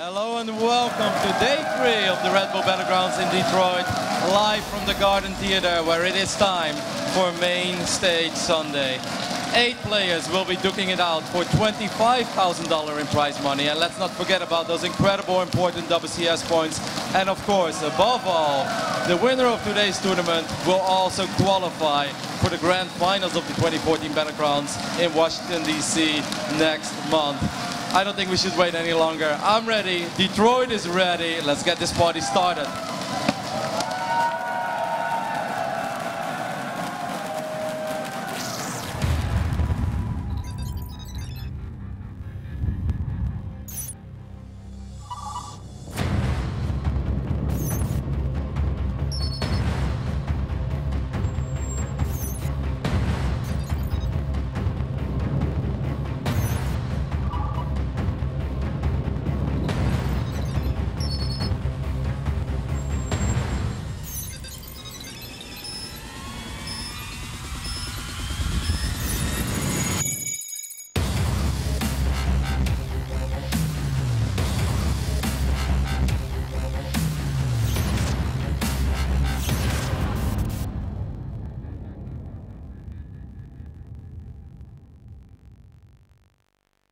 Hello and welcome to day 3 of the Red Bull Battlegrounds in Detroit, live from the Garden Theater, where it is time for Main Stage Sunday. 8 players will be duking it out for $25,000 in prize money, and let's not forget about those incredible important WCS points. And of course, above all, the winner of today's tournament will also qualify for the grand finals of the 2014 Battlegrounds in Washington, D.C. next month. I don't think we should wait any longer. I'm ready. Detroit is ready. Let's get this party started.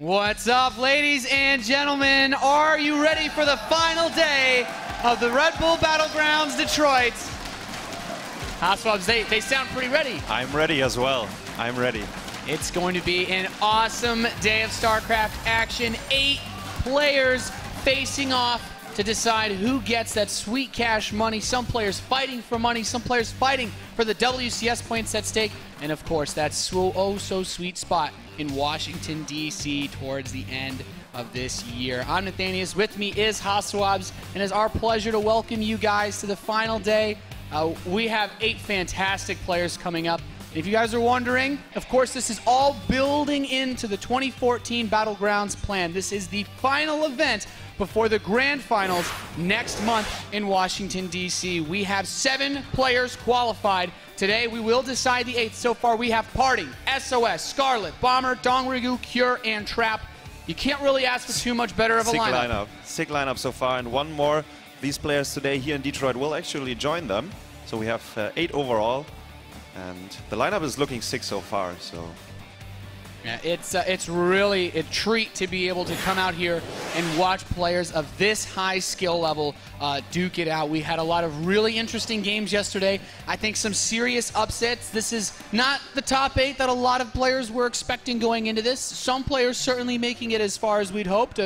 What's up, ladies and gentlemen? Are you ready for the final day of the Red Bull Battlegrounds Detroit? Hotswabs, they sound pretty ready. I'm ready as well. I'm ready. It's going to be an awesome day of StarCraft action. 8 players facing off to decide who gets that sweet cash money. Some players fighting for money, some players fighting for the WCS points at stake, and of course that so sweet spot in Washington, D.C. towards the end of this year. I'm Nathanius, with me is Hotswabs, and it's our pleasure to welcome you guys to the final day. We have 8 fantastic players coming up. If you guys are wondering, of course, this is all building into the 2014 Battlegrounds plan. This is the final event before the grand finals next month in Washington, D.C. We have 7 players qualified. Today, we will decide the 8th. So far, we have Party, SOS, Scarlet, Bomber, Dongrigu, Cure, and Trap. You can't really ask for too much better of a lineup. Sick lineup so far, and one more. These players today here in Detroit will actually join them. So we have 8 overall. And the lineup is looking sick so far. So yeah, it's really a treat to be able to come out here and watch players of this high skill level duke it out. We had a lot of really interesting games yesterday. I think some serious upsets. This is not the top 8 that a lot of players were expecting going into this. Some players certainly making it as far as we'd hoped,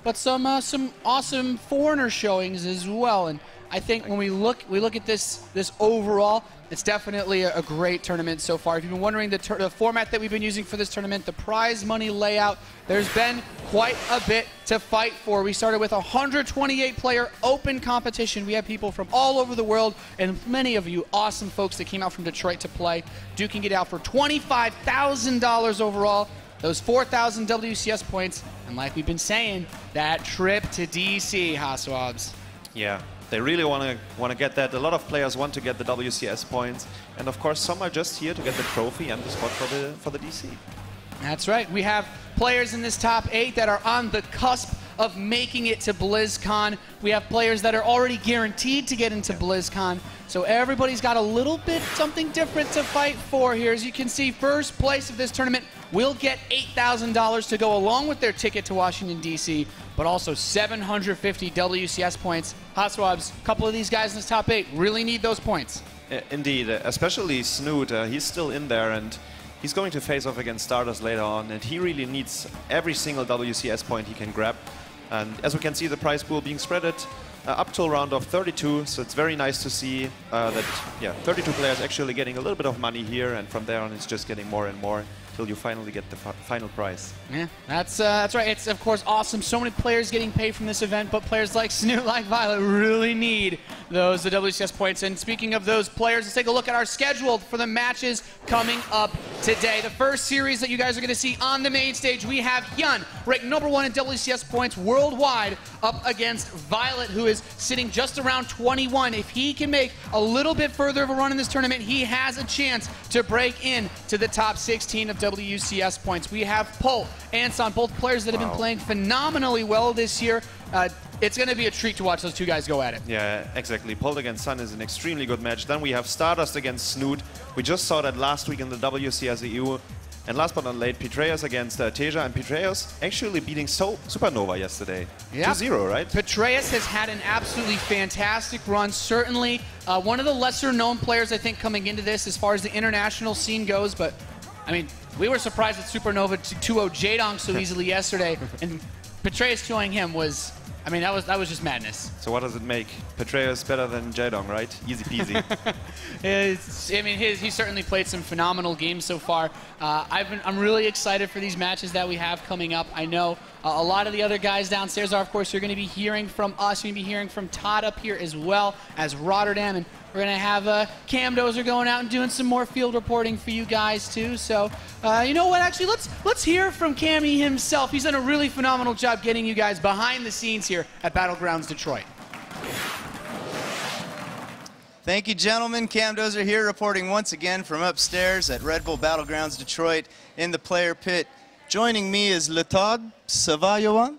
but some awesome foreigner showings as well. And I think when we look at this overall, it's definitely a great tournament so far. If you've been wondering the format that we've been using for this tournament, the prize money layout, there's been quite a bit to fight for. We started with a 128-player open competition. We have people from all over the world, and many of you awesome folks that came out from Detroit to play, duking it out for $25,000 overall. Those 4,000 WCS points, and like we've been saying, that trip to DC, Hotswabs. yeah, they really want to get that. A lot of players want to get the WCS points, and of course some are just here to get the trophy and the spot for the DC. That's right. We have players in this top 8 that are on the cusp of making it to BlizzCon. We have players that are already guaranteed to get into BlizzCon. So everybody's got a little bit something different to fight for here. As you can see, first place of this tournament will get $8,000 to go along with their ticket to Washington, D.C., but also 750 WCS points. Hotswabs, a couple of these guys in this top 8 really need those points. Indeed, especially Snoot. He's still in there, and he's going to face off against Stardust later on, and he really needs every single WCS point he can grab. And as we can see, the prize pool being spreaded up till round of 32, so it's very nice to see that 32 players actually getting a little bit of money here, and from there on it's just getting more and more till you finally get the final prize. Yeah, that's right. It's of course awesome. So many players getting paid from this event, but players like Snoot, like Violet, really need the WCS points. And speaking of those players, let's take a look at our schedule for the matches coming up today. The first series that you guys are going to see on the main stage, we have Hyun, ranked #1 in WCS points worldwide, up against Violet, who is sitting just around 21. If he can make a little bit further of a run in this tournament, he has a chance to break in to the top 16 of WCS points. We have Pol and San, both players that have been playing phenomenally well this year. It's going to be a treat to watch those two guys go at it. Yeah, exactly. Pol against Sun is an extremely good match. Then we have Stardust against Snoot. We just saw that last week in the WCS EU. And last but not least, Petreus against Teja, and Petreus actually beating Supernova yesterday. 2-0, right? Petreus has had an absolutely fantastic run. Certainly one of the lesser known players, I think, coming into this as far as the international scene goes. But, I mean, we were surprised that Supernova 2-0 Jaedong so easily yesterday. And Petreus 2-0ing him was, I mean, that was just madness. So what does it make? Petreus better than Jaedong, right? Easy peasy. I mean, he certainly played some phenomenal games so far. I'm really excited for these matches that we have coming up. I know a lot of the other guys downstairs are, of course, you're going to be hearing from us. You're going to be hearing from Todd up here as well as Rotterdam. And we're going to have Cam Dozer going out and doing some more field reporting for you guys, too. So, you know what? Actually, let's hear from Cammy himself. He's done a really phenomenal job getting you guys behind the scenes here at Battlegrounds Detroit. Thank you, gentlemen. Cam Dozer here, reporting once again from upstairs at Red Bull Battlegrounds Detroit in the player pit. Joining me is Letod. Ça va, Johan?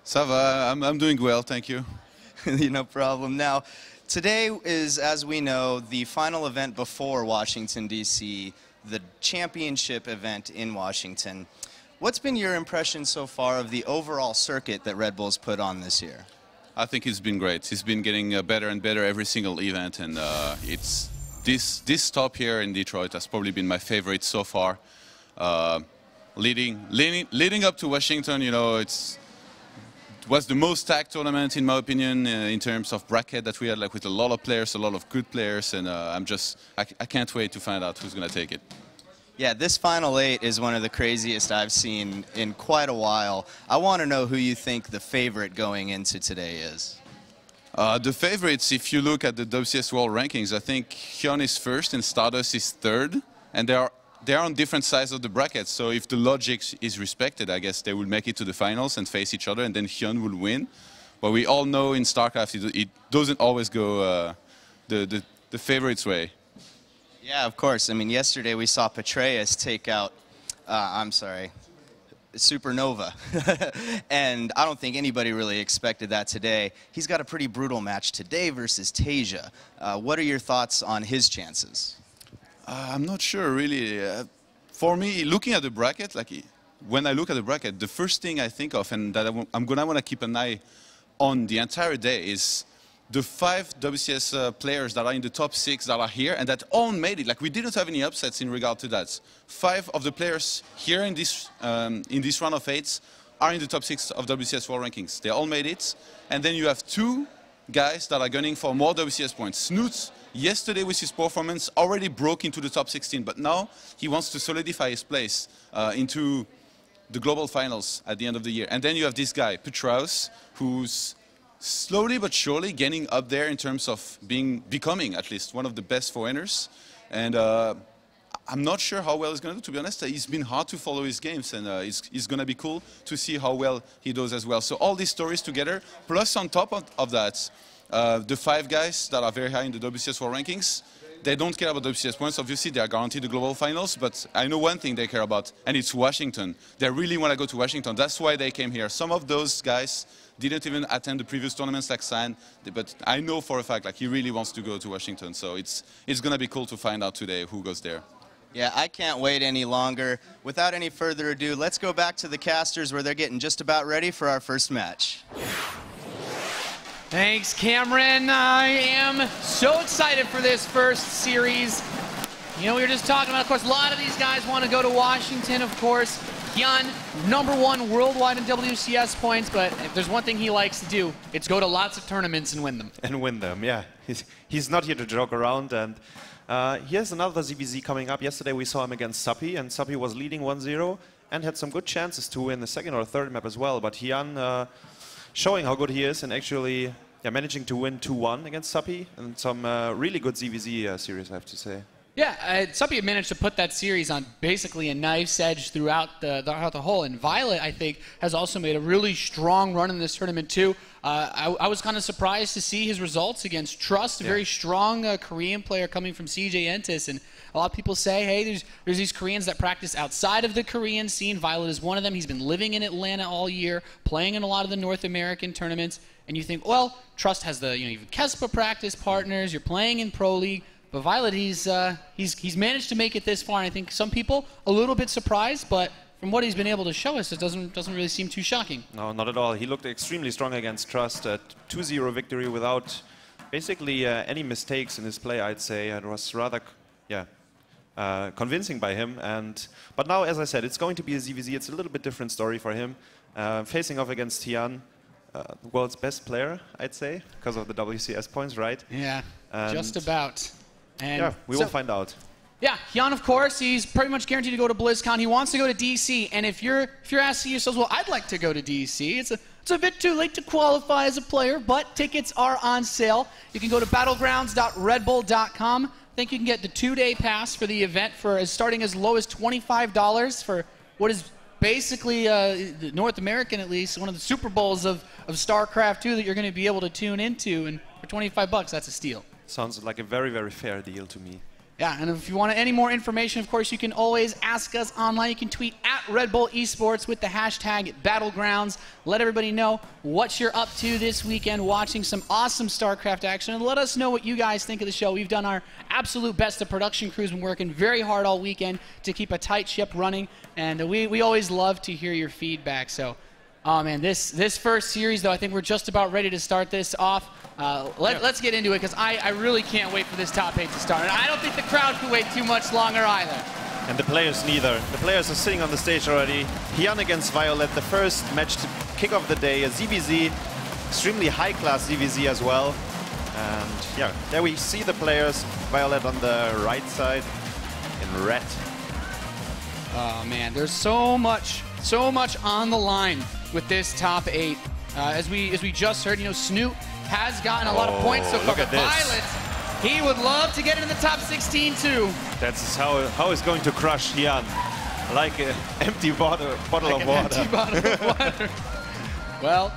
Ça va. I'm doing well, thank you. No problem. Now, today is, as we know, the final event before Washington, D.C., the championship event in Washington. What's been your impression so far of the overall circuit that Red Bull's put on this year? I think it's been great. It's been getting better and better every single event, and it's this stop here in Detroit has probably been my favorite so far. Leading up to Washington, you know, it was the most stacked tournament in my opinion in terms of bracket that we had, like with a lot of players, a lot of good players, and I can't wait to find out who's going to take it. Yeah, this Final 8 is one of the craziest I've seen in quite a while. I want to know who you think the favorite going into today is. The favorites, if you look at the WCS World Rankings, I think Hyun is first and Stardust is third, and they are on different sides of the bracket. So if the logic is respected, I guess they will make it to the finals and face each other, and then Hyun will win. But we all know in StarCraft it doesn't always go the favorites' way. Yeah, of course. I mean, yesterday we saw Petraeus take out, Supernova. And I don't think anybody really expected that today. He's got a pretty brutal match today versus Tasia. What are your thoughts on his chances? I'm not sure, really. For me, looking at the bracket, when I look at the bracket, the first thing I think of and that I'm going to want to keep an eye on the entire day is the 5 WCS players that are in the top 6 that are here and that all made it. Like, we didn't have any upsets in regard to that. 5 of the players here in this round of 8 are in the top 6 of WCS World Rankings. They all made it. And then you have 2 guys that are gunning for more WCS points. Snoot, yesterday with his performance, already broke into the top 16, but now he wants to solidify his place into the global finals at the end of the year. And then you have this guy, Petraeus, who's slowly but surely getting up there in terms of becoming at least one of the best foreigners. And I'm not sure how well he's going to do, to be honest. It's been hard to follow his games, and it's going to be cool to see how well he does as well. So all these stories together, plus on top of that, the 5 guys that are very high in the WCS World Rankings, they don't care about WCS points. Obviously, they are guaranteed the global finals, but I know one thing they care about, and it's Washington. They really want to go to Washington. That's why they came here. Some of those guys didn't even attend the previous tournaments like San, but I know for a fact, like, he really wants to go to Washington. So it's going to be cool to find out today who goes there. Yeah, I can't wait any longer. Without any further ado, let's go back to the casters where they're getting just about ready for our first match. Thanks, Cameron. I am so excited for this first series. You know, we were just talking about, of course, a lot of these guys want to go to Washington, of course. Hyun, #1 worldwide in WCS points, but if there's one thing he likes to do, it's go to lots of tournaments and win them. And win them, yeah. He's not here to joke around, and he has another ZVZ coming up. Yesterday we saw him against Sappi, and Sappi was leading 1-0 and had some good chances to win the second or third map as well. But Hyun showing how good he is and actually managing to win 2-1 against Sappi, and some really good ZVZ series, I have to say. Yeah, Sappi had managed to put that series on basically a knife's edge throughout the whole. And Violet, I think, has also made a really strong run in this tournament, too. I was kind of surprised to see his results against Trust, a very strong Korean player coming from CJ Entis. And a lot of people say, hey, there's these Koreans that practice outside of the Korean scene. Violet is one of them. He's been living in Atlanta all year, playing in a lot of the North American tournaments. And you think, well, Trust has the, even Kespa practice partners. You're playing in Pro League. But Violet, he's managed to make it this far, and I think some people a little bit surprised, but from what he's been able to show us, it doesn't really seem too shocking. No, not at all. He looked extremely strong against Trust. 2-0 victory without basically any mistakes in his play, I'd say. It was rather, convincing by him. But now, as I said, it's going to be a ZVZ. It's a little bit different story for him. Facing off against Hyun, the world's best player, I'd say, because of the WCS points, right? Yeah, just about. And yeah, we will find out. Yeah, Hyun, of course, he's pretty much guaranteed to go to BlizzCon. He wants to go to DC, and if you're asking yourselves, well, I'd like to go to DC, it's a bit too late to qualify as a player, but tickets are on sale. You can go to battlegrounds.redbull.com. I think you can get the 2-day pass for the event for starting as low as $25 for what is basically, North American at least, one of the Super Bowls of StarCraft 2 that you're going to be able to tune into, and for $25, that's a steal. Sounds like a very, very fair deal to me. Yeah, and if you want any more information, of course, you can always ask us online. You can tweet at Red Bull Esports with the hashtag Battlegrounds. Let everybody know what you're up to this weekend, watching some awesome StarCraft action, and let us know what you guys think of the show. We've done our absolute best. The production crew's been working very hard all weekend to keep a tight ship running, and we always love to hear your feedback. So, oh man, this first series, though, I think we're just about ready to start this off. Let's get into it, because I really can't wait for this top 8 to start. And I don't think the crowd can wait too much longer either. And the players neither. The players are sitting on the stage already. Hyun against Violet, the first match to kick off the day. A ZVZ, extremely high-class ZVZ as well. And yeah, there we see the players. Violet on the right side in red. Oh man, there's so much on the line with this top 8. As we just heard, you know, Snoot has gotten a lot of points so far. Look at Violet, he would love to get into the top 16 too. That's how he's going to crush Hyun, like an empty bottle of water. Empty bottle of water. Well,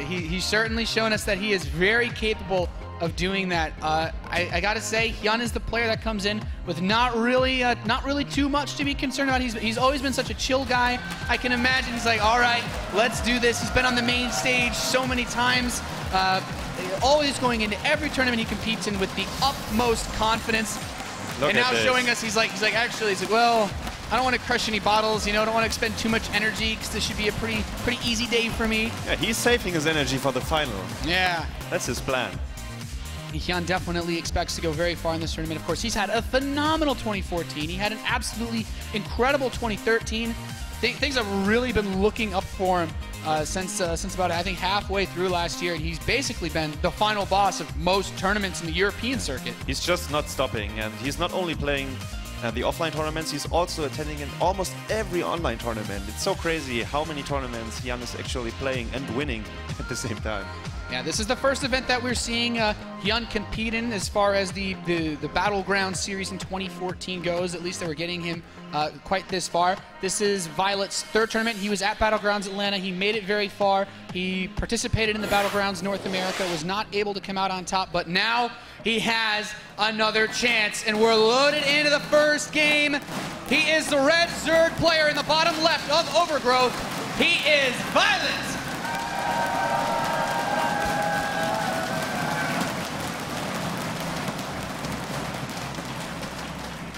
he's certainly shown us that he is very capable of doing that. I gotta say, Hyun is the player that comes in with not really too much to be concerned about. He's always been such a chill guy. I can imagine he's like, all right, let's do this. He's been on the main stage so many times. Always going into every tournament he competes in with the utmost confidence. Look and now at this. showing us he's like, well, I don't want to crush any bottles, you know, I don't want to expend too much energy, because this should be a pretty easy day for me. Yeah, he's saving his energy for the final. Yeah. That's his plan. Hyun definitely expects to go very far in this tournament. Of course, he's had a phenomenal 2014. He had an absolutely incredible 2013. Things have really been looking up for him since about, I think, halfway through last year. And he's basically been the final boss of most tournaments in the European circuit. He's just not stopping, and he's not only playing the offline tournaments, he's also attending in almost every online tournament. It's so crazy how many tournaments Hyun is actually playing and winning at the same time. Yeah, this is the first event that we're seeing Hyun compete in as far as the Battleground series in 2014 goes. At least they were getting him quite this far. This is Violet's third tournament. He was at Battlegrounds Atlanta. He made it very far. He participated in the Battlegrounds North America, was not able to come out on top, but now he has another chance, and we're loaded into the first game. He is the red Zerg player in the bottom left of Overgrowth. He is Violet.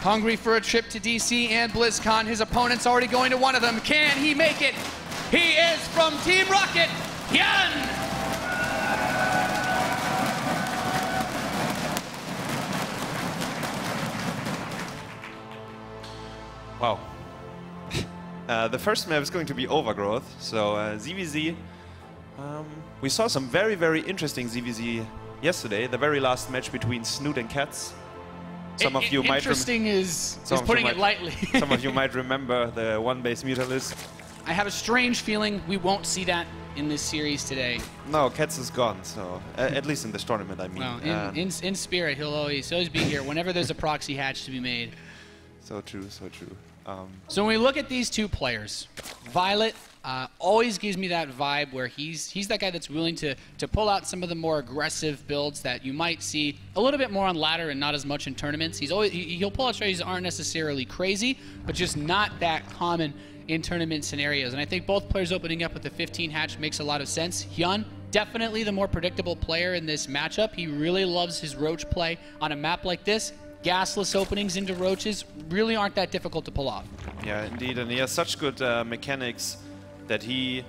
Hungry for a trip to DC and BlizzCon. His opponent's already going to one of them. Can he make it? He is from Team Rocket, Hyun! Wow. The first map is going to be Overgrowth, so ZVZ. We saw some very interesting ZVZ yesterday, the very last match between Snoot and Cats. Some of you might interesting is putting it lightly. Some of you might remember the one-base Mutalist. I have a strange feeling we won't see that in this series today. No, Cats is gone, so at least in this tournament, I mean. Well, in spirit, he'll always be here whenever there's a proxy hatch to be made. So true, so true. So when we look at these two players, Violet always gives me that vibe where he's that guy that's willing to pull out some of the more aggressive builds that you might see a little bit more on ladder and not as much in tournaments. He'll pull out strategies that aren't necessarily crazy, but just not that common in tournament scenarios. And I think both players opening up with the 15 hatch makes a lot of sense. Hyun, definitely the more predictable player in this matchup. He really loves his roach play on a map like this. Gasless openings into roaches really aren't that difficult to pull off. Yeah, indeed, and he has such good mechanics that he's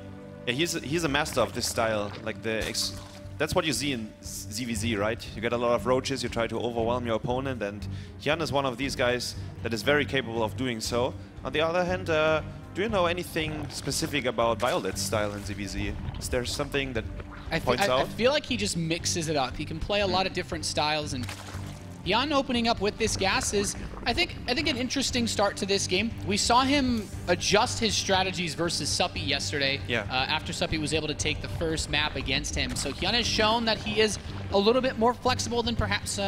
a master of this style. Like that's what you see in ZVZ, right? You get a lot of roaches, you try to overwhelm your opponent, and Hyun is one of these guys that is very capable of doing so. On the other hand, do you know anything specific about Violet's style in ZVZ? Is there something that points out? I feel like he just mixes it up. He can play a lot of different styles, and Hyun opening up with this gas is, I think an interesting start to this game. We saw him adjust his strategies versus Suppy yesterday. Yeah. After Suppy was able to take the first map against him. So Hyun has shown that he is a little bit more flexible than perhaps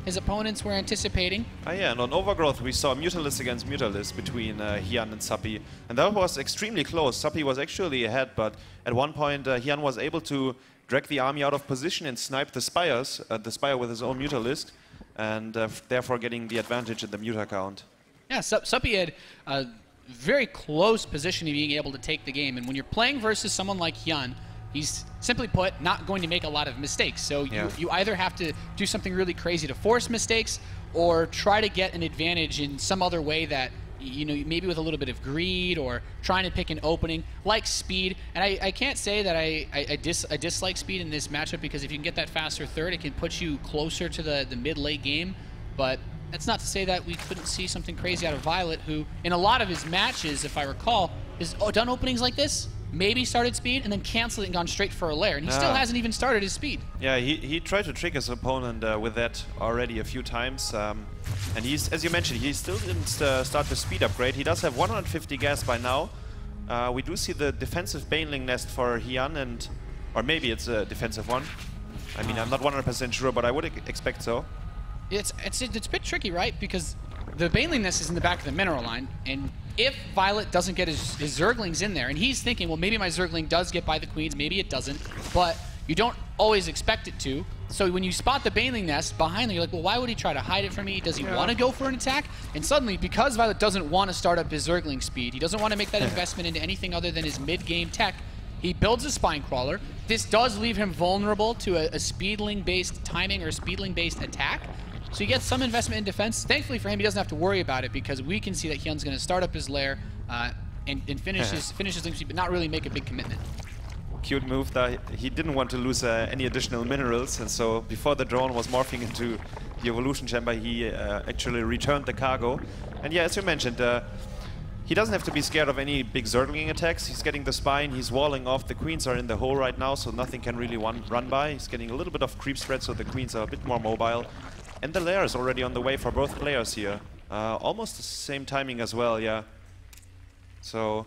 his opponents were anticipating. Yeah, and on Overgrowth we saw Mutalist against Mutalist between Hyun and Suppy. And that was extremely close. Suppy was actually ahead, but at one point Hyun was able to drag the army out of position and snipe the Spires, the Spire with his own Mutalist. and therefore getting the advantage in the Muta count. Yeah, Suppy had a very close position to being able to take the game, and when you're playing versus someone like Hyun, he's simply put not going to make a lot of mistakes. So you either have to do something really crazy to force mistakes, or try to get an advantage in some other way that, you know, maybe with a little bit of greed or trying to pick an opening like speed. And I can't say that I dislike speed in this matchup, because if you can get that faster third, it can put you closer to the mid-late game. But that's not to say that we couldn't see something crazy out of Violet, who in a lot of his matches, if I recall, has done openings like this, maybe started speed and then canceled it and gone straight for a lair. And he still hasn't even started his speed. Yeah, he tried to trick his opponent with that already a few times. And he's, as you mentioned, he still didn't start the speed upgrade. He does have 150 gas by now. We do see the defensive Baneling nest for Hyun, or maybe it's a defensive one. I mean, I'm not 100% sure, but I would expect so. It's a bit tricky, right? Because the Baneling nest is in the back of the mineral line, and if Violet doesn't get his Zerglings in there, and he's thinking, well, maybe my Zergling does get by the Queens, maybe it doesn't, but you don't always expect it to. So when you spot the Baneling nest behind them, you're like, well, why would he try to hide it from me? Does he want to go for an attack? And suddenly, because Violet doesn't want to start up his Zergling speed, he doesn't want to make that investment into anything other than his mid-game tech, he builds a Spine Crawler. This does leave him vulnerable to a Speedling-based timing or Speedling-based attack. So he gets some investment in defense. Thankfully for him, he doesn't have to worry about it, because we can see that Hyun's going to start up his lair and finish his link speed, but not really make a big commitment. Cute move that he didn't want to lose any additional minerals, and so before the drone was morphing into the evolution chamber, he actually returned the cargo. And yeah, as you mentioned, he doesn't have to be scared of any big Zergling attacks. He's getting the spine, he's walling off. The queens are in the hole right now, so nothing can really run by. He's getting a little bit of creep spread, so the queens are a bit more mobile. And the lair is already on the way for both players here. Almost the same timing as well, yeah. So,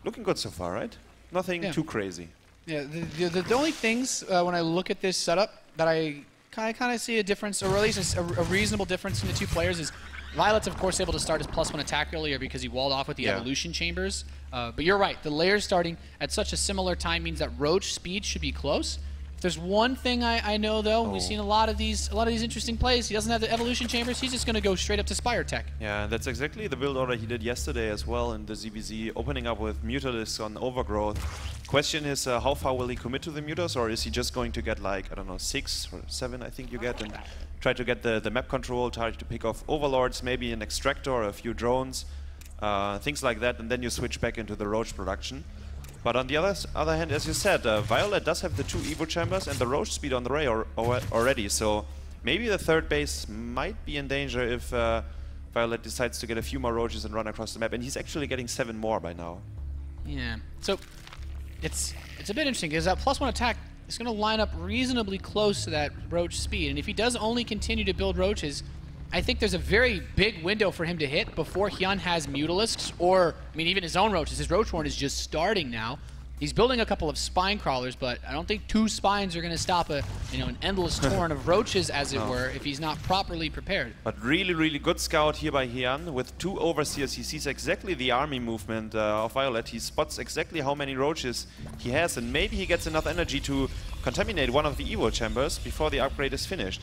looking good so far, right? Nothing too crazy. Yeah, the only things when I look at this setup that I kind of see a difference, or at least a reasonable difference in the two players, is Violet's, of course, able to start his +1 attack earlier because he walled off with the evolution chambers. But you're right, the lair starting at such a similar time means that Roach speed should be close. There's one thing I know, though. We've seen a lot of these interesting plays. He doesn't have the evolution chambers. He's just going to go straight up to Spire Tech. Yeah, that's exactly the build order he did yesterday as well in the ZBZ, opening up with Mutalisks on Overgrowth. Question is, how far will he commit to the Mutas, or is he just going to get, like, I don't know, 6 or 7, I think you get, and try to get the map control, try to pick off Overlords, maybe an Extractor or a few drones, things like that, and then you switch back into the Roach production. But on the other hand, as you said, Violet does have the 2 Evo chambers and the Roach speed on the Ray already, so maybe the third base might be in danger if Violet decides to get a few more Roaches and run across the map, and he's actually getting 7 more by now. Yeah, so it's a bit interesting, because that +1 attack is going to line up reasonably close to that Roach speed, and if he does only continue to build Roaches, I think there's a very big window for him to hit before Hyun has Mutalisks, or, I mean, even his own Roaches. His Roach Horn is just starting now. He's building a couple of Spine Crawlers, but I don't think 2 spines are going to stop an endless torrent of Roaches, as it were, if he's not properly prepared. But really, really good scout here by Hyun. With 2 Overseers, he sees exactly the army movement of Violet. He spots exactly how many Roaches he has, and maybe he gets enough energy to contaminate one of the Evo chambers before the upgrade is finished.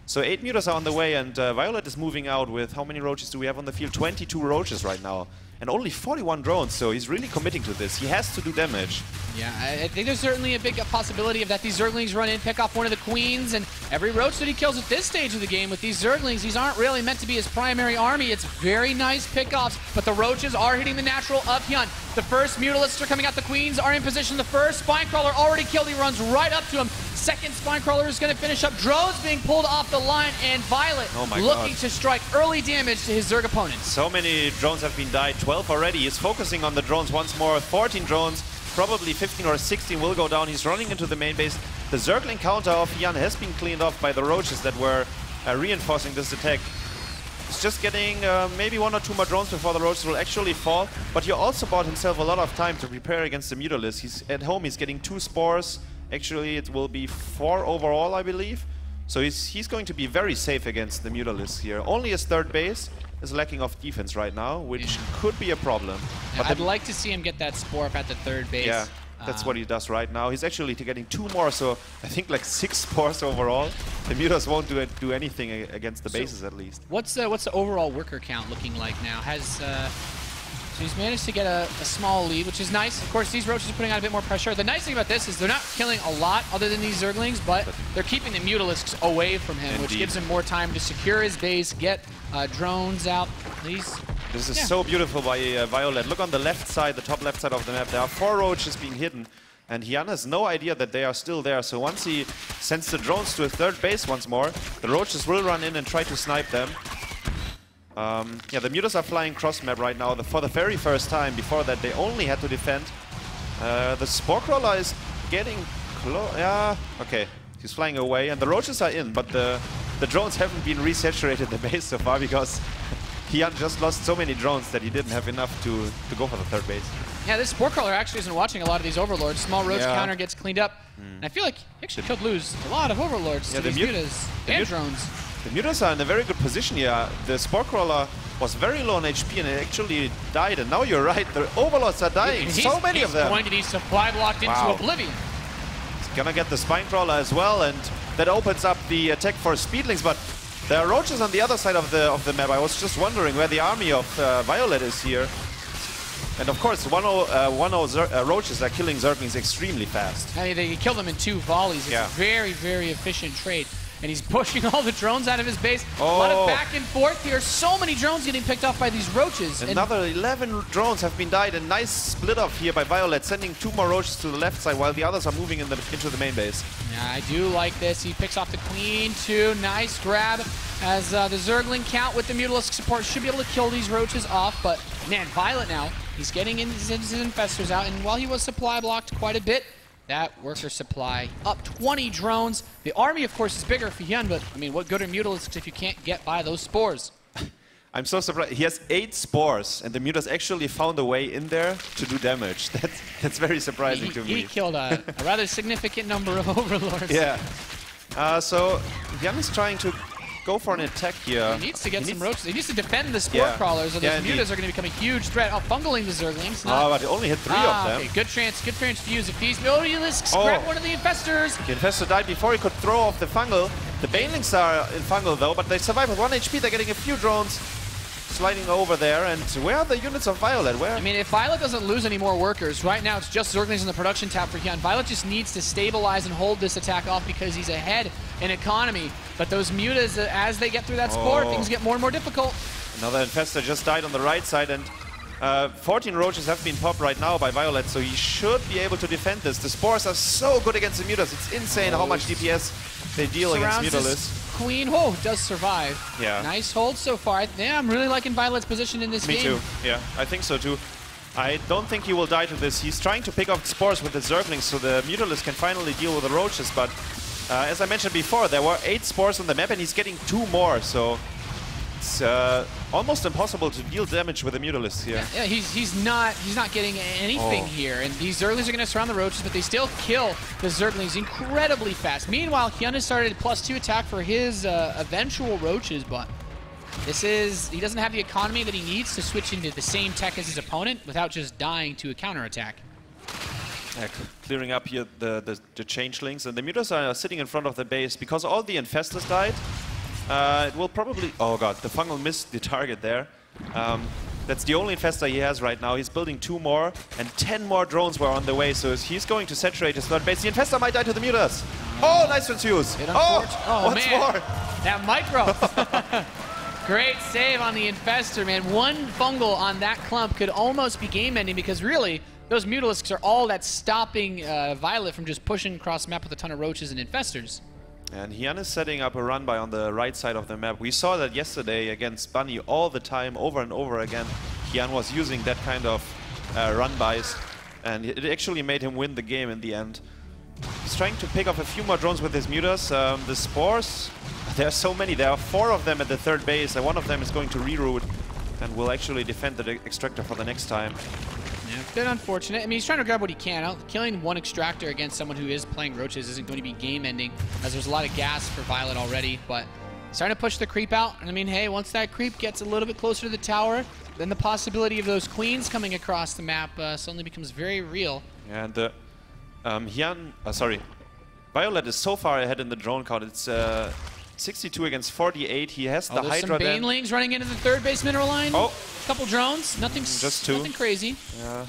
So 8 Mutas are on the way, and Violet is moving out with, how many Roaches do we have on the field? 22 Roaches right now. And only 41 drones, so he's really committing to this. He has to do damage. Yeah, I think there's certainly a big possibility of that these Zerglings run in, pick off one of the Queens, and every Roach that he kills at this stage of the game with these Zerglings, these aren't really meant to be his primary army. It's very nice pickoffs, but the Roaches are hitting the natural of Hyun. The first Mutalisks are coming out, the Queens are in position. The first Spine Crawler already killed, he runs right up to him. Second Spine Crawler is going to finish up. Drones being pulled off the line, and Violet looking to strike early damage to his Zerg opponents. So many drones have been died, 12 already. He's focusing on the drones once more. 14 drones, probably 15 or 16 will go down. He's running into the main base. The Zergling counter of Hyun has been cleaned off by the Roaches that were reinforcing this attack. He's just getting maybe 1 or 2 more drones before the Roaches will actually fall. But he also bought himself a lot of time to prepare against the Mutalisks. He's at home, he's getting 2 spores. Actually, it will be 4 overall, I believe. So he's going to be very safe against the Mutalisks here. Only his third base is lacking of defense right now, which could be a problem. Yeah, I'd like to see him get that spore up at the third base. Yeah. That's what he does right now. He's actually getting 2 more, so I think like 6 spores overall. The Mutas won't do anything against the bases at least. What's the overall worker count looking like now? So he's managed to get a small lead, which is nice. Of course, these roaches are putting on a bit more pressure. The nice thing about this is they're not killing a lot other than these Zerglings, but they're keeping the Mutalisks away from him, which gives him more time to secure his base, get drones out. This is so beautiful by Violet. Look on the left side, the top left side of the map. There are 4 roaches being hidden, and Hyun has no idea that they are still there. So once he sends the drones to a 3rd base once more, the roaches will run in and try to snipe them. Yeah, the Mutas are flying cross-map right now for the very first time. Before that, they only had to defend. The Spore Crawler is getting close. Yeah, okay. He's flying away, and the roaches are in, but the drones haven't been resaturated the base so far because Hyun just lost so many drones that he didn't have enough to go for the 3rd base. Yeah, this Spore Crawler actually isn't watching a lot of these Overlords. Small roach counter gets cleaned up. And I feel like he actually could lose a lot of Overlords to these Mutas and drones. The Mutas are in a very good position here. The Spore Crawler was very low on HP and it actually died. And now you're right, the Overlords are dying. So many of them. He's going to be supply blocked into oblivion. He's gonna get the Spine Crawler as well, and that opens up the attack for Speedlings. But there are roaches on the other side of the map. I was just wondering where the army of Violet is here. And of course, 1-0 roaches are killing Zerglings extremely fast. I mean, they kill them in 2 volleys. It's a very, very efficient trade. And he's pushing all the drones out of his base. A lot of back and forth here. So many drones getting picked off by these roaches. Another 11 drones have been died. A nice split off here by Violet, sending 2 more roaches to the left side while the others are moving into the main base. Yeah, I do like this. He picks off the Queen too. Nice grab as the Zergling count with the Mutalisk support should be able to kill these roaches off. But man, Violet now, he's getting his infestors out. And while he was supply blocked quite a bit, that worker supply up 20 drones. The army, of course, is bigger for Hyun, but I mean, what good are Mutalisks if you can't get by those spores? I'm so surprised. He has 8 spores, and the Mutas actually found a way in there to do damage. That's very surprising to me. He killed a rather significant number of Overlords. Yeah. So Hyun is trying to go for an attack here. He needs to get some roaches. He needs to defend the Spore Crawlers, or those Mutas are going to become a huge threat. Oh, bungling the Zerglings. But it only hit 3 of them. Okay, good transfuse. If he's Mutalisks, grab one of the infestors. The infestor died before he could throw off the fungal. The Banelings are in fungal though, but they survive with 1 HP. They're getting a few drones sliding over there. And where are the units of Violet? Where? I mean, if Violet doesn't lose any more workers, right now it's just Zerglings in the production tab for Hyun. Violet just needs to stabilize and hold this attack off because he's ahead in economy. But those Mutas, as they get through that spore, things get more and more difficult. Another infestor just died on the right side, and 14 roaches have been popped right now by Violet, so he should be able to defend this. The spores are so good against the Mutas. It's insane how much DPS they deal against Mutalisks. Queen, does survive. Yeah. Nice hold so far. Yeah, I'm really liking Violet's position in this game. Me too. Yeah, I think so too. I don't think he will die to this. He's trying to pick up spores with the Zerglings so the Mutalisks can finally deal with the roaches, but as I mentioned before, there were 8 spores on the map and he's getting 2 more, so it's almost impossible to deal damage with the Mutalisks here. Yeah, he's not getting anything here, and these Zerglings are going to surround the roaches, but they still kill the Zerglings incredibly fast. Meanwhile, Hyun has started a +2 attack for his eventual roaches, but he doesn't have the economy that he needs to switch into the same tech as his opponent without just dying to a counterattack. Clearing up here the changelings, and the Mutas are sitting in front of the base because all the infestors died. It will probably... Oh god, the fungal missed the target there. That's the only infestor he has right now. He's building 2 more, and 10 more drones were on the way, so he's going to saturate his 3rd base. The infestor might die to the Mutas. Oh, nice transfuse. What's more? That micro. Great save on the infestor, man. 1 fungal on that clump could almost be game-ending because really, those Mutalisks are all that's stopping Violet from just pushing across the map with a ton of roaches and infestors. And Hyun is setting up a run-by on the right side of the map. We saw that yesterday against Bunny all the time, over and over again. Hyun was using that kind of run-bys, and it actually made him win the game in the end. He's trying to pick up a few more drones with his Mutas. The spores, there are so many. There are 4 of them at the 3rd base, and 1 of them is going to reroute and will actually defend the extractor for the next time. Yeah, a bit unfortunate. I mean, he's trying to grab what he can. Killing 1 extractor against someone who is playing roaches isn't going to be game-ending, as there's a lot of gas for Violet already, but starting to push the creep out. And I mean, hey, once that creep gets a little bit closer to the tower, then the possibility of those queens coming across the map suddenly becomes very real. And Violet is so far ahead in the drone count. It's 62 against 48. He has the there's Hydra some then. Banelings running into the third base mineral line. Oh. Couple drones. Nothing. Just two. Nothing crazy. Yeah.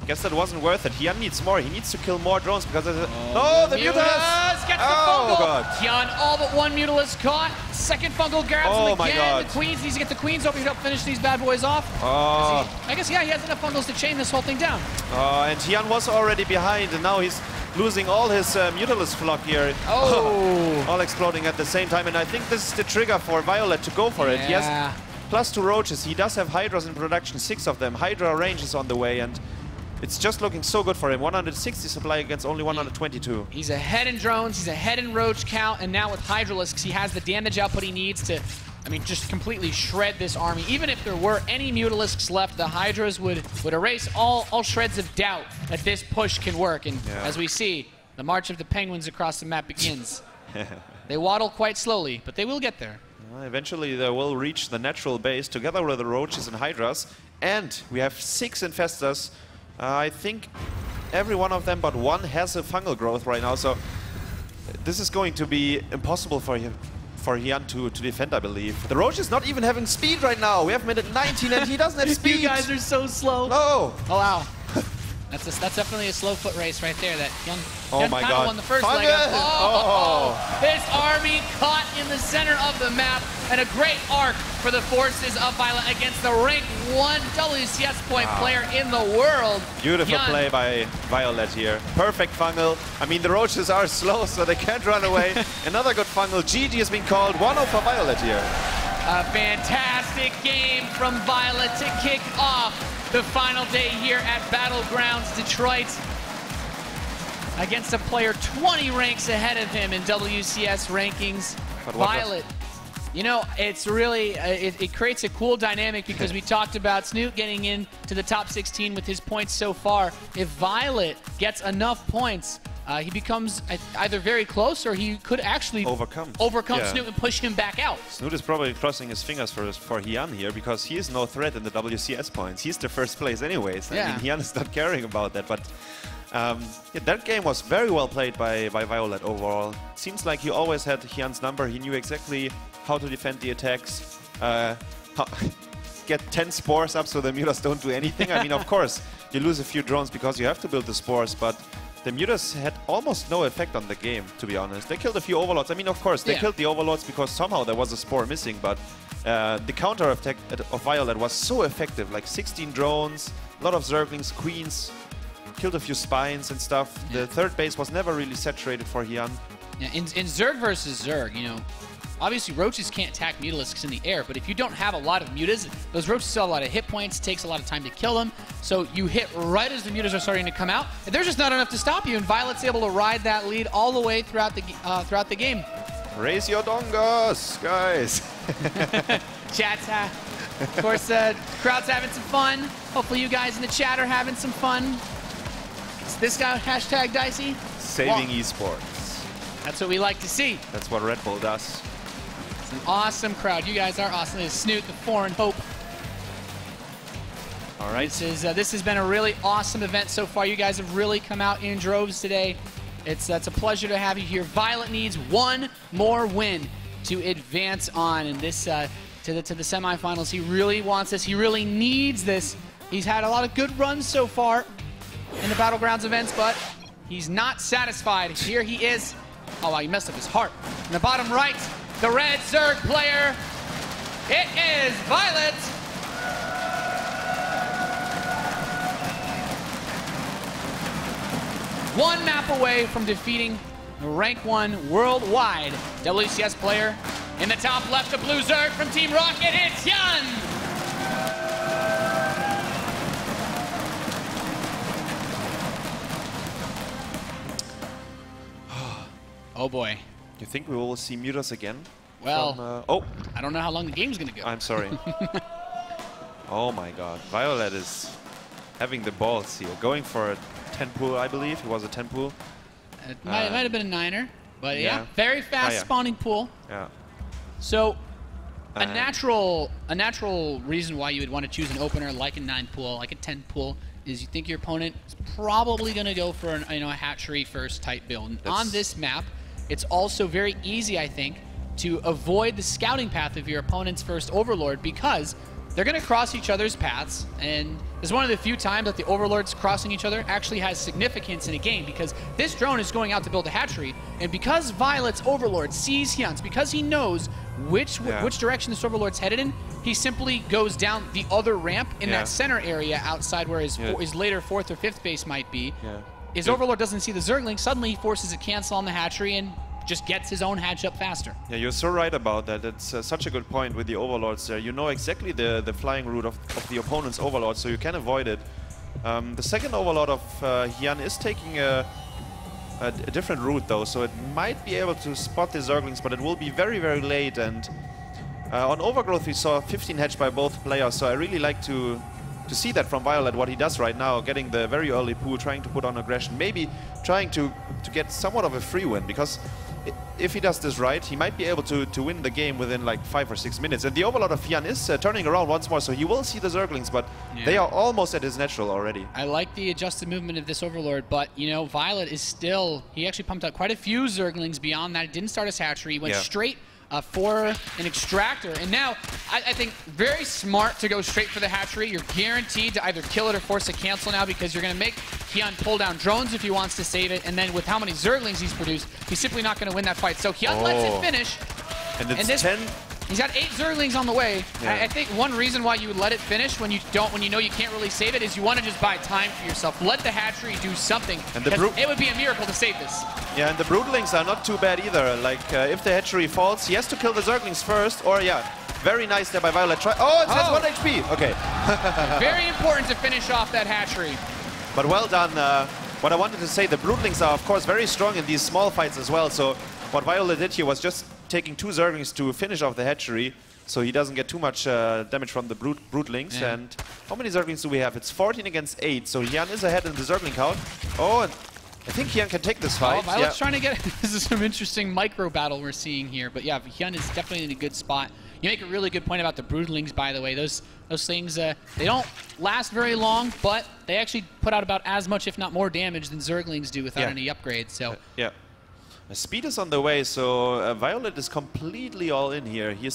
Guess that wasn't worth it. Hyun needs more. He needs to kill more drones because of the... the Mutalist gets the Oh, fungal. God. Hyun, all but one Mutalist caught. Second fungal grabs Oh, him again. my God. The Queens needs to get the Queens open to help finish these bad boys off. Oh. I guess, yeah, he has enough fungals to chain this whole thing down. And Hyun was already behind, and now he's losing all his Mutalist flock here. Oh. All exploding at the same time, and I think this is the trigger for Violet to go for it. He has +2 roaches. He does have Hydras in production, 6 of them. Hydra range is on the way, and it's just looking so good for him. 160 supply against only 122. He's ahead in drones, he's ahead in roach count, and now with Hydralisks, he has the damage output he needs to, I mean, just completely shred this army. Even if there were any Mutalisks left, the Hydras would erase all shreds of doubt that this push can work. And as we see, the march of the penguins across the map begins. They waddle quite slowly, but they will get there. Eventually they will reach the natural base together with the roaches and Hydras. And we have 6 infestors. I think every one of them but one has a fungal growth right now, so this is going to be impossible for Hyun to defend, I believe. The Roach is not even having speed right now. We have minute 19 and he doesn't have speed. You guys are so slow. No. Oh, wow. That's definitely a slow foot race right there. That Hyun my kind of God. won the first leg up. This army caught in the center of the map, and a great arc for the forces of Violet against the rank 1 WCS point player in the world. Beautiful play by Violet here. Perfect fungal. I mean, the Roaches are slow, so they can't run away. Another good fungal. GG has been called. 1-0 for Violet here. A fantastic game from Violet to kick off the final day here at Battlegrounds Detroit against a player 20 ranks ahead of him in WCS rankings. Violet, you know, it's really, it creates a cool dynamic because we talked about Snoot getting into the top 16 with his points so far. If Violet gets enough points, he becomes either very close or he could actually overcome Snoot and push him back out. Snoot is probably crossing his fingers for Hyun here because he is no threat in the WCS points. He's the first place anyways. I mean, Hyun is not caring about that, but that game was very well played by Violet overall. Seems like he always had Hyun's number. He knew exactly how to defend the attacks, get 10 spores up so the mutas don't do anything. I mean, of course, you lose a few drones because you have to build the spores, but the mutas had almost no effect on the game, to be honest. They killed a few overlords. I mean, of course, they killed the overlords because somehow there was a spore missing, but the counter attack of Violet was so effective, like 16 drones, a lot of Zerglings, Queens, killed a few spines and stuff. The third base was never really saturated for Hyun. Yeah, in Zerg versus Zerg, you know, obviously roaches can't attack Mutalisks in the air, but if you don't have a lot of mutas, those roaches still have a lot of hit points, takes a lot of time to kill them, so you hit right as the mutas are starting to come out, and there's just not enough to stop you, and Violet's able to ride that lead all the way throughout the game. Raise your dongos, guys. Chat's, of course, crowd's having some fun. Hopefully you guys in the chat are having some fun. Is this guy hashtag Dicey? Saving eSports. That's what we like to see. That's what Red Bull does. It's an awesome crowd. You guys are awesome. This is Snoot, the foreign hope. All right. This has been a really awesome event so far. You guys have really come out in droves today. It's a pleasure to have you here. Violet needs one more win to advance on, and this to the semifinals. He really wants this. He really needs this. He's had a lot of good runs so far in the Battlegrounds events, but he's not satisfied. Here he is. Oh, wow, he messed up his heart. In the bottom right, the red Zerg player. It is Violet. One map away from defeating the rank 1 worldwide WCS player. In the top left, the blue Zerg from Team Rocket, it's Hyun! Oh boy. You think we will see mutas again? Well, oh, I don't know how long the game's gonna go. I'm sorry. Oh my god. Violet is having the balls here. Going for a 10 pool, I believe. It was a 10 pool. It might have been a 9er, but yeah, very fast spawning pool. Yeah. So a natural reason why you would want to choose an opener like a 9 pool, like a 10 pool, is you think your opponent is probably going to go for an, a hatchery first type build. On this map, it's also very easy, I think, to avoid the scouting path of your opponent's first Overlord, because they're going to cross each other's paths, and it's one of the few times that the Overlords crossing each other actually has significance in a game, because this drone is going out to build a hatchery, and because Violet's Overlord sees Hyun's, because he knows which direction this Overlord's headed in, he simply goes down the other ramp in that center area outside where his later 4th or 5th base might be. His Overlord doesn't see the Zergling, suddenly he forces a cancel on the hatchery and just gets his own hatch up faster. Yeah, you're so right about that. It's such a good point with the Overlords there. You know exactly the flying route of the opponent's Overlord, so you can avoid it. The second Overlord of Hyun is taking a different route though, so it might be able to spot the Zerglings, but it will be very, very late. And on Overgrowth we saw 15 hatch by both players, so I really like to see that from Violet, what he does right now, getting the very early pool, trying to put on aggression, maybe trying to get somewhat of a free win, because if he does this right, he might be able to win the game within like 5 or 6 minutes. And the Overlord of Hyun is turning around once more, so he will see the Zerglings, but they are almost at his natural already. I like the adjusted movement of this Overlord, but, you know, Violet is still... He actually pumped out quite a few Zerglings beyond that. It didn't start his hatchery. He went straight for an extractor. And now, I think very smart to go straight for the hatchery. You're guaranteed to either kill it or force a cancel now, because you're going to make Hyun pull down drones if he wants to save it. And then with how many Zerglings he's produced, he's simply not going to win that fight. So Hyun lets it finish. And it's 10... He's got 8 Zerglings on the way. I think one reason why you would let it finish when you know you can't really save it is you want to just buy time for yourself. Let the hatchery do something. And it would be a miracle to save this. Yeah, and the Broodlings are not too bad either. Like, if the hatchery falls, he has to kill the Zerglings first, or very nice there by Violet. Oh, it says 1 HP. Okay. Very important to finish off that hatchery. But well done. What I wanted to say, the Broodlings are, of course, very strong in these small fights as well. So what Violet did here was just taking 2 Zerglings to finish off the hatchery, so he doesn't get too much damage from the Broodlings. And how many Zerglings do we have? It's 14 against 8, so Hyun is ahead in the Zergling count. Oh, and I think Hyun can take this fight. Violet's trying to get... This is some interesting micro battle we're seeing here, but yeah, Hyun is definitely in a good spot. You make a really good point about the Broodlings, by the way. Those things, they don't last very long, but they actually put out about as much, if not more, damage than Zerglings do without any upgrades. So speed is on the way, so Violet is completely all in here. He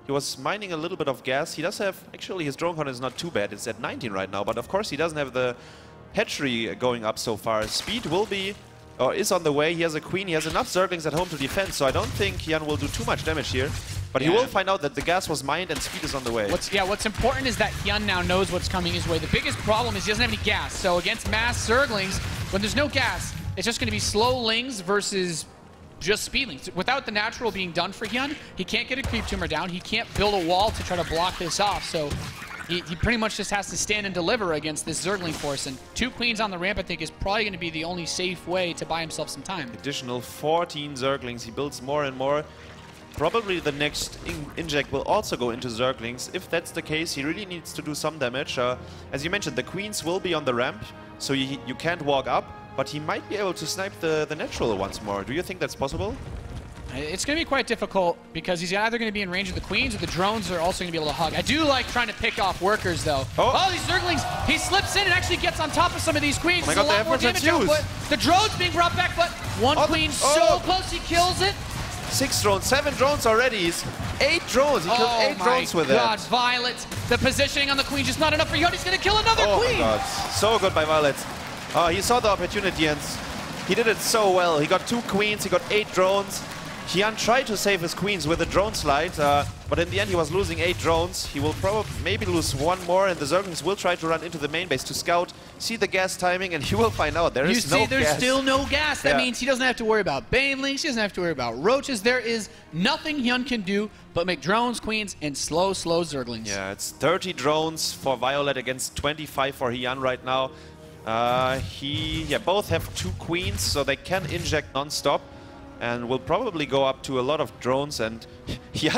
was mining a little bit of gas. He does have, actually his drone count is not too bad. It's at 19 right now, but of course he doesn't have the hatchery going up so far. Speed will be, or is on the way. He has a queen, he has enough Zerglings at home to defend, so I don't think Hyun will do too much damage here. But he will find out that the gas was mined and speed is on the way. What's important is that Hyun now knows what's coming his way. The biggest problem is he doesn't have any gas, so against mass Zerglings, when there's no gas, it's just going to be slow lings versus just speedlings. Without the natural being done for Hyun, he can't get a creep tumor down. He can't build a wall to try to block this off. So he pretty much just has to stand and deliver against this Zergling force. And 2 queens on the ramp, I think, is probably going to be the only safe way to buy himself some time. Additional 14 Zerglings. He builds more and more. Probably the next inject will also go into Zerglings. If that's the case, he really needs to do some damage. As you mentioned, the queens will be on the ramp, so you can't walk up. But he might be able to snipe the natural once more. Do you think that's possible? It's going to be quite difficult, because he's either going to be in range of the queens, or the drones are also going to be able to hug. I do like trying to pick off workers, though. Oh, these Zerglings! He slips in and actually gets on top of some of these queens. Oh my God, a lot more damage output. The drone's being brought back, but one queen so close, he kills it. 6 drones, 7 drones already. He's 8 drones. He killed 8 drones with it. Oh my God, Violet. The positioning on the queen just not enough for Hyun. He's going to kill another queen. Oh my God, so good by Violet. He saw the opportunity and he did it so well. He got 2 queens, he got 8 drones. Hyun tried to save his queens with a drone slide, but in the end he was losing 8 drones. He will probably maybe lose 1 more, and the Zerglings will try to run into the main base to scout, see the gas timing, and you will find out there is no gas. There's still no gas. That means he doesn't have to worry about banelings, he doesn't have to worry about roaches. There is nothing Hyun can do but make drones, queens, and slow Zerglings. Yeah, it's 30 drones for Violet against 25 for Hyun right now. Both have 2 queens, so they can inject non-stop. And will probably go up to a lot of drones, and he's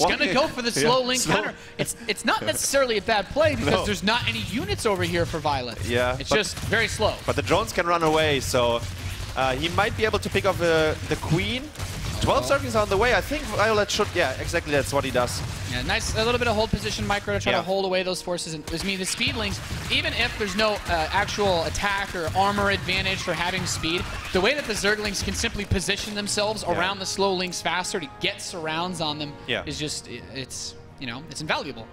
going to go for the slow link counter. It's not necessarily a bad play, because there's not any units over here for Violet. Yeah, it's just very slow. But the drones can run away, so he might be able to pick off the queen. 12 Zerglings on the way. I think Violet should, yeah, exactly, that's what he does. Yeah, nice, a little bit of hold position micro to try Yeah. to hold away those forces. And I mean, the speedlings, even if there's no actual attack or armor advantage for having speed, the way that the Zerglings can simply position themselves around the slow links faster to get surrounds on them is just, it's, you know, it's invaluable.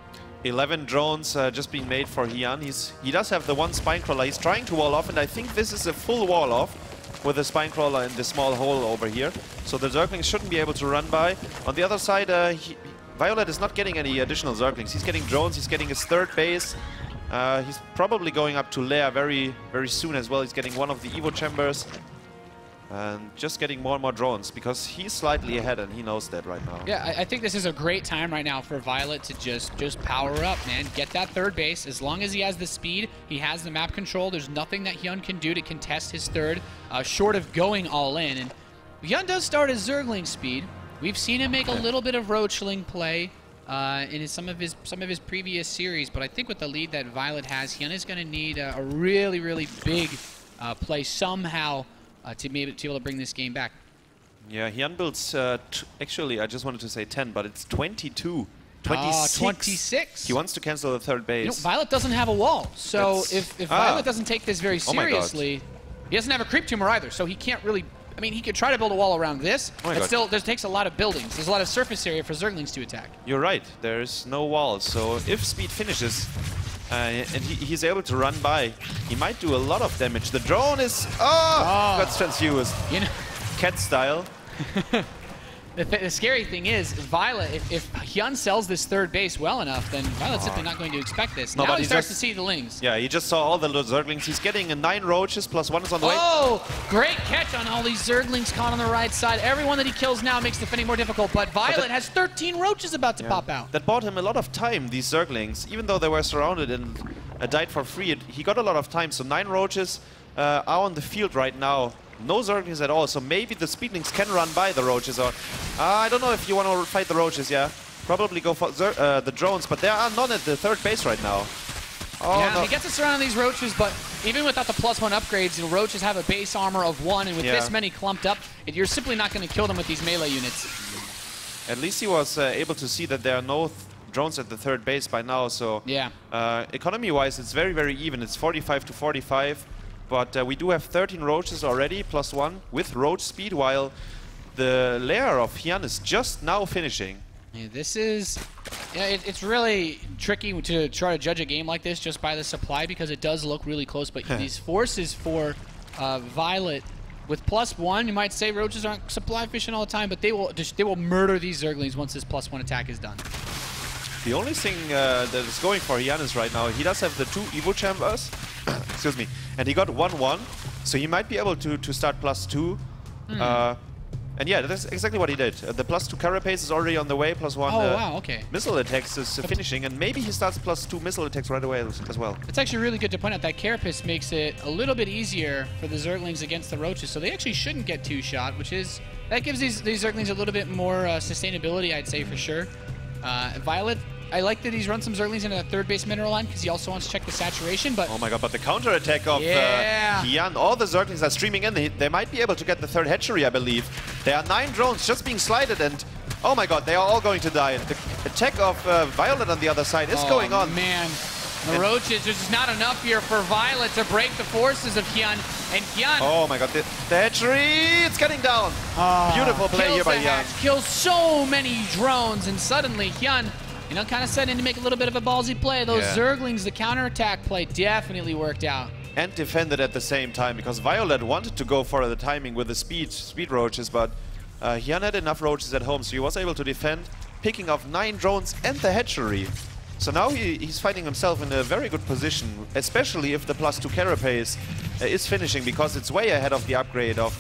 11 drones just being made for Hyun. He does have the one spine crawler. He's trying to wall off, and I think this is a full wall off with the spine crawler in the small hole over here. So the Zerglings shouldn't be able to run by. On the other side, Violet is not getting any additional Zerglings. He's getting drones. He's getting his third base. He's probably going up to Lair very, very soon as well. He's getting one of the Evo chambers. And just getting more and more drones because he's slightly ahead and he knows that right now. Yeah, I think this is a great time right now for Violet to just power up, man. Get that third base. As long as he has the speed, he has the map control, there's nothing that Hyun can do to contest his third, short of going all in. And Hyun does start his Zergling speed. We've seen him make a little bit of Roachling play in some of his previous series, but I think with the lead that Violet has, Hyun is going to need a really, really big play somehow to be able to bring this game back. Yeah, Hyun builds, actually, I just wanted to say 10, but it's 22. 26. 26. He wants to cancel the third base. You know, Violet doesn't have a wall, so if Violet doesn't take this very seriously, he doesn't have a creep tumor either, so he can't really... I mean, he could try to build a wall around this, but still, there takes a lot of buildings. There's a lot of surface area for Zerglings to attack. You're right. There's no wall, so if speed finishes, and he's able to run by, he might do a lot of damage. The drone is... got transfused. You know, Cat style. the scary thing is, Violet, if Hyun sells this third base well enough, then Violet's simply not going to expect this. No, now he starts to see the lings. Yeah, he just saw all the little Zerglings. He's getting 9 roaches, plus 1 is on the way. Oh, great catch on all these Zerglings caught on the right side. Everyone that he kills now makes defending more difficult, but Violet has 13 roaches about to pop out. That bought him a lot of time, these Zerglings. Even though they were surrounded and died for free, he got a lot of time. So 9 roaches are on the field right now. No Zerglings at all, so maybe the Speedlings can run by the roaches, or I don't know if you want to fight the roaches, probably go for the drones, but there are none at the third base right now. He gets us around these roaches, but even without the +1 upgrades, the roaches have a base armor of 1, and with this many clumped up, you're simply not going to kill them with these melee units. At least he was able to see that there are no drones at the third base by now, so economy-wise, it's very, very even. It's 45 to 45. But we do have 13 roaches already, +1, with roach speed, while the lair of Hyun is just now finishing. Yeah, this is... Yeah, it's really tricky to try to judge a game like this just by the supply, because it does look really close, but these forces for Violet, with +1, you might say roaches aren't supply efficient all the time, but they will murder these Zerglings once this +1 attack is done. The only thing that is going for Giannis right now, he does have the 2 Evo chambers, excuse me, and he got 1-1, so he might be able to start +2. And yeah, that's exactly what he did. The +2 carapace is already on the way, +1 missile attacks is finishing, and maybe he starts +2 missile attacks right away as well. It's actually really good to point out that carapace makes it a little bit easier for the Zerglings against the roaches, so they actually shouldn't get 2-shot, which is... That gives these Zerglings a little bit more sustainability, I'd say, for sure. Violet, I like that he's run some Zerglings into that third base mineral line because he also wants to check the saturation, but... Oh my god, but the counter-attack of Hyun, all the Zerglings are streaming in. They might be able to get the third hatchery, I believe. There are 9 drones just being slided, and oh my god, they are all going to die. The attack of Violet on the other side is going on. Man, the roaches, there's just not enough here for Violet to break the forces of Hyun, and Hyun... Oh my god, the hatchery, it's getting down. Beautiful play here by Hyun. Kills so many drones, and suddenly Hyun, you know, kind of setting to make a little bit of a ballsy play. Those Zerglings, the counterattack play definitely worked out. And defended at the same time, because Violet wanted to go for the timing with the speed roaches, but Hyun had enough roaches at home, so he was able to defend, picking off 9 drones and the hatchery. So now he's finding himself in a very good position, especially if the +2 carapace is finishing, because it's way ahead of the upgrade of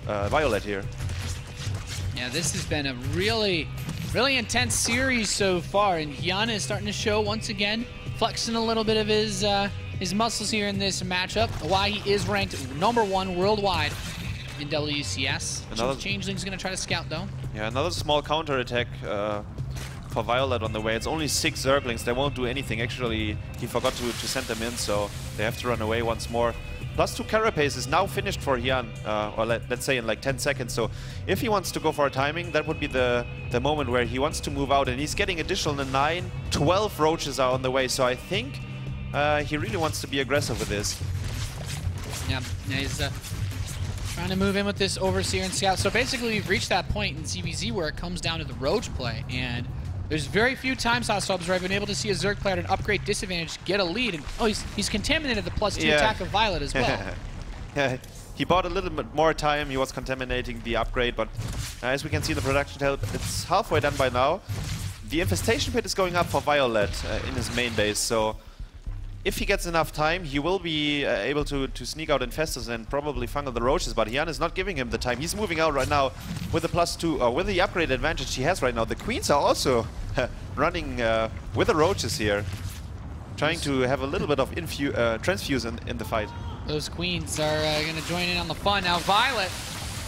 Violet here. Yeah, this has been a really intense series so far, and Hyun is starting to show once again, flexing a little bit of his muscles here in this matchup. Why he is ranked #1 worldwide in WCS. Another Changeling's going to try to scout though. Yeah, another small counter attack for Violet on the way. It's only 6 Zerglings. They won't do anything. Actually, he forgot to send them in, so they have to run away once more. +2 carapace is now finished for Hyun, or let's say in like 10 seconds. So if he wants to go for a timing, that would be the moment where he wants to move out, and he's getting additional 9, 12 roaches are on the way. So I think he really wants to be aggressive with this. Yeah, he's trying to move in with this Overseer and Scout. So basically we've reached that point in ZVZ where it comes down to the roach play, and there's very few times, Hot Subs, where I've been able to see a Zerg player at an upgrade disadvantage get a lead. And oh, he's contaminated the +2 attack of Violet as well. Yeah, he bought a little bit more time. He was contaminating the upgrade, but as we can see in the production tab, it's halfway done by now. The infestation pit is going up for Violet in his main base, so if he gets enough time, he will be able to sneak out Infestors and probably fungal the roaches, but Hyun is not giving him the time. He's moving out right now with the +2, with the upgrade advantage he has right now. The Queens are also running with the roaches here, trying to have a little bit of transfuse in the fight. Those Queens are going to join in on the fun. Now Violet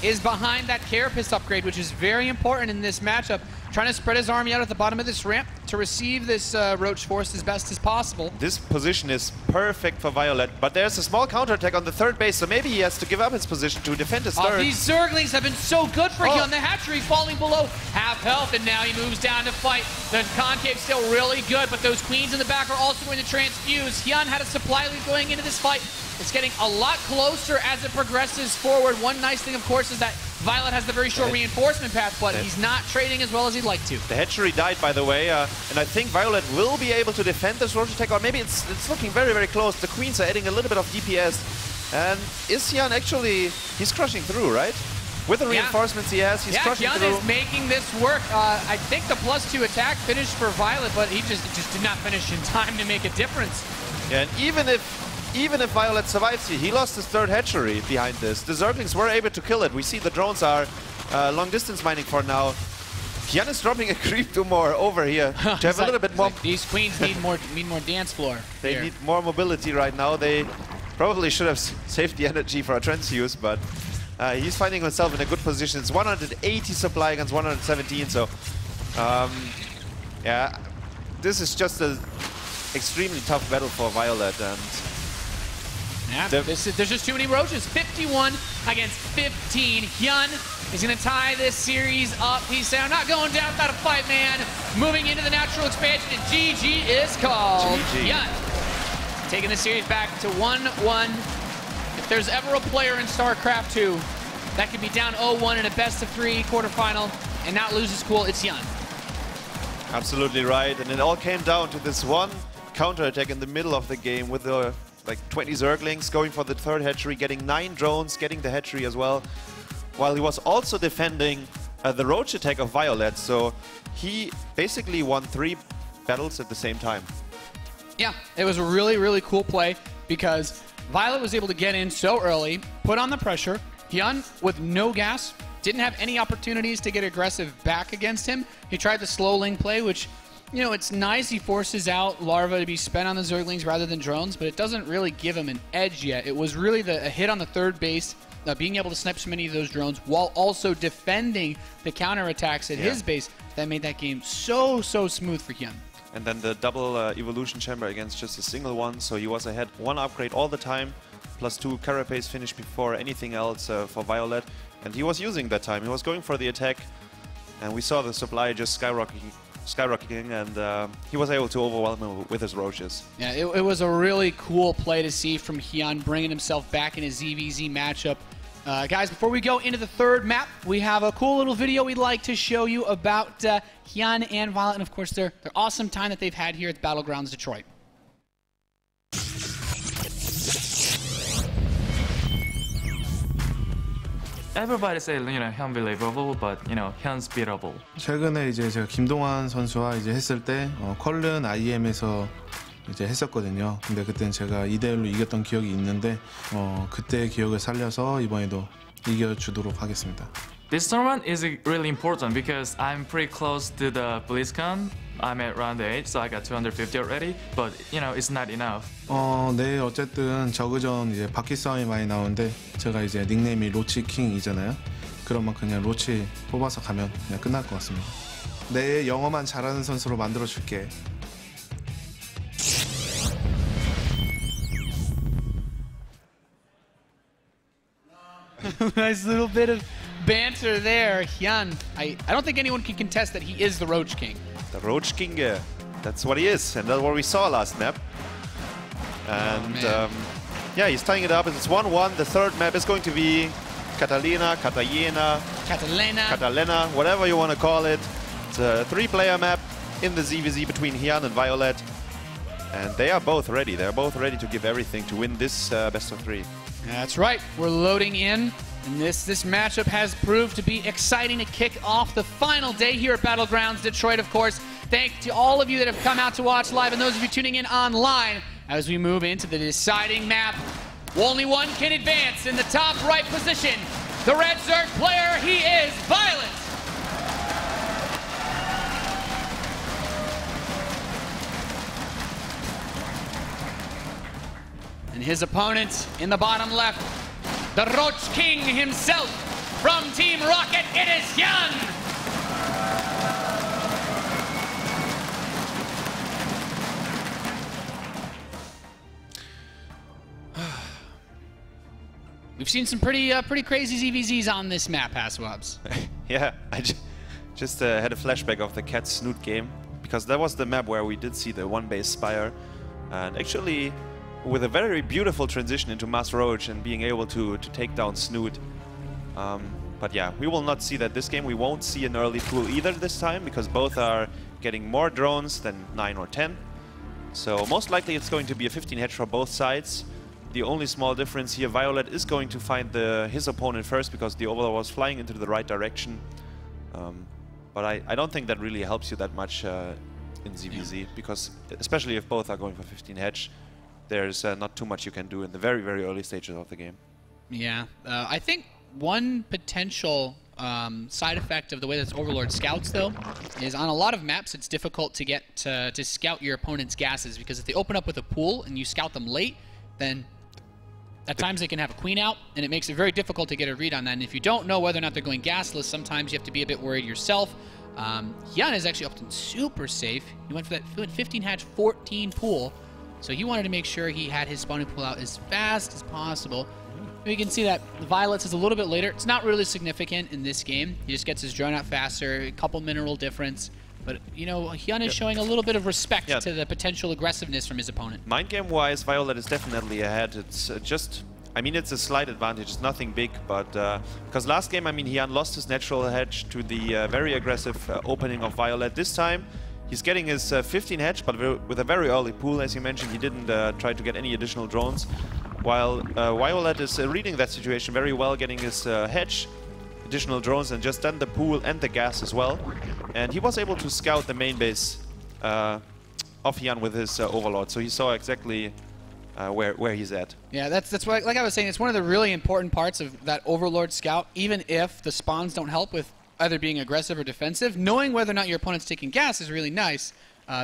is behind that Carapace upgrade, which is very important in this matchup. Trying to spread his army out at the bottom of this ramp to receive this Roach Force as best as possible. This position is perfect for Violet, but there's a small counterattack on the third base, so maybe he has to give up his position to defend his third. These Zerglings have been so good for Hyun. The hatchery falling below half health, and now he moves down to fight. The Concave's still really good, but those Queens in the back are also going to transfuse. Hyun had a supply lead going into this fight. It's getting a lot closer as it progresses forward. One nice thing, of course, is that Violet has the very short reinforcement path, but he's not trading as well as he'd like to. The hatchery died, by the way, and I think Violet will be able to defend this roach attack, or maybe it's looking very, very close. The Queens are adding a little bit of DPS, and is Hyun actually, he's crushing through, right? With the reinforcements he has, he's crushing through. Hyun is making this work. I think the +2 attack finished for Violet, but he just did not finish in time to make a difference. Yeah, and even if Violet survives here, he lost his third hatchery behind this. The Zerglings were able to kill it. We see the drones are long distance mining for now. Hyun is dropping a creep to more over here to have a little bit more. These Queens need more dance floor. They need more mobility right now. They probably should have saved the energy for a transfuse, but he's finding himself in a good position. It's 180 supply against 117, so yeah, this is just an extremely tough battle for Violet, and yeah, there's just too many roaches. 51 against 15. Hyun is going to tie this series up. He's saying, I'm not going down without a fight, man. Moving into the natural expansion, and GG is called. GG. Hyun taking the series back to 1-1. If there's ever a player in StarCraft 2 that could be down 0-1 in a best-of-3 quarterfinal and not lose his cool, it's Hyun. Absolutely right, and it all came down to this one counterattack in the middle of the game with the like 20 Zerglings going for the third hatchery, getting 9 drones, getting the hatchery as well, while he was also defending the roach attack of Violet. So he basically won 3 battles at the same time. Yeah, it was a really, really cool play because Violet was able to get in so early, put on the pressure. Hyun, with no gas, didn't have any opportunities to get aggressive back against him. He tried the slow link play, which, you know, it's nice. He forces out larva to be spent on the Zerglings rather than drones, but it doesn't really give him an edge yet. It was really a hit on the third base, being able to snipe so many of those drones while also defending the counterattacks at his base that made that game so smooth for Hyun. And then the double evolution chamber against just a single one, so he was ahead 1 upgrade all the time, +2 carapace finish before anything else for Violet, and he was using that time. He was going for the attack, and we saw the supply just skyrocketing, and he was able to overwhelm him with his roaches. Yeah, it was a really cool play to see from Hyun, bringing himself back in a ZVZ matchup. Guys, before we go into the third map, we have a cool little video we'd like to show you about Hyun and Violet, and of course their awesome time that they've had here at the Battlegrounds Detroit. Everybody say, you know, unbelievable, but you know, Hyun's beatable. 최근에 이제 제가 김동완 선수와 이제 했을 때 컬른 IM에서 이제 했었거든요. 근데 그때는 제가 2대1로 이겼던 기억이 있는데 그때의 기억을 살려서 이번에도 이겨주도록 하겠습니다. This tournament is really important because I'm pretty close to the BlizzCon. I'm at round 8, so I got 250 already. But you know, it's not enough. 네, 어쨌든 저그전 이제 바퀴 싸움이 많이 나오는데 제가 이제 닉네임이 로치킹이잖아요. 그러면 그냥 로치 뽑아서 가면 그냥 끝날 것 같습니다. 내 영어만 잘하는 선수로 만들어 줄게. Nice little bit of banter there. Hyun, I don't think anyone can contest that he is the Roach King. The Roach King, that's what he is, and that's what we saw last map. And yeah, he's tying it up. It's 1-1. The third map is going to be Catalina, Catalena, whatever you want to call it. It's a 3-player map in the ZVZ between Hyun and Violet. And they are both ready. They're both ready to give everything to win this best of 3. That's right. We're loading in. And this matchup has proved to be exciting to kick off the final day here at Battlegrounds Detroit, of course. Thanks to all of you that have come out to watch live and those of you tuning in online as we move into the deciding map. Only one can advance in the top right position. The red Zerg player, he is Violet. And his opponent in the bottom left, the Roach King himself from Team Rocket, it is Hyun. We've seen some pretty crazy ZVZs on this map, Haswabs. Yeah, I just had a flashback of the Cat Snoot game, because that was the map where we did see the one-base Spire, and actually with a very beautiful transition into Mass Roach and being able to take down Snoot. But yeah, we will not see that this game. We won't see an early pool either this time, because both are getting more drones than 9 or 10. So most likely it's going to be a 15 hedge for both sides. The only small difference here, Violet is going to find his opponent first, because the Overlord was flying into the right direction. But I don't think that really helps you that much in ZVZ, because especially if both are going for 15 hedge, there's not too much you can do in the very, very early stages of the game. Yeah, I think one potential side effect of the way that Overlord scouts, though, is on a lot of maps it's difficult to get to scout your opponent's gases, because if they open up with a pool and you scout them late, then at times they can have a queen out, and it makes it very difficult to get a read on that. And if you don't know whether or not they're going gasless, sometimes you have to be a bit worried yourself. Hyun is actually often super safe. He went for that 15 hatch, 14 pool. So he wanted to make sure he had his spawning pool out as fast as possible. We can see that Violet's is a little bit later. It's not really significant in this game. He just gets his drone out faster, a couple mineral difference. But, you know, Hyun is showing a little bit of respect to the potential aggressiveness from his opponent. Mind game-wise, Violet is definitely ahead. It's just, I mean, it's a slight advantage. It's nothing big, but because last game, I mean, Hyun lost his natural hedge to the very aggressive opening of Violet. This time, he's getting his 15 hedge, but with a very early pool, as you mentioned. He didn't try to get any additional drones, while Violet is reading that situation very well, getting his hedge, additional drones, and just done the pool and the gas as well. And he was able to scout the main base of Hyun with his Overlord, so he saw exactly where he's at. Yeah, that's what, like I was saying, it's one of the really important parts of that Overlord scout, even if the spawns don't help with either being aggressive or defensive. Knowing whether or not your opponent's taking gas is really nice.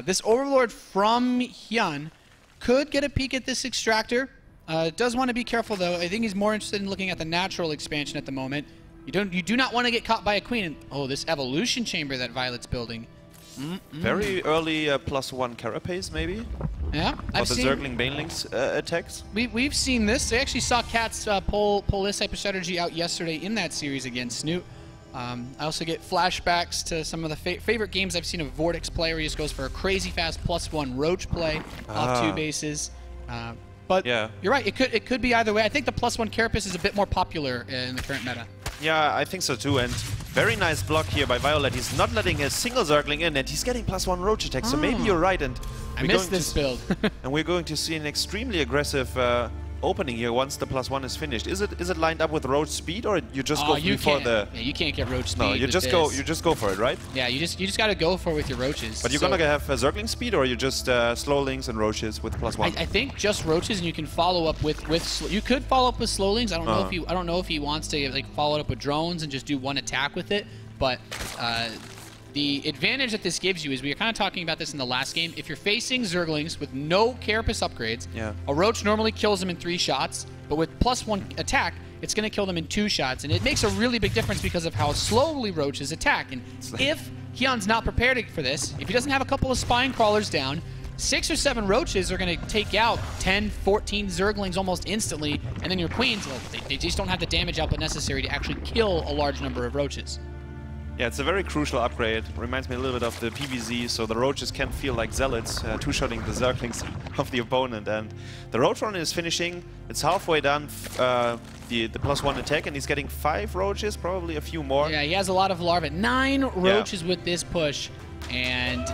This Overlord from Hyun could get a peek at this extractor. Does want to be careful, though. I think he's more interested in looking at the natural expansion at the moment. You do not want to get caught by a queen. And, oh, this evolution chamber that Violet's building. Very early +1 carapace, maybe? Yeah, I've seen the Zergling Banelings attacks. We've seen this. They actually saw Cats pull this type of strategy out yesterday in that series against Snoot. I also get flashbacks to some of the favorite games I've seen of Vortex play, where he just goes for a crazy fast +1 Roach play off 2 bases. But yeah, you're right. It could be either way. I think the +1 Carapace is a bit more popular in the current meta. Yeah, I think so too. And very nice block here by Violet. He's not letting a single Zergling in, and he's getting +1 Roach attack. So maybe you're right. And I missed this build. And we're going to see an extremely aggressive opening here once the +1 is finished. Is it lined up with Roach speed, or you just go for the? Yeah, you can't get Roach speed. No, you just go for it, right? Yeah, you just got to go for it with your Roaches. But you're gonna have Zergling speed, or you just Slowlings and Roaches with +1? I think just Roaches, and you can follow up with you could follow up with Slowlings. I don't know if he wants to like follow it up with drones and just do one attack with it, but. The advantage that this gives you is, we were kind of talking about this in the last game, if you're facing Zerglings with no Carapace upgrades, a Roach normally kills them in 3 shots, but with +1 attack, it's going to kill them in 2 shots. And it makes a really big difference because of how slowly Roaches attack. And if Hyun's not prepared for this, if he doesn't have a couple of Spine Crawlers down, 6 or 7 roaches are going to take out 10, 14 zerglings almost instantly, and then your queens, well, they just don't have the damage output necessary to actually kill a large number of roaches. Yeah, it's a very crucial upgrade. Reminds me a little bit of the PvZ, so the roaches can feel like zealots, two-shotting the zerglings of the opponent. And the roach run is finishing. It's halfway done, the +1 attack, and he's getting 5 roaches, probably a few more. Yeah, he has a lot of larvae. 9 roaches with this push. And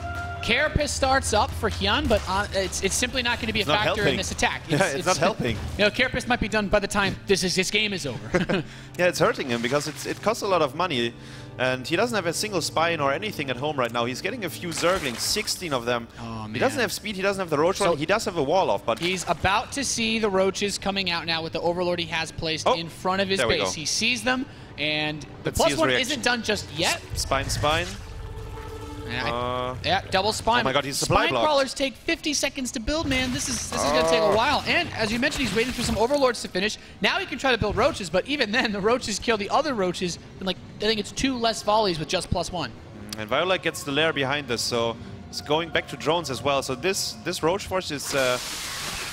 Carapace starts up for Hyun, but it's simply not going to be a factor in this attack. It's not helping. You know, Carapace might be done by the time this game is over. Yeah, it's hurting him because it costs a lot of money. And he doesn't have a single spine or anything at home right now. He's getting a few zerglings, 16 of them. Oh, man. He doesn't have speed, he doesn't have the roach run, he does have a wall off, but... He's about to see the roaches coming out now with the Overlord he has placed in front of his base. He sees them, and the +1 isn't done just yet. Spine. Yeah, double spine. Oh my god, he's supply Spine blocked. crawlers take 50 seconds to build, man. This is going to take a while. And as you mentioned, he's waiting for some overlords to finish. Now he can try to build roaches, but even then, the roaches kill the other roaches. And like, I think it's 2 less volleys with just +1. And Violet gets the lair behind this, so it's going back to drones as well. So this roach force is the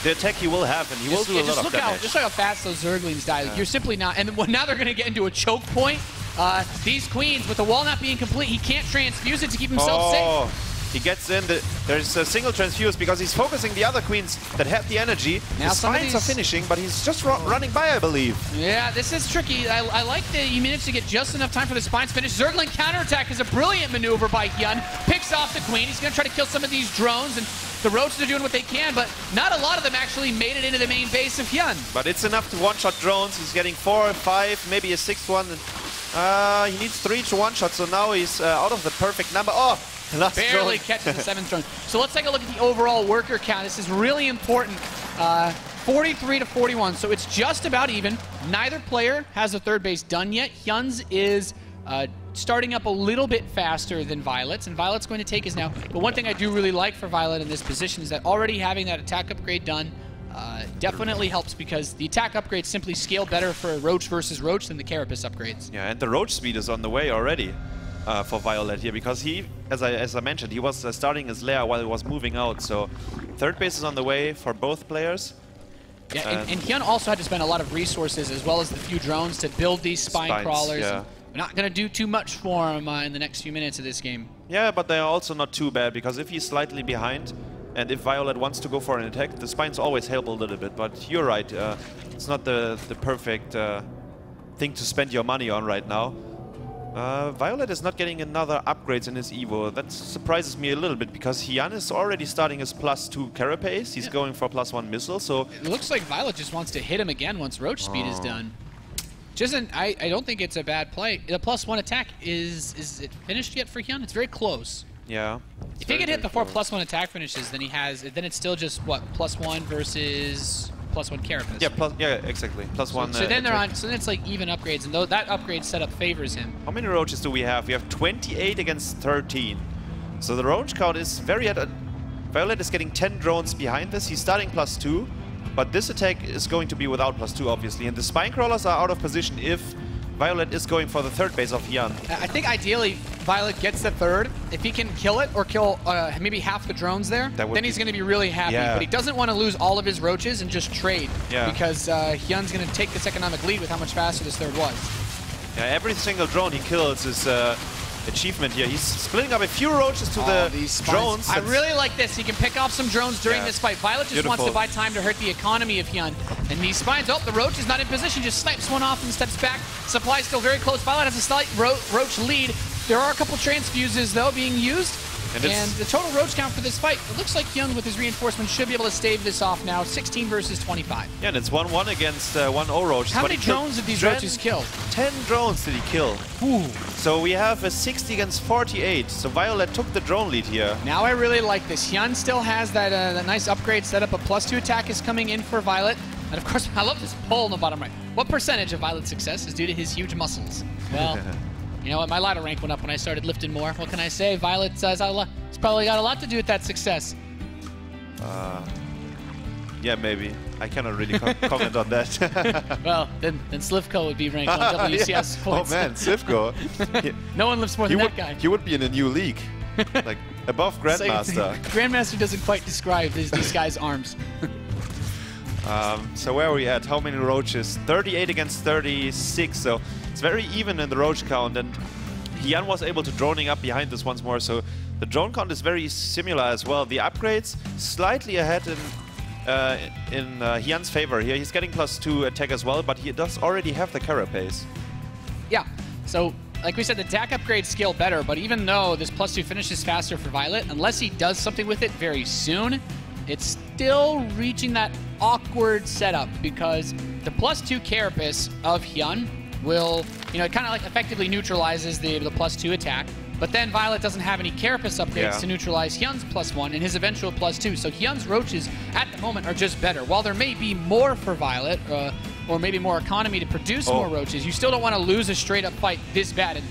attack he will have, and he will do a lot of damage. Just look how fast those zerglings die. You're simply not. And now they're going to get into a choke point. These queens, with the wall not being complete, he can't transfuse it to keep himself safe. He gets in. There's a single transfuse because he's focusing the other queens that have the energy. Now the spines are finishing, but he's just running by, I believe. Yeah, this is tricky. I like that he managed to get just enough time for the spines finish. Zergling counterattack is a brilliant maneuver by Hyun. Picks off the queen. He's going to try to kill some of these drones, and the roaches are doing what they can, but not a lot of them actually made it into the main base of Hyun. But it's enough to one-shot drones. He's getting 4 or 5, maybe a 6th one. He needs 3 to one-shot, so now he's out of the perfect number. Oh! Last barely drone. catches the 7th drone. So let's take a look at the overall worker count. This is really important. 43 to 41, so it's just about even. Neither player has a third base done yet. Hyun's is starting up a little bit faster than Violet's, and Violet's going to take his now. But one thing I do really like for Violet in this position is that already having that attack upgrade done definitely helps, because the attack upgrades simply scale better for Roach versus Roach than the Carapace upgrades. Yeah, and the Roach speed is on the way already. For Violet here, because he, as I mentioned, he was starting his lair while he was moving out, so third base is on the way for both players. Yeah, and Hyun also had to spend a lot of resources as well as the few drones to build these spine crawlers. Yeah. We're not going to do too much for him in the next few minutes of this game. Yeah, but they're also not too bad, because if he's slightly behind, and if Violet wants to go for an attack, the spines always help a little bit, but you're right, it's not the perfect thing to spend your money on right now. Violet is not getting another upgrades in his Evo. That surprises me a little bit, because Hyun is already starting his +2 Carapace. He's going for +1 missile, so... It looks like Violet just wants to hit him again once Roach speed is done. I don't think it's a bad play. The +1 attack, is it finished yet for Hyun? It's very close. Yeah. If he could hit the 4 +1 attack finishes, then then it's still just, what, +1 versus... +1 Carapace. Yeah, exactly. +1. So then so then it's like even upgrades, and that upgrade setup favors him. How many roaches do we have? We have 28 against 13. So the roach count is very Violet is getting 10 drones behind this. He's starting +2, but this attack is going to be without +2, obviously. And the spine crawlers are out of position if Violet is going for the third base of Hyun. I think ideally Violet gets the third. If he can kill it or kill maybe half the drones there, then he's going to be really happy. Yeah. But he doesn't want to lose all of his roaches and just trade, because Hyun's going to take this economic lead with how much faster this third was. Yeah, every single drone he kills is achievement here. He's splitting up a few roaches to the drones. I really like this. He can pick off some drones during this fight. Violet just wants to buy time to hurt the economy of Hyun. And these spines, the roach is not in position, just snipes one off and steps back. Supply still very close. Violet has a slight roach lead. There are a couple transfuses, though, being used. And the total roach count for this fight, it looks like Hyun with his reinforcements should be able to stave this off now. 16 versus 25. Yeah, and it's 1-1 against 1-0 roaches. How many drones did these roaches kill? 10 drones did he kill. Ooh. So we have a 60 against 48. So Violet took the drone lead here. Now I really like this. Hyun still has that nice upgrade set up. A +2 attack is coming in for Violet. And of course, I love this poll in the bottom right. What percentage of Violet's success is due to his huge muscles? Well, you know what? My ladder rank went up when I started lifting more. What can I say? Violet's probably got a lot to do with that success. Yeah, maybe. I cannot really comment on that. Well, then Slivko would be ranked on WCS points. Oh man, Slivko. No one lifts more than that guy. He would be in a new league. Like above Grandmaster. Grandmaster doesn't quite describe these guys' arms. So where are we at? How many roaches? 38 against 36, so it's very even in the roach count, and Hyun was able to droning up behind this once more, so the drone count is very similar as well. The upgrades slightly ahead in Hyun's favor here. He's getting +2 attack as well, but he does already have the carapace. Yeah, so like we said, the attack upgrades scale better, but even though this +2 finishes faster for Violet, unless he does something with it very soon, it's still reaching that awkward setup because the +2 carapace of Hyun will, you know, it kind of like effectively neutralizes the +2 attack, but then Violet doesn't have any carapace upgrades to neutralize Hyun's +1 and his eventual +2, so Hyun's roaches at the moment are just better. While there may be more for Violet, or maybe more economy to produce more roaches, you still don't want to lose a straight-up fight this bad. And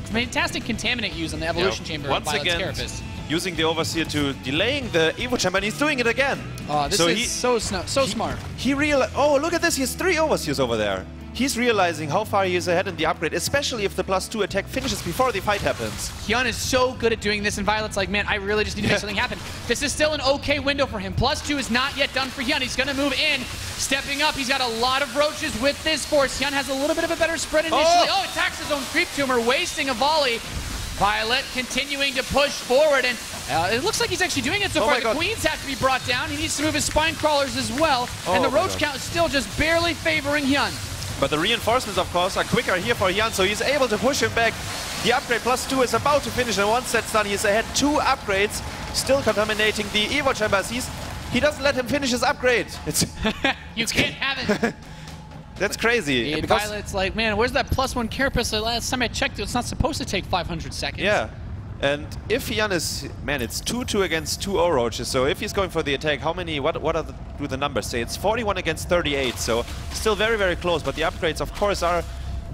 fantastic contaminate use on the evolution chamber of Violet's carapace. Using the Overseer to delaying the Evo Chamber, and he's doing it again. Oh, this is so smart. He realized, oh, look at this, he has 3 Overseers over there. He's realizing how far he is ahead in the upgrade, especially if the +2 attack finishes before the fight happens. Hyun is so good at doing this, and Violet's like, man, I really just need to make something happen. This is still an okay window for him. +2 is not yet done for Hyun. He's going to move in, stepping up. He's got a lot of roaches with this force. Hyun has a little bit of a better spread initially. Oh, attacks his own creep tumor, wasting a volley. Violet continuing to push forward, and it looks like he's actually doing it so far. The queens have to be brought down. He needs to move his spine crawlers as well, and the roach count is still just barely favoring Hyun. But the reinforcements, of course, are quicker here for Hyun, so he's able to push him back. The upgrade +2 is about to finish, and once that's done, he's ahead 2 upgrades, still contaminating the Evo chambers. He doesn't let him finish his upgrade. You can't have it. That's crazy. And Violet's like, man, where's that +1 carapace? Last time I checked, it's not supposed to take 500 seconds. Yeah. And if Hyun is, man, it's 2-2 against 2 O-Roaches, so if he's going for the attack, how many, what do the numbers say? It's 41 against 38, so still very, very close, but the upgrades, of course, are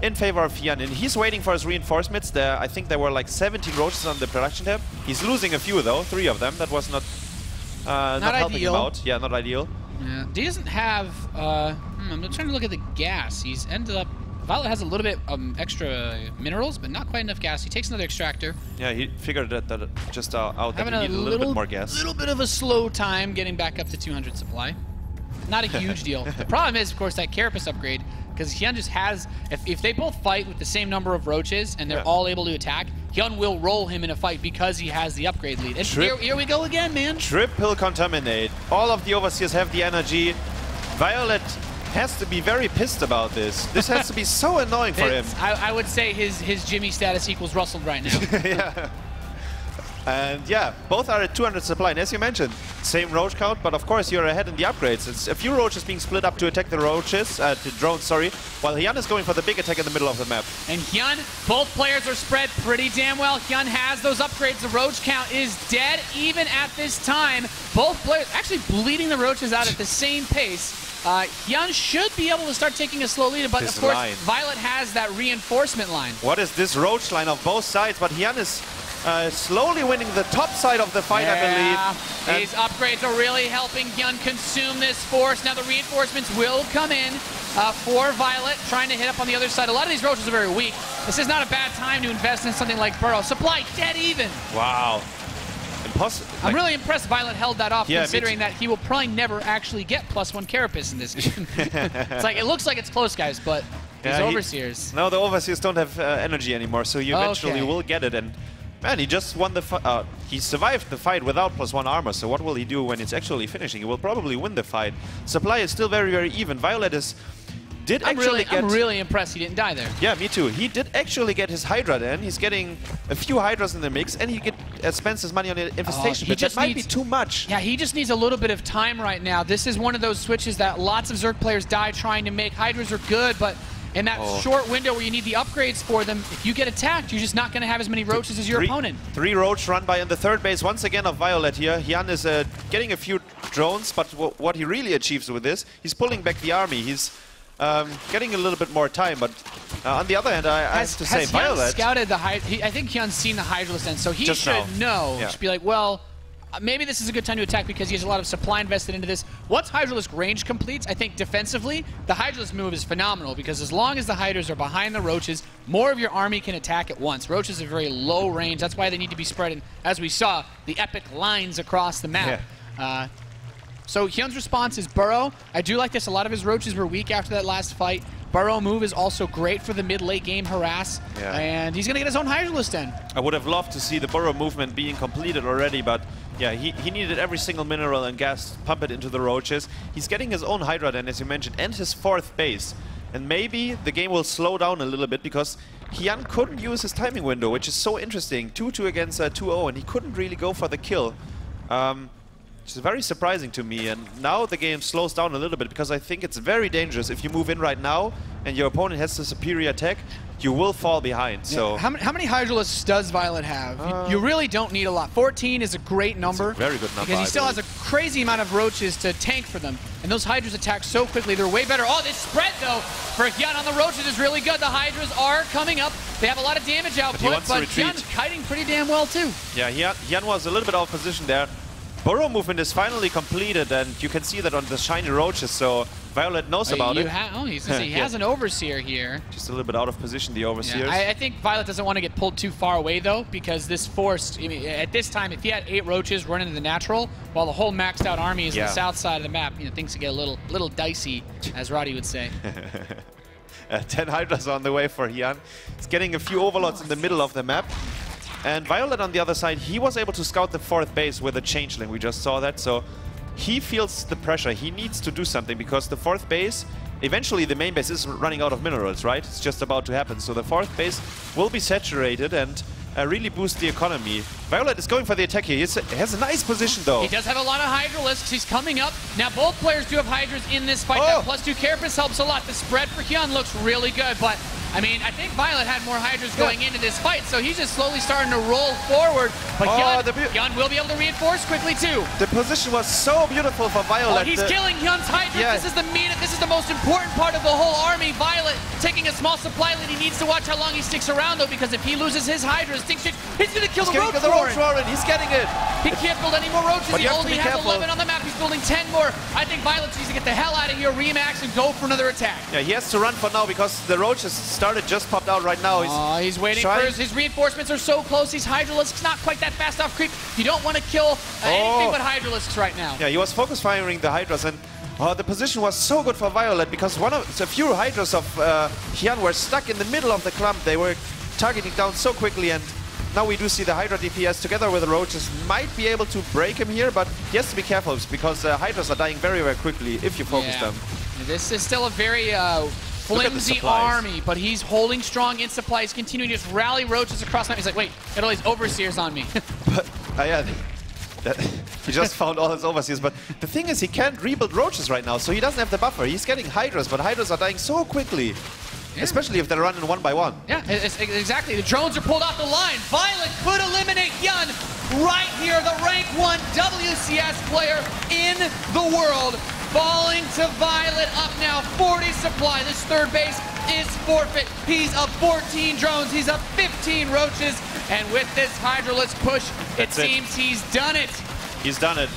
in favor of Hyun, and he's waiting for his reinforcements. I think there were like 17 roaches on the production tab. He's losing a few, though, 3 of them. That was not helping him out. Yeah, not ideal. Yeah. He doesn't have, I'm trying to look at the gas. He's ended up, Violet has a little bit extra minerals, but not quite enough gas. He takes another extractor. Yeah, he figured that just out that he needed a little bit more gas. A little bit of a slow time getting back up to 200 supply. Not a huge deal. The problem is, of course, that carapace upgrade, because Hyun just has, if they both fight with the same number of roaches and they're all able to attack, Hyun will roll him in a fight because he has the upgrade lead. And here we go again, man. Triple contaminate. All of the Overseers have the energy. Violet has to be very pissed about this. This has to be so annoying for him. I would say his Jimmy status equals Russell right now. Yeah. And yeah, both are at 200 supply. And as you mentioned, same roach count, but of course you're ahead in the upgrades. It's a few roaches being split up to attack the roaches, the drones, sorry, while Hyun is going for the big attack in the middle of the map. And Hyun, both players are spread pretty damn well. Hyun has those upgrades. The roach count is dead even at this time. Both players actually bleeding the roaches out at the same pace. Hyun should be able to start taking a slow lead, but of course, Violet has that reinforcement line. What is this roach line of both sides? But Hyun is slowly winning the top side of the fight, I believe. These upgrades are really helping Hyun consume this force. Now the reinforcements will come in for Violet, trying to hit up on the other side. A lot of these roaches are very weak. This is not a bad time to invest in something like Burrow. Supply dead even. Wow. I'm really impressed Violet held that off, considering that he will probably never actually get +1 carapace in this game. It's like, it looks like it's close, guys, but these Overseers. No, the Overseers don't have energy anymore, so you eventually will get it. And man, he just won the fight. He survived the fight without +1 armor, so what will he do when it's actually finishing? He will probably win the fight. Supply is still very, very even. Violet I'm really impressed he didn't die there. Yeah, me too. He did actually get his Hydra then. He's getting a few Hydras in the mix, and he spends his money on the infestation, but that might be too much. Yeah, he just needs a little bit of time right now. This is one of those switches that lots of Zerg players die trying to make. Hydras are good, but in that short window where you need the upgrades for them, if you get attacked, you're just not going to have as many roaches as your opponent. 3 roach run by in the third base once again of Violet here. Hyun is getting a few drones, but what he really achieves with this, he's pulling back the army. He's getting a little bit more time, but on the other hand, I have to say, Violet scouted the I think Hyun's seen the Hydralisk, and so he should know. Yeah. Should be like, well, maybe this is a good time to attack because he has a lot of supply invested into this. Once Hydralisk range completes, I think defensively, the Hydralisk move is phenomenal because as long as the Hydras are behind the Roaches, more of your army can attack at once. Roaches are very low range. That's why they need to be spread in, as we saw, the epic lines across the map. Yeah. So Hyun's response is Burrow. I do like this. A lot of his Roaches were weak after that last fight. Burrow move is also great for the mid-late game harass, and he's going to get his own Hydralisk in. I would have loved to see the Burrow movement being completed already, but yeah, he needed every single mineral and gas to pump it into the Roaches. He's getting his own Hydra then, as you mentioned, and his 4th base. And maybe the game will slow down a little bit because Hyun couldn't use his timing window, which is so interesting. 2-2 against 2-0, and he couldn't really go for the kill. Which is very surprising to me, and now the game slows down a little bit because I think it's very dangerous if you move in right now and your opponent has the superior tech, you will fall behind. So how many Hydralisks does Violet have? You really don't need a lot. 14 is a great number. It's a very good number. Because he still has a crazy amount of Roaches to tank for them. And those Hydras attack so quickly, they're way better. Oh, this spread, though, for Hyun on the Roaches is really good. The Hydras are coming up. They have a lot of damage output, but Hyun's kiting pretty damn well, too. Yeah, Hyun was a little bit out of position there. Burrow movement is finally completed, and you can see that on the shiny Roaches, so Violet knows about it. He has an Overseer here. Just a little bit out of position, the Overseers. Yeah, I think Violet doesn't want to get pulled too far away, though, because this forced, I mean, at this time, if he had 8 Roaches running the natural, while the whole maxed out army is on the south side of the map, things could get a little dicey, as Roddy would say. 10 Hydras on the way for Hyun. He's getting a few Overlords in the middle of the map. And Violet on the other side, he was able to scout the 4th base with a Changeling. We just saw that, so he feels the pressure. He needs to do something because the 4th base, eventually the main base is running out of minerals, right? It's just about to happen. So the 4th base will be saturated and really boost the economy. Violet is going for the attack here. He has a nice position, though. He does have a lot of Hydralisks. He's coming up. Now, both players do have Hydras in this fight. That +2 Carapace helps a lot. The spread for Hyun looks really good, but I mean, I think Violet had more Hydras going into this fight, so he's just slowly starting to roll forward. But Hyun will be able to reinforce quickly, too. The position was so beautiful for Violet. Oh, he's killing Hyun's Hydras. This is the most important part of the whole army. Violet taking a small supply lead. He needs to watch how long he sticks around, though, because if he loses his Hydras, he's going to kill the Roach Warren. He's getting it. He can't build any more Roaches. He only has 11 on the map. He's building 10 more. I think Violet needs to get the hell out of here, remax, and go for another attack. Yeah, he has to run for now because the Roaches just popped out right now. He's waiting for his reinforcements are so close. He's Hydralisks, not quite that fast off creep. You don't want to kill anything but Hydralisks right now. Yeah, he was focus firing the Hydras, and the position was so good for Violet because a few Hydras of Hyun were stuck in the middle of the clump. They were targeting down so quickly, and now we do see the Hydra DPS together with the Roaches might be able to break him here, but he has to be careful because Hydras are dying very, very quickly if you focus them. This is still a very flimsy army, but he's holding strong in supply. He's continuing to just rally Roaches across the map. He's like, wait, got all these Overseers on me. But, he just found all his Overseers, but the thing is he can't rebuild Roaches right now, so he doesn't have the buffer. He's getting Hydras, but Hydras are dying so quickly. Yeah. Especially if they're running 1 by 1. Yeah, exactly. The drones are pulled off the line. Violet could eliminate Hyun right here, the rank 1 WCS player in the world. Falling to Violet, up now 40 supply. This 3rd base is forfeit. He's up 14 drones. He's up 15 Roaches. And with this Hydralisk push, it seems he's done it. He's done it.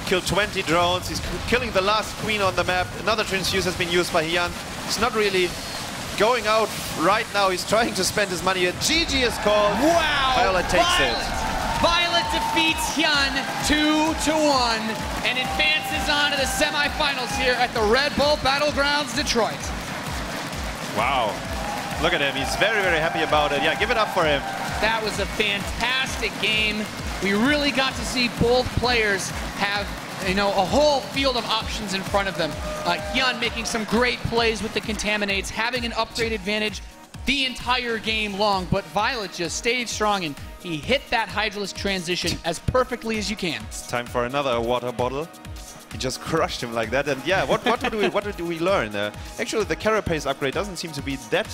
Killed 20 drones. He's killing the last queen on the map. Another transfuse has been used by Hyun. He's not really going out right now. He's trying to spend his money. A GG is called. Wow! Violet takes it. Violet defeats Hyun 2-1 and advances on to the semifinals here at the Red Bull Battlegrounds Detroit. Wow. Look at him. He's very, very happy about it. Yeah, give it up for him. That was a fantastic game. We really got to see both players have a whole field of options in front of them. Hyun making some great plays with the Contaminates, having an upgrade advantage the entire game long, but Violet just stayed strong and he hit that Hydralisk transition as perfectly as you can. It's time for another water bottle. He just crushed him like that, and yeah, what do we learn? Actually, the Carapace upgrade doesn't seem to be that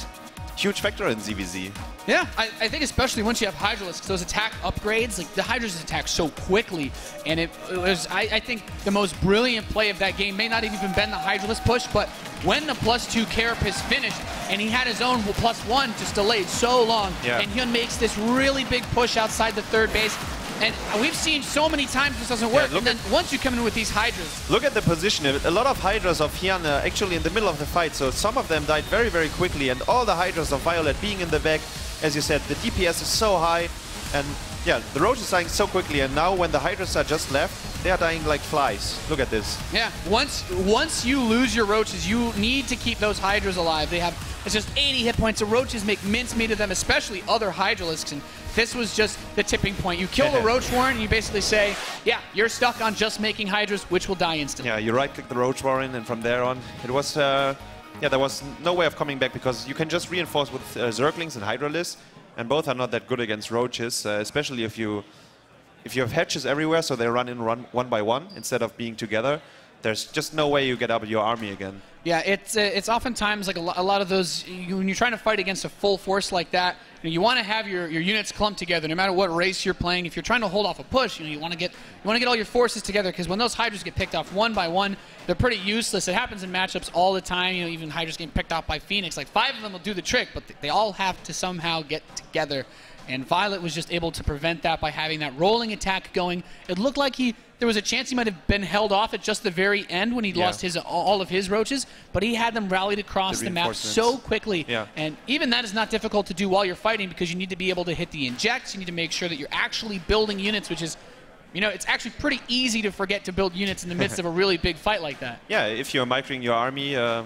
huge factor in ZVZ. Yeah, I think especially once you have Hydralisks, those attack upgrades, like the Hydras attack so quickly, and it was, I think, the most brilliant play of that game may not have even been the Hydralisk push, but when the +2 Carapace finished, and he had his own +1 just delayed so long, and Hyun makes this really big push outside the 3rd base, And we've seen so many times this doesn't work. And then once you come in with these Hydras. Look at the position. A lot of Hydras of Hyun actually in the middle of the fight, so some of them died very, very quickly. And all the Hydras of Violet being in the back, as you said, the DPS is so high. And yeah, the Roach is dying so quickly. And now when the Hydras are just left, they are dying like flies. Look at this. Yeah, once you lose your Roaches, you need to keep those Hydras alive. They have, it's just 80 hit points. The Roaches make mincemeat of them, especially other Hydralisks. And this was just the tipping point. You kill the Roach Warren, and you basically say, yeah, you're stuck on just making Hydras, which will die instantly. Yeah, you right-click the Roach Warren, and from there on, it was, yeah, there was no way of coming back because you can just reinforce with Zerglings and Hydralisks, and both are not that good against Roaches, especially if you have hedges everywhere, so they run in one by one instead of being together. There's just no way you get out of your army again. Yeah, it's oftentimes like a lot of those, when you're trying to fight against a full force like that, you want to have your units clumped together no matter what race you're playing. If you're trying to hold off a push, you want to get all your forces together, because when those Hydras get picked off one by one, they're pretty useless. It happens in matchups all the time. Even Hydras getting picked off by Phoenix, like 5 of them will do the trick, but they all have to somehow get together. And Violet was just able to prevent that by having that rolling attack going. It looked like there was a chance he might have been held off at just the very end when he lost all of his Roaches, but he had them rallied across the map so quickly. Yeah. And even that is not difficult to do while you're fighting, because you need to be able to hit the injects. You need to make sure that you're actually building units, which is, it's actually pretty easy to forget to build units in the midst of a really big fight like that. Yeah, if you're microing your army, I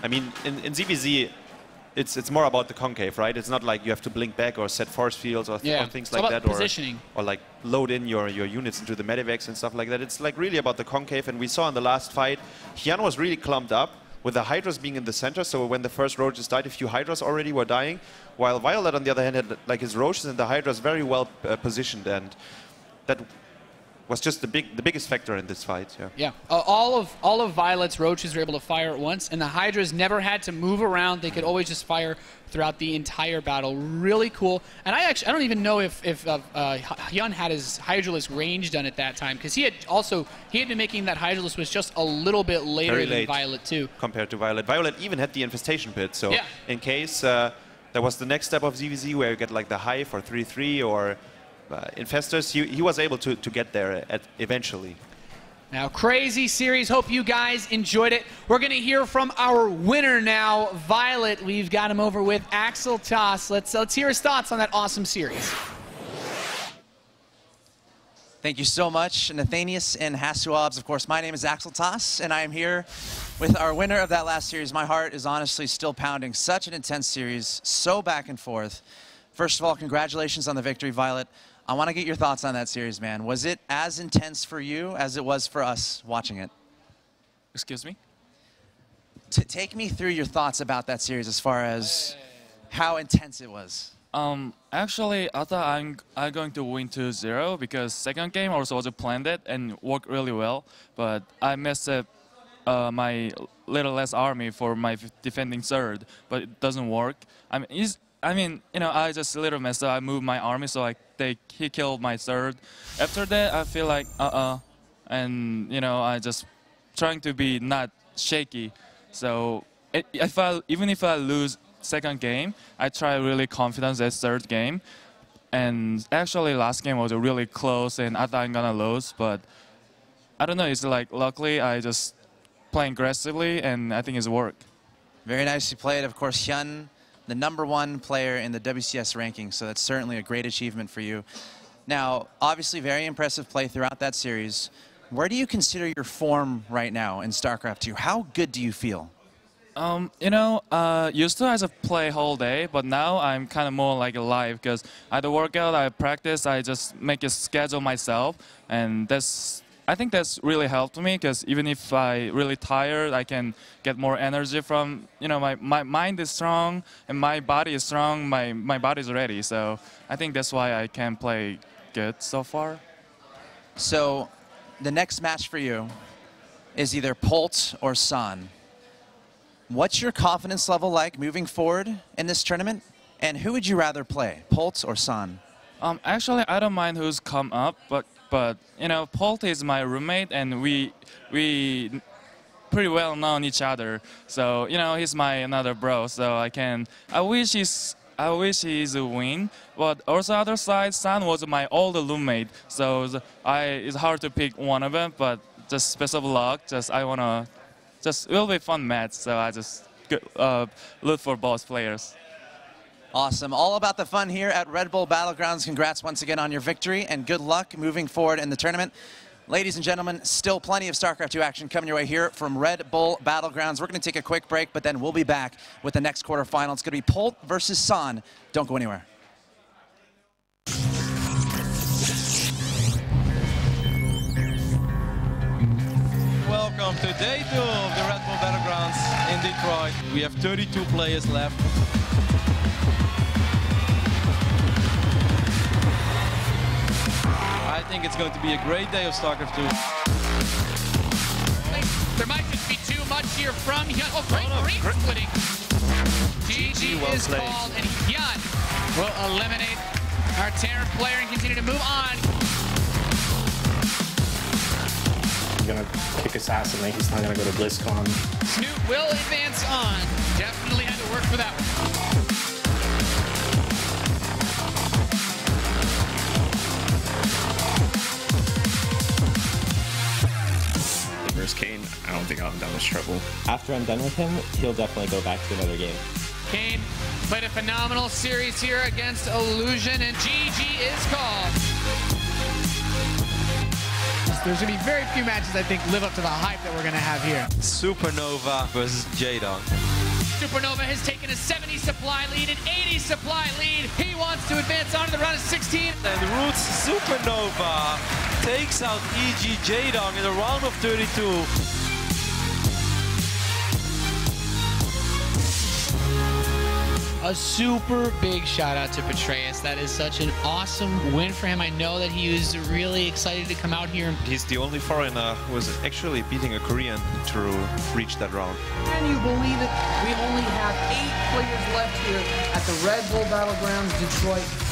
mean, in ZVZ, it's more about the concave, right? It's not like you have to blink back or set force fields or things like that, positioning. or like load in your units into the medivacs and stuff like that. It's like really about the concave, and we saw in the last fight, Hyun was really clumped up with the Hydras being in the center, so when the first Roaches died, a few Hydras already were dying, while Violet on the other hand had like his Roaches and the Hydras very well positioned, and that was just the biggest factor in this fight. Yeah. All of Violet's Roaches were able to fire at once, and the Hydras never had to move around. They could always just fire throughout the entire battle. Really cool. And I don't even know if Hyun had his Hydralisk range done at that time, because he had been making that Hydralisk was just a little bit later than Violet too. Compared to Violet. Violet even had the Infestation Pit, so in case there was the next step of ZVZ where you get like the Hive or 3-3 or Infestors, he was able to get there eventually. Now, crazy series. Hope you guys enjoyed it. We're going to hear from our winner now, Violet. We've got him over with Axel Toss. Let's hear his thoughts on that awesome series. Thank you so much, Nathanius and Hasuabs. Of course, my name is Axel Toss, and I am here with our winner of that last series. My heart is honestly still pounding. Such an intense series, so back and forth. First of all, congratulations on the victory, Violet. I want to get your thoughts on that series, man. Was it as intense for you as it was for us watching it? Excuse me? Take me through your thoughts about that series as far as how intense it was. Actually, I thought I'm going to win 2-0 because second game also was planned it and worked really well, but I messed up my little less army for my defending third, but it doesn't work. I mean, I just a little messed up. I moved my army, so he killed my third. After that, I feel like, and, I just trying to be not shaky. So even if I lose second game, I try really confident that third game. And actually, last game was really close, and I thought I'm gonna lose, but I don't know. It's like luckily I just playing aggressively, and I think it's worked. Very nicely played, of course, Hyun, the #1 player in the WCS ranking, so that's certainly a great achievement for you. Now, obviously very impressive play throughout that series. Where do you consider your form right now in StarCraft 2? How good do you feel? Used to I just play whole day, but now I'm kind of more like live because I do workout, I practice, I just make a schedule myself, and I think that's really helped me because even if I really tired, I can get more energy from, my mind is strong and my body is strong, my body is ready. So I think that's why I can play good so far. So the next match for you is either Polt or San. What's your confidence level like moving forward in this tournament? And who would you rather play, Polt or San? Actually, I don't mind who's come up, but Polt is my roommate, and we pretty well known each other. So he's my another bro. So I wish I wish he's a win. But also other side, San was my old roommate, so it's hard to pick one of them. But just best of luck. It will be a fun match. So I just look for both players. Awesome. All about the fun here at Red Bull Battlegrounds. Congrats once again on your victory, and good luck moving forward in the tournament. Ladies and gentlemen, still plenty of StarCraft 2 action coming your way here from Red Bull Battlegrounds. We're going to take a quick break, but then we'll be back with the next quarterfinal. It's going to be Polt versus San. Don't go anywhere. Welcome to day 2 of the Red Bull Battlegrounds in Detroit. We have 32 players left. I think it's going to be a great day of StarCraft 2. There might just be too much here from Hyun. Oh, great splitting. GG well is played. called, and Hyun will eliminate our Terran player and continue to move on. He's gonna kick his ass and he's not gonna go to BlizzCon. Snoot will advance on. Definitely had to work for that one. Kane, I don't think I'm done with trouble. After I'm done with him, he'll definitely go back to another game. Kane played a phenomenal series here against Illusion, and GG is called. There's going to be very few matches, I think, live up to the hype that we're going to have here. Supernova versus Jaedong. Supernova has taken a 70 supply lead, an 80 supply lead. He wants to advance on to the round of 16. And Roots Supernova takes out EG Jaedong in the round of 32. A super big shout out to Petraeus. That is such an awesome win for him. I know that he was really excited to come out here. He's the only foreigner who was actually beating a Korean to reach that round. Can you believe it? We only have 8 players left here at the Red Bull Battlegrounds Detroit.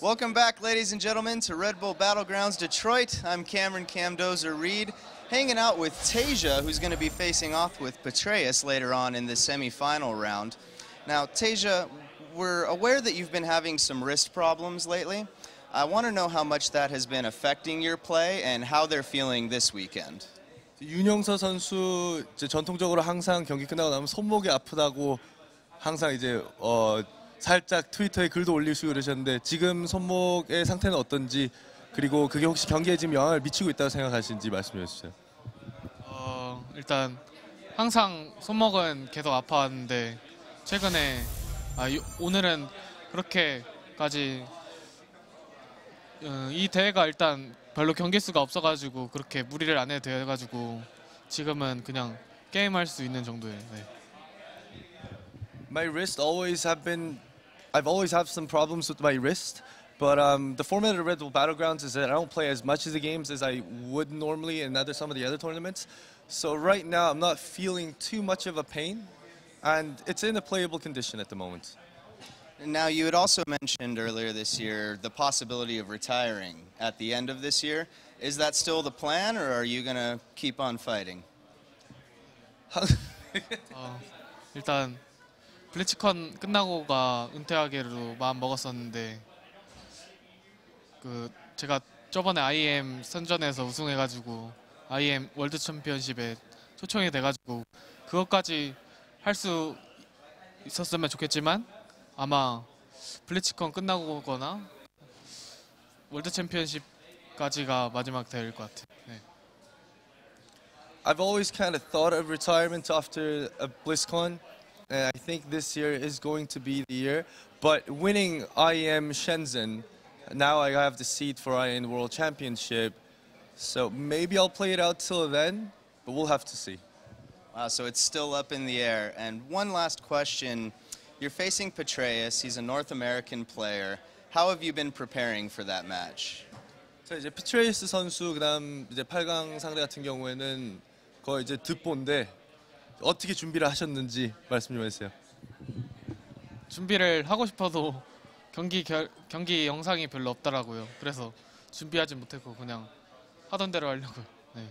Welcome back, ladies and gentlemen, to Red Bull Battlegrounds Detroit. I'm Cameron Camdozer Reed, hanging out with Tasia, who's going to be facing off with Petraeus later on in the semifinal round. Now, Tasia, we're aware that you've been having some wrist problems lately. I want to know how much that has been affecting your play and how they're feeling this weekend. 윤영서 선수 이제 전통적으로 항상 경기 끝나고 나면 손목이 아프다고 항상 이제 살짝 트위터에 글도 올리시고 그러셨는데 지금 손목의 상태는 어떤지 그리고 그게 혹시 경기에 지금 영향을 미치고 있다고 생각하시는지 말씀해 주세요. 일단 항상 손목은 계속 아파왔는데 최근에 오늘은 그렇게까지 이 대회가 일단 별로 경기 수가 없어가지고 그렇게 무리를 안 해도 돼가지고 지금은 그냥 게임할 수 있는 정도예요. 네. My wrist I've always had some problems with my wrist, but the format of Red Bull Battlegrounds is that I don't play as much of the games as I would normally in some of the other tournaments. So right now I'm not feeling too much of a pain, and it's in a playable condition at the moment. Now, you had also mentioned earlier this year the possibility of retiring at the end of this year. Is that still the plan, or are you going to keep on fighting? 일단 블리츠컨 끝나고가 은퇴하기로 마음 먹었었는데 제가 저번에 IEM 선전에서 우승해가지고 IEM 월드 챔피언십에 초청이 돼가지고 그것까지 할 수 있었으면 좋겠지만 아마 블리츠컨 끝나고거나 월드 챔피언십까지가 마지막 대회일 것 같아요. 네. I've always kind of thought of retirement after a BlizzCon, and I think this year is going to be the year. But winning IEM Shenzhen, now I have the seed for IEM World Championship, so maybe I'll play it out till then, but we'll have to see. Wow, so it's still up in the air. And one last question. You're facing Petraeus. He's a North American player. How have you been preparing for that match? 자, 이제 피트레이스 선수 그다음 이제 8강 상대 같은 경우에는 거의 이제 득보인데 어떻게 준비를 하셨는지 말씀 좀 해주세요. 준비를 하고 싶어도 경기 영상이 별로 없더라고요. 그래서 준비하지 못했고 그냥 하던 대로 하려고요. 네.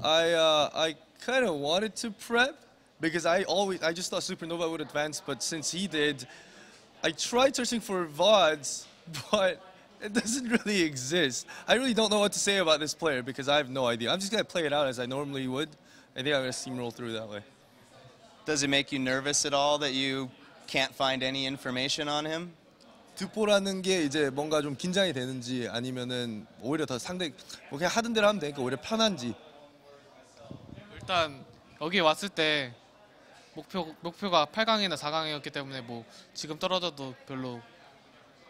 I kind of wanted to prep because I just thought Supernova would advance, but since he did, I tried searching for VODs, but it doesn't really exist. I really don't know what to say about this player because I have no idea. I'm just going to play it out as I normally would. I think I'm going to steamroll through that way. Does it make you nervous at all that you can't find any information on him? 득보라는 게 이제 뭔가 좀 긴장이 되는지 아니면은 오히려 더 상대 뭐 그냥 하던 대로 하면 되니까 오히려 편한지. 일단 여기 왔을 때 목표가 8강이나 4강이었기 때문에 뭐 지금 떨어져도 별로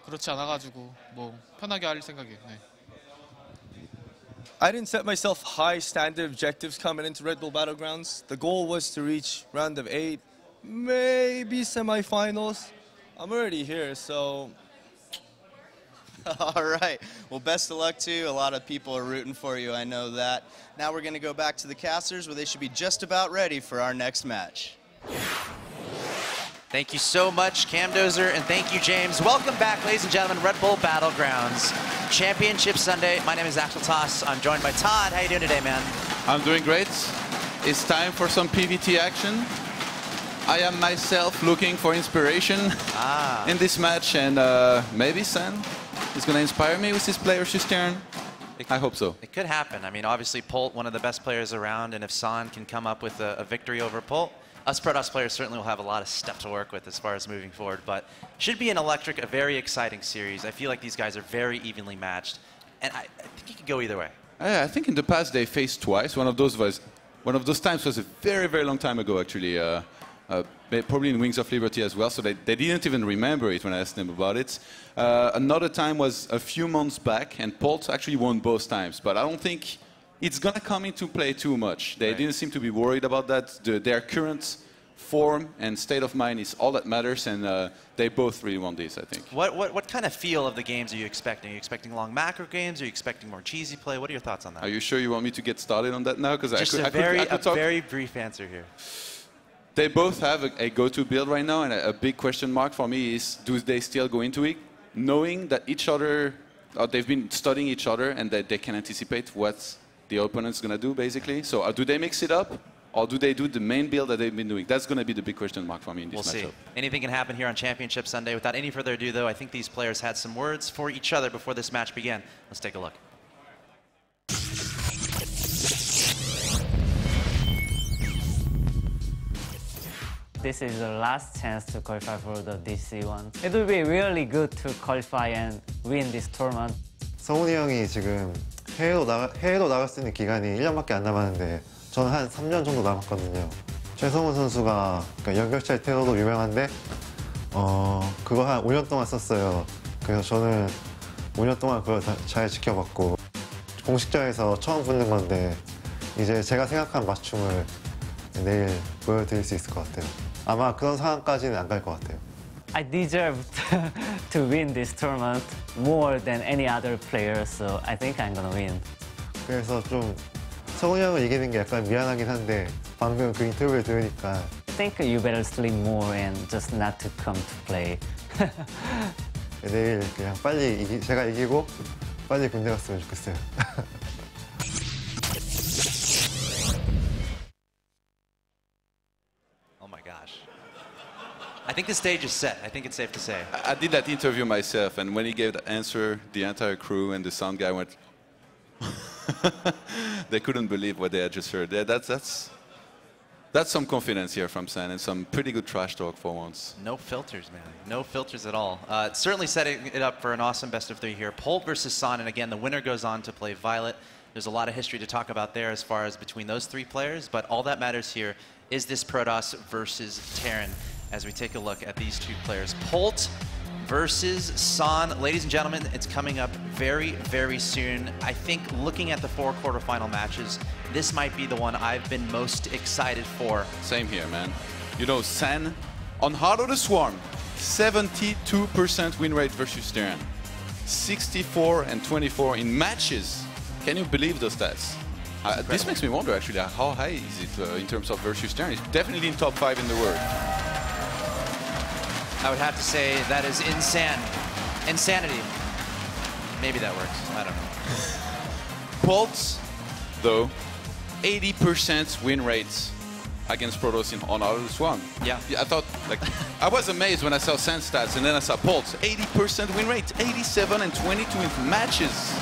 그렇지 않아가지고 뭐 편하게 할 생각이에요. 네. I didn't set myself high standard objectives coming into Red Bull Battlegrounds. The goal was to reach round of 8, maybe semifinals. I'm already here, so. All right. Well, best of luck to you. A lot of people are rooting for you. I know that. Now we're going to go back to the casters where they should be just about ready for our next match. Thank you so much, Camdozer, and thank you, James. Welcome back, ladies and gentlemen, Red Bull Battlegrounds Championship Sunday. My name is Axel Toss. I'm joined by Todd. How you doing today, man? I'm doing great. It's time for some PvT action. I am myself looking for inspiration in this match, and maybe Sen is going to inspire me with his play versus turn. I hope so. It could happen. I mean, obviously, Polt, one of the best players around, and if San can come up with a victory over Polt, us Protoss players certainly will have a lot of stuff to work with as far as moving forward, but should be an electric, a very exciting series. I feel like these guys are very evenly matched, and I think it could go either way. I think in the past they faced twice. One of those times was a very, very long time ago, actually. Probably in Wings of Liberty as well, so they didn't even remember it when I asked them about it. Another time was a few months back, and Polt actually won both times, but I don't think it's going to come into play too much. They didn't seem to be worried about that. Their current form and state of mind is all that matters, and they both really won this, I think. What kind of feel of the games are you expecting? Are you expecting long macro games? Are you expecting more cheesy play? What are your thoughts on that? Are you sure you want me to get started on that now? Because I could talk. Very brief answer here. They both have a go-to build right now, and a big question mark for me is, do they still go into it? knowing that each other, they've been studying each other and that they can anticipate what the opponent's going to do, basically. So do they mix it up, or do they do the main build that they've been doing? That's going to be the big question mark for me in this matchup. We'll see. Anything can happen here on Championship Sunday. Without any further ado, though, I think these players had some words for each other before this match began. Let's take a look. This is the last chance to qualify for the DC one. It will be really good to qualify and win this tournament. 성훈이 형이 지금 해외로 나갈 수 있는 기간이 1년밖에 안 남았는데 저는 한 3년 정도 남았거든요. 최성훈 선수가 연결체 테러도 유명한데 그거 한 5년 동안 썼어요. 그래서 저는 5년 동안 그걸 잘 지켜봤고 공식전에서 처음 붙는 건데 이제 제가 생각한 맞춤을 내일 보여드릴 수 있을 것 같아요. 아마 그런 상황까지는 안 갈 것 같아요. I deserve to win this tournament more than any other player, so I think I'm gonna win. 그래서 좀 성훈이 형을 이기는 게 약간 미안하긴 한데 방금 그 인터뷰를 들으니까 I think you better sleep more and just not to come to play. 내일 그냥 빨리 제가 이기고 빨리 군대 갔으면 좋겠어요. Oh my gosh. I think the stage is set. I think it's safe to say. I did that interview myself, and when he gave the answer, the entire crew and the sound guy went... They couldn't believe what they had just heard. Yeah, that's some confidence here from San, and some pretty good trash talk for once. No filters, man. No filters at all. Certainly setting it up for an awesome best of three here. Polt versus San, and again, the winner goes on to play Violet. There's a lot of history to talk about there as far as between those three players, but all that matters here is this Protoss versus Terran as we take a look at these two players. Polt versus San. Ladies and gentlemen, it's coming up very, very soon. I think looking at the 4 quarterfinal matches, this might be the one I've been most excited for. Same here, man. You know, San, on Heart of the Swarm, 72% win rate versus Terran. 64 and 24 in matches. Can you believe those stats? This makes me wonder, actually, how high is it in terms of versus Terran? It's definitely in top 5 in the world. I would have to say that is insanity. Maybe that works. I don't know. Polt, though, 80% win rates against Protoss on Heart of the Swarm. Yeah. I thought, like, I was amazed when I saw San stats, and then I saw Polt, 80% win rate, 87 and 22 in matches.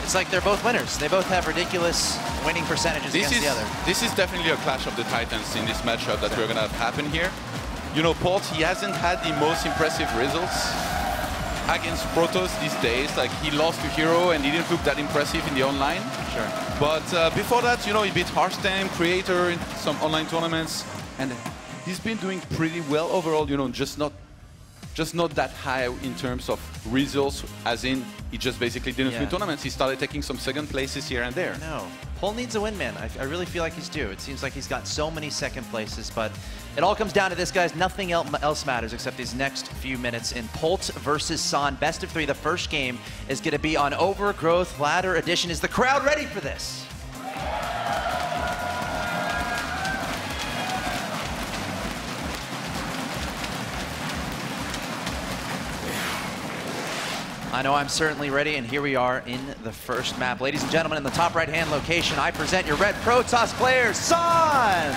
It's like they're both winners. They both have ridiculous winning percentages against the other. This is definitely a clash of the titans in this matchup that we're going to have happen here. You know, Polt, he hasn't had the most impressive results against Protoss these days. Like, he lost to Hero and he didn't look that impressive in the online. Sure. But before that, you know, he beat Hearthstone, Creator in some online tournaments. And he's been doing pretty well overall, you know, just not that high in terms of results, as in he just basically didn't win tournaments. He started taking some second places here and there. No, Polt needs a win, man. I really feel like he's due. It seems like he's got so many second places, but it all comes down to this, guys. Nothing else matters except these next few minutes in Polt versus San. Best of 3. The first game is going to be on Overgrowth Ladder Edition. Is the crowd ready for this? I know I'm certainly ready, and here we are in the first map. Ladies and gentlemen, in the top right-hand location, I present your red Protoss players, San!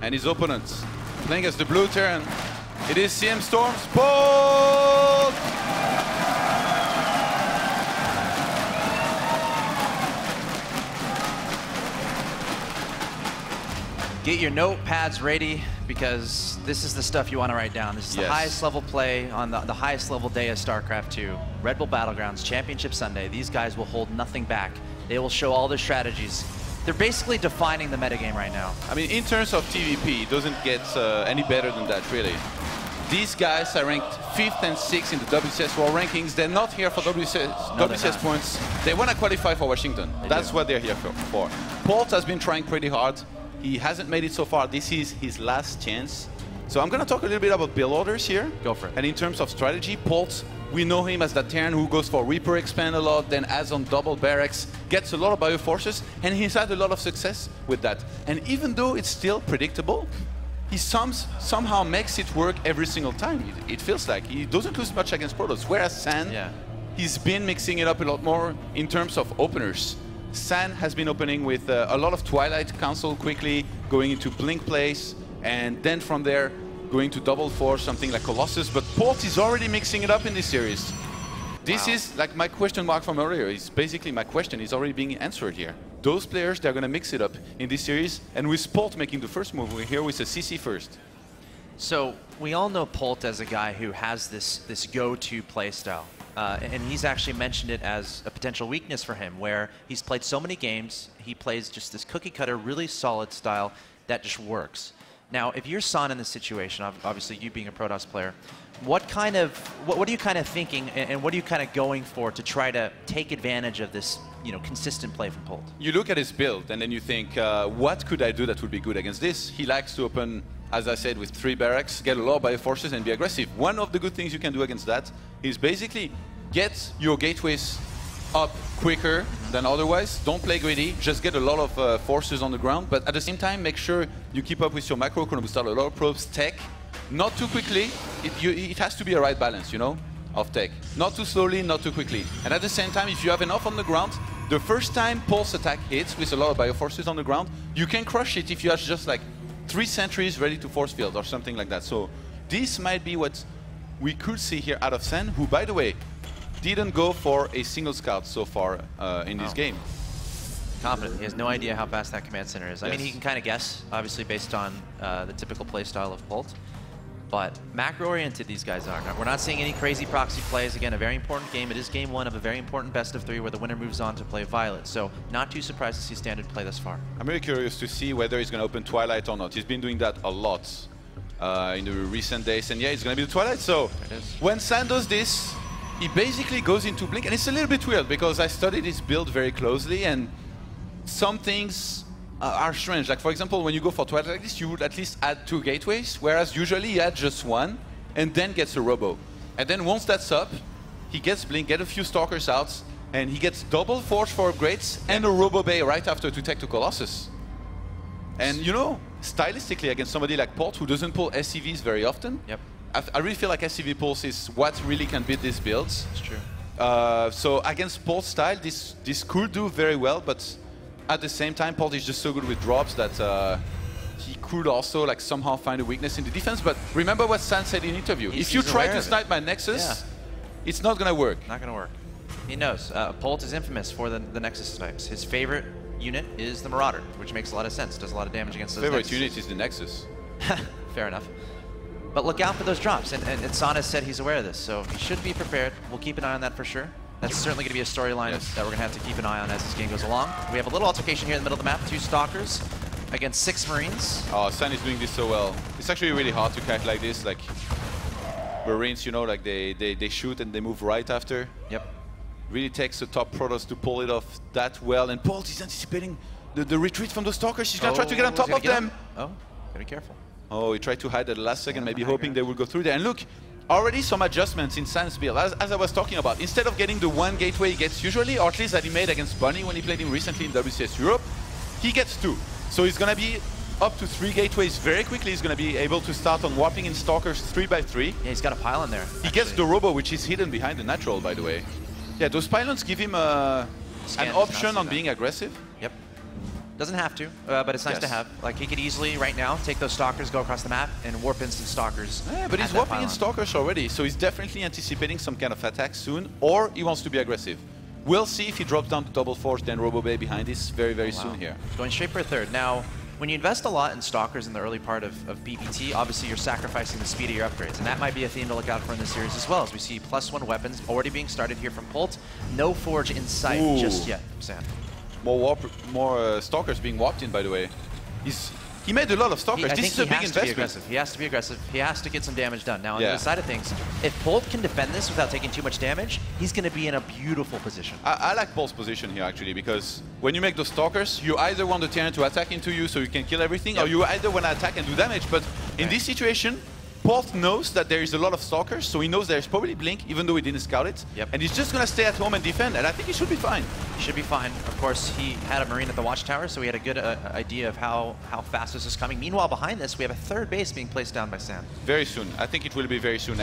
And his opponents, playing as the blue Terran, it is CM Storm's Polt! Get your notepads ready, because this is the stuff you want to write down. This is the highest level play on the highest level day of StarCraft 2. Red Bull Battlegrounds, Championship Sunday. These guys will hold nothing back. They will show all their strategies. They're basically defining the metagame right now. I mean, in terms of TVP, it doesn't get any better than that, really. These guys are ranked 5th and 6th in the WCS World Rankings. They're not here for WCS points. They want to qualify for Washington. That's what they're here for. Polt has been trying pretty hard. He hasn't made it so far. This is his last chance. So I'm going to talk a little bit about build orders here. Go for it. And in terms of strategy, Polt We know him as that Terran who goes for Reaper expand a lot, then adds on double barracks, gets a lot of bioforces, and he's had a lot of success with that. And even though it's still predictable, he somehow makes it work every single time. It feels like he doesn't lose much against Protoss. Whereas San, he's been mixing it up a lot more in terms of openers. San has been opening with a lot of Twilight Council quickly, going into Blink plays, and then from there going to double force, something like Colossus. But Port is already mixing it up in this series. This is like my question mark from earlier. Is basically my question is already being answered here. Those players, they're going to mix it up in this series, and with Port making the first move, we're here with a CC first. So we all know Polt as a guy who has this go-to play style. And he's actually mentioned it as a potential weakness for him, where he's played so many games, he plays just this cookie-cutter, really solid style that just works. Now, if you're San in this situation, obviously you being a Protoss player, what are you kind of thinking, and what are you kind of going for to try to take advantage of this, consistent play from Polt? You look at his build, and then you think, what could I do that would be good against this? He likes to open, as I said, with 3 barracks, get a lot of bioforces, and be aggressive. One of the good things you can do against that is basically get your gateways up quicker than otherwise. Don't play greedy, just get a lot of forces on the ground, but at the same time, make sure you keep up with your macro, boost out a lot of probes, tech, not too quickly. It has to be a right balance, of tech. Not too slowly, not too quickly. And at the same time, if you have enough on the ground, the first time Pulse attack hits with a lot of bioforces on the ground, you can crush it if you have just like 3 sentries ready to force field or something like that. So this might be what we could see here out of San, who, by the way, didn't go for a single scout so far in this game. Confident. He has no idea how fast that command center is. I mean, he can kind of guess, obviously, based on the typical play style of Polt. But macro-oriented, these guys are. We're not seeing any crazy proxy plays. Again, a very important game. It is game 1 of a very important best of 3 where the winner moves on to play Violet. So not too surprised to see Standard play thus far. I'm really curious to see whether he's going to open Twilight or not. He's been doing that a lot in the recent days. And yeah, it's going to be the Twilight. So when San does this, he basically goes into Blink. And it's a little bit weird because I studied his build very closely. And some things are strange. Like, for example, when you go for Twilight like this, you would at least add 2 gateways, whereas usually he adds just 1 and then gets a Robo. And then once that's up, he gets Blink, get a few Stalkers out, and he gets double Forge for upgrades and a Robo Bay right after to take to Colossus. And stylistically against somebody like Port, who doesn't pull SCVs very often, I really feel like SCV pulls is what really can beat these builds. It's true. So against Port style, this could do very well, but at the same time, Port is just so good with drops that he could also like somehow find a weakness in the defense. But remember what San said in interview. If you try to snipe my Nexus, it's not going to work. Not going to work. He knows. Polt is infamous for the Nexus snipes. His favorite unit is the Marauder, which makes a lot of sense. Does a lot of damage against those favorite Nexuses. unit is the Nexus. Fair enough. But look out for those drops. And San has said he's aware of this, so he should be prepared. We'll keep an eye on that for sure. That's certainly going to be a storyline that we're going to have to keep an eye on as this game goes along. We have a little altercation here in the middle of the map. 2 Stalkers against 6 Marines. Oh, San is doing this so well. It's actually really hard to catch like this. Like Marines, like they shoot and they move right after. Yep. Really takes the top Protoss to pull it off that well. And Polt is anticipating the retreat from the Stalkers. He's going to try to get on top of them. Oh, gotta be careful. Oh, he tried to hide at the last second, maybe hoping they will go through there. And look, already some adjustments in San's build, as I was talking about. Instead of getting the 1 gateway he gets usually, or at least that he made against Bunny when he played him recently in WCS Europe, he gets 2. So he's going to be up to 3 gateways very quickly. He's going to be able to start on warping in Stalkers 3x3. Yeah, he's got a pylon there. He gets the Robo, which is hidden behind the natural, by the way. Yeah, those pylons give him an option on being aggressive. Yep. Doesn't have to, but it's nice to have. Like, he could easily, right now, take those Stalkers, go across the map, and warp in some Stalkers. Yeah, but he's warping in Stalkers already, so he's definitely anticipating some kind of attack soon, or he wants to be aggressive. We'll see if he drops down to double Forge, then Robo Bay behind this very, very soon here. Going straight for a 3rd. Now, when you invest a lot in Stalkers in the early part of BBT, obviously you're sacrificing the speed of your upgrades, and that might be a theme to look out for in this series as well, as we see +1 weapons already being started here from Polt. No Forge in sight just yet, San. More Stalkers being warped in, by the way. He made a lot of Stalkers. This is a big investment. He has to be aggressive. He has to get some damage done. Now, on the other side of things, if Polt can defend this without taking too much damage, he's going to be in a beautiful position. I like Polt's position here, actually, because when you make those Stalkers, you either want the Terran to attack into you so you can kill everything, or you either want to attack and do damage. But in this situation, Port knows that there is a lot of Stalkers, so he knows there's probably Blink, even though he didn't scout it. Yep. And he's just going to stay at home and defend, and I think he should be fine. He should be fine. Of course, he had a Marine at the Watchtower, so he had a good idea of how fast this is coming. Meanwhile, behind this, we have a third base being placed down by Sam. Very soon. I think it will be very soon.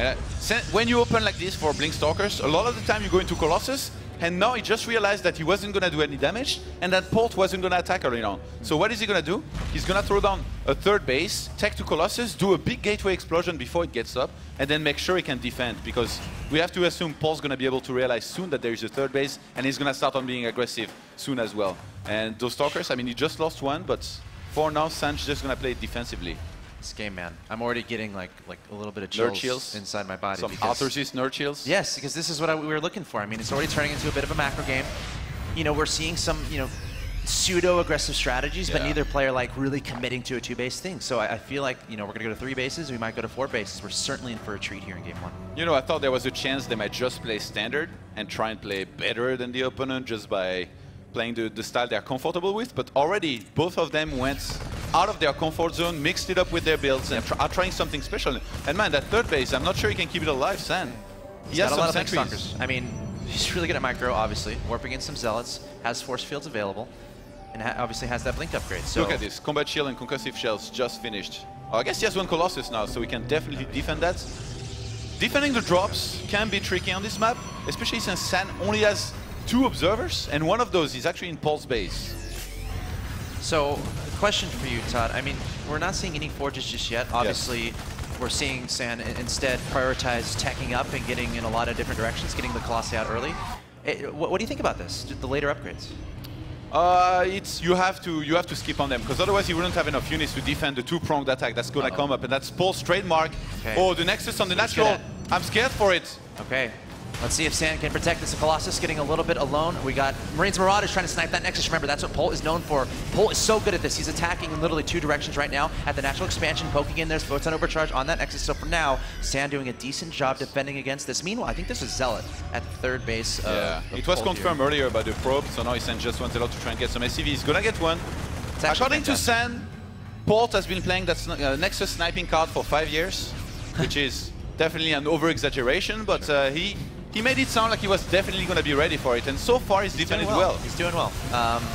When you open like this for Blink Stalkers, a lot of the time you go into Colossus, and now he just realized that he wasn't going to do any damage, and that Port wasn't going to attack early on. So what is he going to do? He's going to throw down a third base, tech to Colossus, do a big gateway explosion before it gets up, and then make sure he can defend, because we have to assume Port's going to be able to realize soon that there is a third base, and he's going to start on being aggressive soon as well. And those Stalkers, I mean, he just lost one, but for now, San's just going to play it defensively. This game, man, I'm already getting like a little bit of chills inside my body. Some auto-resist nerd chills. Yes, because this is what we were looking for. I mean, it's already turning into a bit of a macro game. You know, we're seeing some, pseudo-aggressive strategies, but neither player like really committing to a two-base thing. So I feel like, we're going to go to 3 bases. We might go to 4 bases. We're certainly in for a treat here in game 1. I thought there was a chance they might just play standard and try and play better than the opponent just by playing the style they're comfortable with, but already both of them went out of their comfort zone, mixed it up with their builds, and are trying something special. And man, that third base, I'm not sure he can keep it alive, San. He has got a lot of Blink Stalkers. I mean, he's really good at micro, obviously. Warping in some Zealots, has force fields available, and obviously has that Blink upgrade. So look at this, Combat Shield and Concussive Shells just finished. I guess he has one Colossus now, so we can definitely defend that. Defending the drops can be tricky on this map, especially since San only has 2 observers, and one of those is actually in Paul's base. So, question for you, Todd. I mean, we're not seeing any forges just yet. Obviously, we're seeing San instead prioritize teching up and getting in a lot of different directions, getting the Colossi out early. What do you think about this, the later upgrades? You have to skip on them, because otherwise you wouldn't have enough units to defend the 2-pronged attack that's going to come up, and that's Paul's trademark. Okay. Oh, the Nexus on the natural. I'm scared for it. Okay. Let's see if San can protect this. Colossus getting a little bit alone. We got Marines Marauders trying to snipe that Nexus. Remember, that's what Polt is known for. Polt is so good at this. He's attacking in literally 2 directions right now. At the natural expansion, poking in. There's Photon Overcharge on that Nexus. So for now, San doing a decent job defending against this. Meanwhile, I think this is Zealot at the third base. It was confirmed earlier by the probe, so now he sent just one Zealot to try and get some SCV. He's gonna get one. According to San, Polt has been playing that Nexus sniping card for 5 years, which is definitely an over-exaggeration, but he made it sound like he was definitely going to be ready for it, and so far he's defended well. He's doing well.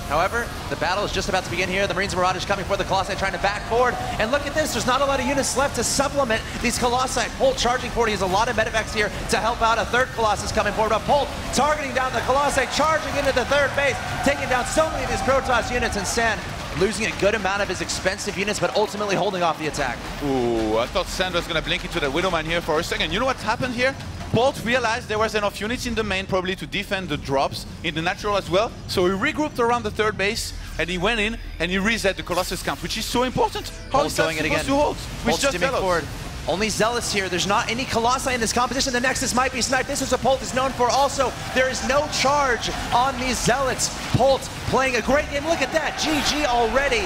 However, the battle is just about to begin here. The Marines and Marauders coming for the Colossi, trying to back forward. And look at this, there's not a lot of units left to supplement these Colossi. Polt charging forward. He has a lot of medevacs here to help out. A third Colossus coming forward, but Polt targeting down the Colossi, charging into the third base, taking down so many of his Protoss units, and San losing a good amount of his expensive units, but ultimately holding off the attack. Ooh, I thought San was going to blink into the Widowman here for a second. You know what happened here? Polt realized there was enough units in the main probably to defend the drops in the natural as well, so he regrouped around the third base, and he went in and he reset the Colossus count, which is so important. How is that supposed to hold? Polt's stimming forward. Only Zealots here. There's not any Colossi in this competition. The Nexus might be sniped. This is what Polt is known for. Also, there is no charge on these Zealots. Polt playing a great game. Look at that. GG already.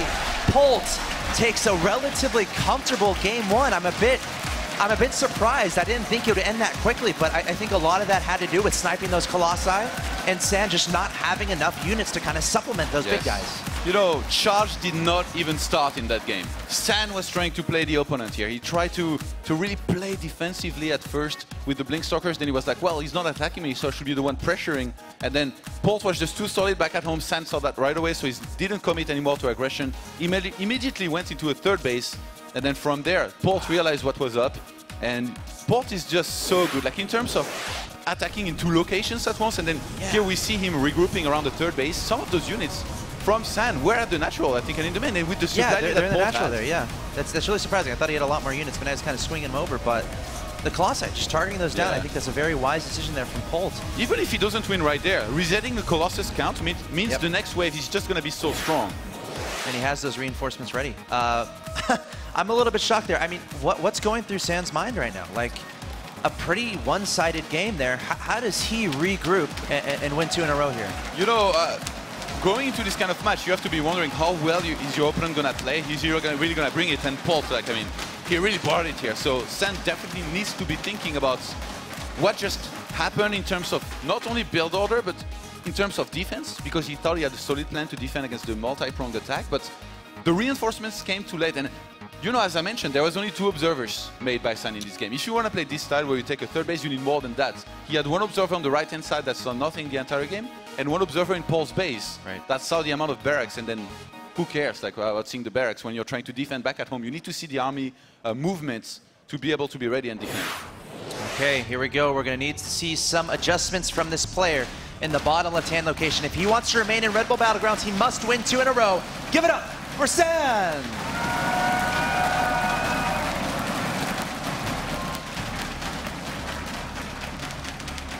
Polt takes a relatively comfortable game 1. I'm a bit surprised. I didn't think it would end that quickly, but I think a lot of that had to do with sniping those Colossi and San just not having enough units to kind of supplement those big guys. You know, charge did not even start in that game. San was trying to play the opponent here. He tried to really play defensively at first with the Blink Stalkers. Then he was like, well, he's not attacking me, so I should be the one pressuring. And then Polt was just too solid back at home. San saw that right away, so he didn't commit anymore to aggression. He immediately went into a third base. And then from there, Polt realized what was up. And Polt is just so good. Like in terms of attacking in 2 locations at once. And then here we see him regrouping around the third base. Some of those units from San were at the natural, I think, and in the main, and with the supply they're in the natural there, yeah. That's really surprising. I thought he had a lot more units, but now he's kind of swinging them over. But the Colossi, just targeting those down, I think that's a very wise decision there from Polt. Even if he doesn't win right there, resetting the Colossus count means the next wave is just going to be so strong. And he has those reinforcements ready. I'm a little bit shocked there. I mean, what's going through San's mind right now? Like, a pretty one-sided game there. How does he regroup and win 2 in a row here? You know, going into this kind of match, you have to be wondering how well is your opponent going to play. Is he really going to bring it? And Polt, like, I mean, he really brought it here. So San definitely needs to be thinking about what just happened in terms of not only build order, but in terms of defense, because he thought he had a solid plan to defend against the multi-pronged attack, but the reinforcements came too late. And you know, as I mentioned, there was only 2 observers made by San in this game. If you want to play this style where you take a third base, you need more than that. He had 1 observer on the right-hand side that saw nothing the entire game, and 1 observer in Paul's base that saw the amount of barracks, and then who cares like about seeing the barracks when you're trying to defend back at home? You need to see the army movements to be able to be ready and defend. Okay, here we go. We're going to need to see some adjustments from this player in the bottom left-hand location. If he wants to remain in Red Bull Battlegrounds, he must win 2 in a row. Give it up for San!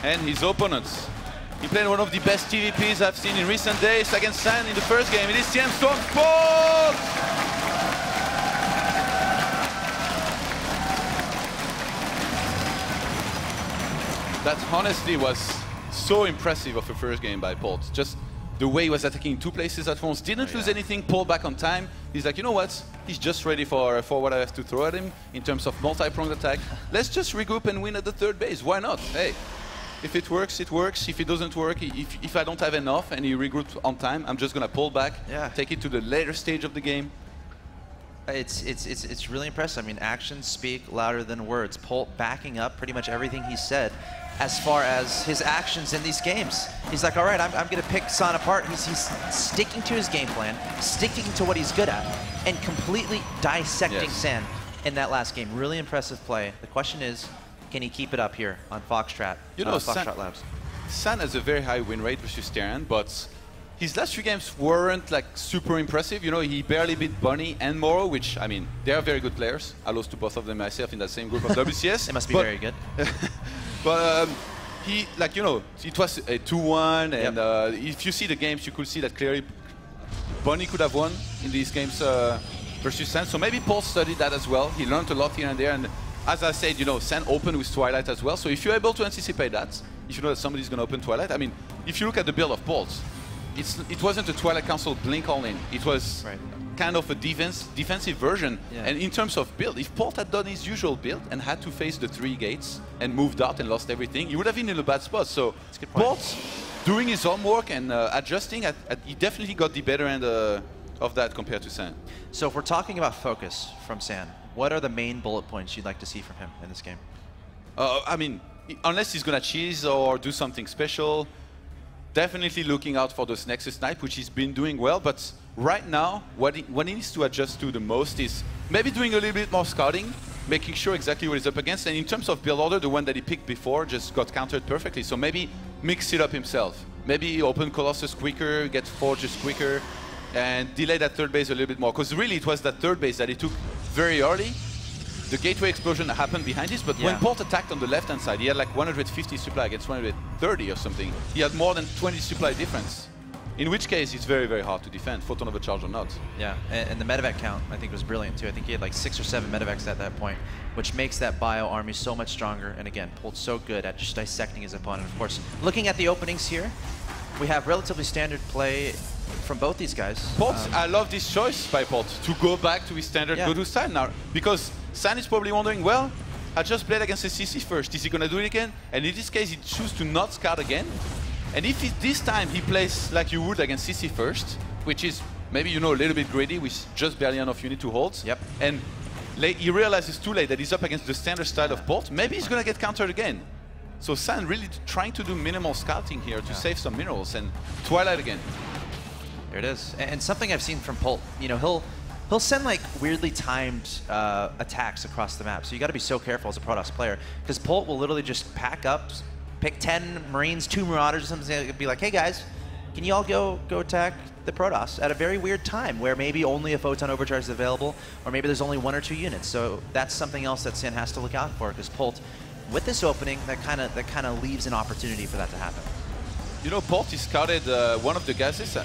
And his opponents. He played one of the best TVPs I've seen in recent days against San in the first game. It is TM Storm Sports! That honestly was so impressive of a first game by Polt. Just the way he was attacking 2 places at once, didn't lose anything, pulled back on time. He's like, you know what? He's just ready for what I have to throw at him in terms of multi-pronged attack. Let's just regroup and win at the third base. Why not? Hey. If it works, it works. If it doesn't work, if I don't have enough and he regroups on time, I'm just gonna pull back, take it to the later stage of the game. It's really impressive. I mean, actions speak louder than words. Polt backing up pretty much everything he said as far as his actions in these games. He's like, all right, I'm gonna pick San apart. He's sticking to his game plan, sticking to what he's good at, and completely dissecting San in that last game. Really impressive play. The question is, can he keep it up here on Foxtrot? You know, Foxtrot Labs. San has a very high win rate versus Terran, but his last 3 games weren't like super impressive. You know, he barely beat Bunny and Moro, which, I mean, they are very good players. I lost to both of them myself in that same group of WCS. They must be very good. But he, like, you know, it was a 2-1, and if you see the games, you could see that clearly Bunny could have won in these games versus San. So maybe Paul studied that as well. He learned a lot here and there. And as I said, you know, San opened with Twilight as well. So if you're able to anticipate that, if you know that somebody's going to open Twilight, I mean, if you look at the build of Paul's, it wasn't a Twilight Council blink all in. It was kind of a defensive version. And in terms of build, if Paul had done his usual build and had to face the 3 gates and moved out and lost everything, he would have been in a bad spot. So Paul, doing his homework and adjusting, he definitely got the better end of that compared to San. So if we're talking about focus from San, what are the main bullet points you'd like to see from him in this game? I mean, unless he's going to cheese or do something special, definitely looking out for those Nexus Knight, which he's been doing well. But right now, what he needs to adjust to the most is maybe doing a little bit more scouting, making sure exactly what he's up against. And in terms of build order, the one that he picked before just got countered perfectly. So maybe mix it up himself. Maybe open Colossus quicker, get Forges quicker, and delay that third base a little bit more. Because really, it was that third base that he took very early. The gateway explosion happened behind this, but when Port attacked on the left-hand side, he had like 150 supply against 130 or something. He had more than 20 supply difference. In which case, it's very, very hard to defend, photon overcharge or not. Yeah, and the medevac count, I think, was brilliant too. I think he had like 6 or 7 medevacs at that point, which makes that bio army so much stronger. And again, Polt's so good at just dissecting his opponent. Of course, looking at the openings here, we have relatively standard play from both these guys. Polt, I love this choice by Polt to go back to his standard go to San now, because San is probably wondering, well, I just played against a CC first. Is he going to do it again? And in this case, he chooses to not scout again. And if this time he plays like you would against CC first, which is maybe, you know, a little bit greedy with just barely enough unit to hold. And he realizes too late that he's up against the standard style of Polt, maybe he's going to get countered again. So San really trying to do minimal scouting here to save some minerals, and Twilight again. There it is. And something I've seen from Polt, you know, he'll send like weirdly timed attacks across the map. So you got to be so careful as a Protoss player, because Polt will literally just pack up, pick 10 Marines, 2 Marauders or something, and be like, hey guys, can you all go attack the Protoss at a very weird time where maybe only a photon overcharge is available, or maybe there's only 1 or 2 units. So that's something else that San has to look out for, because Polt, with this opening, that kind of leaves an opportunity for that to happen. You know, Polt, he scouted one of the gases.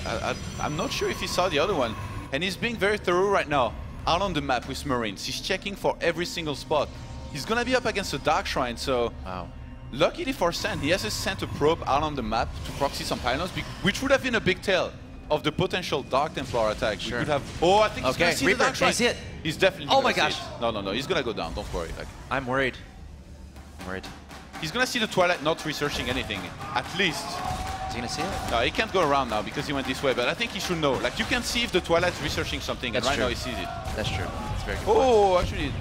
I'm not sure if he saw the other one. And he's being very thorough right now, out on the map with Marines. He's checking for every single spot. He's going to be up against a Dark Shrine, so luckily for San, he has sent a probe out on the map to proxy some pylons, which would have been a big tell of the potential Dark Templar attack. We could have... Oh, I think he's going to see the Dark Shrine. He's definitely Oh my gosh. No, he's going to go down. Don't worry. I'm worried. I'm worried. He's going to see the Twilight not researching anything, at least. Is he going to see it? No, he can't go around now because he went this way, but I think he should know. Like, you can see if the Twilight's researching something, and right now he sees it. That's true. That's very good. Oh, actually,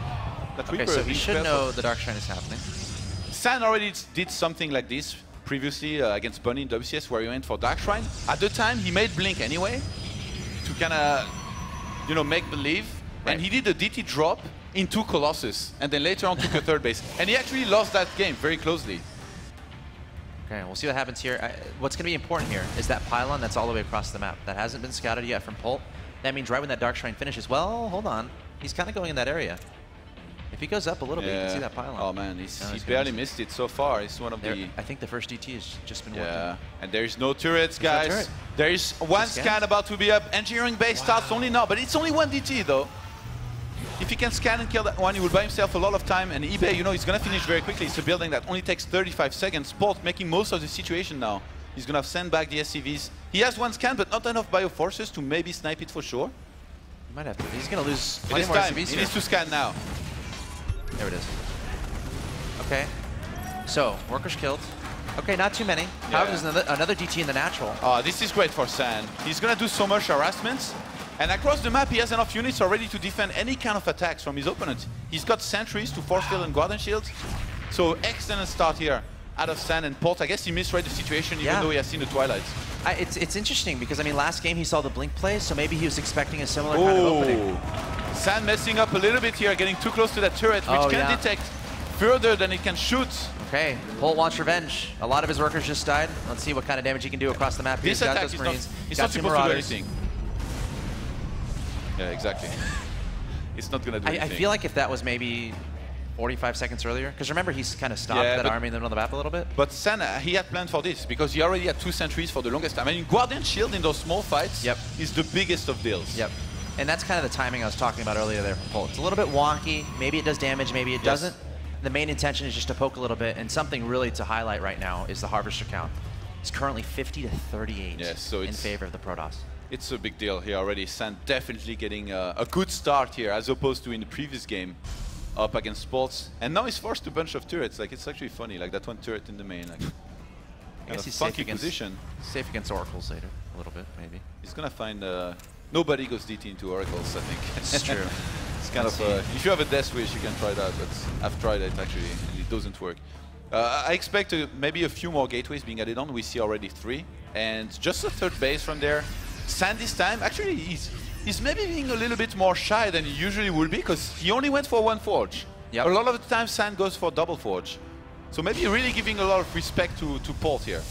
that Okay, Reaper so he is should perfect. know the Dark Shrine is happening. San already did something like this previously against Bunny in WCS, where he went for Dark Shrine. At the time, he made Blink anyway to kind of, you know, make believe. Right. And he did a DT drop into Colossus, and then later on took a third base. And he actually lost that game very closely. Okay, we'll see what happens here. What's going to be important here is that pylon that's all the way across the map. That hasn't been scouted yet from Polt. That means right when that Dark Shrine finishes, well, hold on. He's kind of going in that area. If he goes up a little bit, you can see that pylon. Oh man, No, he's barely missed it so far. It's one of the... I think the first DT has just been Yeah, working. and there is no turrets, There's no guys. turret. There is one scan about to be up. Engineering base starts only now, but it's only one DT though. If he can scan and kill that one, he will buy himself a lot of time. And eBay, you know, he's gonna finish very quickly. It's a building that only takes 35 seconds. Polt making most of the situation now. He's gonna send back the SCVs. He has one scan, but not enough bioforces to maybe snipe it for sure. He might have to. He's gonna lose It plenty is more time. SCVs He here. needs to scan now. There it is. Okay. So, workers killed. Okay, not too many. However, there's another DT in the natural. This is great for San. He's gonna do so much harassment. And across the map, he has enough units already to defend any kind of attacks from his opponent. He's got sentries to force field and guardian shields. So excellent start here out of San and Polt. I guess he misread the situation even though he has seen the Twilight. It's interesting because, I mean, last game he saw the Blink play, so maybe he was expecting a similar kind of opening. San messing up a little bit here, getting too close to that turret, which can detect further than it can shoot. Okay, Polt wants revenge. A lot of his workers just died. Let's see what kind of damage he can do across the map. This attack is not, it's not supposed to do anything. Yeah, exactly. It's not going to do anything. I feel like if that was maybe 45 seconds earlier, because remember he's kind of stopped that army in the middle of the map a little bit. But San, he had planned for this because he already had 2 sentries for the longest time. I mean, Guardian Shield in those small fights is the biggest of deals. Yep. And that's kind of the timing I was talking about earlier there from Polt. It's a little bit wonky. Maybe it does damage, maybe it doesn't. The main intention is just to poke a little bit, and something really to highlight right now is the Harvester count. It's currently 50 to 38 in favor of the Protoss. It's a big deal here already. San definitely getting a good start here as opposed to in the previous game up against Sports. And now he's forced to bunch of turrets. Like, it's actually funny, like that one turret in the main. Like, I guess he's funky position. Safe against Oracles later, a little bit, maybe. He's gonna find nobody goes DT into Oracles, I think. It's true. It's kind of if you have a Death Wish, you can try that, but I've tried it actually, and it doesn't work. I expect maybe a few more gateways being added on. We see already 3, and just a third base from there. San this time, actually, he's maybe being a little bit more shy than he usually would be, because he only went for 1 forge. A lot of the time, San goes for double forge. So maybe really giving a lot of respect to Polt here.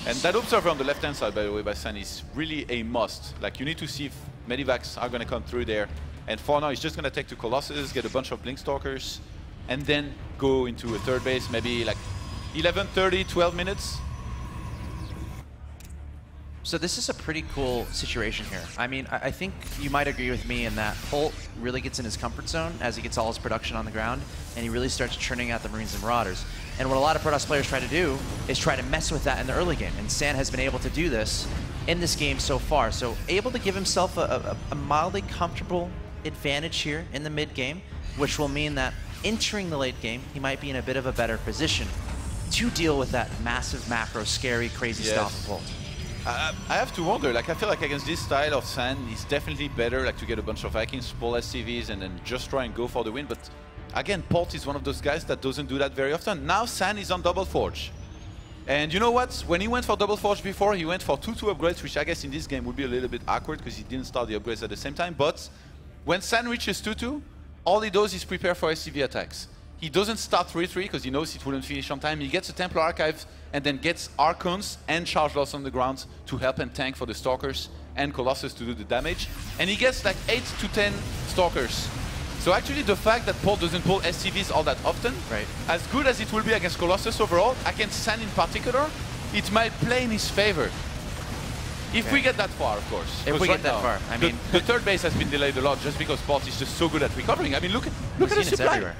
And that observer on the left-hand side, by the way, by San is really a must. Like, you need to see if medivacs are going to come through there. And for now, he's just going to take to Colossus, get a bunch of Blink Stalkers, and then go into a third base, maybe like 11:30, 12 minutes. So this is a pretty cool situation here. I mean, I think you might agree with me in that Polt really gets in his comfort zone as he gets all his production on the ground, and he really starts churning out the Marines and Marauders. And what a lot of Protoss players try to do is try to mess with that in the early game, and San has been able to do this in this game so far. So able to give himself a mildly comfortable advantage here in the mid game, which will mean that entering the late game, he might be in a bit of a better position to deal with that massive macro, scary, crazy stuff of Polt. I have to wonder, like, I feel like against this style of San, it's definitely better like to get a bunch of Vikings, pull SCVs, and then just try and go for the win. But again, Polt is one of those guys that doesn't do that very often. Now San is on double forge. And you know what? When he went for double forge before, he went for 2-2 upgrades, which I guess in this game would be a little bit awkward because he didn't start the upgrades at the same time. But when San reaches 2-2, all he does is prepare for SCV attacks. He doesn't start 3-3 because he knows it wouldn't finish on time. He gets a Templar Archive and then gets Archons and Charge Loss on the ground to help and tank for the Stalkers and Colossus to do the damage. And he gets like 8 to 10 Stalkers. So actually the fact that Polt doesn't pull SCVs all that often, as good as it will be against Colossus overall, against San in particular, it might play in his favor. If we get that far, of course. If we get that far, I mean... The third base has been delayed a lot just because Polt is just so good at recovering. I mean, look at the supply. Everywhere.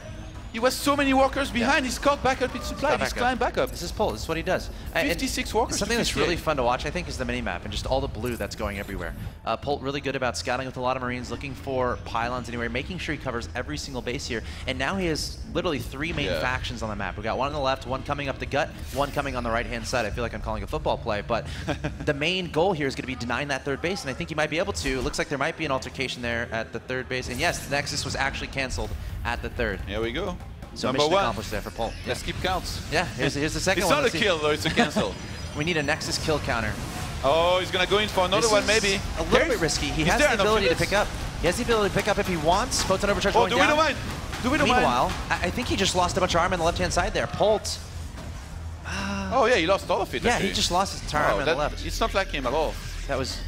He was so many workers behind. He's caught back up in supply. He's climbed back up. This is Polt. This is what he does. 56 workers. Something that's really fun to watch, I think, is the mini-map and just all the blue that's going everywhere. Polt really good about scouting with a lot of Marines, looking for pylons anywhere, making sure he covers every single base here. And now he has literally 3 main factions on the map. We've got one on the left, one coming up the gut, one coming on the right-hand side. I feel like I'm calling a football play, but the main goal here is going to be denying that third base, and I think he might be able to. It looks like there might be an altercation there at the third base. And yes, the Nexus was actually canceled at the third. Here we go. So mission accomplished there for Polt. Let's keep counts. Yeah, here's the second it's one. It's not a kill, though. It's a cancel. We need a Nexus kill counter. Oh, he's going to go in for another one, maybe. A little bit risky. He has the ability to pick up. He has the ability to pick up if he wants. Photon overcharge going down. Meanwhile, I think he just lost a bunch of armor on the left-hand side there. Polt. Oh, yeah, he lost all of it. Yeah, actually. he just lost his entire armor on the left. It's not like him at all. That was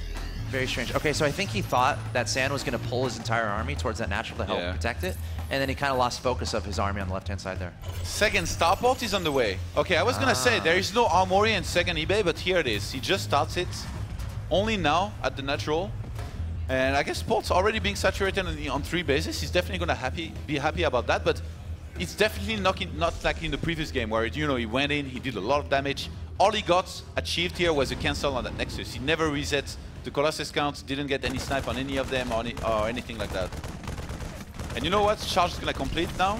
very strange. Okay, so I think he thought that San was going to pull his entire army towards that natural to help protect it, and then he kind of lost focus of his army on the left-hand side there. Second starport is on the way. Okay, I was going to say, there is no armory in second eBay, but here it is. He just starts it only now at the natural. And I guess Polt's already being saturated on 3 bases. He's definitely going to be happy about that, but it's definitely not like in the previous game where, you know, he went in, he did a lot of damage. All he got achieved here was a cancel on that Nexus. He never reset the Colossus count, didn't get any snipe on any of them or anything like that. And you know what? Charge is going to complete now.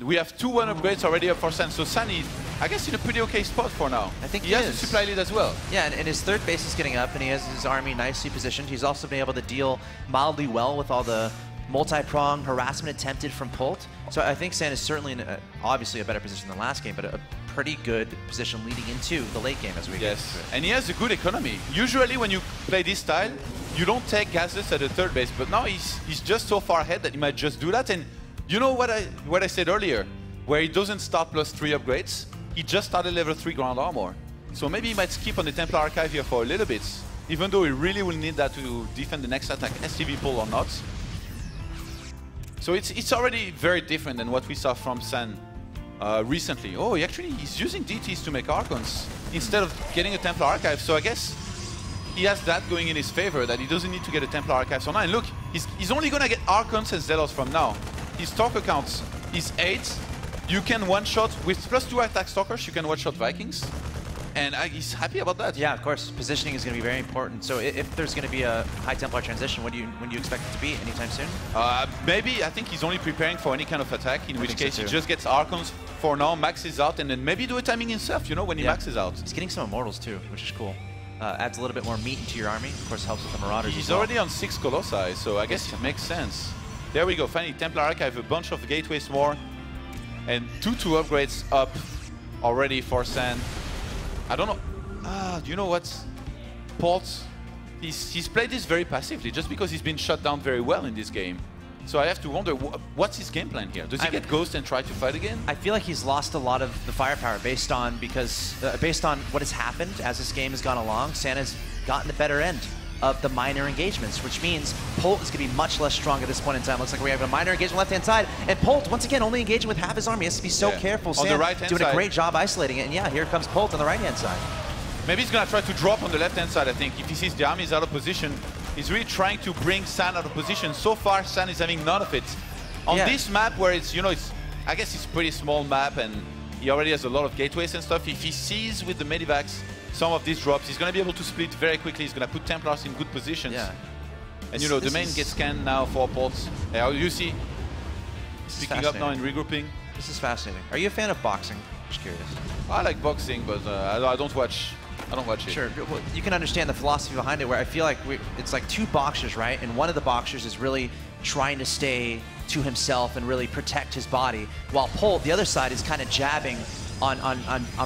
We have 2 1 upgrades already up for San. So San is, I guess, in a pretty okay spot for now. I think he has a supply lead as well. Yeah, and his third base is getting up, and he has his army nicely positioned. He's also been able to deal mildly well with all the multi-prong harassment attempted from Polt. So I think San is certainly in obviously a better position than last game, but a pretty good position leading into the late game as we get into it. And he has a good economy. Usually when you play this style, you don't take gases at the third base, but now he's just so far ahead that he might just do that. And you know what I said earlier, where he doesn't start +3 upgrades, he just started level 3 ground armor. So maybe he might skip on the Templar Archive here for a little bit, even though he really will need that to defend the next attack, STV pull or not. So it's already very different than what we saw from San recently. Oh, he's using DTs to make Archons instead of getting a Templar Archive. So I guess he has that going in his favor, that he doesn't need to get a Templar Archive. So now, look, he's only going to get Archons and Zealots from now. His Stalker count is 8. You can one-shot, with +2 attack Stalkers, you can one-shot Vikings. And he's happy about that. Yeah, of course. Positioning is going to be very important. So if there's going to be a high Templar transition, when do you expect it to be? Anytime soon? Maybe. I think he's only preparing for any kind of attack, in which case he just gets Archons for now, maxes out, and then maybe do a timing himself, you know, when he maxes out. He's getting some Immortals too, which is cool. Adds a little bit more meat into your army. Of course, helps with the Marauders. He's already on 6 Colossi, so I guess it makes sense. There we go. Finally, Templar Archive, a bunch of gateways more, and 2 upgrades up already for San. I don't know. Do you know what? Polt, he's played this very passively, just because he's been shut down very well in this game. So I have to wonder, what's his game plan here? Does he get Ghost and try to fight again? I feel like he's lost a lot of the firepower based on what has happened as this game has gone along. San has gotten the better end of the minor engagements, which means Polt is going to be much less strong at this point in time. Looks like we have a minor engagement left-hand side, and Polt, once again, only engaging with half his army. He has to be so careful. On the right-hand doing side. a great job isolating it, and yeah, here comes Polt on the right-hand side. Maybe he's going to try to drop on the left-hand side, I think. If he sees the army is out of position, he's really trying to bring San out of position. So far, San is having none of it. On this map, where it's, you know, I guess it's a pretty small map, and he already has a lot of gateways and stuff. If he sees with the Medivacs some of these drops, he's going to be able to split very quickly. He's going to put Templars in good positions. Yeah. And you know, the main gets scanned now for Polt. You see, picking up now and regrouping. This is fascinating. Are you a fan of boxing? Just curious. I like boxing, but I don't watch it. Sure. Well, you can understand the philosophy behind it, where I feel like it's like 2 boxers, right? And one of the boxers is really trying to stay to himself and really protect his body, while Polt, the other side, is kind of jabbing on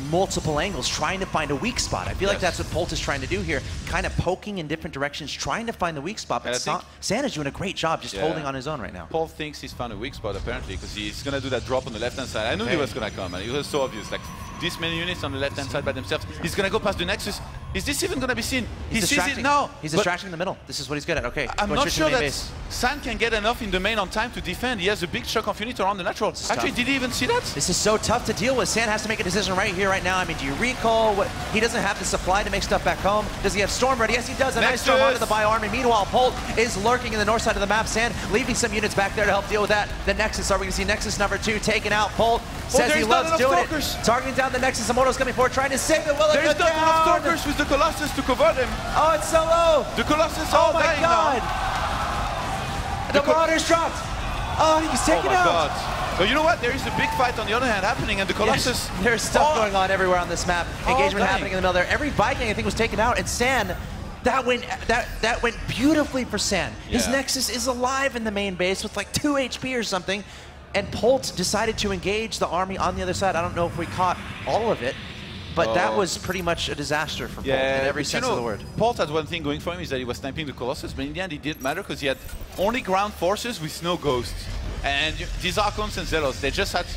multiple angles, trying to find a weak spot. I feel like that's what Polt is trying to do here, kind of poking in different directions, trying to find the weak spot. But San is doing a great job just holding on his own right now. Polt thinks he's found a weak spot, apparently, because he's going to do that drop on the left-hand side. I knew he was going to come, and it was so obvious. Like, this many units on the left-hand side by themselves. He's going to go past the Nexus. Is this even going to be seen? He sees it distracting. now. He's distracting in the middle. This is what he's good at. Okay. I'm going not straight to sure the main that base. San can get enough in the main on time to defend. He has a big chunk of unit around the natural. Actually, tough. did he even see that? This is so tough to deal with. San has to make a decision right here, right now. I mean, do you recall? What? He doesn't have the supply to make stuff back home. Does he have Storm ready? Yes, he does. A nice storm onto the Bio Army. Meanwhile, Polt is lurking in the north side of the map. San leaving some units back there to help deal with that. The Nexus, are we going to see Nexus number 2 taken out? Polt says he loves doing it. Targeting down the Nexus. Amoto's coming forward, trying to save it. Will it There's go not enough down? Stalkers with the Colossus to cover them. Oh, it's so low. The Colossus Oh all my dying God. now. The Marauders dropped. Oh, he's taken Oh my out. God. But you know what? There is a big fight on the other hand happening, and the Colossus. Yes, there's stuff going on everywhere on this map. Engagement dang. happening in the middle there. Every Viking, I think, was taken out, and San, that went beautifully for San. His Yeah. Nexus is alive in the main base with like 2 HP or something, and Polt decided to engage the army on the other side. I don't know if we caught all of it, but that was pretty much a disaster for Polt in every sense of the word. Polt had one thing going for him, is that he was sniping the Colossus, but in the end it didn't matter because he had only ground forces with no ghosts. And these Archons and Zealots, they just had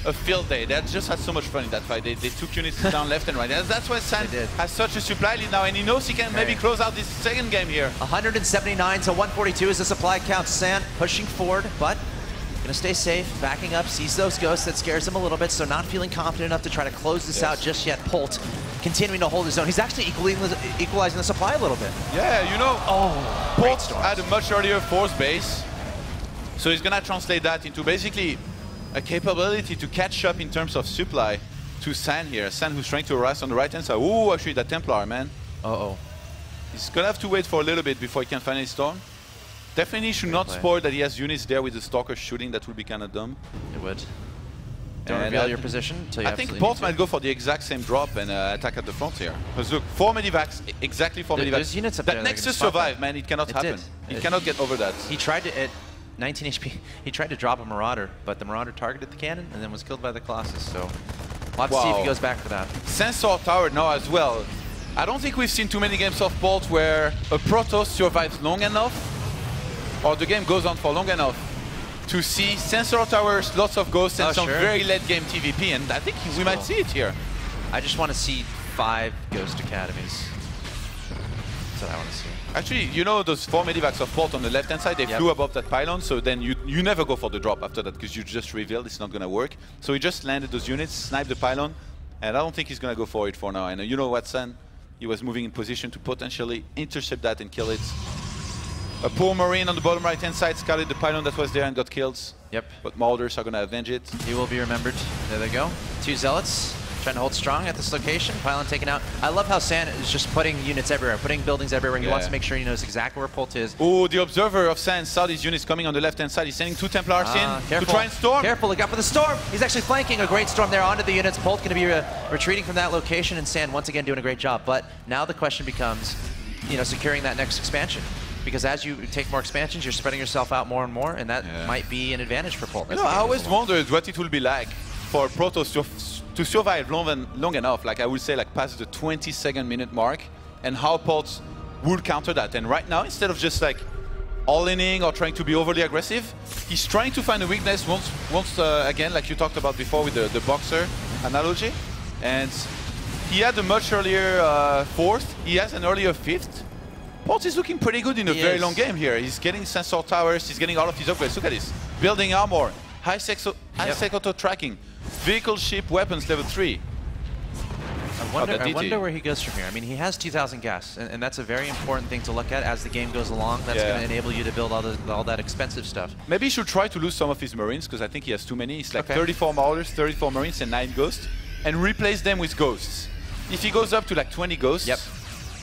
a field day. They just had so much fun in that fight. They took units down left and right. And that's why San has such a supply lead now, and he knows he can maybe close out this second game here. 179 to 142 is the supply count. San pushing forward, but gonna stay safe, backing up, sees those ghosts. That scares him a little bit, so not feeling confident enough to try to close this out just yet. Polt continuing to hold his own. He's actually equalizing the supply a little bit. Yeah, you know, Polt had a much earlier force base, so he's gonna translate that into basically a capability to catch up in terms of supply to San here. San who's trying to harass on the right hand side. Ooh, actually that Templar, man. Uh-oh. He's gonna have to wait for a little bit before he can find his storm. Definitely should not spoil that he has units there with the Stalker shooting. That would be kind of dumb. It would. Don't reveal your position until you I think Polt might go for the exact same drop and attack at the front here. Because look, 4 medivacs, exactly 4 medivacs. There's units up there that that Nexus can spot survived, that. man. It cannot happen. Did. He cannot get over that. He tried to, at 19 HP, he tried to drop a Marauder, but the Marauder targeted the cannon and then was killed by the Colossus, so we'll have to see if he goes back for that. Sensor Tower now as well. I don't think we've seen too many games of Polt where a Protoss survives long enough, or the game goes on for long enough, to see Sensor Towers, lots of ghosts, and some very late game TVP, and I think we might see it here. I just want to see 5 Ghost Academies. That's what I want to see. Actually, you know those 4 medivacs of Polt on the left-hand side, they flew above that pylon, so then you never go for the drop after that, because you just revealed it's not going to work. So he just landed those units, sniped the pylon, and I don't think he's going to go for it for now. And you know what, San? He was moving in position to potentially intercept that and kill it. A poor Marine on the bottom right-hand side scouted the pylon that was there and got killed. Yep. But Marauders are going to avenge it. He will be remembered. There they go. 2 Zealots trying to hold strong at this location. Pylon taken out. I love how San is just putting units everywhere, putting buildings everywhere. He wants to make sure he knows exactly where Polt is. Oh, the Observer of San saw these units coming on the left-hand side. He's sending 2 Templars in to try and storm. Careful, look out for the storm. He's actually flanking a great storm there onto the units. Polt going to be retreating from that location, and San once again doing a great job. But now the question becomes, you know, securing that next expansion. Because as you take more expansions, you're spreading yourself out more and more, and that might be an advantage for Polt. You know, I always wondered what it will be like for Protoss to survive long enough, like I would say like past the 22nd minute mark, and how Polt would counter that. And right now, instead of just like all-inning or trying to be overly aggressive, he's trying to find a weakness once again, like you talked about before with the boxer analogy. And he had a much earlier 4th, he has an earlier 5th. Polt is looking pretty good in a very long game here. He's getting sensor towers, he's getting all of his upgrades. Look at this. Building armor, high-sec auto tracking, vehicle, ship, weapons level 3. I wonder where he goes from here. I mean, he has 2,000 gas, and that's a very important thing to look at as the game goes along. That's going to enable you to build all that expensive stuff. Maybe he should try to lose some of his Marines, because I think he has too many. It's like 34 Marauders, 34 Marines, and 9 Ghosts, and replace them with Ghosts. If he goes up to like 20 Ghosts,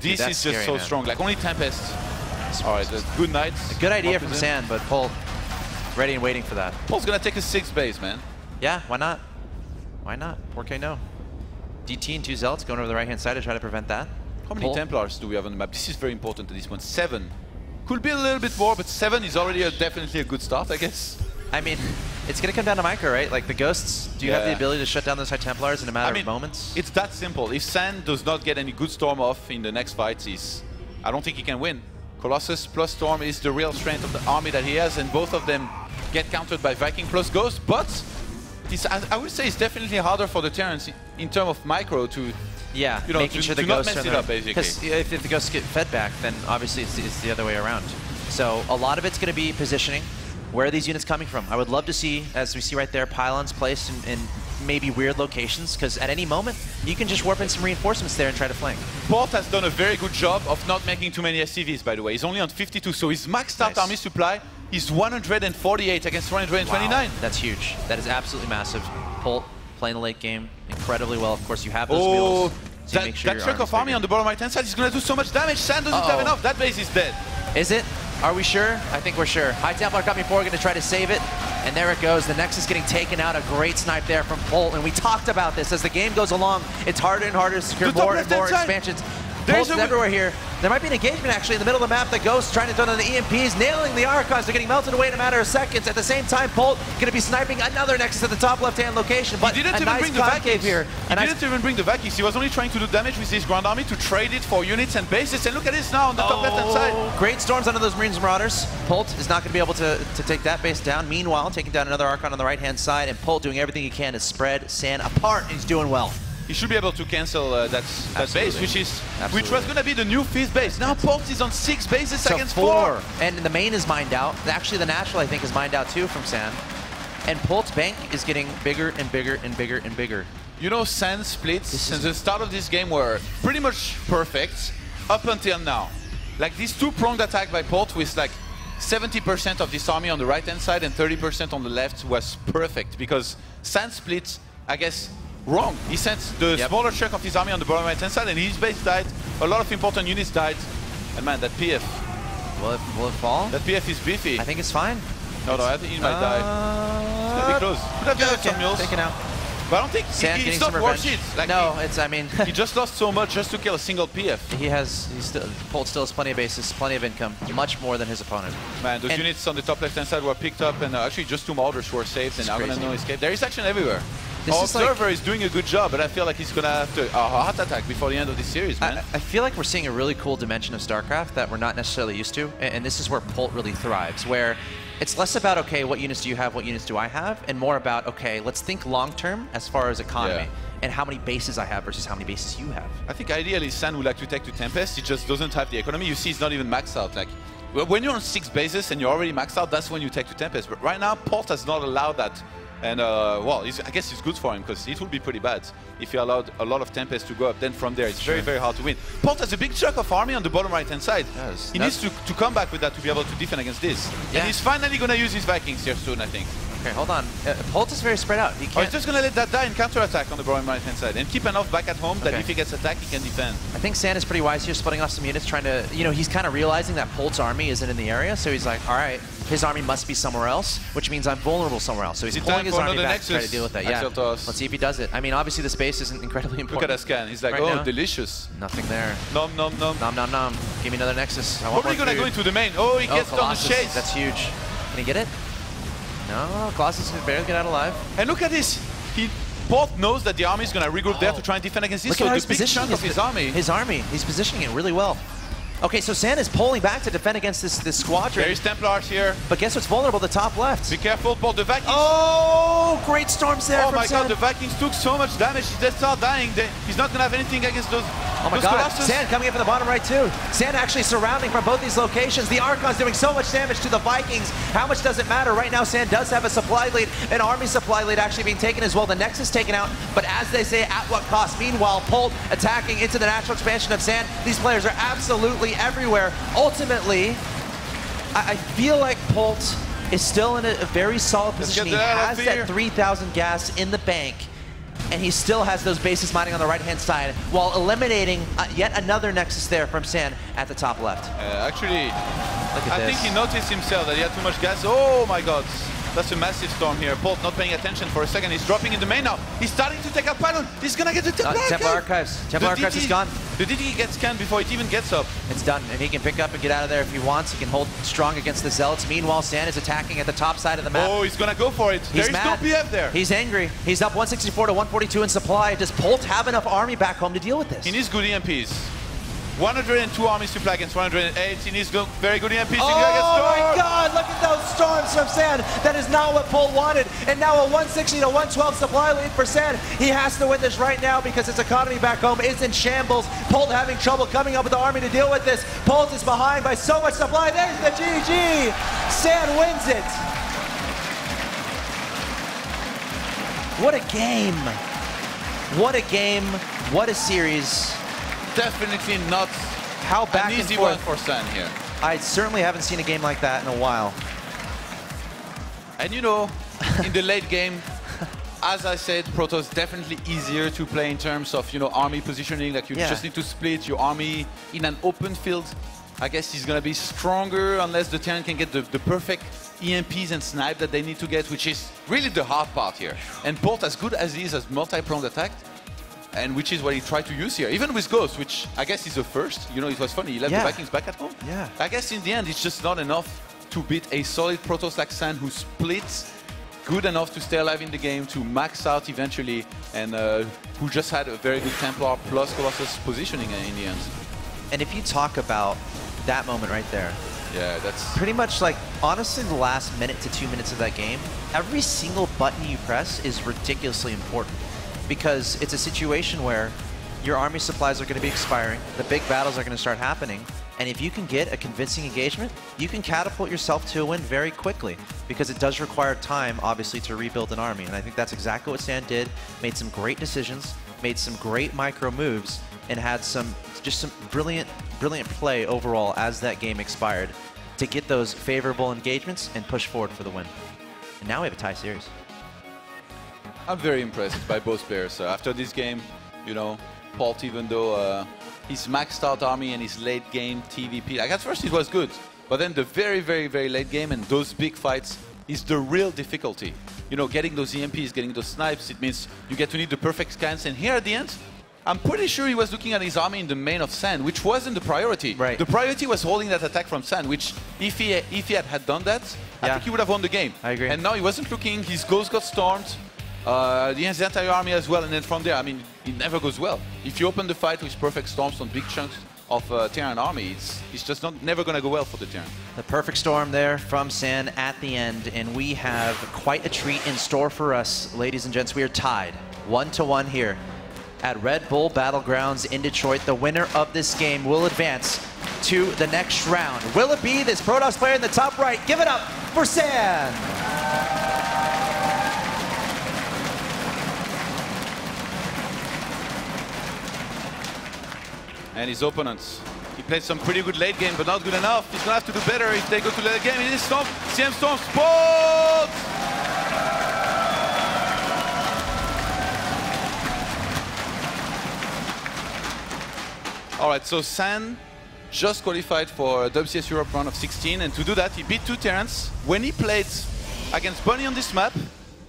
this is just so strong. Like only Tempest. All right, good night. A good idea from San, but Polt ready and waiting for that. Polt's going to take a 6th base, man. Yeah, why not? Why not? 4K no. DT and 2 Zealots going over the right-hand side to try to prevent that. How many Templars do we have on the map? This is very important at this point. 7. Could be a little bit more, but 7 is already definitely a good start, I guess. I mean, it's going to come down to micro, right? Like the Ghosts, do you have the ability to shut down those High Templars in a matter of moments? It's that simple. If San does not get any good Storm off in the next fight, I don't think he can win. Colossus plus Storm is the real strength of the army that he has, and both of them get countered by Viking plus Ghost, but I would say it's definitely harder for the Terrans in terms of micro to Yeah, you know, making sure the to not ghosts mess are it up, basically. Because if the ghosts get fed back, then obviously it's the other way around. So a lot of it's going to be positioning. Where are these units coming from? I would love to see, as we see right there, pylons placed in maybe weird locations, because at any moment, you can just warp in some reinforcements there and try to flank. Port has done a very good job of not making too many SCVs, by the way. He's only on 52, so his maxed out army supply is 148 against 129. Wow, that's huge. That is absolutely massive. Polt playing the late game incredibly well. Of course, you have those mules. So that, make sure that chunk of army on the bottom right-hand side is going to do so much damage. Sand doesn't have enough. That base is dead. Is it? Are we sure? I think we're sure. High Templar coming forward, going to try to save it. And there it goes. The Nexus getting taken out. A great snipe there from Polt. And we talked about this. As the game goes along, it's harder and harder to secure more and more expansions. Polt is everywhere here. There might be an engagement actually in the middle of the map. The Ghosts trying to throw down the EMPs, nailing the Archons. They're getting melted away in a matter of seconds. At the same time, Polt going to be sniping another Nexus at the top left-hand location. But he didn't even bring the Vikings here. He didn't even bring the Vikings. He was only trying to do damage with his ground army to trade it for units and bases. And look at this now on the top left-hand side. Great storms under those Marines Marauders. Polt is not going to be able to take that base down. Meanwhile, taking down another Archon on the right-hand side. And Polt doing everything he can to spread Sand apart. And he's doing well. He should be able to cancel that base, which was going to be the new 5th base. Now Polt is on 6 bases against 4. And the main is mined out. Actually, the natural, I think, is mined out too from Sand. And Polt's bank is getting bigger and bigger and bigger and bigger. You know, Sand splits since the start of this game were pretty much perfect up until now. Like this two-pronged attack by Polt with like 70% of this army on the right-hand side and 30% on the left was perfect because Sand splits, I guess, wrong. He sent the smaller chunk of his army on the bottom right-hand side and his base died. A lot of important units died. And man, that PF. Will it fall? That PF is beefy. I think it's fine. No, I think he might die. It's gonna be close. Could have gathered some mules. Taken out. But I don't think it's not worth it. Like no, it's, I mean... he just lost so much just to kill a single PF. Polt still has plenty of bases, plenty of income. Much more than his opponent. Man, those units on the top left-hand side were picked up and actually just 2 Marauders were saved and Argonaut no escape. There is action everywhere. Our observer is doing a good job, but I feel like he's going to have a heart attack before the end of this series, man. I feel like we're seeing a really cool dimension of StarCraft that we're not necessarily used to, and this is where Polt really thrives, where it's less about, okay, what units do you have, what units do I have, and more about, okay, let's think long-term as far as economy, and how many bases I have versus how many bases you have. I think ideally Sand would like to take to Tempest, he just doesn't have the economy. You see he's not even maxed out. Like, when you're on 6 bases and you're already maxed out, that's when you take to Tempest. But right now, Polt has not allowed that. And, well, I guess it's good for him, because it would be pretty bad if he allowed a lot of Tempest to go up. Then from there, it's very, very hard to win. Polt has a big chunk of army on the bottom right-hand side. Yes, he needs to come back with that to be able to defend against this. And he's finally going to use his Vikings here soon, I think. Okay, hold on. Polt is very spread out. He can't... he's just going to let that die and counter-attack on the bottom right-hand side. And keep enough back at home that if he gets attacked, he can defend. I think Sand is pretty wise here, splitting off some units, trying to... You know, he's kind of realizing that Polt's army isn't in the area, so he's like, all right, his army must be somewhere else, which means I'm vulnerable somewhere else. So he's pulling his army back to try to deal with that. Let's see if he does it. I mean, obviously the space isn't incredibly important. Look at that scan. He's like, oh, delicious. Nothing there. Nom, nom, nom. Nom, nom, nom. Give me another Nexus. Probably going to go into the main. Oh, he gets on the chase. That's huge. Can he get it? No, Colossus can barely get out alive. And look at this. Polt knows that the army is going to regroup there to try and defend against this. Look at so the big chunk of his army. He's positioning it really well. Okay, so Sand is pulling back to defend against this squadron. There's Templars here. But guess what's vulnerable? The top left. Be careful, Polt. The Vikings. Oh, great storms there. Oh my God, the Vikings took so much damage. They start dying. He's not going to have anything against those. Oh my God, Colossus. Sand coming in from the bottom right too. Sand actually surrounding from both these locations. The Archon's doing so much damage to the Vikings. How much does it matter? Right now, Sand does have a supply lead, an army supply lead actually being taken as well. The Nexus taken out, but as they say, at what cost? Meanwhile, Polt attacking into the natural expansion of Sand. These players are absolutely everywhere. Ultimately, I feel like Polt is still in a very solid position. He has that 3,000 gas in the bank, and he still has those bases mining on the right-hand side while eliminating yet another Nexus there from Sand at the top left. Actually, I think he noticed himself that he had too much gas. Oh my God. That's a massive storm here. Polt not paying attention for a second. He's dropping in the main now. He's starting to take out Pylon. He's going to get the Templar Archives. Templar Archives is gone. The DD gets scanned before it even gets up. It's done, and he can pick up and get out of there if he wants. He can hold strong against the Zealots. Meanwhile, Sand is attacking at the top side of the map. Oh, he's going to go for it. There's no PF there. He's angry. He's up 164 to 142 in supply. Does Polt have enough army back home to deal with this? He needs good EMPs. 102 army supply against 108. He needs very good EMPs. Oh my God, look at those storms from San. That is not what Polt wanted. And now a 160 to 112 supply lead for San. He has to win this right now because his economy back home is in shambles. Polt having trouble coming up with the army to deal with this. Polt is behind by so much supply. There's the GG. San wins it. What a game. What a game. What a series. Definitely not back an easy and one forth. for San here. I certainly haven't seen a game like that in a while. And you know, in the late game, as I said, Protoss definitely easier to play in terms of, you know, army positioning. Like you just need to split your army in an open field. I guess he's gonna be stronger unless the Terran can get the perfect EMPs and snipe that they need to get, which is really the hard part here. And Polt, as good as he is as multi-pronged attack, and which is what he tried to use here, even with Ghost, which I guess is the first. You know, it was funny, he left the Vikings back at home. Yeah. I guess in the end, it's just not enough to beat a solid Protoss like San, who splits good enough to stay alive in the game, to max out eventually, and who just had a very good Templar plus Colossus positioning in the end. And if you talk about that moment right there, yeah, that's pretty much like, honestly, the last minute to 2 minutes of that game, every single button you press is ridiculously important. Because it's a situation where your army supplies are going to be expiring, the big battles are going to start happening, and if you can get a convincing engagement, you can catapult yourself to a win very quickly, because it does require time, obviously, to rebuild an army. And I think that's exactly what San did, made some great decisions, made some great micro moves, and had some brilliant play overall as that game expired to get those favorable engagements and push forward for the win. And now we have a tie series. I'm very impressed by both players. After this game, you know, Polt, even though his maxed out army and his late game TVP, like at first it was good, but then the very, very, very late game and those big fights is the real difficulty. You know, getting those EMPs, getting those snipes, it means you get to need the perfect scans, and here at the end, I'm pretty sure he was looking at his army in the main of San, which wasn't the priority. Right. The priority was holding that attack from San, which if he had done that, I think he would have won the game. I agree. And now he wasn't looking, his Ghost got stormed, the entire army as well, and then from there, I mean, it never goes well. If you open the fight with perfect storms on big chunks of Terran army, it's just never going to go well for the Terran. The perfect storm there from San at the end, and we have quite a treat in store for us, ladies and gents. We are tied 1-1 here at Red Bull Battlegrounds in Detroit. The winner of this game will advance to the next round. Will it be this Protoss player in the top right? Give it up for San! And his opponents. He played some pretty good late game, but not good enough. He's going to have to do better if they go to late game. It is Storm, CM Storm, Polt! All right, so San just qualified for WCS Europe round of 16, and to do that, he beat 2 Terrans. When he played against Bunny on this map,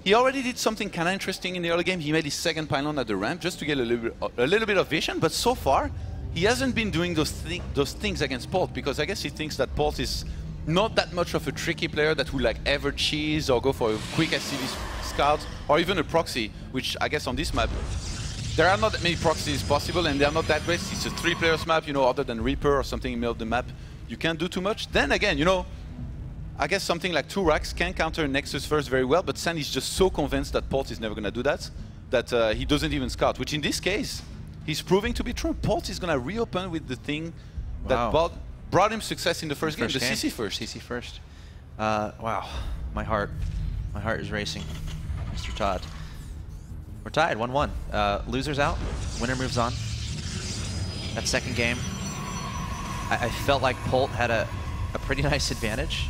he already did something kind of interesting in the early game. He made his second pylon at the ramp just to get a little bit of vision, but so far, he hasn't been doing those things against Polt, because I guess he thinks that Polt is not that much of a tricky player that will like ever cheese or go for a quick SCV scout or even a proxy, which I guess on this map, there are not that many proxies possible and they are not that great. It's a 3-players map, you know, other than Reaper or something in the middle of the map. You can't do too much. Then again, you know, I guess something like 2 racks can counter Nexus first very well, but San is just so convinced that Polt is never going to do that, that he doesn't even scout, which in this case, he's proving to be true. Polt is going to reopen with the thing that brought him success in the first game, the CC first. CC first. Wow, my heart is racing, Mr. Todd. We're tied, 1-1. Loser's out, winner moves on. That second game, I felt like Polt had a pretty nice advantage.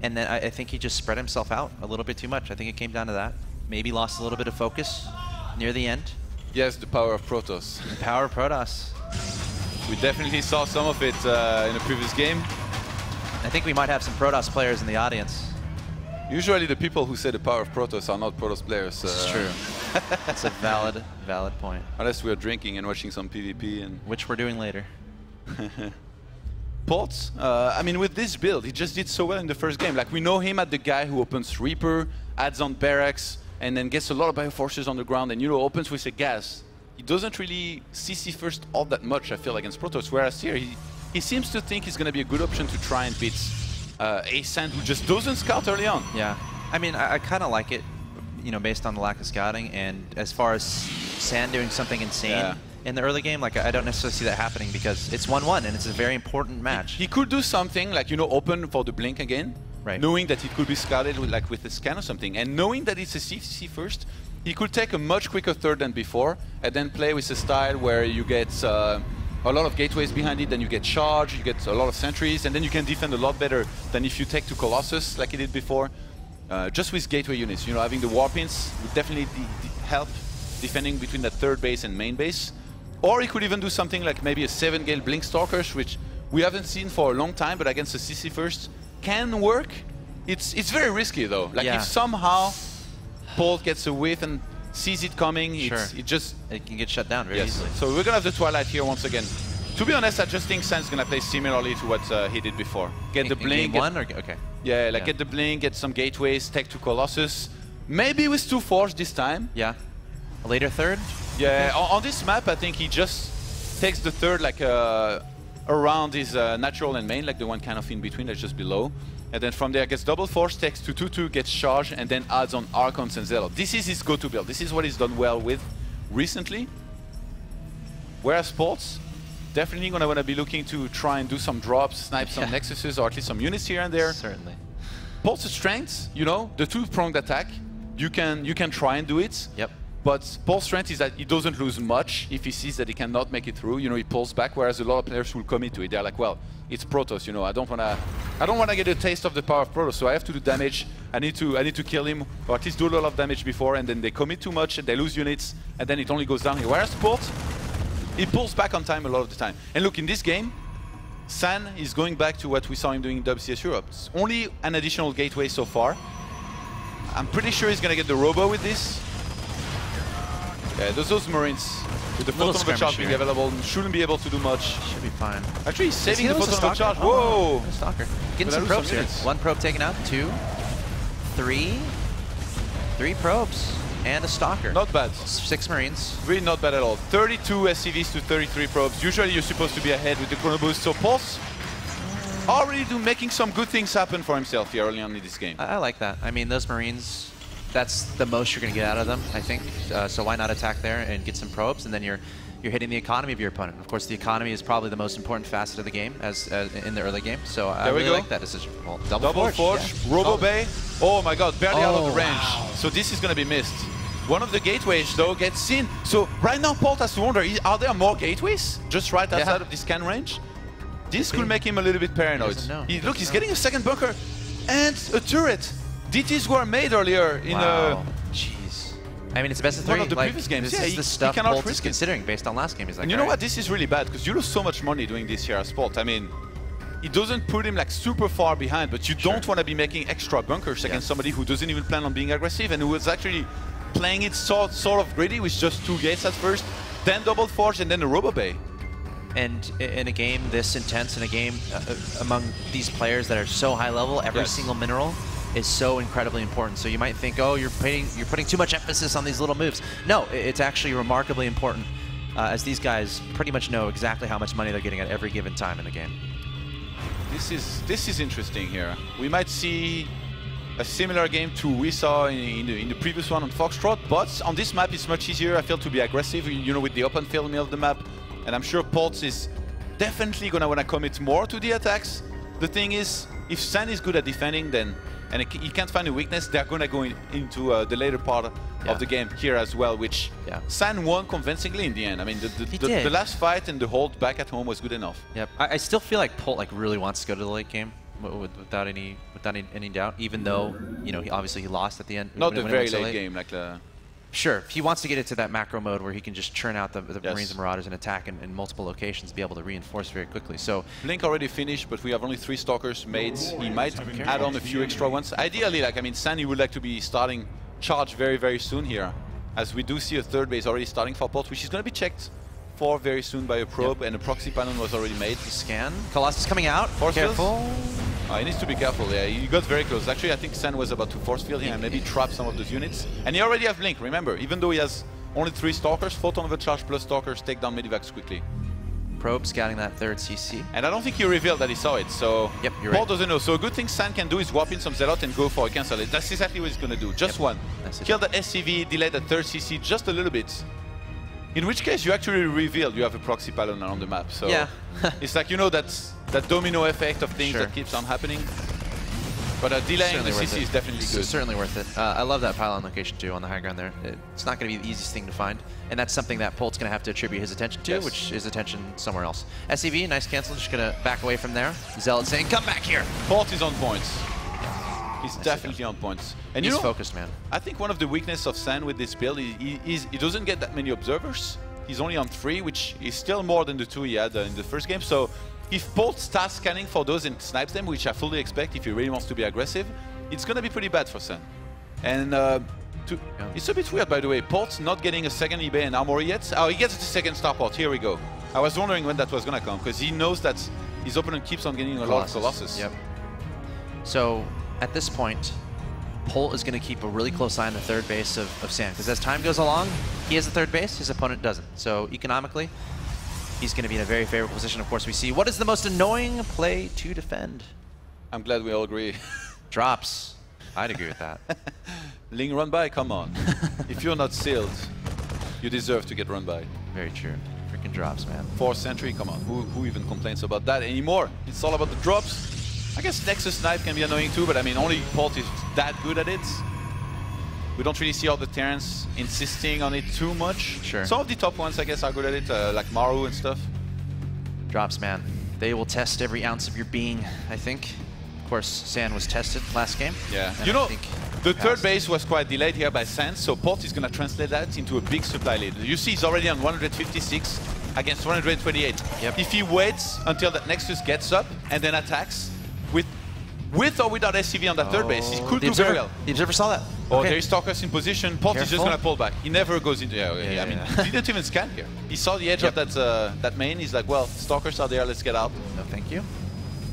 And then I think he just spread himself out a little bit too much. I think it came down to that. Maybe lost a little bit of focus near the end. Yes, the power of Protoss. The power of Protoss. We definitely saw some of it in the previous game. I think we might have some Protoss players in the audience. Usually the people who say the power of Protoss are not Protoss players. This is true. That's a valid point. Unless we are drinking and watching some PvP. And which we're doing later. Polt, I mean, with this build, he just did so well in the first game. Like, we know him as the guy who opens Reaper, adds on barracks, and then gets a lot of bioforces on the ground, and, you know, opens with a gas. he doesn't really CC first all that much, I feel, against Protoss, whereas here he seems to think he's going to be a good option to try and beat a Sand who just doesn't scout early on. Yeah, I mean, I kind of like it, you know, based on the lack of scouting, and as far as Sand doing something insane in the early game, like I don't necessarily see that happening because it's 1-1 and it's a very important match. He could do something like, you know, open for the blink again, knowing that it could be scouted with, like, with a scan or something, and knowing that it's a CC first, he could take a much quicker third than before, and then play with a style where you get a lot of gateways behind it, then you get charge, you get a lot of sentries, and then you can defend a lot better than if you take to Colossus like he did before. Just with gateway units, you know, having the warpins would definitely help defending between that third base and main base. Or he could even do something like maybe a 7-gale Blink Stalkers, which we haven't seen for a long time, but against the CC first can work. It's very risky though. Like if somehow Paul gets a whiff and sees it coming, it can get shut down very easily. So we're gonna have the Twilight here once again. To be honest, I just think San's gonna play similarly to what he did before. Get the blink. Yeah, like get the blink, get some gateways, take to Colossus. Maybe with 2 Forge this time. Yeah. A later third? Yeah, on this map, I think he just takes the third like around his natural and main, like the one kind of in between, that's just below. And then from there gets double Force, takes to 2-2, gets charged, and then adds on Archons and Zealot. This is his go-to build. This is what he's done well with recently. Whereas Sports, definitely gonna wanna be looking to try and do some drops, snipe some Nexuses, or at least some units here and there. Certainly. Pulse's strength, you know, the 2-pronged attack, you can try and do it. Yep. But Paul's strength is that he doesn't lose much if he sees that he cannot make it through. You know, he pulls back, whereas a lot of players will commit to it. They're like, well, it's Protoss, you know, I don't wanna get a taste of the power of Protoss, so I have to do damage. I need to kill him, or at least do a lot of damage before, and then they commit too much and they lose units, and then it only goes down here. Whereas Paul, he pulls back on time a lot of the time. And look, in this game, San is going back to what we saw him doing in WCS Europe. It's only an additional gateway so far. I'm pretty sure he's gonna get the Robo with this. Yeah, those Marines with the photon of a charge being available shouldn't be able to do much. Should be fine. Actually, he's saving the photon of a charge. Whoa! Stalker. Getting some probes here. 1 probe taken out, 2, 3. 3 probes. And a Stalker. Not bad. 6 Marines. Really not bad at all. 32 SCVs to 33 probes. Usually you're supposed to be ahead with the chrono boost. So Pulse already making some good things happen for himself here early on in this game. I like that. I mean, those Marines, that's the most you're going to get out of them, I think. So why not attack there and get some probes, and then you're hitting the economy of your opponent. Of course, the economy is probably the most important facet of the game as in the early game. So I really like that decision. Well, double Forge. Robo Bay. Oh my god, barely out of the range. Wow. So this is going to be missed. One of the gateways, though, gets seen. So right now, Paul has to wonder, are there more gateways just right outside of this scan range? This could make him a little bit paranoid. Look, he's getting a second bunker and a turret. DTs were made earlier in Jeez. I mean, it's best of 3. One of the previous games. This is the stuff Bolt is considering based on last game. He's like, and you know what? This is really bad because you lose so much money doing this here as Sport. I mean, it doesn't put him like super far behind, but you don't want to be making extra bunkers against somebody who doesn't even plan on being aggressive and who was actually playing it sort of greedy with just 2 gates at first, then double Forge, and then the Robo Bay. And in a game this intense, in a game among these players that are so high level, every single mineral is so incredibly important. So you might think, oh, you're putting too much emphasis on these little moves. No, it's actually remarkably important, as these guys pretty much know exactly how much money they're getting at every given time in the game. This is interesting here. We might see a similar game to we saw in the previous one on Foxtrot, but on this map it's much easier, I feel, to be aggressive, you know, with the open field middle of the map. And I'm sure Pulse is definitely going to want to commit more to the attacks. The thing is, if San is good at defending, then and he can't find a weakness, they're going to go into the later part of the game here as well, which San won convincingly in the end. I mean, the last fight and the hold back at home was good enough. Yep. I still feel like Pult really wants to go to the late game without any doubt, even though, you know, he obviously lost at the end. Not the very late game, like Sure, he wants to get into that macro mode where he can just churn out the Marines and Marauders and attack in multiple locations, be able to reinforce very quickly. So Blink already finished, but we have only 3 Stalkers made. He might add on a few extra ones. Ideally, like, I mean, Sandy would like to be starting charge very, very soon here, as we do see a third base already starting for Port, which is going to be checked for very soon by a probe, and a proxy panel was already made. Scan. Colossus coming out. Careful. He needs to be careful, yeah. He got very close. Actually, I think San was about to force field here and maybe trap some of those units. And he already has Blink, remember. Even though he has only 3 Stalkers, photon overcharge plus Stalkers take down Medivacs quickly. Probe scouting that third CC. And I don't think he revealed that he saw it, so yep, you're Paul right. doesn't know. So a good thing San can do is swap in some Zealot and go for a cancel it. That's exactly what he's going to do. Just one. Kill the SCV, delay the third CC just a little bit. In which case you actually revealed you have a proxy pylon on the map. So yeah. It's like, you know, that domino effect of things that keeps on happening. But delaying the CC is definitely good. It's certainly worth it. I love that pylon location too on the high ground there. It's not going to be the easiest thing to find. And that's something that Polt's going to have to attribute his attention to, which is attention somewhere else. SCV, nice cancel, just going to back away from there. Zealot saying, come back here. Polt is on points. He's definitely on points. And he's you know, focused, man. I think one of the weaknesses of San with this build is he doesn't get that many observers. He's only on 3, which is still more than the 2 he had in the first game. So if Polt starts scanning for those and snipes them, which I fully expect if he really wants to be aggressive, it's going to be pretty bad for San. And it's a bit weird, by the way. Polt's not getting a second eBay and Armory yet. Oh, he gets the second starport. Here we go. I was wondering when that was going to come, because he knows that his opponent keeps on getting a lot of Colossus. Yep. So at this point, Polt is going to keep a really close eye on the third base of San, because as time goes along, he has the third base, his opponent doesn't. So economically, he's going to be in a very favorable position. Of course, we see what is the most annoying play to defend. I'm glad we all agree. Drops. I'd agree with that. Ling run by, come on. If you're not sealed, you deserve to get run by. Very true. Freaking drops, man. 4th century, come on. Who even complains about that anymore? It's all about the drops. I guess Nexus Knife can be annoying too, but I mean, only Polt is that good at it. We don't really see all the Terrans insisting on it too much. Sure. Some of the top ones, I guess, are good at it, like Maru and stuff. Drops, man. They will test every ounce of your being, I think. Of course, San was tested last game. Yeah. You know, the third base was quite delayed here by San, so Polt is going to translate that into a big supply lead. You see he's already on 156 against 128. Yep. If he waits until that Nexus gets up and then attacks, with or without SCV on that third base, he could do very well. The observer saw that. Oh, there is Stalkers in position. Polt is just going to pull back. He never goes into... I mean, he didn't even scan here. He saw the edge of that main. He's like, well, Stalkers are there. Let's get out. No, thank you.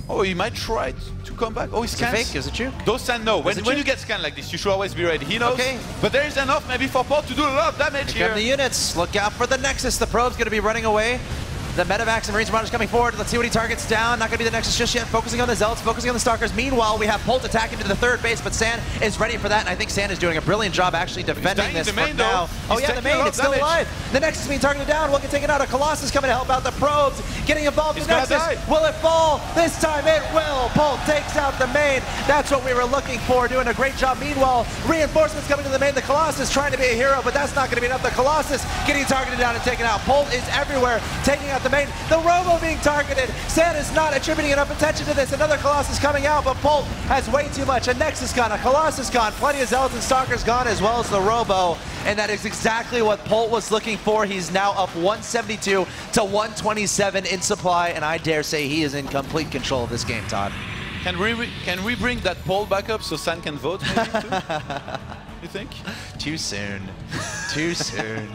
Oh, he might try to come back. Oh, he scans. Is it fake? Is it juke? Those San know. When you get scanned like this, you should always be ready. He knows. Okay. But there is enough maybe for Polt to do a lot of damage Here come the units. Look out for the Nexus. The probe's going to be running away. The Medivacs and Marines Marauders coming forward. Let's see what he targets down. Not going to be the Nexus just yet. Focusing on the Zealots, focusing on the Stalkers. Meanwhile, we have Polt attacking to the third base, but San is ready for that, and I think San is doing a brilliant job actually defending this for now. Oh yeah, the main, it's still alive. The Nexus being targeted down. One can take it out. A Colossus coming to help out the probes. Getting involved in the Nexus. Will it fall? This time it will. Polt takes out the main. That's what we were looking for. Doing a great job. Meanwhile, reinforcements coming to the main. The Colossus trying to be a hero, but that's not going to be enough. The Colossus getting targeted down and taken out. Polt is everywhere, taking out the main. The Robo being targeted. San is not attributing enough attention to this. Another Colossus coming out, but Polt has way too much. A Nexus gone, a Colossus gone, plenty of Zealots and Stalkers gone, as well as the Robo. And that is exactly what Polt was looking for. He's now up 172 to 127 in supply, and I dare say he is in complete control of this game, Todd. Can we bring that poll back up so San can vote maybe too? You think? Too soon. Too soon.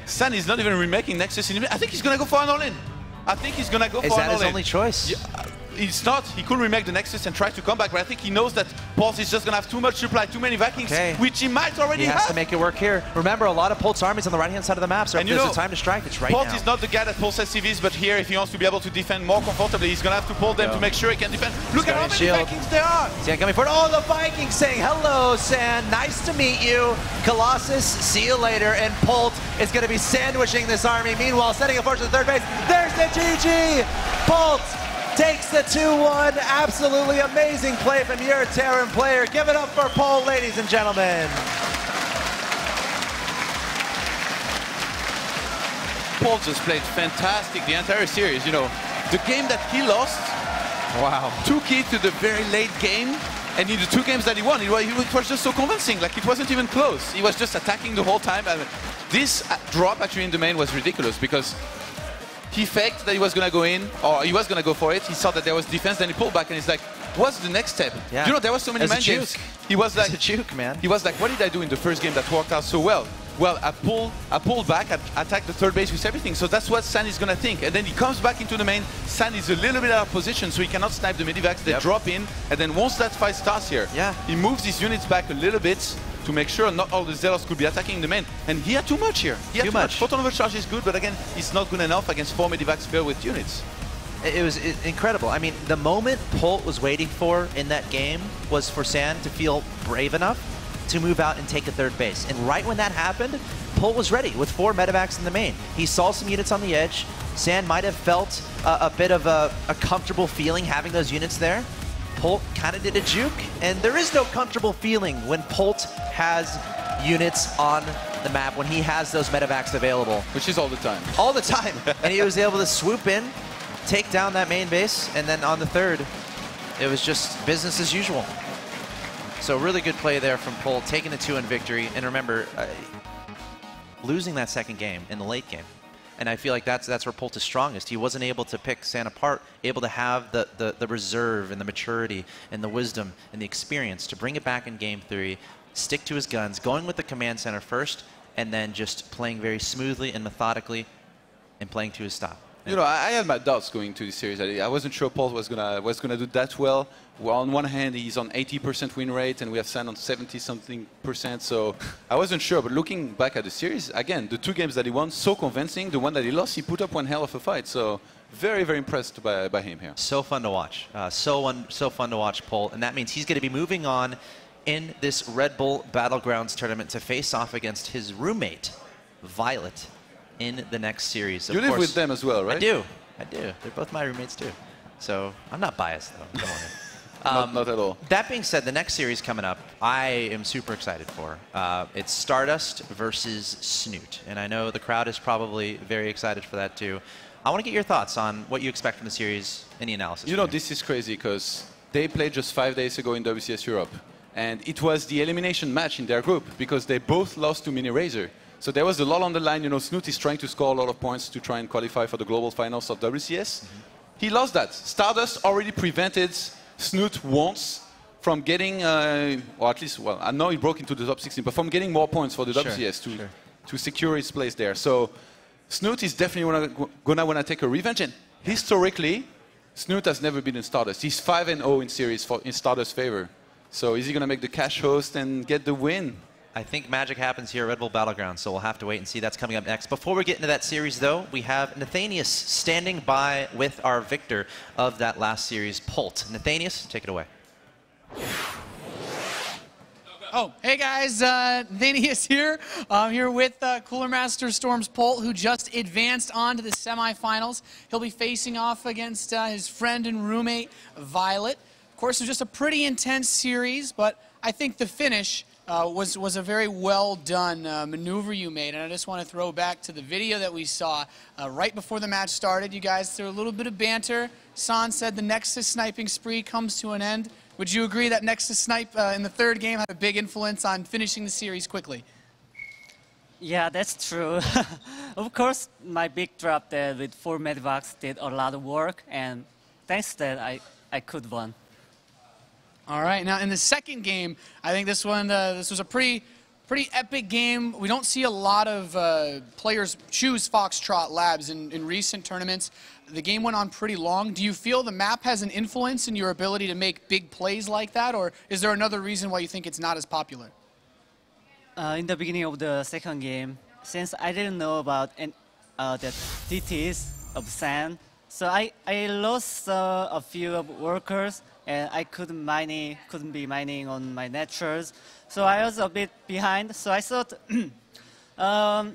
San is not even remaking Nexus. I think he's going to go for an all-in. I think he's going to go for an all-in. Is that his only choice? Yeah, it's not. He could remake the Nexus and try to come back, but I think he knows that Polt is just going to have too much supply, too many Vikings, which he might already have. He has to make it work here. Remember, a lot of Polt's armies on the right-hand side of the map, so if there's a time to strike, it's right now. Polt is not the guy that pulls SCVs, but here, if he wants to be able to defend more comfortably, he's going to have to pull them to make sure he can defend. Look at how many Vikings there are! San coming forward. Oh, the Vikings saying, hello, San. Nice to meet you. Colossus, see you later. And Polt is going to be sandwiching this army. Meanwhile, setting up forward to the third base. There's the GG! Polt takes the 2-1. Absolutely amazing play from your Terran player. Give it up for Polt, ladies and gentlemen. Polt just played fantastic the entire series. You know, the game that he lost took it to the very late game. And in the 2 games that he won, it was just so convincing. Like, it wasn't even close. He was just attacking the whole time. I mean, this drop actually in the main was ridiculous because he faked that he was going to go in, or he was going to go for it. He saw that there was defense, then he pulled back, and he's like, what's the next step? Yeah. You know, there was so many mind games. He was like, it's a juke, man. He was like, what did I do in the first game that worked out so well? Well, I pulled back, I attacked the third base with everything. So that's what San is going to think. And then he comes back into the main. San is a little bit out of position, so he cannot snipe the Medivacs. They drop in, and then once that fight starts here, he moves his units back a little bit. to make sure not all the Zealots could be attacking the main. And he had too much here. He had too much. Photon Overcharge is good, but again, it's not good enough against 4 Medivacs filled with units. It was incredible. I mean, the moment Polt was waiting for in that game was for San to feel brave enough to move out and take a third base. And right when that happened, Polt was ready with 4 Medivacs in the main. He saw some units on the edge. San might have felt a bit of a comfortable feeling having those units there. Polt kind of did a juke, and there is no comfortable feeling when Polt has units on the map, when he has those Medivacs available. Which is all the time. All the time. And he was able to swoop in, take down that main base, and then on the third, it was just business as usual. So really good play there from Polt, taking the 2-1 victory. And remember, losing that second game in the late game. And I feel like that's where Polt is strongest. He wasn't able to pick San apart, able to have the reserve and the maturity and the wisdom and the experience to bring it back in game 3, stick to his guns, going with the command center first, and then just playing very smoothly and methodically and playing to his style. You know, I had my doubts going to this series. I wasn't sure Polt was gonna do that well. Well, on one hand, he's on 80% win rate, and we have San on 70-something%. So I wasn't sure. But looking back at the series, again, the 2 games that he won, so convincing. The one that he lost, he put up one hell of a fight. So very, very impressed by him here. So fun to watch. So fun to watch Polt. And that means he's going to be moving on in this Red Bull Battlegrounds tournament to face off against his roommate, Violet, in the next series. You live with them as well, right? I do. They're both my roommates too. So I'm not biased though. Come on. Not at all. That being said, the next series coming up, I am super excited for. It's Stardust versus Snoot, and I know the crowd is probably very excited for that too. I want to get your thoughts on what you expect from the series, any analysis. You know, this is crazy because they played just 5 days ago in WCS Europe, and it was the elimination match in their group because they both lost to Mini Razor. So there was a lot on the line. You know, Snoot is trying to score a lot of points to try and qualify for the global finals of WCS. He lost that. Stardust already prevented Snoot once from getting, or at least, well, I know he broke into the top 16, but from getting more points for the WCS to secure his place there. So Snoot is definitely going to want to take a revenge. And historically, Snoot has never been in Stardust. He's 5-0 in series in Stardust's favor. So is he going to make the cash host and get the win? I think magic happens here at Red Bull Battlegrounds, so we'll have to wait and see. That's coming up next. Before we get into that series, though, we have Nathanius standing by with our victor of that last series, Polt. Nathanius, take it away. Oh, hey guys, Nathanius here. I'm here with Cooler Master Storm's Polt, who just advanced on to the semifinals. He'll be facing off against his friend and roommate, Violet. Of course, it was just a pretty intense series, but I think the finish was a very well done maneuver you made, and I just want to throw back to the video that we saw right before the match started. You guys threw a little bit of banter. San said the Nexus sniping spree comes to an end. Would you agree that Nexus snipe in the third game had a big influence on finishing the series quickly? Yeah, that's true. Of course, my big drop there with 4 Medivacs did a lot of work, and thanks to that, I could win. All right, now in the second game, I think this one, this was a pretty epic game. We don't see a lot of players choose Foxtrot Labs in recent tournaments. The game went on pretty long. Do you feel the map has an influence in your ability to make big plays like that, or is there another reason why you think it's not as popular? In the beginning of the second game, since I didn't know about the DTs of San, so I lost a few workers, and I couldn't be mining on my naturals. So I was a bit behind. So I thought, in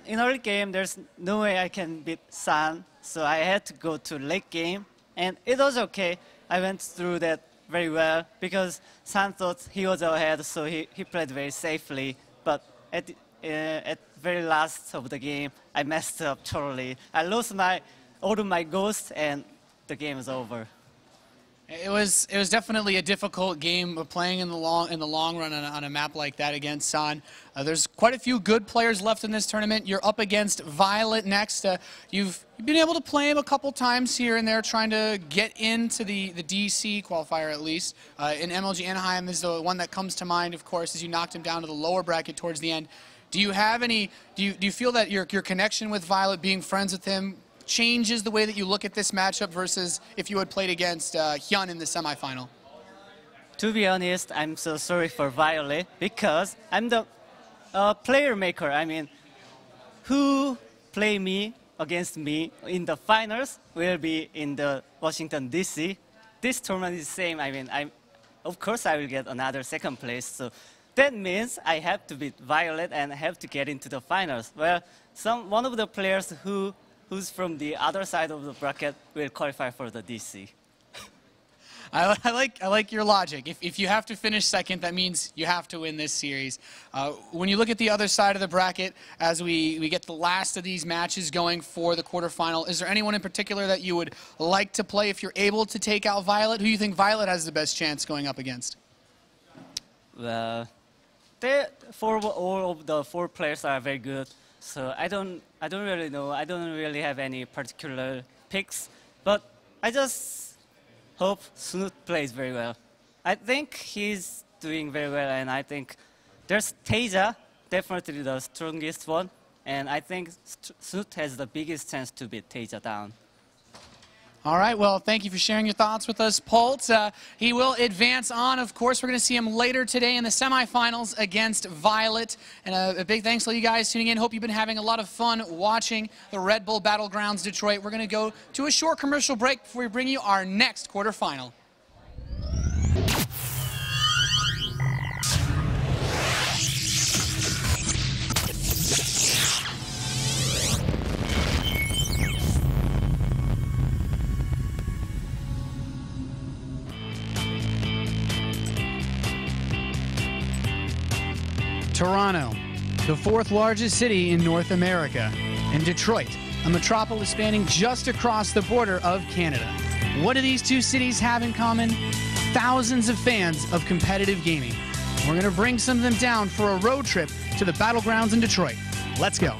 early game, there's no way I can beat San. So I had to go to late game, and it was okay. I went through that very well because San thought he was ahead, so he played very safely. But at very last of the game, I messed up totally. I lost all of my ghosts, and the game is over. It was definitely a difficult game playing in the long run on a map like that against San. There's quite a few good players left in this tournament. You're up against Violet next. You've been able to play him a couple times here and there, trying to get into the DC qualifier at least. In MLG Anaheim is the one that comes to mind, of course, as you knocked him down to the lower bracket towards the end. Do you have any? Do you feel that your connection with Violet, being friends with him, changes the way that you look at this matchup versus if you had played against Hyun in the semifinal? To be honest, I'm so sorry for Violet because I'm the a player maker. I mean, who play me against me in the finals will be in the Washington, D.C. This tournament is the same. I mean, of course I will get another second place. So that means I have to beat Violet and I have to get into the finals. Well, one of the players who's from the other side of the bracket will qualify for the DC. I like your logic. If you have to finish second, that means you have to win this series. When you look at the other side of the bracket, as we get the last of these matches going for the quarterfinal, is there anyone in particular that you would like to play if you're able to take out Violet? Who do you think Violet has the best chance going up against? Well, all of the 4 players are very good, so I don't really know. I don't really have any particular picks, but I just hope Snoot plays very well. I think he's doing very well, and I think there's Tasia, definitely the strongest one, and I think Snoot has the biggest chance to beat Tasia down. All right, well, thank you for sharing your thoughts with us, Polt. He will advance on. Of course, we're going to see him later today in the semifinals against Violet. And a big thanks to you guys tuning in. Hope you've been having a lot of fun watching the Red Bull Battlegrounds Detroit. We're going to go to a short commercial break before we bring you our next quarterfinal. Toronto, the 4th largest city in North America, and Detroit, a metropolis spanning just across the border of Canada. What do these 2 cities have in common? Thousands of fans of competitive gaming. We're going to bring some of them down for a road trip to the Battlegrounds in Detroit. Let's go.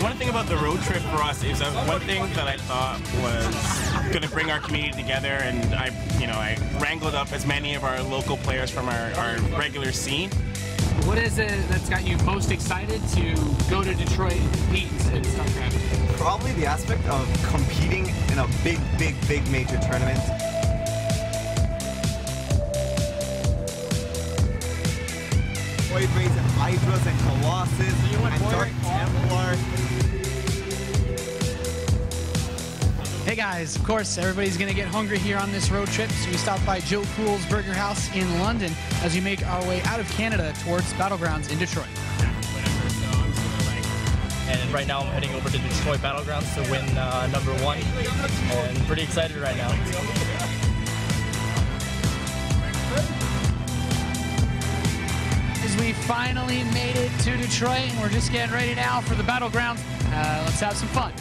One thing about the road trip for us is one thing that I thought was going to bring our community together, and I wrangled up as many of our local players from our regular scene. What is it that's got you most excited to go to Detroit and compete in StarCraft? Probably the aspect of competing in a big major tournament. Void Rays and Hydras and Colossus and Dark Templar. Hey guys, of course, everybody's going to get hungry here on this road trip, so we stopped by Joe Cool's Burger House in London as we make our way out of Canada towards Battlegrounds in Detroit. And right now I'm heading over to Detroit Battlegrounds to win #1, and pretty excited right now. We finally made it to Detroit, and we're just getting ready now for the Battlegrounds. Let's have some fun.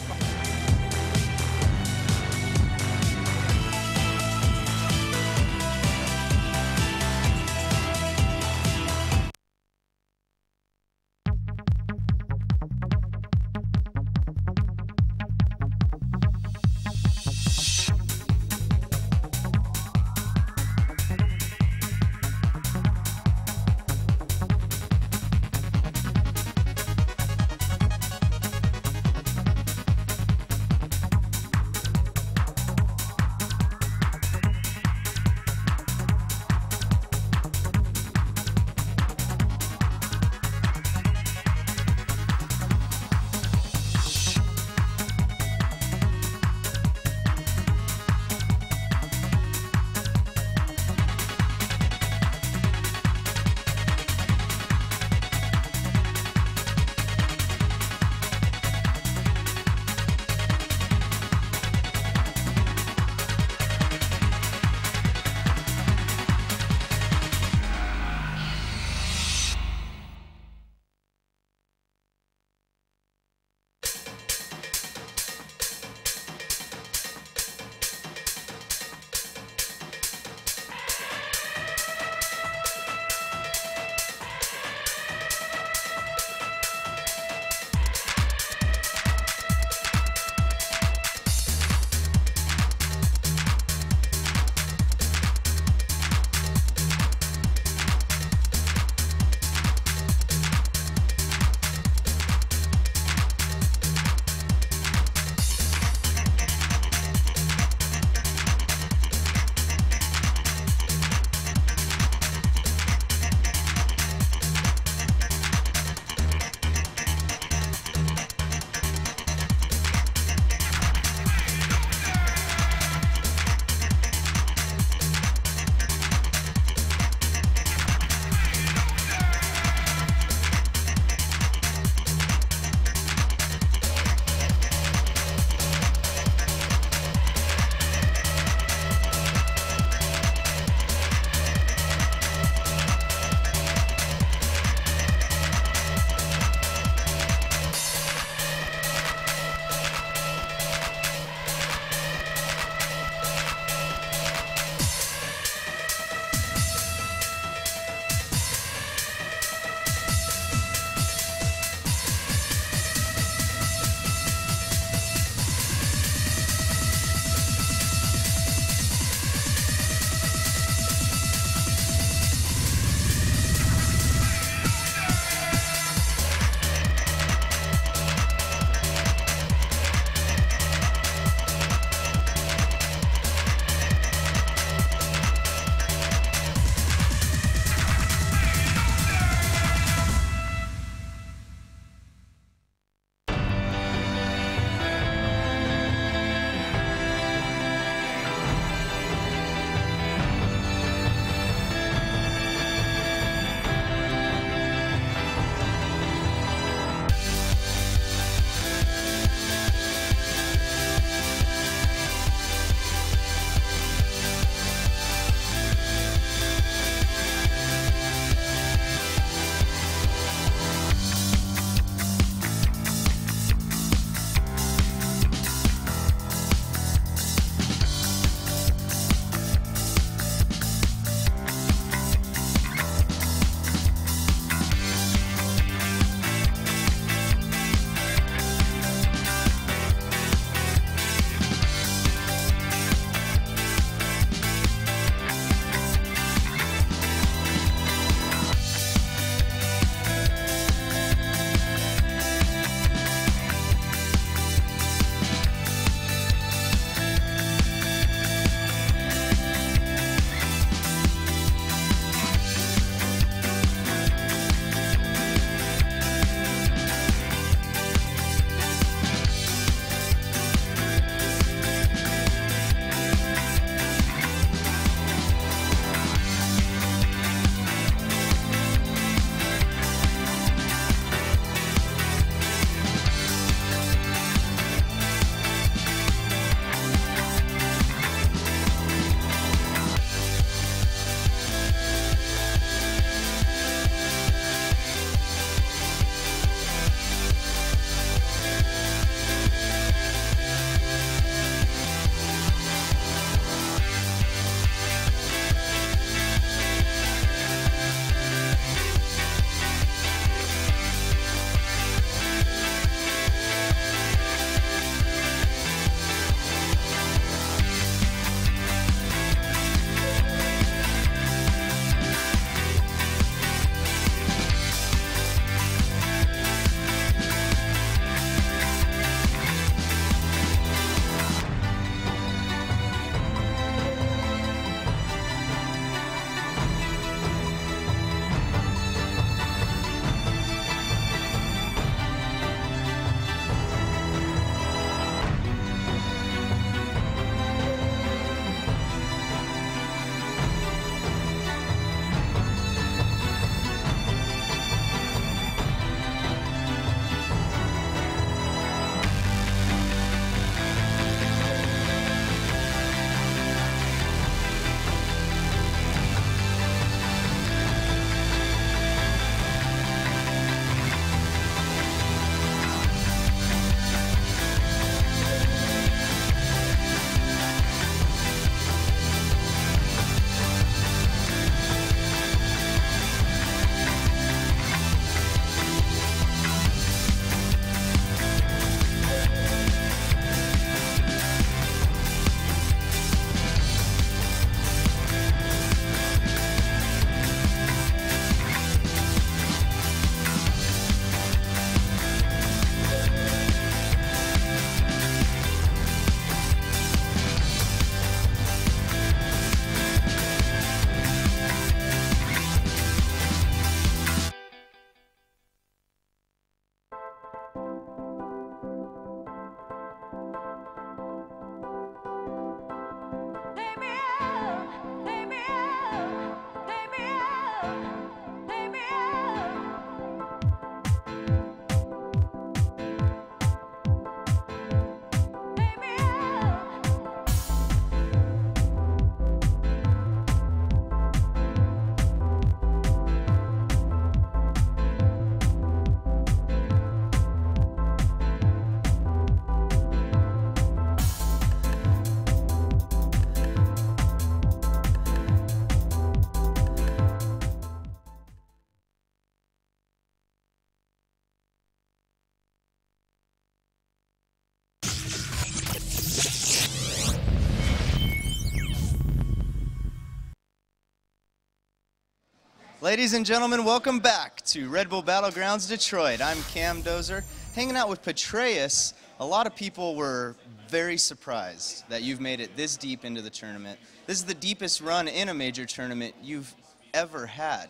Ladies and gentlemen, welcome back to Red Bull Battlegrounds Detroit. I'm Cam Dozer, hanging out with Petraeus. A lot of people were very surprised that you've made it this deep into the tournament. This is the deepest run in a major tournament you've ever had.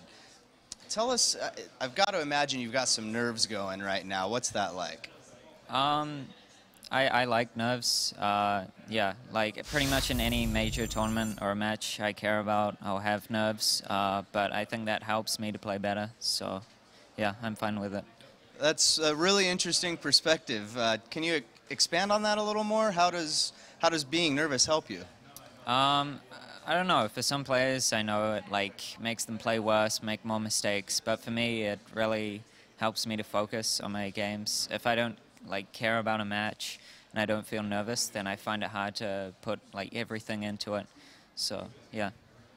Tell us, I've got to imagine you've got some nerves going right now. What's that like? I like nerves. Yeah, like pretty much in any major tournament or match I care about, I'll have nerves. But I think that helps me to play better. So, yeah, I'm fine with it. That's a really interesting perspective. Can you expand on that a little more? How does being nervous help you? I don't know. For some players, I know it like makes them play worse, make more mistakes. But for me, it really helps me to focus on my games. If I don't like care about a match and I don't feel nervous, then I find it hard to put like everything into it. So yeah.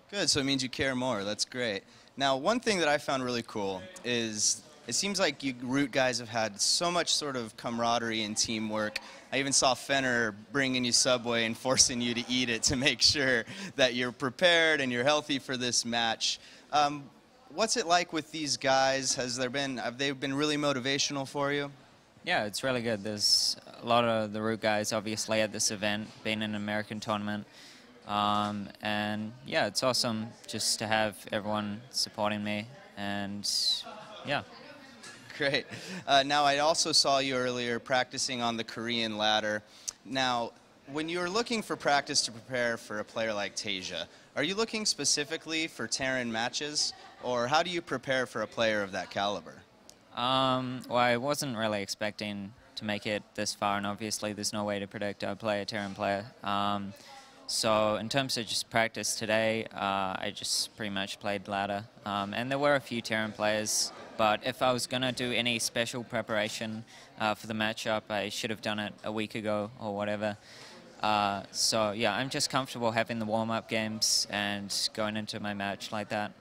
Good. So it means you care more. That's great. Now, one thing that I found really cool is it seems like you Root guys have had so much sort of camaraderie and teamwork. I even saw Fenner bringing you Subway and forcing you to eat it to make sure that you're prepared and you're healthy for this match. What's it like with these guys? Have they been really motivational for you? Yeah, it's really good. There's a lot of the Root guys obviously at this event, being in an American tournament. And yeah, it's awesome just to have everyone supporting me, and yeah. Great. Now, I also saw you earlier practicing on the Korean ladder. Now, when you're looking for practice to prepare for a player like Tasia, are you looking specifically for Terran matches, or how do you prepare for a player of that caliber? Well, I wasn't really expecting to make it this far, and obviously there's no way to predict I'd play a Terran player. So in terms of just practice today, I just pretty much played ladder. And there were a few Terran players, but if I was going to do any special preparation for the matchup, I should have done it a week ago or whatever. So yeah, I'm just comfortable having the warm-up games and going into my match like that.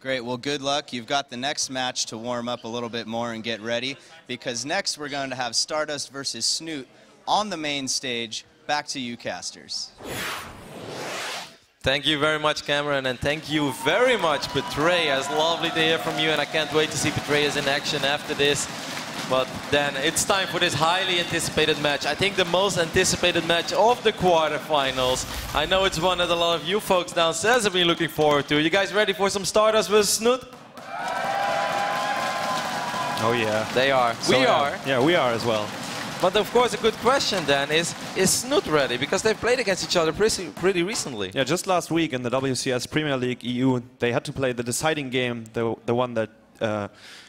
Great. Well, good luck. You've got the next match to warm up a little bit more and get ready, because next we're going to have Stardust versus Snoot on the main stage. Back to you, casters. Thank you very much, Cameron, and thank you very much, Petraeus. Lovely to hear from you, and I can't wait to see Petraeus in action after this. But then it's time for this highly anticipated match. I think the most anticipated match of the quarterfinals. I know it's one that a lot of you folks downstairs have been looking forward to. You guys ready for some Stardust versus Snoot? Oh yeah. They are. So, we are. Yeah, we are as well. But of course, a good question then is Snoot ready? Because they've played against each other pretty recently. Yeah, just last week in the WCS Premier League EU, they had to play the deciding game, the one that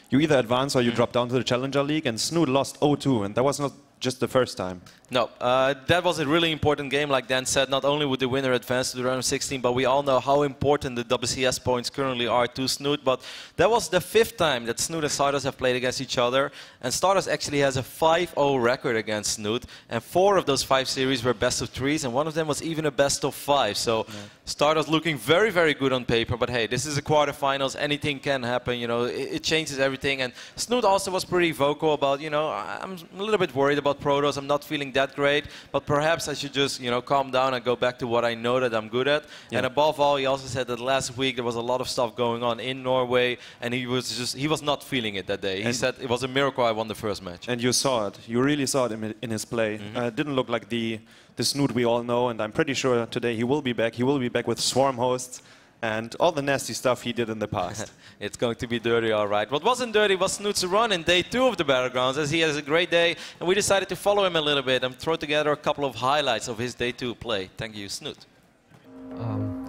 you either advance or you drop down to the Challenger League, and Snoot lost 0-2, and that was not just the first time. No, that was a really important game, like Dan said. Not only would the winner advance to the round of 16, but we all know how important the WCS points currently are to Snoot. But that was the 5th time that Snoot and Stardust have played against each other. And Stardust actually has a 5-0 record against Snoot. And 4 of those 5 series were best of 3s, and one of them was even a best of 5. So Stardust looking very, very good on paper. But hey, this is a quarterfinals. Anything can happen. You know, it changes everything. And Snoot also was pretty vocal about, you know, I'm a little bit worried about Protoss. I'm not feeling that great, but perhaps I should just, you know, calm down and go back to what I know that I'm good at. Yeah. And above all, he also said that last week there was a lot of stuff going on in Norway, and he was not feeling it that day. He said it was a miracle I won the first match. And you saw it. You really saw it in his play. It didn't look like the Snoot we all know, and I'm pretty sure today he will be back. He will be back with swarm hosts and all the nasty stuff he did in the past. It's going to be dirty, all right. What wasn't dirty was Snoot's run in day 2 of the Battlegrounds, as he has a great day, and we decided to follow him a little bit and throw together a couple of highlights of his day 2 play. Thank you, Snoot.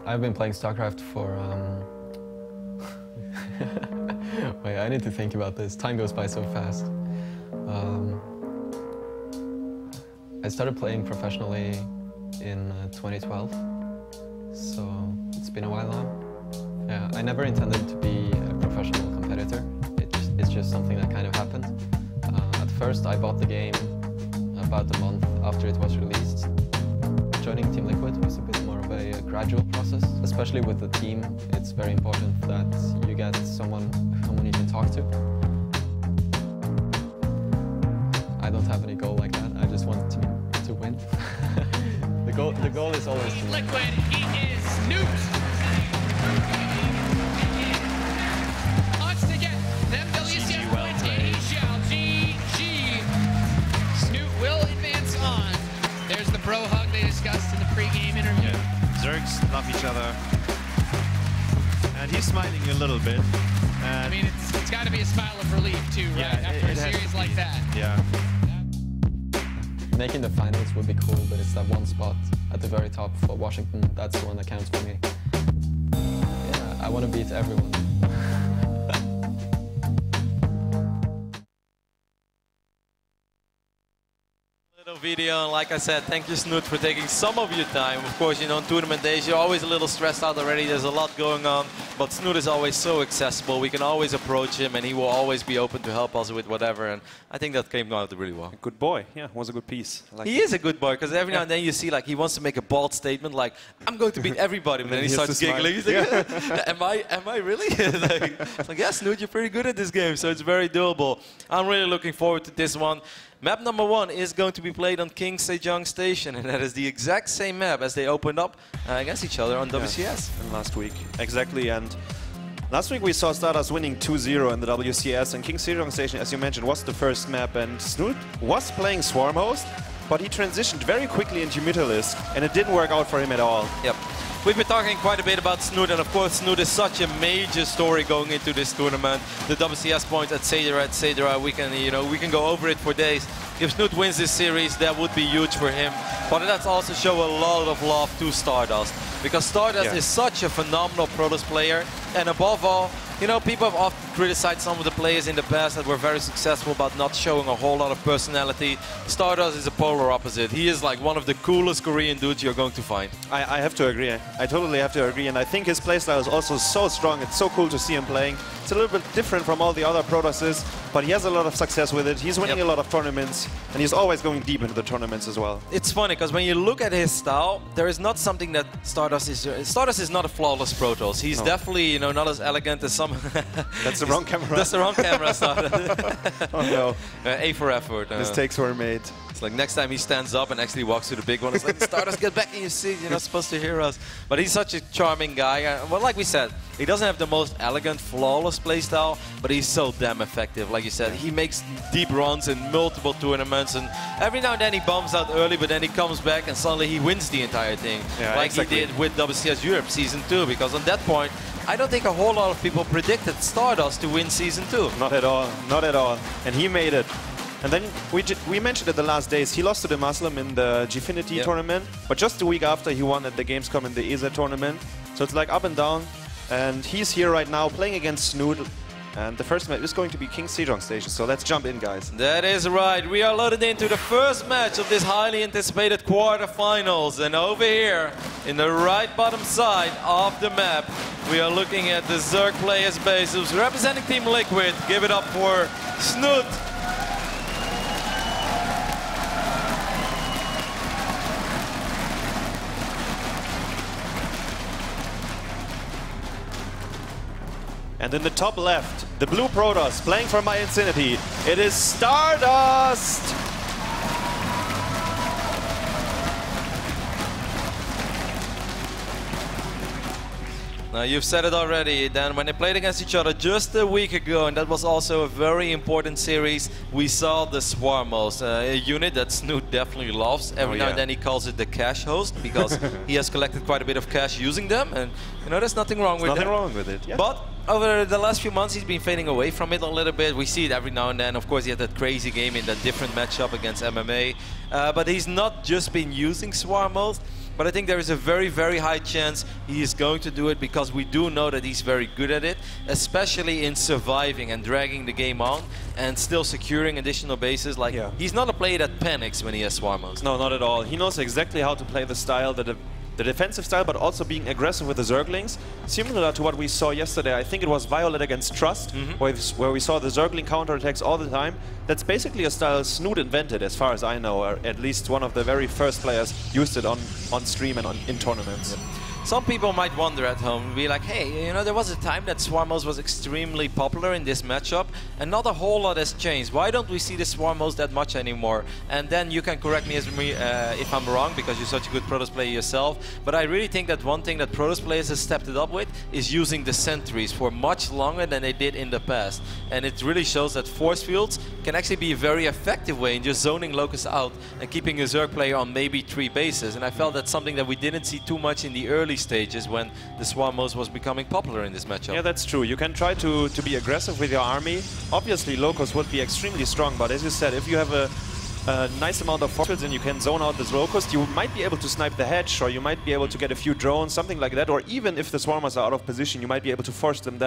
I've been playing StarCraft for... Wait, I need to think about this. Time goes by so fast. I started playing professionally in 2012, so it's been a while now. Yeah, I never intended to be a professional competitor. It's just something that kind of happened. At first, I bought the game about a month after it was released. Joining Team Liquid was a bit more of a gradual process, especially with the team. It's very important that you get someone you can talk to. I don't have any goal like that. I just want to win. The goal is always to win. Liquid, he is Snoot. love each other. And he's smiling a little bit. I mean, it's got to be a smile of relief too, right? Yeah, After a it has series to like be. that. Yeah. Making the finals would be cool, but it's that one spot at the very top for Washington. That's the one that counts for me. Yeah, I want to beat everyone. Video, and like I said, thank you, Snoot, for taking some of your time. Of course, you know, on tournament days, you're always a little stressed out already. There's a lot going on, but Snoot is always so accessible. We can always approach him, and he will always be open to help us with whatever. And I think that came out really well. Good boy. Yeah, was a good piece. He is a good boy, because every now and then you see, like, he wants to make a bold statement, like, I'm going to beat everybody, but then he starts giggling. He's like, am I really? It's like, yeah, Snoot, you're pretty good at this game, so it's very doable. I'm really looking forward to this one. Map number 1 is going to be played on King Sejong Station, and that is the exact same map as they opened up against each other on WCS. And last week, exactly. And last week we saw Stardust winning 2-0 in the WCS, and King Sejong Station, as you mentioned, was the first map, and Snoot was playing Swarm Host, but he transitioned very quickly into Mutalisk, and it didn't work out for him at all. Yep. We've been talking quite a bit about Snoot, and of course Snoot is such a major story going into this tournament. The WCS points, etc. We can go over it for days. If Snoot wins this series, that would be huge for him. But that's also show a lot of love to Stardust, because Stardust is such a phenomenal Protoss player, and above all, you know, people have often criticized some of the players in the past that were very successful about not showing a whole lot of personality. Stardust is a polar opposite. He is like one of the coolest Korean dudes you're going to find. I have to agree. I totally have to agree, and I think his playstyle is also so strong. It's so cool to see him playing. It's a little bit different from all the other Protosses, but he has a lot of success with it. He's winning a lot of tournaments, and he's always going deep into the tournaments as well. It's funny, because when you look at his style, there is not something that Stardust is... Stardust is not a flawless Protoss. He's definitely, you know, not as elegant as some... That's the wrong camera. That's the wrong camera, Stardust. Oh no. A for effort. Mistakes were made. It's like next time he stands up and actually walks to the big one, it's like, Stardust, get back in your seat, you're not supposed to hear us. But he's such a charming guy. Well, like we said, he doesn't have the most elegant, flawless playstyle, but he's so damn effective. Like you said, he makes deep runs in multiple tournaments, and every now and then he bumps out early, but then he comes back and suddenly he wins the entire thing. Yeah, like exactly. he did with WCS Europe Season 2, because on that point, I don't think a whole lot of people predicted Stardust to win Season 2. Not at all. Not at all. And he made it. And then we mentioned it the last days. He lost to the Muslim in the Gfinity tournament, but just a week after he won at the Gamescom in the ESA tournament. So it's like up and down. And he's here right now playing against Snoot. And the first match is going to be King Sejong Station. So let's jump in, guys. That is right. We are loaded into the first match of this highly anticipated quarterfinals. And over here, in the right bottom side of the map, we are looking at the Zerg players base who's representing Team Liquid. Give it up for Snoot. And in the top left, the blue Protoss playing for My Infinity. It is Stardust! Now, you've said it already, Dan. When they played against each other just a week ago, and that was also a very important series, we saw the Swarmos, a unit that Snoot definitely loves. Every now and then he calls it the cash host, because he has collected quite a bit of cash using them, and you know, there's nothing wrong with it. Nothing wrong with it, yeah. But over the last few months, he's been fading away from it a little bit. We see it every now and then. Of course, he had that crazy game in that different matchup against MMA. But he's not just been using Swarm mode. But I think there is a very, very high chance he is going to do it, because we do know that he's very good at it, especially in surviving and dragging the game on and still securing additional bases. Like, he's not a player that panics when he has Swarm mode. No, not at all. He knows exactly how to play the style, the defensive style, but also being aggressive with the Zerglings. Similar to what we saw yesterday. I think it was Violet against Trust, where we saw the Zergling counterattacks all the time. That's basically a style Snoot invented, as far as I know, or at least one of the very first players used it on stream and in tournaments. Some people might wonder at home and be like, hey, you know, there was a time that Swarmos was extremely popular in this matchup, and not a whole lot has changed. Why don't we see the Swarmos that much anymore? And then you can correct me if I'm wrong, because you're such a good Protoss player yourself. But I really think that one thing that Protoss players have stepped it up with is using the sentries for much longer than they did in the past. and it really shows that force fields can actually be a very effective way in just zoning Locust out and keeping a Zerg player on maybe 3 bases. And I felt that's something that we didn't see too much in the early stages when the Swarm mode was becoming popular in this matchup. Yeah, that's true. You can try to be aggressive with your army. Obviously, Locust would be extremely strong, but as you said, if you have a nice amount of force fields and you can zone out this Locust, you might be able to snipe the hedge, or you might be able to get a few drones, something like that, or even if the Swarmers are out of position, you might be able to force field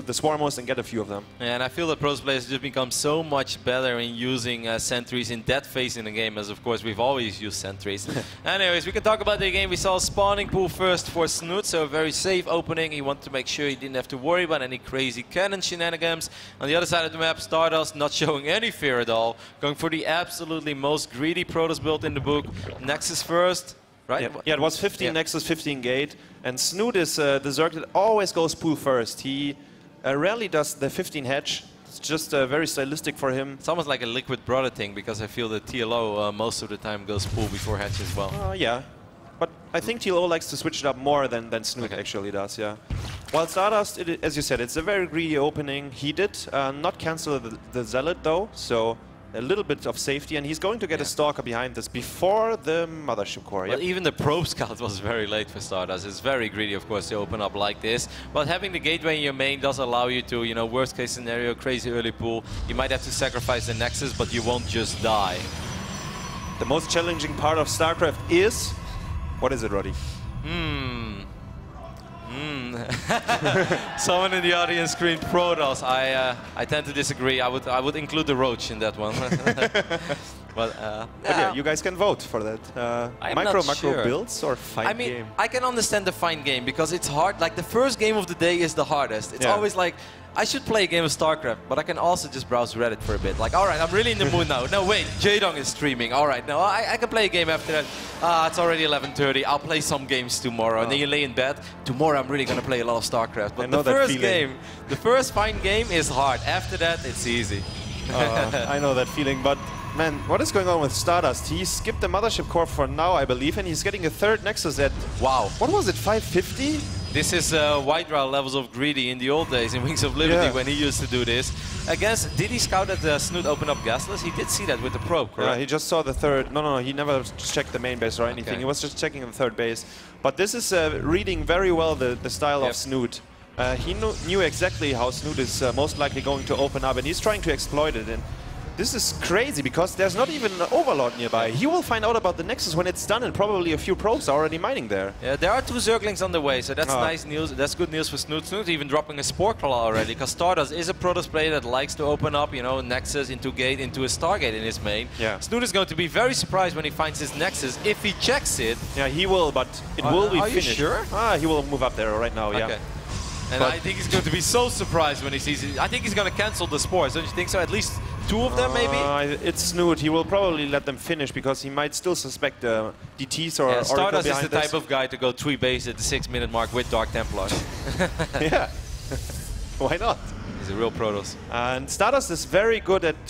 the Swarmers and get a few of them. Yeah, and I feel that pros players just become so much better in using sentries in that phase in the game, as of course we've always used sentries. Anyways, we can talk about the game. We saw spawning pool first for Snoot, so a very safe opening. He wanted to make sure he didn't have to worry about any crazy cannon shenanigans. On the other side of the map, Stardust not showing any fear at all, going for the absolutely most greedy Protoss build in the book. Nexus first, right? Yeah, it was 15 Nexus, 15 Gate, and Snoot is the Zerg that always goes pool first. He rarely does the 15 hedge. It's just very stylistic for him. It's almost like a liquid brother thing, because I feel that TLO most of the time goes pool before hedge as well. Yeah, but I think TLO likes to switch it up more than Snoot actually does, yeah. While Stardust, as you said, it's a very greedy opening. He did not cancel the Zealot though, so a little bit of safety, and he's going to get a Stalker behind this before the Mothership Core. Well, even the Probe Scout was very late for Stardust. It's very greedy, of course, to open up like this. But having the gateway in your main does allow you to, you know, worst case scenario, crazy early pool. You might have to sacrifice the Nexus, but you won't just die. The most challenging part of StarCraft is... What is it, Roddy? Someone in the audience screamed Protoss. I tend to disagree. I would include the Roach in that one. But yeah, you guys can vote for that. Macro builds or find game? I can understand the find game because it's hard. Like the first game of the day is the hardest. It's always like, I should play a game of StarCraft, but I can also just browse Reddit for a bit. Like, all right, I'm really in the mood now. No, wait, Jaedong is streaming. All right, no, I can play a game after that. It's already 11:30. I'll play some games tomorrow. And then you lay in bed. Tomorrow I'm really going to play a lot of StarCraft. But the first game, the first find game is hard. After that, it's easy. I know that feeling, but man, what is going on with Stardust? He skipped the Mothership Core for now, I believe, and he's getting a third Nexus at, wow, what was it, 550? This is White-Drow levels of greedy in the old days in Wings of Liberty when he used to do this. Did he scout that Snoot open up gasless? He did see that with the probe, correct? Yeah, he just saw the third. No, he never checked the main base or anything. He was just checking the third base. But this is reading very well the style of Snoot. He knew exactly how Snoot is most likely going to open up, and he's trying to exploit it. And this is crazy because there's not even an Overlord nearby. He will find out about the Nexus when it's done, and probably a few probes are already mining there. Yeah, there are 2 Zerglings on the way, so that's nice news. That's good news for Snoot. Snoot even dropping a Spore Claw already, because Stardust is a Protoss player that likes to open up, you know, Nexus into Gate, into a Stargate in his main. Yeah. Snoot is going to be very surprised when he finds his Nexus, if he checks it. Yeah, he will, but it will be Are finished. you sure? He will move up there right now, yeah. And I think he's going to be so surprised when he sees it. I think he's going to cancel the Spores, don't you think so? At least 2 of them, maybe? It's Snoot. He will probably let them finish because he might still suspect the DTs or Stardust Oracle is behind the type of guy to go 3 base at the 6-minute mark with Dark Templar. Yeah. Why not? He's a real Protoss. And Stardust is very good at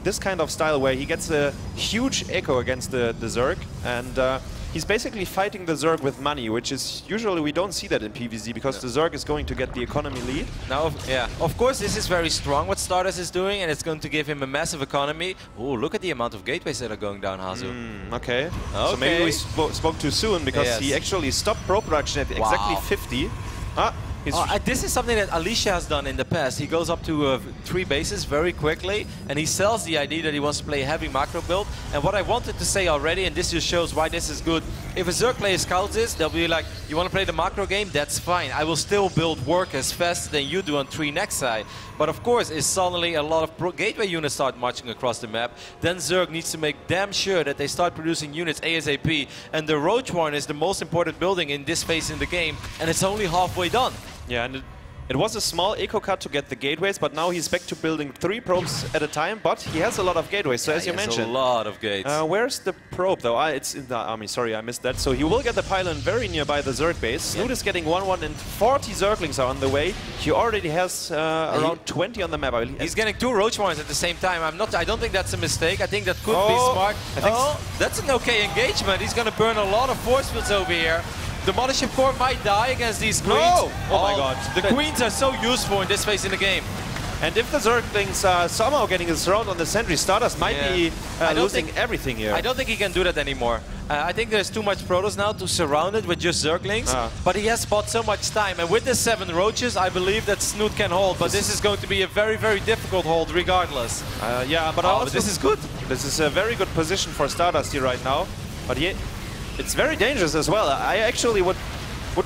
this kind of style where he gets a huge echo against the Zerg, and he's basically fighting the Zerg with money, which is usually we don't see that in PvZ because the Zerg is going to get the economy lead. Now, of course, this is very strong what Stardust is doing, and it's going to give him a massive economy. Oh, look at the amount of gateways that are going down, Hazu. Okay. So maybe we spoke too soon because he actually stopped pro production at exactly 50. This is something that Alicia has done in the past. He goes up to 3 bases very quickly, and he sells the idea that he wants to play a heavy macro build. And what I wanted to say already, and this just shows why this is good, if a Zerg player scouts this, they'll be like, you want to play the macro game? That's fine. I will still build work as fast than you do on 3 Nexi. But of course, if suddenly a lot of gateway units start marching across the map, then Zerg needs to make damn sure that they start producing units ASAP. And the Roach Warren is the most important building in this phase in the game, and it's only halfway done. Yeah, and it was a small eco cut to get the gateways, but now he's back to building 3 probes at a time, but he has a lot of gateways, so as you mentioned. a lot of gates. Where's the probe, though? It's in the army. Sorry, I missed that. So he will get the pylon very nearby the Zerg base. Snoot is getting 1-1, and 40 Zerglings are on the way. He already has around 20 on the map, I believe. He's getting 2 Roach Warrens at the same time. I don't think that's a mistake. I think that could be smart. That's an okay engagement. He's going to burn a lot of force fields over here. The Mothership Core might die against these queens. Oh my god. The queens are so useful in this phase in the game. And if the Zerglings are somehow getting a surround on the sentry, Stardust might be losing everything here. I don't think he can do that anymore. I think there's too much Protoss now to surround it with just Zerglings, but he has bought so much time. And with the 7 Roaches, I believe that Snoot can hold, but this is going to be a very, very difficult hold regardless. Yeah, but also this is good. This is a very good position for Stardust here right now, but it's very dangerous as well. I actually would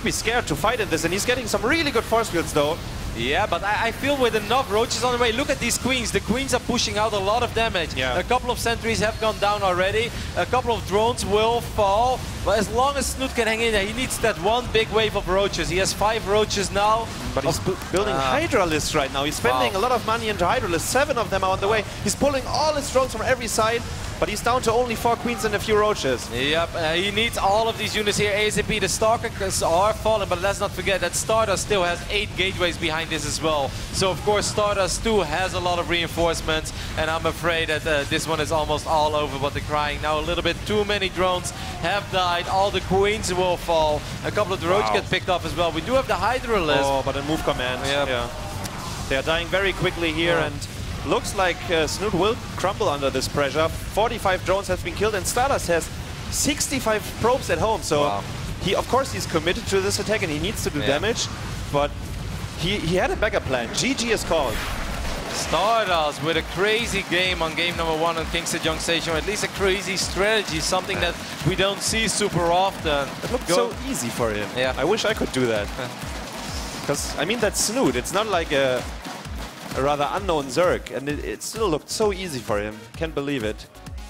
be scared to fight in this, and he's getting some really good force fields though. Yeah, but I feel with enough Roaches on the way, look at these Queens. The Queens are pushing out a lot of damage. Yeah. A couple of sentries have gone down already. A couple of drones will fall. But as long as Snoot can hang in there, he needs that one big wave of Roaches. He has 5 Roaches now. But he's building Hydra lists right now. He's spending a lot of money into Hydra lists. 7 of them are on the way. He's pulling all his drones from every side. But he's down to only 4 Queens and a few Roaches. Yep, he needs all of these units here. ASAP, the Stalkers are falling, but let's not forget that Stardust still has 8 gateways behind this as well. So of course Stardust too has a lot of reinforcements, and I'm afraid that this one is almost all over, but they're crying now a little bit. Too many drones have died. All the Queens will fall. A couple of the Roaches get picked off as well. We do have the Hydra list. Oh, but a move command. Yep. Yeah. They are dying very quickly here, and looks like Snoot will crumble under this pressure. 45 drones have been killed, and Stardust has 65 probes at home. So he, of course, he's committed to this attack, and he needs to do damage. But he had a backup plan. GG is called. Stardust with a crazy game on game number 1 on King Sejong Station, or at least a crazy strategy, something that we don't see super often. It looked so easy for him. Yeah. I wish I could do that. Because, I mean, that's Snoot. It's not like a rather unknown Zerg, and it still looked so easy for him. Can't believe it.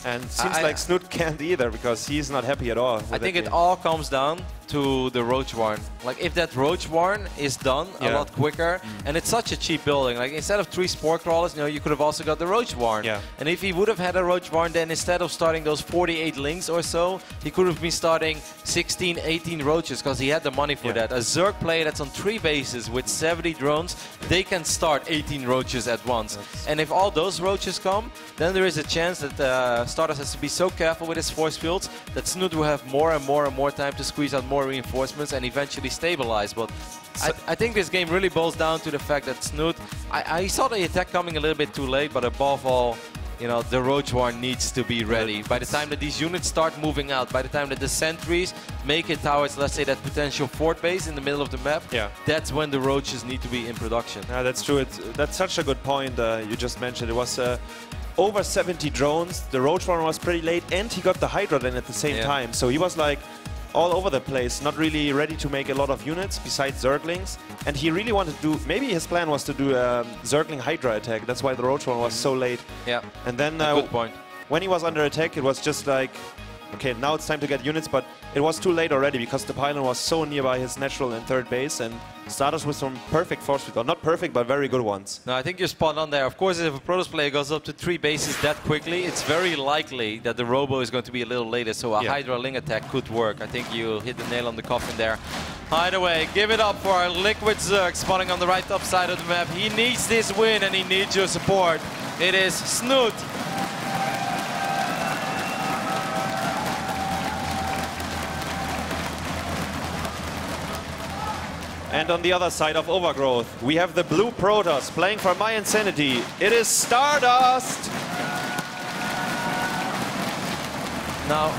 And it seems like Snoot can't either, because he's not happy at all. I think it all comes down to the Roach Warren. Like, if that Roach Warren is done a lot quicker, and it's such a cheap building. Like, instead of 3 Spore Crawlers, you know, you could have also got the Roach Warren. And if he would have had a Roach Warren, then instead of starting those 48 Lings or so, he could have been starting 16, 18 Roaches, because he had the money for that. A Zerg player that's on 3 bases with 70 drones, they can start 18 Roaches at once. And if all those Roaches come, then there is a chance that Stardust has to be so careful with his force fields that Snoot will have more and more and more time to squeeze out more reinforcements and eventually stabilize. But I think this game really boils down to the fact that Snoot, I saw the attack coming a little bit too late, but above all, you know, the Roach Warren needs to be ready. By the time that these units start moving out, by the time that the sentries make it towards, let's say, that potential fort base in the middle of the map, that's when the Roaches need to be in production. Yeah, that's true. That's such a good point you just mentioned. It was over 70 drones. The Roach Warren was pretty late, and he got the Hydra then at the same time. So he was like all over the place, not really ready to make a lot of units besides Zerglings. And he really wanted to do, maybe his plan was to do a Zergling Hydra attack. That's why the Roach Warren was so late. Yeah, and then good point. When he was under attack, it was just like, okay, now it's time to get units, but it was too late already because the pylon was so nearby his natural and 3rd base, and Stardust with some perfect force field. Not perfect, but very good ones. No, I think you're spot on there. Of course, if a Protoss player goes up to 3 bases that quickly, it's very likely that the Robo is going to be a little later, so a Hydra Ling attack could work. I think you hit the nail on the coffin there. Either way, give it up for our Liquid Zerg spawning on the right top side of the map. He needs this win, and he needs your support. It is Snoot. And on the other side of Overgrowth, we have the blue Protoss playing for My Insanity. It is Stardust! Now,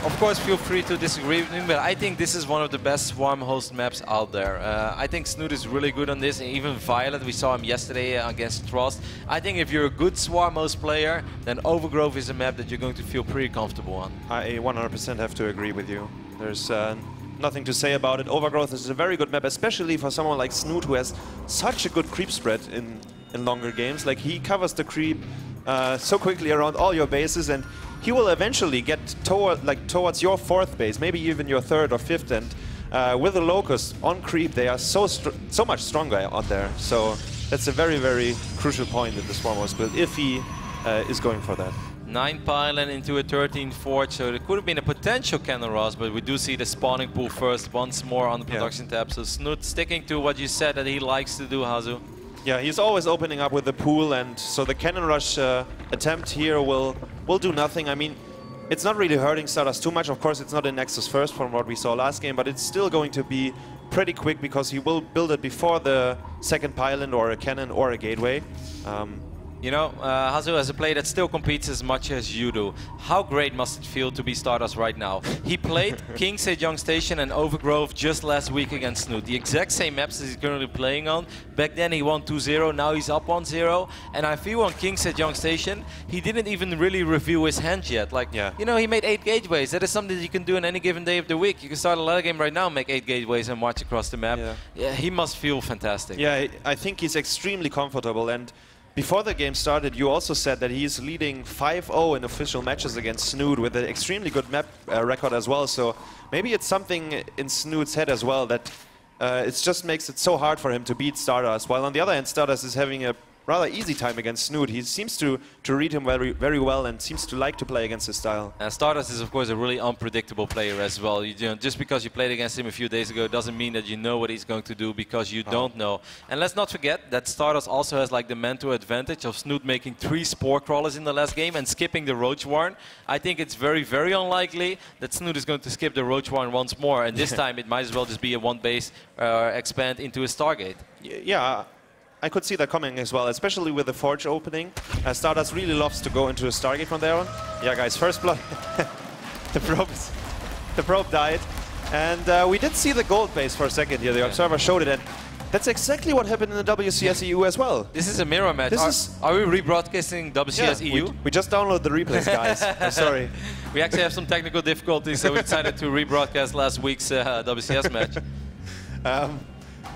of course, feel free to disagree with me, but I think this is one of the best Swarm host maps out there. I think Snoot is really good on this, and even Violet, we saw him yesterday against Trost. I think if you're a good Swarm host player, then Overgrowth is a map that you're going to feel pretty comfortable on. I 100% have to agree with you. There's nothing to say about it. Overgrowth is a very good map, especially for someone like Snoot, who has such a good creep spread in longer games. Like, he covers the creep so quickly around all your bases, and he will eventually get towards your 4th base, maybe even your 3rd or 5th. And with the Locust on creep, they are so much stronger out there. So that's a very, very crucial point in the Swarm host build, if he is going for that. 9 pylon into a 13 fort, so there could have been a potential cannon rush, but we do see the spawning pool first once more on the production tab. So Snoot sticking to what you said that he likes to do, Hazu. Yeah, he's always opening up with the pool, and so the cannon rush attempt here will do nothing. I mean, it's not really hurting Stardust too much. Of course, it's not in Nexus first from what we saw last game, but it's still going to be pretty quick because he will build it before the second pylon or a cannon or a gateway. You know, Hazu, as a player that still competes as much as you do, how great must it feel to be Stardust right now? He played King Sejong Station and Overgrove just last week against Snoot. The exact same maps as he's currently playing on. Back then he won 2-0, now he's up 1-0. And I feel on King Sejong Station, he didn't even really review his hand yet. Like, you know, he made 8 gateways. That is something that you can do on any given day of the week. You can start a ladder game right now, make 8 gateways and march across the map. Yeah, he must feel fantastic. Yeah, I think he's extremely comfortable. And before the game started, you also said that he's leading 5-0 in official matches against Snoot with an extremely good map record as well. So maybe it's something in Snoot's head as well that it just makes it so hard for him to beat Stardust. While on the other hand, Stardust is having a rather easy time against Snoot. He seems to read him very well and seems to like to play against his style. Stardust is of course a really unpredictable player as well. You know, just because you played against him a few days ago doesn't mean that you know what he's going to do, because you don't know. And let's not forget that Stardust also has like the mental advantage of Snoot making 3 spore crawlers in the last game and skipping the Roach Warren. I think it's very unlikely that Snoot is going to skip the Roach Warren once more, and this time it might as well just be a 1 base expand into a Stargate. Yeah, I could see that coming as well, especially with the Forge opening. Stardust really loves to go into a Stargate from there on. Yeah, guys, first blood. the probe died. And we did see the gold base for a second here. The observer showed it, and that's exactly what happened in the WCS EU as well. This is a mirror match. Are we rebroadcasting WCS EU? We just downloaded the replays, guys. I'm sorry. We actually have some technical difficulties, so we decided to rebroadcast last week's WCS match.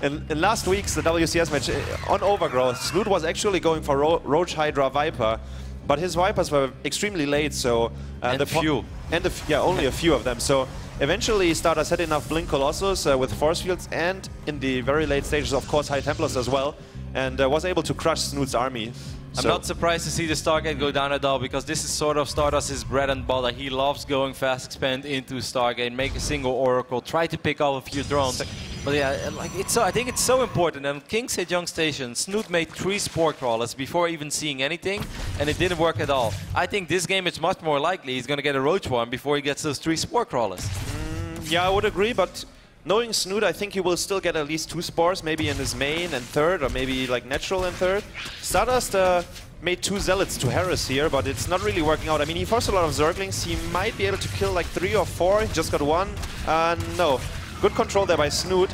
In last week's the WCS match on Overgrowth, Snoot was actually going for Roach Hydra Viper, but his Vipers were extremely late, so only a few of them. So eventually Stardust had enough Blink Colossus with Force Fields, and in the very late stages, of course, High Templars as well, and was able to crush Snoot's army. I'm not surprised to see the Stargate go down at all, because this is sort of Stardust's bread and butter. He loves going fast expand into Stargate, make a single Oracle, try to pick off a few drones. But yeah, like I think it's so important. And King Sejong Station, Snoot made 3 spore crawlers before even seeing anything, and it didn't work at all. I think this game it's much more likely he's going to get a Roach Warren before he gets those 3 spore crawlers. Yeah, I would agree, but knowing Snoot, I think he will still get at least 2 spores, maybe in his main and third, or maybe like natural and third. Stardust made 2 Zealots to Harris here, but it's not really working out. I mean, he forced a lot of Zerglings. He might be able to kill like 3 or 4. He just got 1. No. Good control there by Snoot.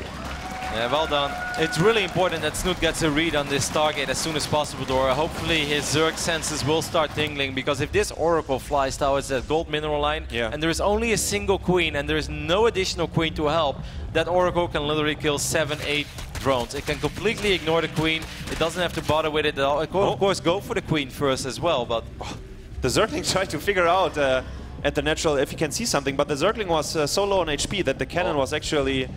Yeah, well done. It's really important that Snoot gets a read on this Stargate as soon as possible, Dora. Hopefully his Zerg senses will start tingling, because if this Oracle flies towards that gold mineral line, and there is only a single queen and there is no additional queen to help, that Oracle can literally kill 7-8 drones. It can completely ignore the queen. It doesn't have to bother with it at all. It can, of course, go for the queen first as well, but the Zergling tried to figure out at the natural if he can see something, but the Zergling was so low on HP that the cannon was actually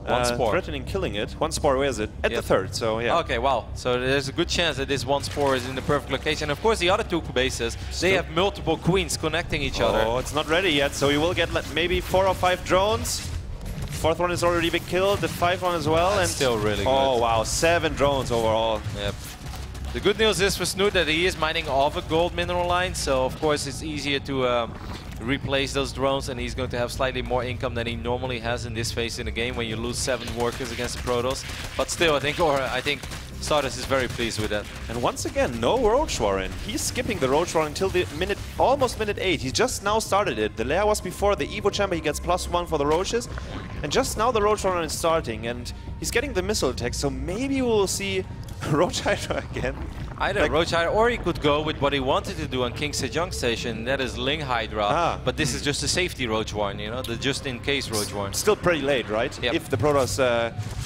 threatening killing it. 1 spore, where is it? At the third, so yeah. Okay, wow. So there's a good chance that this 1 spore is in the perfect location. Of course, the other 2 bases, they have multiple queens connecting each other. Oh, it's not ready yet, so you will get maybe 4 or 5 drones. 4th one is already been killed, the 5th one as well. That's still really good. Oh, wow, 7 drones overall. Yep. The good news is for Snoot that he is mining off a gold mineral line, so of course it's easier to replace those drones, and he's going to have slightly more income than he normally has in this phase in the game when you lose 7 workers against the Protoss. But still, I think Stardust is very pleased with that. And once again, no Roach Warren. He's skipping the Roach Warren until the almost minute 8. He just now started it. The lair was before the Evo Chamber. He gets +1 for the Roaches. And just now the Roach Warren is starting, and he's getting the missile attack, so maybe we'll see Roach Hydra again. Either like Roach Hydra, or he could go with what he wanted to do on King Sejong Station, that is Ling Hydra. But this is just a safety Roach Warren, you know, the just-in-case Roach Warren. Still pretty late, right? Yep. If the Protoss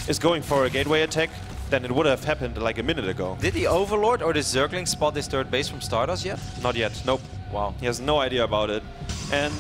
is going for a gateway attack, then it would have happened like a minute ago. Did the Overlord or the Zergling spot this 3rd base from Stardust yet? Not yet, nope. Wow. He has no idea about it. And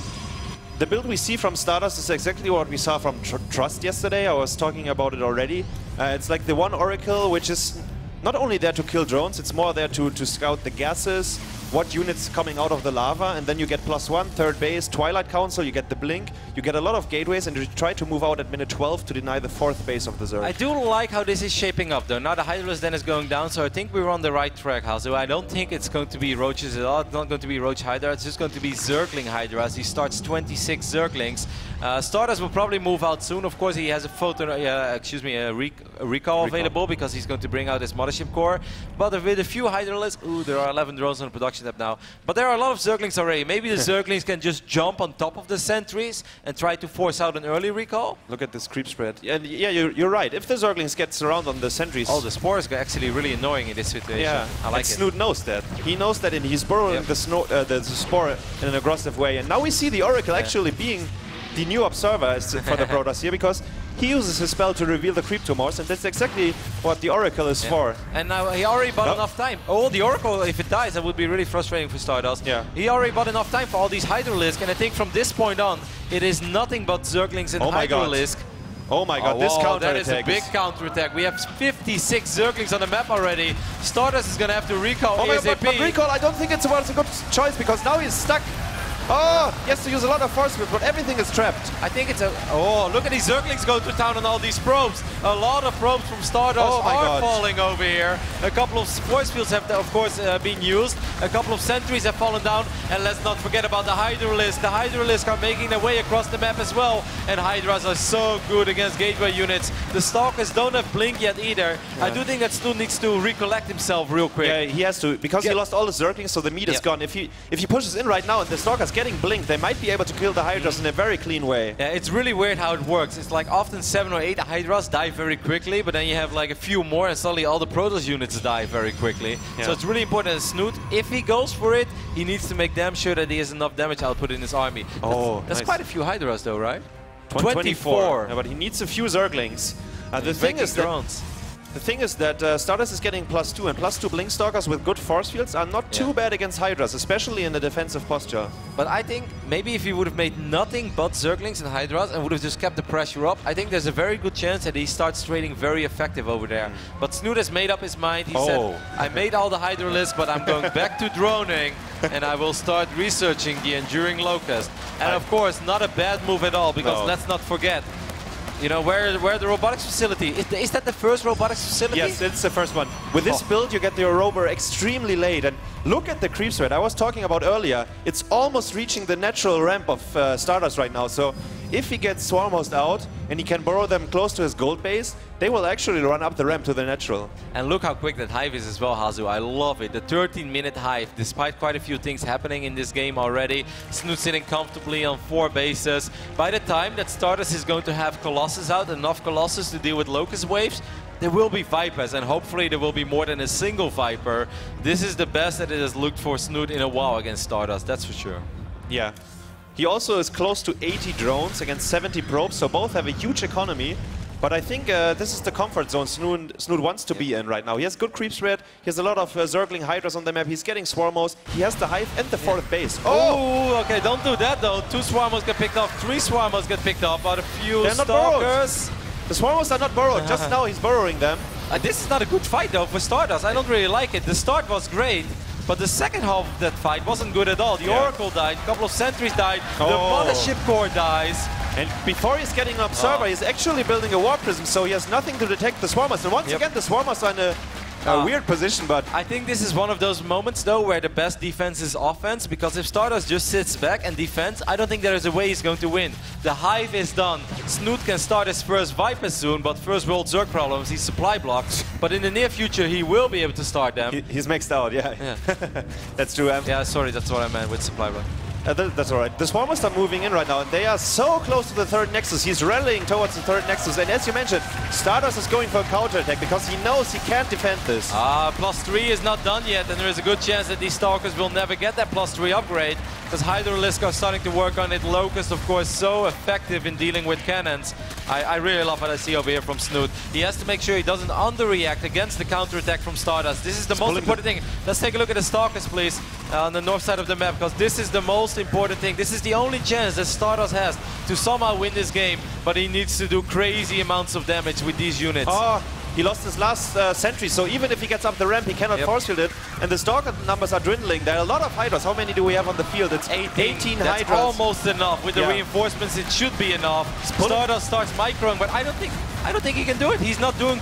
the build we see from Stardust is exactly what we saw from Trust yesterday. I was talking about it already. It's like the 1 Oracle, which is not only there to kill drones, it's more there to scout the gases, what units coming out of the lava, and then you get +1, third base, Twilight Council, you get the blink, you get a lot of gateways, and you try to move out at minute 12 to deny the 4th base of the Zerg. I do like how this is shaping up though. Now the Hydralisk then is going down, so I think we're on the right track, Hazu. I don't think it's going to be Roaches at all. It's not going to be Roach Hydra, it's just going to be Zergling Hydra as he starts 26 Zerglings. Stardust will probably move out soon. Of course, he has a recall available because he's going to bring out his Mothership Core. But with a few Hydralisks, ooh, there are 11 drones on the production tab now. But there are a lot of Zerglings already. Maybe the Zerglings can just jump on top of the sentries and try to force out an early recall. Look at this creep spread. And yeah, you're right. If the Zerglings get around on the sentries... Oh, the Spores are actually really annoying in this situation. Yeah, I like it. Snoot knows that. He knows that, and he's burrowing the Spore in an aggressive way. And now we see the Oracle actually being the new observer for the Protoss here, because he uses his spell to reveal the creep tumors, and that's exactly what the Oracle is for. And now he already bought enough time. Oh, the Oracle, if it dies, that would be really frustrating for Stardust. Yeah. He already bought enough time for all these Hydralisk, and I think from this point on, it is nothing but Zerglings and Hydralisk. Oh my god, this counter-attack. That is a big counter-attack. We have 56 Zerglings on the map already. Stardust is going to have to recall ASAP. But recall, I don't think it's a good choice, because now he's stuck. Oh, he has to use a lot of force field, but everything is trapped. I think it's a... Oh, look at these Zerglings go to town on all these probes. A lot of probes from Stardust are falling over here. A couple of force fields have, of course, been used. A couple of sentries have fallen down. And let's not forget about the Hydralisk. The Hydralisk are making their way across the map as well. And Hydras are so good against gateway units. The Stalkers don't have blink yet either. Yeah. I do think that Snoot needs to recollect himself real quick. Yeah, he has to, because he lost all the Zerglings, so the meat is gone. If he pushes in right now and the Stalkers getting blinked, they might be able to kill the Hydras in a very clean way. Yeah, it's really weird how it works. It's like often 7 or 8 Hydras die very quickly, but then you have like a few more and suddenly all the Protoss units die very quickly. Yeah. So it's really important that Snoot, if he goes for it, he needs to make damn sure that he has enough damage output in his army. That's nice. Quite a few Hydras though, right? 24. Yeah, but he needs a few Zerglings. The thing is drones. The thing is that Stardust is getting +2, and +2 Blinkstalkers with good force fields are not too bad against Hydras, especially in the defensive posture. But I think maybe if he would have made nothing but Zerglings and Hydras and would have just kept the pressure up, I think there's a very good chance that he starts trading very effective over there. But Snoot has made up his mind. He said, I made all the Hydralisks, but I'm going back to droning, and I will start researching the Enduring Locust. And of course, not a bad move at all, because let's not forget, you know, where the robotics facility, is that the first robotics facility? Yes, it's the first one. With this build, you get the rover extremely late. And look at the creep spread I was talking about earlier. It's almost reaching the natural ramp of Stardust right now. So if he gets Swarmhost out and he can borrow them close to his gold base, they will actually run up the ramp to the natural. And look how quick that hive is as well, Hazu. I love it. The 13-minute hive, despite quite a few things happening in this game already. Snoot sitting comfortably on 4 bases. By the time that Stardust is going to have Colossus out, enough Colossus to deal with Locust waves, there will be Vipers, and hopefully there will be more than a single Viper. This is the best that it has looked for Snoot in a while against Stardust, that's for sure. Yeah. He also is close to 80 drones against 70 probes, so both have a huge economy. But I think this is the comfort zone Snoot wants to be in right now. He has good creep spread, he has a lot of Zergling Hydras on the map, he's getting Swarmos, he has the Hive and the 4th base. Oh, okay, don't do that though. 2 Swarmos get picked off, 3 Swarmos get picked off, but a few Stalkers. The Swarmos are not burrowed, just now he's burrowing them. This is not a good fight though for Stardust, I don't really like it. The start was great, but the second half of that fight wasn't good at all. The Oracle died, a couple of sentries died, the Mothership Core dies. And before he's getting an Observer, he's actually building a Warp Prism, so he has nothing to detect the Swarmers. And once again, the Swarmers are in a weird position, but... I think this is one of those moments, though, where the best defense is offense, because if Stardust just sits back and defends, I don't think there is a way he's going to win. The Hive is done. Snoot can start his first Viper soon, but first world Zerg problems, he's supply blocked. But in the near future, he will be able to start them. He's maxed out, yeah. That's true. Yeah, sorry, that's what I meant with supply block. That's alright. The Swarmers are moving in right now, and they are so close to the 3rd Nexus. He's rallying towards the 3rd Nexus, and as you mentioned, Stardust is going for a counterattack because he knows he can't defend this. +3 is not done yet, and there is a good chance that these Stalkers will never get that +3 upgrade, because Hydralisk are starting to work on it. Locust, of course, so effective in dealing with cannons. I really love what I see over here from Snoot. He has to make sure he doesn't underreact against the counterattack from Stardust. This is the most important thing. Let's take a look at the Stalkers, please, on the north side of the map, because this is the most important thing. This is the only chance that Stardust has to somehow win this game, but he needs to do crazy amounts of damage with these units. He lost his last sentry, so even if he gets up the ramp, he cannot force field it. And the Stalker numbers are dwindling. There are a lot of Hydras. How many do we have on the field? It's 18 That's Hydras. almost enough. With the reinforcements, it should be enough. Stardust starts microing, but I don't think he can do it. He's not doing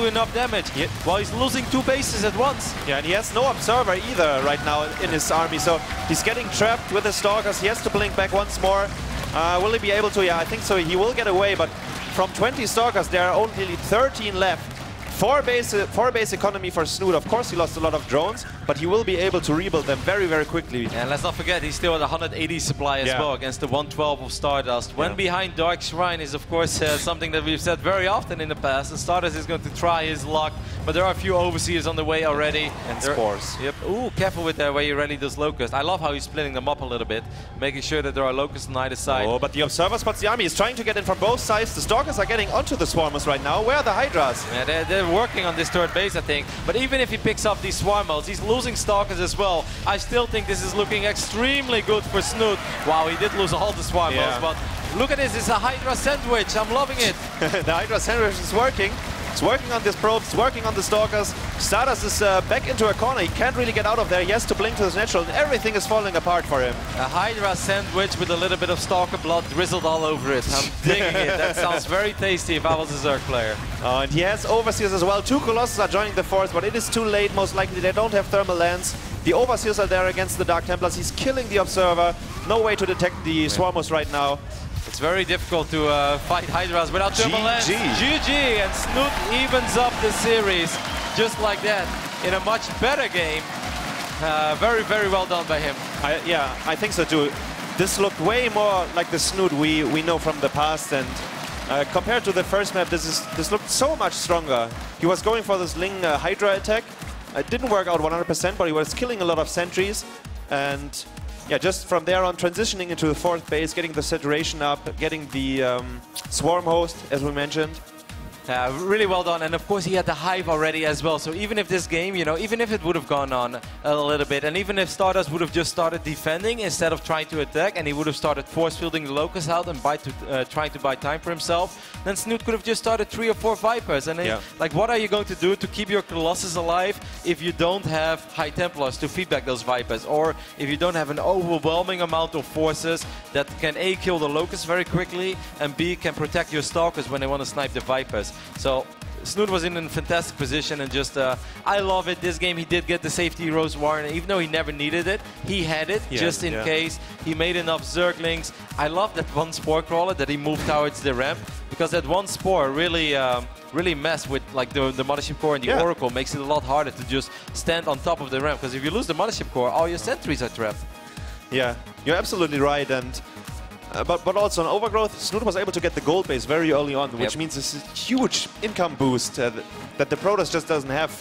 enough damage. While he's losing 2 bases at once. Yeah, and he has no observer either right now in his army, so he's getting trapped with the Stalkers. He has to blink back once more. Will he be able to? Yeah, I think so. He will get away, but from 20 Stalkers, there are only 13 left. 4 base economy for Snoot. Of course, he lost a lot of drones, but he will be able to rebuild them very, very quickly. And let's not forget, he's still at 180 supply as well against the 112 of Stardust. When behind Dark Shrine is, of course, something that we've said very often in the past. And Stardust is going to try his luck, but there are a few overseers on the way already. And spores. Yep. Ooh, careful with that where you rally those locusts. I love how he's splitting them up a little bit, making sure that there are locusts on either side. Oh, but the observer spots the army. He's trying to get in from both sides. The Stalkers are getting onto the Swarmers right now. Where are the Hydras? Yeah, they're working on this third base, I think. But even if he picks up these Swarmos, he's losing Stalkers as well. I still think this is looking extremely good for Snoot. Wow, he did lose all the Swarmos, but look at this. It's a Hydra sandwich. I'm loving it. The Hydra sandwich is working. It's working on this probe, it's working on the Stalkers. Stardust is back into a corner. He can't really get out of there. He has to blink to his natural. Everything is falling apart for him. A Hydra sandwich with a little bit of Stalker blood drizzled all over it. I'm digging it. That sounds very tasty if I was a Zerg player. And he has Overseers as well. 2 Colossus are joining the force, but it is too late. Most likely they don't have thermal lance. The Overseers are there against the Dark Templars. He's killing the Observer. No way to detect the Swarmos right now. It's very difficult to fight Hydras without thermal lance. GG, and Snoot evens up the series just like that in a much better game. Very, very well done by him. I think so too. This looked way more like the Snoot we know from the past, and compared to the first map, this looked so much stronger. He was going for this Ling Hydra attack. It didn't work out 100%, but he was killing a lot of sentries, and yeah, just from there on, transitioning into the 4th base, getting the saturation up, getting the swarm host, as we mentioned. Really well done, and of course he had the Hive already as well, so even if this game, you know, even if it would have gone on a little bit, and even if Stardust would have just started defending instead of trying to attack, and he would have started force fielding the Locust out and trying to buy time for himself, then Snoot could have just started 3 or 4 Vipers, and like, what are you going to do to keep your Colossus alive if you don't have High Templars to feedback those Vipers, or if you don't have an overwhelming amount of forces that can A, kill the Locust very quickly, and B, can protect your Stalkers when they want to snipe the Vipers. So Snoot was in a fantastic position, and just I love it. This game he did get the safety Rose Warren, even though he never needed it. He had it just in case. He made enough Zerglings. I love that one Spore Crawler that he moved towards the ramp, because that one Spore really really messed with like the Mothership Core and the Oracle. Makes it a lot harder to just stand on top of the ramp, because if you lose the Mothership Core, all your sentries are trapped. Yeah, you're absolutely right, and but also on Overgrowth, Snoot was able to get the gold base very early on, which means this is a huge income boost that the Protoss just doesn't have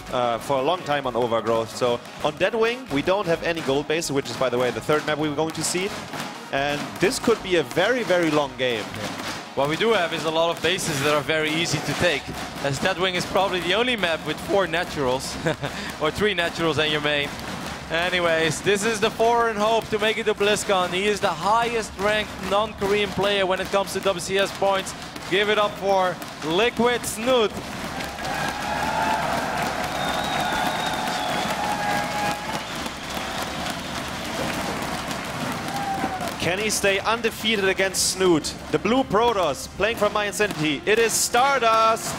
for a long time on Overgrowth. So on Deadwing, we don't have any gold base, which is, by the way, the 3rd map we were going to see. And this could be a very, very long game. What we do have is a lot of bases that are very easy to take, as Deadwing is probably the only map with 4 naturals, or 3 naturals in your main. Anyways, this is the foreign hope to make it to BlizzCon. He is the highest ranked non-Korean player when it comes to WCS points. Give it up for Liquid Snoot. Can he stay undefeated against Snoot? The blue Protoss playing from My Insanity. It is Stardust.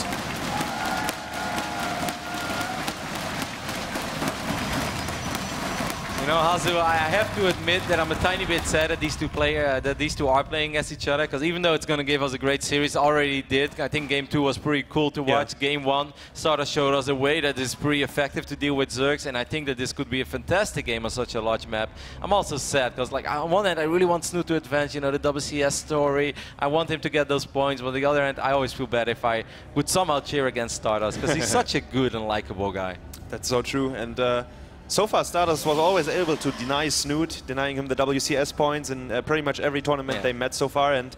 You know, Hazu, I have to admit that I'm a tiny bit sad that these two are playing against each other, because even though it's going to give us a great series, already did. I think Game 2 was pretty cool to watch. Game 1 Stardust showed us a way that is pretty effective to deal with Zergs, and I think that this could be a fantastic game on such a large map. I'm also sad, because like on one hand, I really want Snoot to advance, you know, the WCS story. I want him to get those points, but on the other hand, I always feel bad if I would somehow cheer against Stardust, because he's such a good and likable guy. That's so true, and so far, Stardust was always able to deny Snoot, denying him the WCS points in pretty much every tournament they met so far, and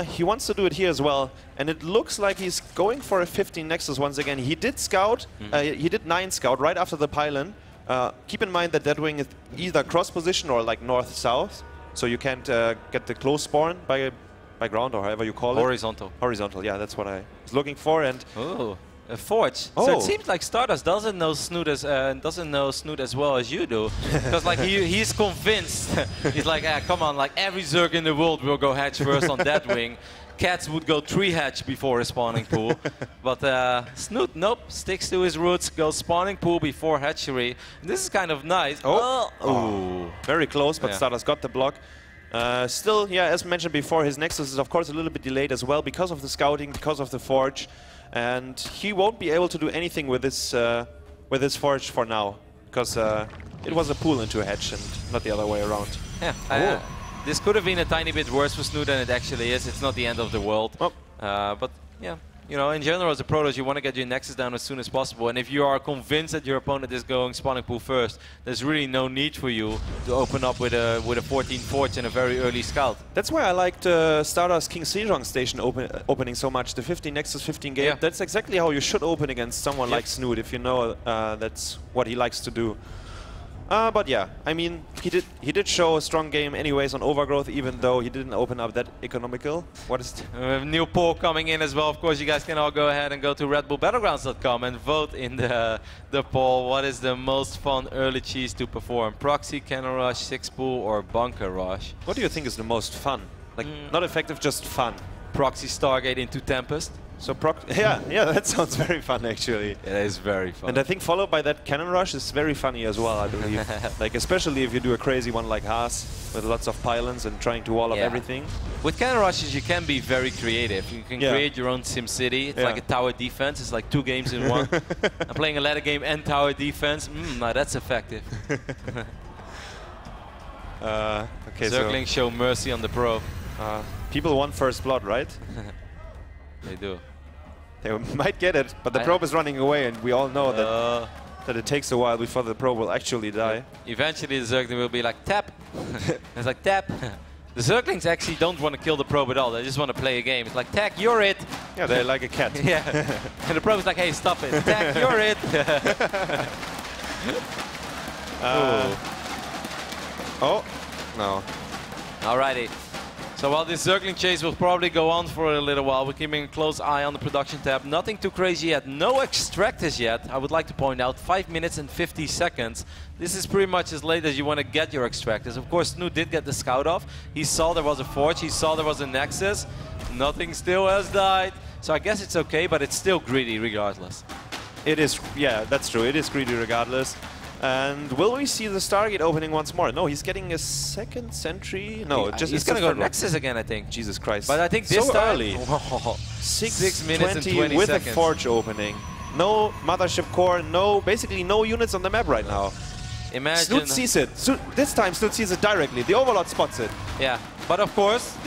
he wants to do it here as well. And it looks like he's going for a 15 Nexus once again. He did scout, he did 9 scout right after the pylon. Keep in mind that Deadwing is either cross position or like north-south, so you can't get the close spawn by ground or however you call it. Horizontal. Horizontal, yeah, that's what I was looking for. And A Forge. Oh. So it seems like Stardust doesn't know Snoot as well as you do, because like he's convinced. He's like, come on, like every Zerg in the world will go hatch first on that wing. Cats would go 3 hatch before a spawning pool, but Snoot, nope, sticks to his roots, goes spawning pool before hatchery. And this is kind of nice. Oh, very close, but Stardust got the block. Still, yeah, as mentioned before, his Nexus is of course a little bit delayed as well because of the scouting, because of the Forge, and he won't be able to do anything with this Forge for now, because it was a pool into a hatch and not the other way around. Yeah. This could have been a tiny bit worse for Snoot than it actually is. It's not the end of the world. But yeah, you know, in general as a Protoss, you want to get your Nexus down as soon as possible. And if you are convinced that your opponent is going spawning pool first, there's really no need for you to open up with a 14 Forge and a very early scout. That's why I liked Stardust King Sejong Station opening so much. The 15 Nexus, 15 gate. Yeah. That's exactly how you should open against someone like Snoot, if you know that's what he likes to do. But yeah, I mean, he did show a strong game anyways on Overgrowth, even though he didn't open up that economical. What is new poll coming in as well. Of course, you guys can all go ahead and go to redbullbattlegrounds.com and vote in the poll. What is the most fun early cheese to perform? Proxy, Cannon Rush, 6 pool, or Bunker Rush? What do you think is the most fun? Like, not effective, just fun. Proxy Stargate into Tempest. So yeah, that sounds very fun actually. It is very fun. And I think followed by that Cannon Rush is very funny as well, I believe. Like especially if you do a crazy one like Haas with lots of pylons and trying to wall up everything. With Cannon Rushes you can be very creative. You can create your own Sim City. It's like a tower defense. It's like 2 games in one. I'm playing a ladder game and tower defense. Now that's effective. Okay, Zerglings show mercy on the pro. People want first blood, right? They do. They might get it, but the probe is running away, and we all know that it takes a while before the probe will actually die. Eventually, the Zergling will be like, tap. It's like, tap. The Zerglings actually don't want to kill the probe at all. They just want to play a game. It's like, Tack, you're it. Yeah, they're like a cat. Yeah. And the probe is like, hey, stop it. Tack, you're it. Oh, no. Alrighty. So while this Zergling chase will probably go on for a little while, we're keeping a close eye on the production tab. Nothing too crazy yet. No extractors yet. I would like to point out 5 minutes and 50 seconds. This is pretty much as late as you want to get your extractors. Of course, Snoot did get the scout off. He saw there was a Forge. He saw there was a Nexus. Nothing still has died. So I guess it's okay, but it's still greedy regardless. It is, yeah, that's true. It is greedy regardless. And will we see the Stargate opening once more? No, he's getting a second sentry. No, he's going to go Nexus again, I think. Jesus Christ. But I think this so time, early. 6 minutes and 20 with seconds. a Forge opening. No Mothership Core, basically no units on the map right now. Imagine. Snoot sees it. This time Snoot sees it directly. The Overlord spots it. Yeah, but of course,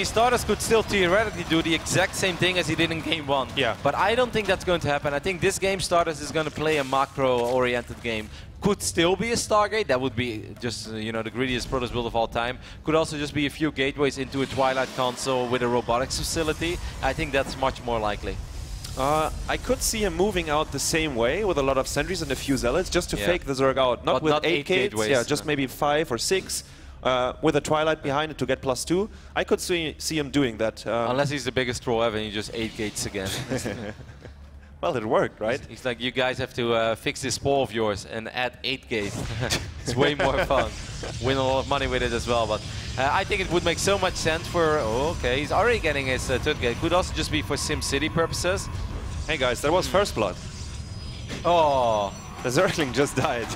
Stardust could still theoretically do the exact same thing as he did in Game 1. Yeah. But I don't think that's going to happen. I think this game Stardust is going to play a macro-oriented game. Could still be a Stargate. That would be just, you know, the greediest Protoss build of all time. Could also just be a few gateways into a Twilight console with a robotics facility. I think that's much more likely. I could see him moving out the same way with a lot of sentries and a few zealots just to fake the Zerg out. Not with 8 gateways. Yeah, just maybe 5 or 6 with a Twilight behind it to get +2. I could see him doing that. Unless he's the biggest troll ever and he just 8 gates again. Well, it worked, right? He's like, you guys have to fix this spore of yours and add 8 gates. It's way more fun. Win a lot of money with it as well. But I think it would make so much sense for... Oh, okay, he's already getting his 3rd gate. Could also just be for SimCity purposes. Hey guys, there was first blood. Oh. The Zergling just died.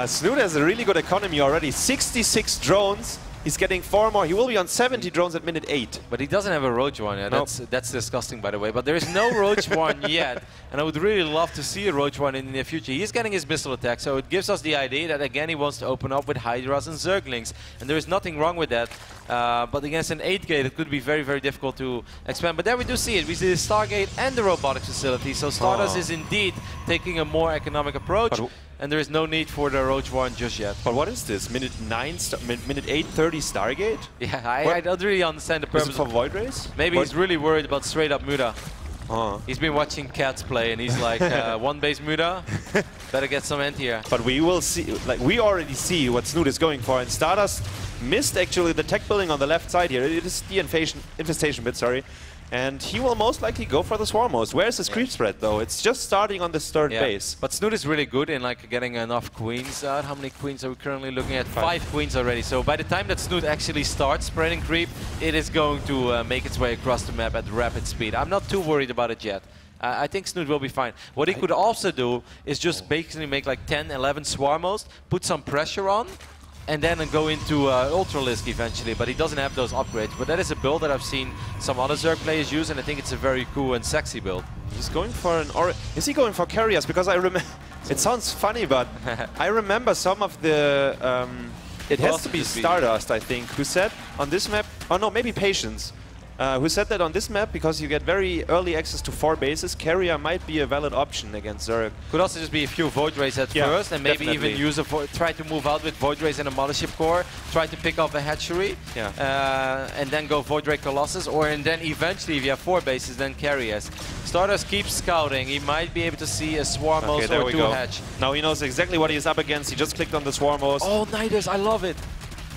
Snoot has a really good economy already. 66 drones. He's getting 4 more. He will be on 70 drones at minute 8. But he doesn't have a Roach one yet. Nope. That's disgusting, by the way. But there is no Roach one yet. And I would really love to see a Roach one in the near future. He's getting his missile attack, so it gives us the idea that, again, he wants to open up with Hydras and Zerglings. And there is nothing wrong with that. But against an 8 gate, it could be very, very difficult to expand. But there we do see it. We see the Stargate and the robotics facility. So Stardust is indeed taking a more economic approach. And there is no need for the Roach one just yet. But what is this? Minute 9, minute 8:30 Stargate? Yeah, I don't really understand the purpose. Is it for Void Race? Maybe he's really worried about straight up Muda. He's been watching Cats play and he's like, 1 base Muda, better get some anti-air. But we will see, like we already see what Snoot is going for, and Stardust missed actually the tech building on the left side here. It is the infestation bit, sorry. And he will most likely go for the Swarmos. Where's his creep spread, though? It's just starting on this third base. But Snoot is really good in like getting enough queens out. How many queens are we currently looking at? 5 queens already. So by the time that Snoot actually starts spreading creep, it is going to make its way across the map at rapid speed. I'm not too worried about it yet. I think Snoot will be fine. What he could also do is just basically make like 10, 11 Swarmos, put some pressure on, and then go into Ultralisk eventually, but he doesn't have those upgrades. But that is a build that I've seen some other Zerg players use, and I think it's a very cool and sexy build. He's going for an is he going for carriers? Because I remember, it sounds funny, but I remember some of the, it has to be Stardust, I think, who said on this map, oh no, maybe Patience, who said that on this map, because you get very early access to 4 bases, carrier might be a valid option against Zerg. Could also just be a few Void Rays at first, and maybe even use try to move out with Void Rays and a Mothership Core, try to pick up a hatchery, and then go Void Ray Colossus, and then eventually if you have 4 bases, then carriers. Stardust keeps scouting, he might be able to see a Swarmos or 2 hatch. Now he knows exactly what he's up against, he just clicked on the Swarmos. Oh, Niders, I love it!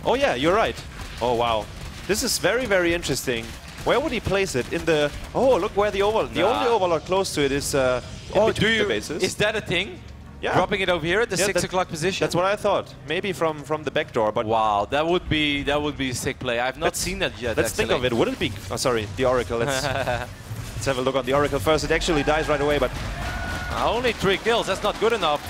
Oh yeah, you're right. Oh wow. This is very, very interesting. Where would he place it? In the... Oh, look where the Overlord... The only Overlord close to it is in between the bases. Is that a thing? Yeah. Dropping it over here at the 6 o'clock position? That's what I thought. Maybe from the back door, but... Wow, that would be a sick play. I've not seen that yet, Let's think of it. Would it be... Oh, sorry, the Oracle. Let's have a look on the Oracle first. It actually dies right away, but... Only 3 kills, that's not good enough.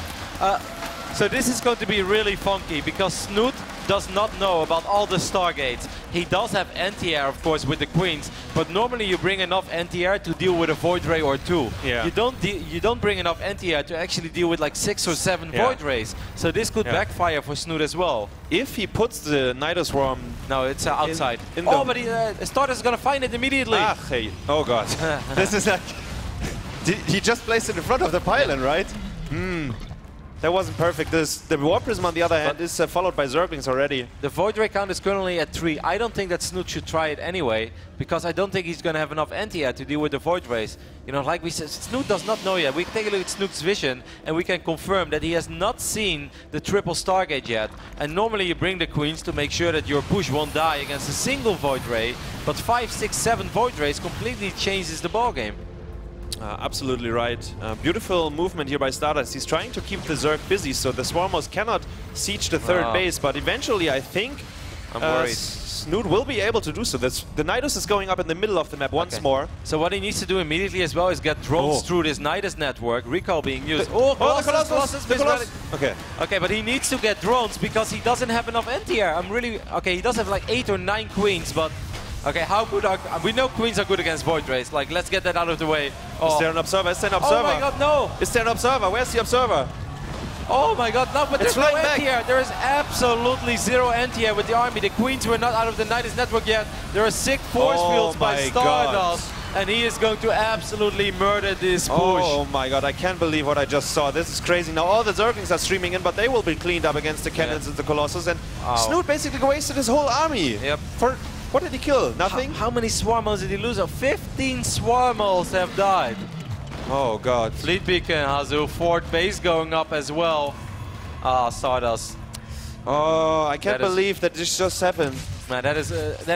So this is going to be really funky, because Snoot does not know about all the Stargates. He does have anti-air, of course, with the queens, but normally you bring enough anti-air to deal with a Void Ray or 2. Yeah. You don't bring enough anti-air to actually deal with like 6 or 7 Void Rays. So this could backfire for Snoot as well. If he puts the Nidus Swarm... No, it's outside. Oh, but Stardust is going to find it immediately. Ah, hey. Oh god. This is like... He just placed it in front of the pylon, right? That wasn't perfect. The Warp Prism, on the other hand, is followed by Zerglings already. The Void Ray count is currently at 3. I don't think that Snoot should try it anyway, because I don't think he's going to have enough anti-air to deal with the Void Rays. You know, like we said, Snoot does not know yet. We can take a look at Snoot's vision, and we can confirm that he has not seen the triple Stargate yet. And normally you bring the Queens to make sure that your push won't die against a single Void Ray, but 5, 6, 7 Void Rays completely changes the ballgame. Absolutely right. Beautiful movement here by Stardust. He's trying to keep the Zerg busy so the Swarmos cannot siege the third base, but eventually I think Snoot will be able to do so. The Nidus is going up in the middle of the map once more. So what he needs to do immediately as well is get drones through this Nidus network. Recall being used. Colossus. Okay, but he needs to get drones because he doesn't have enough anti-air. Okay, he does have like 8 or 9 queens, but... Okay, how good are... We know queens are good against Void Rays. Like, let's get that out of the way. Oh. Is there an observer? Is there an observer? Oh my god, no! Is there an observer? Where's the observer? Oh my god, no, but there's no anti-air. There is absolutely 0 anti-air with the army. The queens were not out of the Nidus network yet. There are sick force fields by Stardust. And he is going to absolutely murder this push. Oh my god, I can't believe what I just saw. This is crazy. Now all the Zerglings are streaming in, but they will be cleaned up against the cannons and the Colossus. And Snoot basically wasted his whole army. Yep. What did he kill? Nothing? How many Swarmos did he lose? 15 Swarmos have died. Oh god. Fleet Beacon, Hazu, 4th base going up as well. Stardust. Oh, I can't believe that this just happened. Man, that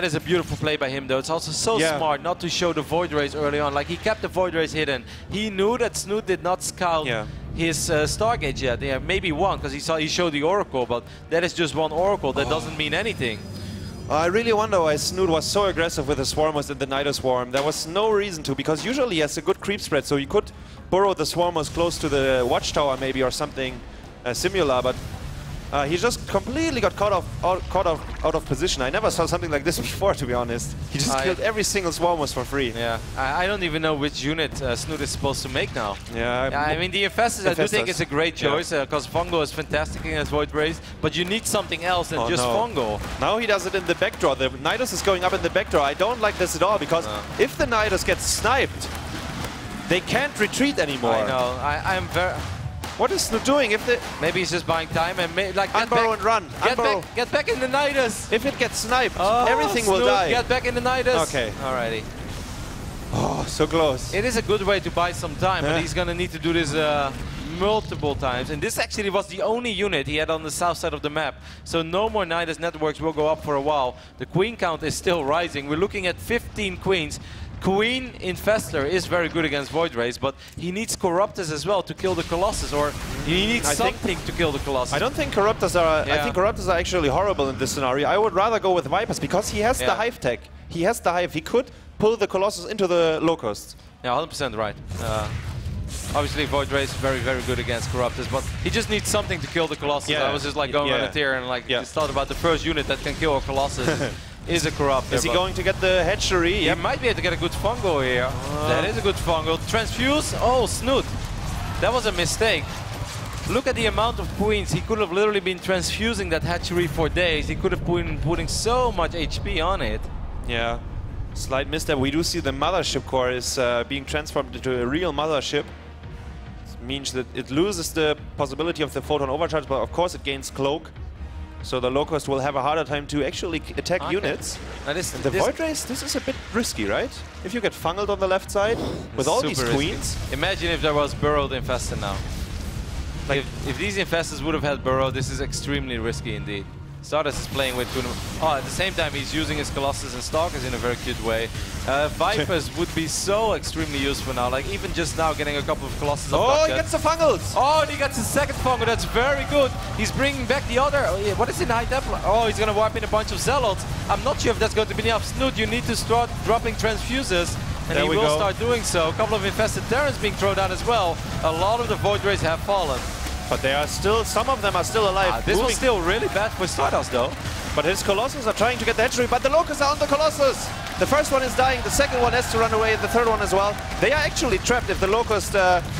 is a beautiful play by him, though. It's also so smart not to show the Void Rays early on. Like, he kept the Void Rays hidden. He knew that Snoot did not scout his Stargate yet. Yeah, maybe one, because he showed the Oracle, but that is just one Oracle. That doesn't mean anything. I really wonder why Snoot was so aggressive with the Swarmos and the Nidus Swarm. There was no reason to, because usually he has a good creep spread, so he could burrow the Swarmos close to the Watchtower maybe or something similar, but he just completely got caught out of position. I never saw something like this before, to be honest. He just killed every single Swarmos for free. Yeah, I don't even know which unit Snoot is supposed to make now. Yeah, I mean, the Infestus I do think is a great choice, because Fungo is fantastic against Void Rays, but you need something else than just Fungo. Now he does it in the backdoor. The Nidus is going up in the backdoor. I don't like this at all, because if the Nidus gets sniped, they can't retreat anymore. I know, I'm very... What is Snoot doing? Maybe he's just buying time and unburrow and run. Get back in the Nidus. If it gets sniped, everything will die. Get back in the Nidus. Okay. Alrighty. Oh, so close. It is a good way to buy some time, but he's gonna need to do this multiple times. And this actually was the only unit he had on the south side of the map. So no more Nidus networks will go up for a while. The queen count is still rising. We're looking at 15 queens. Queen Infestor is very good against Void Rays, but he needs Corruptors as well to kill the Colossus, or he needs something to kill the Colossus. I don't think Corruptors are... I think Corruptors are actually horrible in this scenario. I would rather go with Vipers, because he has the Hive tech. He has the Hive. He could pull the Colossus into the Locust. Yeah, 100% right. Obviously, Void Ray is very, very good against Corruptors, but he just needs something to kill the Colossus. Yeah. I was just like going on a tier and like just thought about the first unit that can kill a Colossus is a Corruptor. Is he going to get the hatchery? He might be able to get a good fungal here. That is a good fungal. Transfuse? Oh, Snoot. That was a mistake. Look at the amount of queens. He could have literally been transfusing that hatchery for days. He could have been putting so much HP on it. Yeah. Slight misstep. We do see the mothership core is being transformed into a real mothership. Means that it loses the possibility of the photon overcharge, but of course it gains cloak. So the Locust will have a harder time to actually attack units. Now and the Void Rays, this is a bit risky, right? If you get fungled on the left side with all these queens. Imagine if there was burrowed Infestor now. Like if these Infestors would have had burrow, this is extremely risky indeed. Stardust is playing with at the same time he's using his Colossus and Stalkers in a very cute way. Vipers would be so extremely useful now, like even just now getting a couple of Colossus. Oh, he gets the fungals! Oh, and he gets the second fungal, that's very good. He's bringing back the other, what is in high Templar? Oh, he's gonna wipe in a bunch of Zealots. I'm not sure if that's going to be enough. Snoot, you need to start dropping transfuses. And he will start doing so. A couple of infested Terrans being thrown out as well. A lot of the Void Rays have fallen. But they are still, some of them are still alive. This was still really bad for Stardust though. But his Colossus are trying to get the hatchery, but the Locusts are on the Colossus. The first one is dying, the second one has to run away, the third one as well. They are actually trapped if the Locusts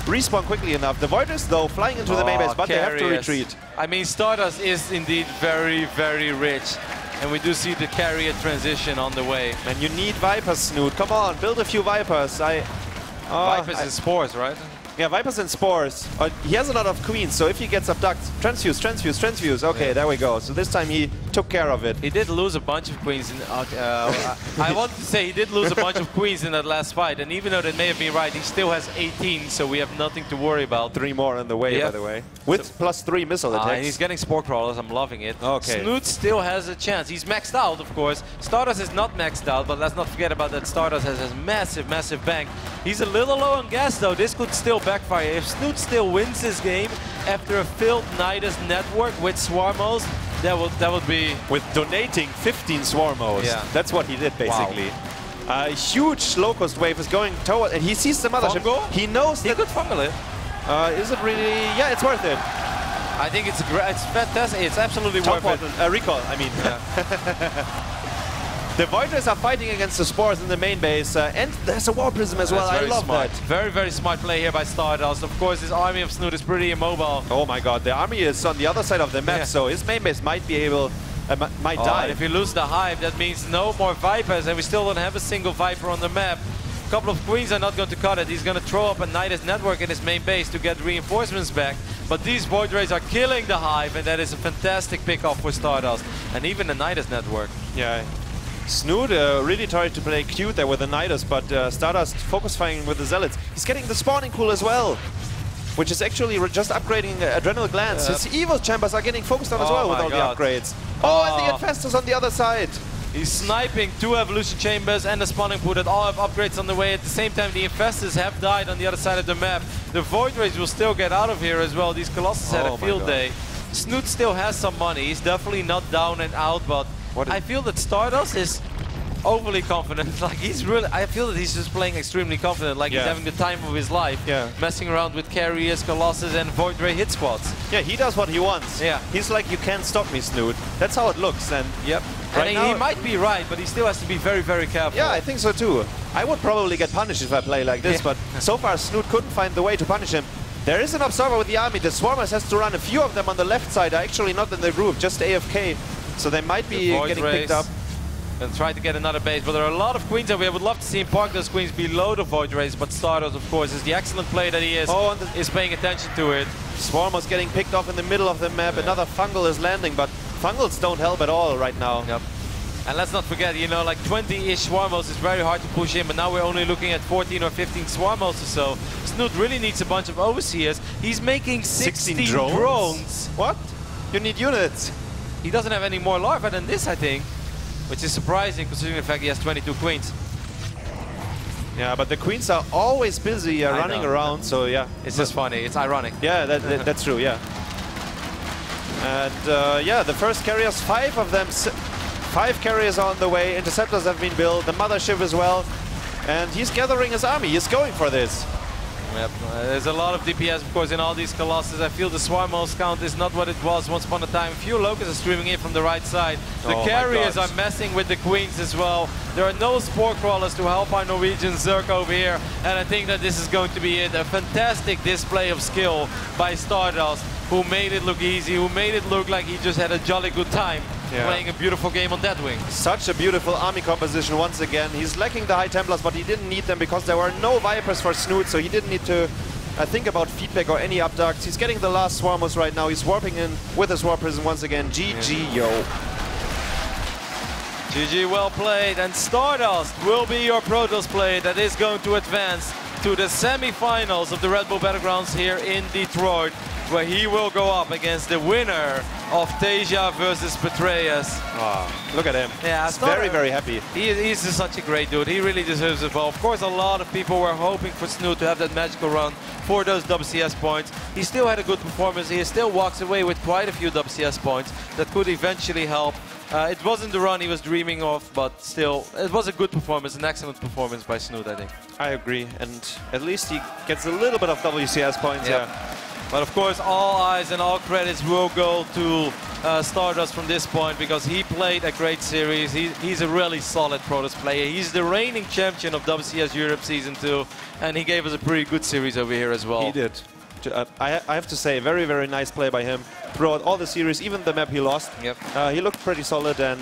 respawn quickly enough. The Void Rays though flying into the main base, but they have to retreat. I mean, Stardust is indeed very, very rich. And we do see the carrier transition on the way. And you need Vipers, Snoot. Come on, build a few Vipers. Vipers and Spores, right? Yeah, Vipers and Spores. He has a lot of queens, so if he gets abducted, transfuse, transfuse, transfuse. Okay, there we go. So this time he took care of it. He did lose a bunch of queens. I want to say he did lose a bunch of queens in that last fight, and even though that may have been right, he still has 18, so we have nothing to worry about. 3 more on the way, by the way. With +3 missile attacks. And he's getting Spore Crawlers, I'm loving it. Okay. Snoot still has a chance. He's maxed out, of course. Stardust is not maxed out, but let's not forget about that. Stardust has a massive, massive bank. He's a little low on gas, though. This could still backfire. If Snoot still wins this game after a filled Nidus network with Swarmos, that would be... With donating 15 Swarmos. Yeah. That's what he did, basically. Wow. A huge Locust wave is going toward... And he sees the mothership. Fungal? He knows that... He could fungal it. Is it really... Yeah, it's worth it. I think it's fantastic. It's absolutely worth it. Recall, I mean. The Void Rays are fighting against the Spores in the main base, and there's a War Prism as well. I love that. Very, very smart play here by Stardust. Of course, his army of Snoot is pretty immobile. Oh my god, the army is on the other side of the map, so his main base might be able... might die. And if you lose the Hive, that means no more Vipers, and we still don't have a single Viper on the map. A couple of Queens are not going to cut it. He's going to throw up a Nidus network in his main base to get reinforcements back. But these Void Rays are killing the Hive, and that is a fantastic pick-off for Stardust. And even the Nidus network. Yeah. Snoot really tried to play cute there with the Nidus, but Stardust focus firing with the Zealots. He's getting the spawning pool as well, which is actually just upgrading Adrenal Glands. His Evo Chambers are getting focused on as well with all the upgrades. Oh, and the Infestors on the other side. He's sniping 2 Evolution Chambers and the spawning pool that all have upgrades on the way. At the same time, the Infestors have died on the other side of the map. The Void Rays will still get out of here as well. These Colossus had a field day. Snoot still has some money. He's definitely not down and out, but I feel that Stardust is overly confident. Like I feel that he's just playing extremely confident, like he's having the time of his life, messing around with carriers, Colossus, and Void Ray hit spots. Yeah, he does what he wants. Yeah, he's like, you can't stop me, Snoot. That's how it looks. And right now, he might be right, but he still has to be very, very careful. Yeah, I think so too. I would probably get punished if I play like this, but so far Snoot couldn't find the way to punish him. There is an observer with the army. The Swarmers has to run. A few of them on the left side are actually not in the group, just AFK. So they might be getting picked up. And try to get another base, but there are a lot of queens that we would love to see him park those queens below the Void Rays, but Stardust, of course, is the excellent play that he is paying attention to it. Swarmers getting picked off in the middle of the map. Another Fungal is landing, but Fungals don't help at all right now. Yep. And let's not forget, you know, like 20-ish Swarmos is very hard to push in, but now we're only looking at 14 or 15 Swarmos or so. Snoot really needs a bunch of Overseers. He's making 16 drones. What? You need units. He doesn't have any more larvae than this, I think. Which is surprising considering the fact he has 22 queens. Yeah, but the queens are always busy running around, so yeah. It's just funny. It's ironic. Yeah, that's true, yeah. And yeah, the first carriers, 5 of them, 5 carriers on the way. Interceptors have been built, the mothership as well. And he's gathering his army. He's going for this. Yep. There's a lot of DPS, of course, in all these Colossus. I feel the Swarmos count is not what it was once upon a time. Few Locusts are streaming in from the right side. The carriers are messing with the queens as well. There are no Spore Crawlers to help our Norwegian Zerk over here. And I think that this is going to be it. A fantastic display of skill by Stardust, who made it look easy, who made it look like he just had a jolly good time playing a beautiful game on Deathwing. Such a beautiful army composition once again. He's lacking the High Templars, but he didn't need them because there were no Vipers for Snoot, so he didn't need to think about feedback or any abducts. He's getting the last Swarmos right now. He's warping in with his Warp Prism once again. GG, yo. GG, well played. And Stardust will be your Protoss play that is going to advance to the semi-finals of the Red Bull Battlegrounds here in Detroit, where he will go up against the winner of Tasia versus Petraeus. Wow, look at him. Yeah, he's very, very happy. He's just such a great dude. He really deserves it well. Of course, a lot of people were hoping for Snoot to have that magical run for those WCS points. He still had a good performance. He still walks away with quite a few WCS points that could eventually help. It wasn't the run he was dreaming of, but still, it was a good performance, an excellent performance by Snoot, I think. I agree, and at least he gets a little bit of WCS points, yeah. But of course, all eyes and all credits will go to Stardust from this point, because he played a great series. He's a really solid Protoss player. He's the reigning champion of WCS Europe Season 2, and he gave us a pretty good series over here as well. He did. I have to say, very, very nice play by him throughout all the series, even the map he lost. Yep. He looked pretty solid, and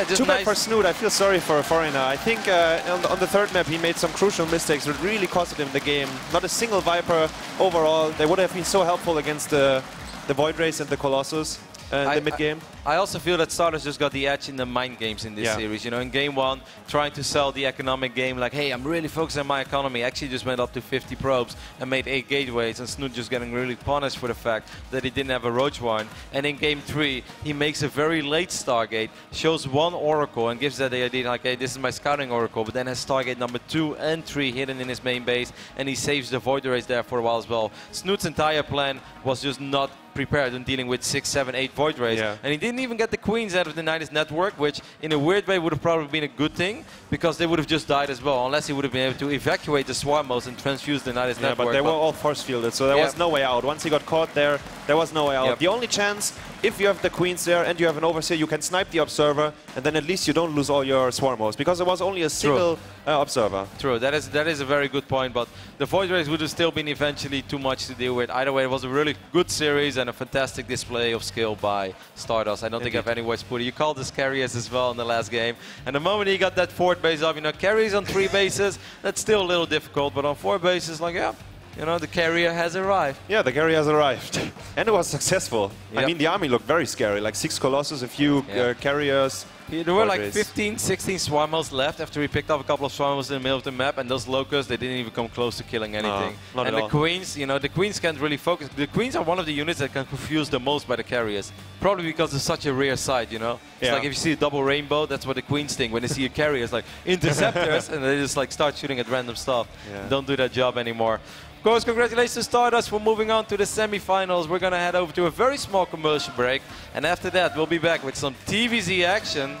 just too bad for Snoot. I feel sorry for a foreigner. I think on the third map he made some crucial mistakes that really costed him the game. Not a single Viper overall. They would have been so helpful against the Void Race and the Colossus in the mid-game. I also feel that Stardust just got the edge in the mind games in this series. You know, in game 1, trying to sell the economic game, like, hey, I'm really focused on my economy. Actually just went up to 50 probes and made 8 gateways, and Snoot just getting really punished for the fact that he didn't have a Roach Warren. And in game 3, he makes a very late Stargate, shows 1 Oracle, and gives that the idea, like, hey, this is my scouting Oracle, but then has Stargate number 2 and 3 hidden in his main base, and he saves the Void Race there for a while as well. Snoot's entire plan was just not prepared in dealing with 6, 7, 8 Void Rays, and he didn't even get the queens out of the Nidus network, which in a weird way would have probably been a good thing, because they would have just died as well, unless he would have been able to evacuate the Swarmos and transfuse the Nidus network. But they were all force fielded, so there was no way out. Once he got caught there, there was no way out. The only chance, if you have the queens there and you have an overseer, you can snipe the observer, and then at least you don't lose all your Swarmos, because there was only a single observer. True, that is a very good point, but the Void Rays would have still been eventually too much to deal with. Either way, it was a really good series and a fantastic display of skill by Stardust. I don't think I have any words to put it. You called this carriers as well in the last game, and the moment he got that 4th base up, you know, carries on 3 bases, that's still a little difficult, but on 4 bases, like, yeah, you know, the carrier has arrived. Yeah, the carrier has arrived. And it was successful. I mean, the army looked very scary, like 6 Colossus, a few carriers. There were like 15, 16 Swarmos left after we picked up a couple of Swarmos in the middle of the map, and those Locusts, they didn't even come close to killing anything. Not and at the all. Queens, you know, the Queens can't really focus. The Queens are one of the units that can confuse the most by the carriers. Probably because it's such a rare sight, you know? It's like if you see a double rainbow, that's what the Queens think. When they see a carrier, it's like interceptors, and they just like start shooting at random stuff. Don't do that job anymore. Of course, congratulations to Stardust for moving on to the semi-finals. We're going to head over to a very small commercial break, and after that, we'll be back with some TVZ action.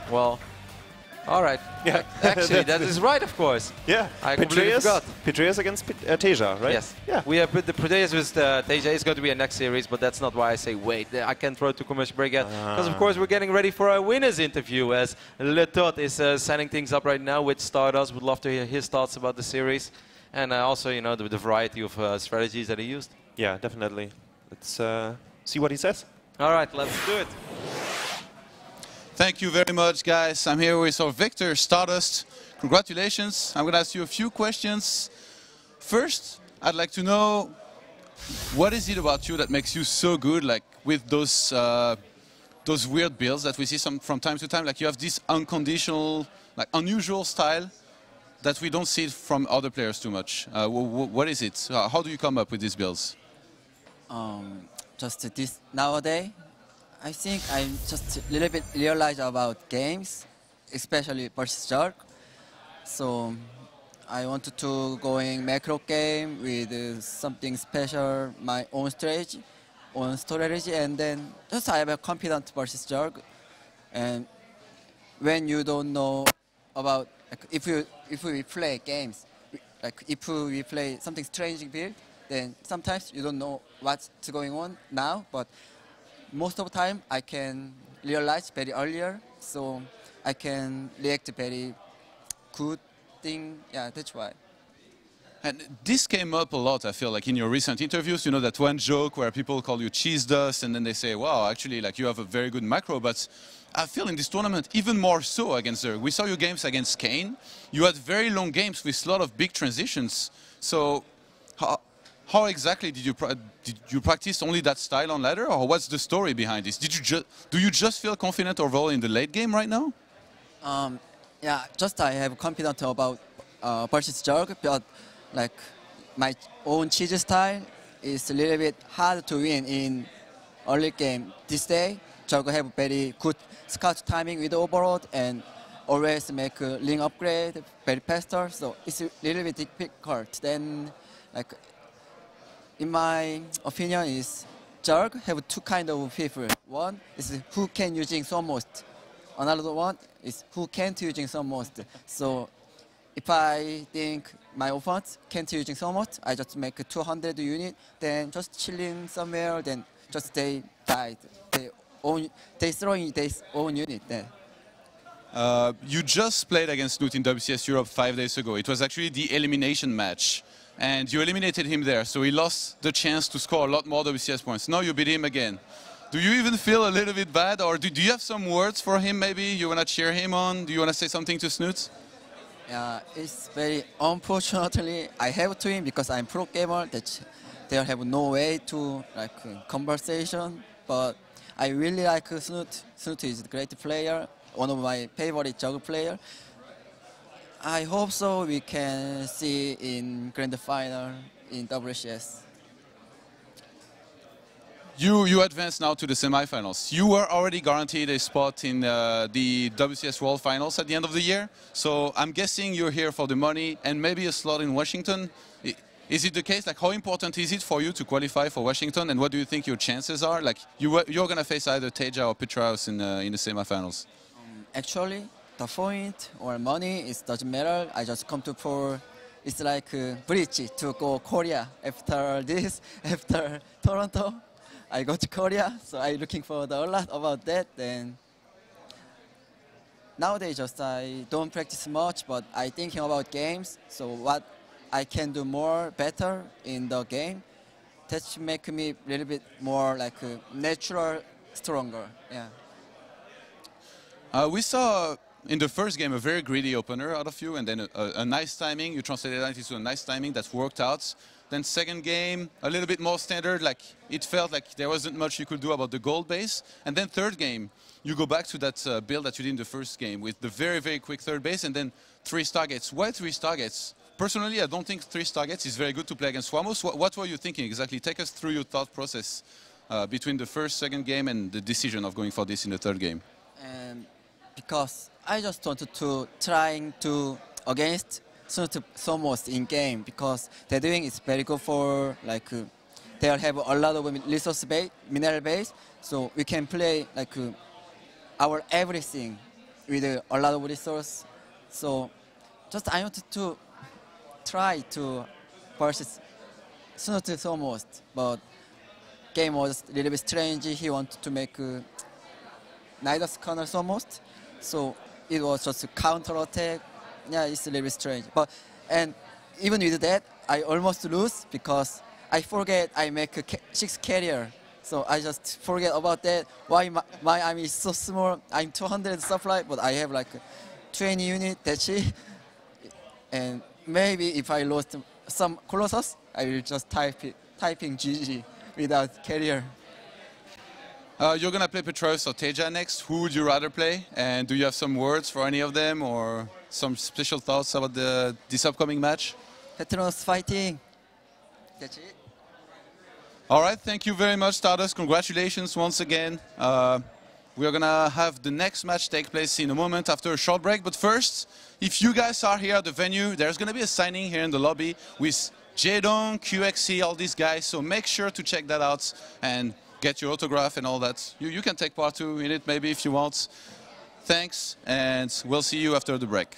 Well, all right. Yeah, actually, that is right, of course. Yeah, I completely forgot. Petraeus against Tasia, right? Yes. Yeah. We have put the Petraeus with Tasia. Is going to be a next series, but that's not why I say wait. I can't throw it to commercial break yet, because of course we're getting ready for our winners interview, as Le Tot is setting things up right now with Stardust. Would love to hear his thoughts about the series, and also, you know, the variety of strategies that he used. Yeah, definitely. Let's see what he says. All right, let's do it. Thank you very much, guys. I'm here with our Victor Stardust. Congratulations. I'm going to ask you a few questions. First, I'd like to know, what is it about you that makes you so good, like with those weird builds that we see from time to time? Like you have this unconditional, like unusual style that we don't see from other players too much. What is it? How do you come up with these builds? Just this nowadays, I think I'm just a little bit realized about games, especially versus Zerg. So I wanted to go in macro game with something special, my own strategy, and then just I have a confident versus Jurg. And when you don't know about, like, if we play games, like if we play something strange build, then sometimes you don't know what's going on now, but most of the time I can realize very earlier, so I can react very good thing. Yeah, that's why. And this came up a lot, I feel like, in your recent interviews. You know, that one joke where people call you cheese dust, and then they say, wow, actually, like, you have a very good macro. But I feel in this tournament, even more so against Zerg. We saw your games against Kane. You had very long games with a lot of big transitions. So how exactly did you practice only that style on ladder, or what's the story behind this? Do you just feel confident overall in the late game right now? Yeah, just I have confidence about versus Jurg, but like my own cheese style is a little bit hard to win in early game. This day, Jurg have very good scout timing with overload and always make a link upgrade very faster, so it's a little bit difficult. Then, like, in my opinion, is Jurg have two kind of people. One is who can using so most. Another one is who can't using so most. So if I think my opponent can't using so much, I just make a 200 unit, then just chilling somewhere, then just they died. They throwing their own unit there. You just played against Snoot in WCS Europe 5 days ago. It was actually the elimination match. And you eliminated him there, so he lost the chance to score a lot more WCS points. Now you beat him again. Do you even feel a little bit bad, or do you have some words for him maybe? You want to cheer him on? Do you want to say something to Snoot? Yeah, it's very unfortunately I have to him because I'm pro gamer that they have no way to like conversation, but I really like Snoot. Snoot is a great player, one of my favorite Jurg player. I hope so we can see in grand final in WCS. You advance now to the semifinals. You were already guaranteed a spot in the WCS World Finals at the end of the year. So I'm guessing you're here for the money and maybe a slot in Washington. Is it the case? Like, how important is it for you to qualify for Washington, and what do you think your chances are? Like, you're going to face either Teja or Petraeus in the semifinals. Actually, the point or money, it doesn't matter. I just come to for, it's like a bridge to go Korea. After this, after Toronto, I go to Korea, so I'm looking for a lot about that. Then nowadays, just I don't practice much, but I thinking about games. So what I can do more better in the game, that make me a little bit more like natural, stronger. Yeah. We saw in the first game a very greedy opener out of you, and then a nice timing. You translated that into a nice timing that worked out. Then second game, a little bit more standard, like it felt like there wasn't much you could do about the gold base. And then third game, you go back to that build that you did in the first game with the very, very quick third base and then 3 Stargates. Why 3 Stargates? Personally, I don't think 3 Stargates is very good to play against Swamos. What were you thinking exactly? Take us through your thought process between the first, second game and the decision of going for this in the third game. Because I just wanted to trying to against Somos in game because they're doing is very good for like they'll have a lot of resource base, mineral base, so we can play like our everything with a lot of resource. So just I wanted to try to versus Somos, but game was a little bit strange. He wanted to make neither corner Somos, so it was just a counter attack. Yeah, it's a little bit strange. But and even with that, I almost lose because I forget I make a 6 carrier. So I just forget about that. Why my army is so small? I'm 200 supply, but I have like 20 unit. That's it. And maybe if I lost some Colossus, I will just typing GG without carrier. You're going to play Petraeus or Teja next. Who would you rather play? And do you have some words for any of them or some special thoughts about this upcoming match? Petraeus fighting. That's it. All right, thank you very much, Stardust. Congratulations once again. we're gonna have the next match take place in a moment after a short break. But first, if you guys are here at the venue, there's gonna be a signing here in the lobby with Jadon, QXC, all these guys. So make sure to check that out and get your autograph and all that. You can take part too in it maybe if you want. Thanks, and we'll see you after the break.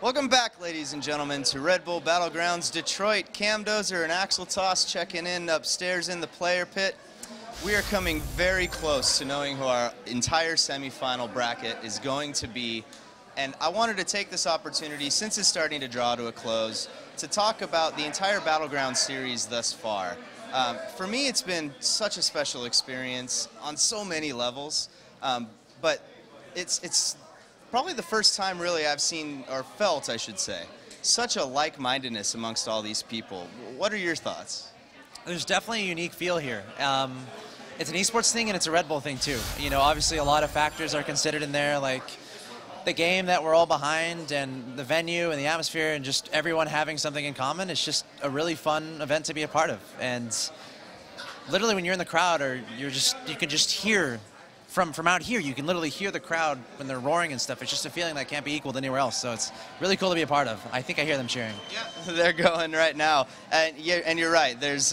Welcome back, ladies and gentlemen, to Red Bull Battlegrounds Detroit. Cam Dozer and Axel Toss checking in upstairs in the player pit. We are coming very close to knowing who our entire semifinal bracket is going to be. And I wanted to take this opportunity, since it's starting to draw to a close, to talk about the entire Battleground series thus far. For me, it's been such a special experience on so many levels, but it's probably the first time really I've seen, or felt I should say, such a like-mindedness amongst all these people. What are your thoughts? There's definitely a unique feel here. It's an esports thing and it's a Red Bull thing too. You know, obviously a lot of factors are considered in there, like the game that we're all behind and the venue and the atmosphere and just everyone having something in common. It's just a really fun event to be a part of. And literally when you're in the crowd, or you can just hear from out here, you can literally hear the crowd when they're roaring and stuff. It's just a feeling that can't be equaled anywhere else. So it's really cool to be a part of. I think I hear them cheering. Yeah, they're going right now. And you're right. There's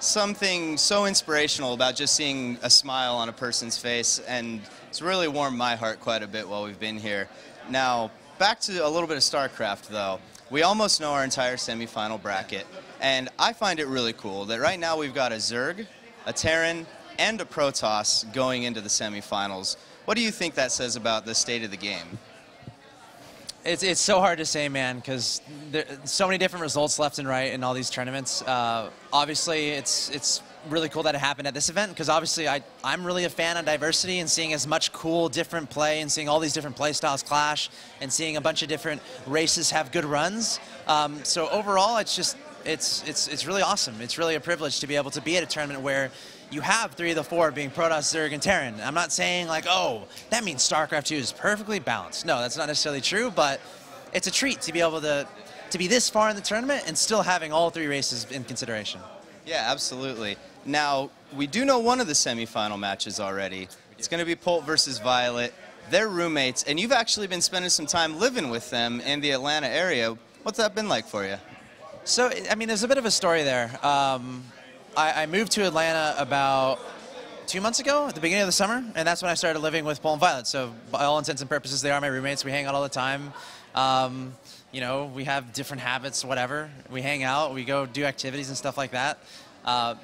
something so inspirational about just seeing a smile on a person's face, and it's really warmed my heart quite a bit while we've been here. Now, back to a little bit of StarCraft, though. We almost know our entire semifinal bracket, and I find it really cool that right now we've got a Zerg, a Terran, and a Protoss going into the semifinals. What do you think that says about the state of the game? It's so hard to say, man, because there's so many different results left and right in all these tournaments. Obviously, it's really cool that it happened at this event, because obviously I'm really a fan of diversity and seeing as much cool, different play and seeing all these different play styles clash and seeing a bunch of different races have good runs. So overall, it's really awesome. It's really a privilege to be able to be at a tournament where you have 3 of the 4 being Protoss, Zerg, and Terran. I'm not saying like, oh, that means StarCraft 2 is perfectly balanced. No, that's not necessarily true, but it's a treat to be able to be this far in the tournament and still having all 3 races in consideration. Yeah, absolutely. Now, we do know one of the semifinal matches already. It's going to be Polt versus Violet. They're roommates, and you've actually been spending some time living with them in the Atlanta area. What's that been like for you? So, I mean, there's a bit of a story there. I moved to Atlanta about 2 months ago at the beginning of the summer, and that's when I started living with Polt and Violet. So by all intents and purposes, they are my roommates. We hang out all the time. You know, we have different habits, whatever. We hang out, we go do activities and stuff like that.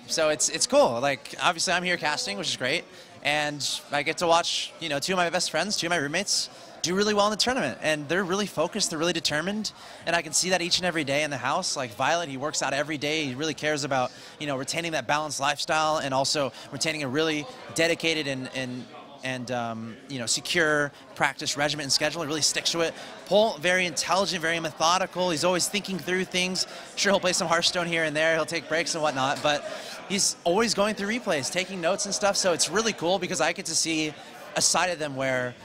So it's cool. Like, obviously I'm here casting, which is great. And I get to watch, you know, 2 of my best friends, 2 of my roommates do really well in the tournament, and they're really focused, they're really determined, and I can see that each and every day in the house. Like Violet, he works out every day, he really cares about, you know, retaining that balanced lifestyle and also retaining a really dedicated and you know, secure practice regimen and schedule. He really sticks to it. Polt, very intelligent, very methodical, he's always thinking through things. Sure, he'll play some Hearthstone here and there, he'll take breaks and whatnot, but he's always going through replays, taking notes and stuff, so it's really cool because I get to see a side of them where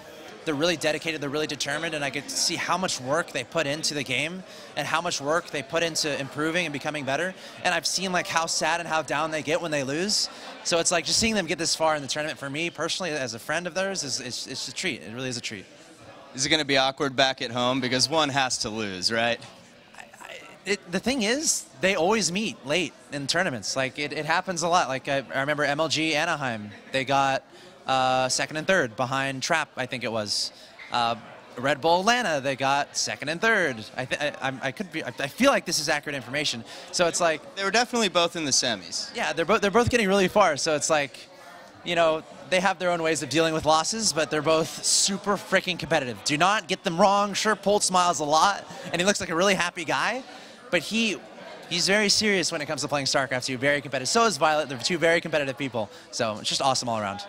they're really dedicated, they're really determined, and I get to see how much work they put into the game and how much work they put into improving and becoming better. And I've seen like how sad and how down they get when they lose. So it's like just seeing them get this far in the tournament for me personally as a friend of theirs it's a treat. It really is a treat. Is it going to be awkward back at home? Because one has to lose, right? The thing is, they always meet late in tournaments. Like it happens a lot. Like I remember MLG Anaheim, they got 2nd and 3rd behind Trap, I think it was. Red Bull Atlanta, they got 2nd and 3rd. I feel like this is accurate information. So it's like they were definitely both in the semis. Yeah, they're both getting really far. So it's like, you know, they have their own ways of dealing with losses, but they're both super freaking competitive. Do not get them wrong. Sure, Polt smiles a lot, and he looks like a really happy guy, but he's very serious when it comes to playing StarCraft 2. Very competitive. So is Violet. They're 2 very competitive people. So it's just awesome all around.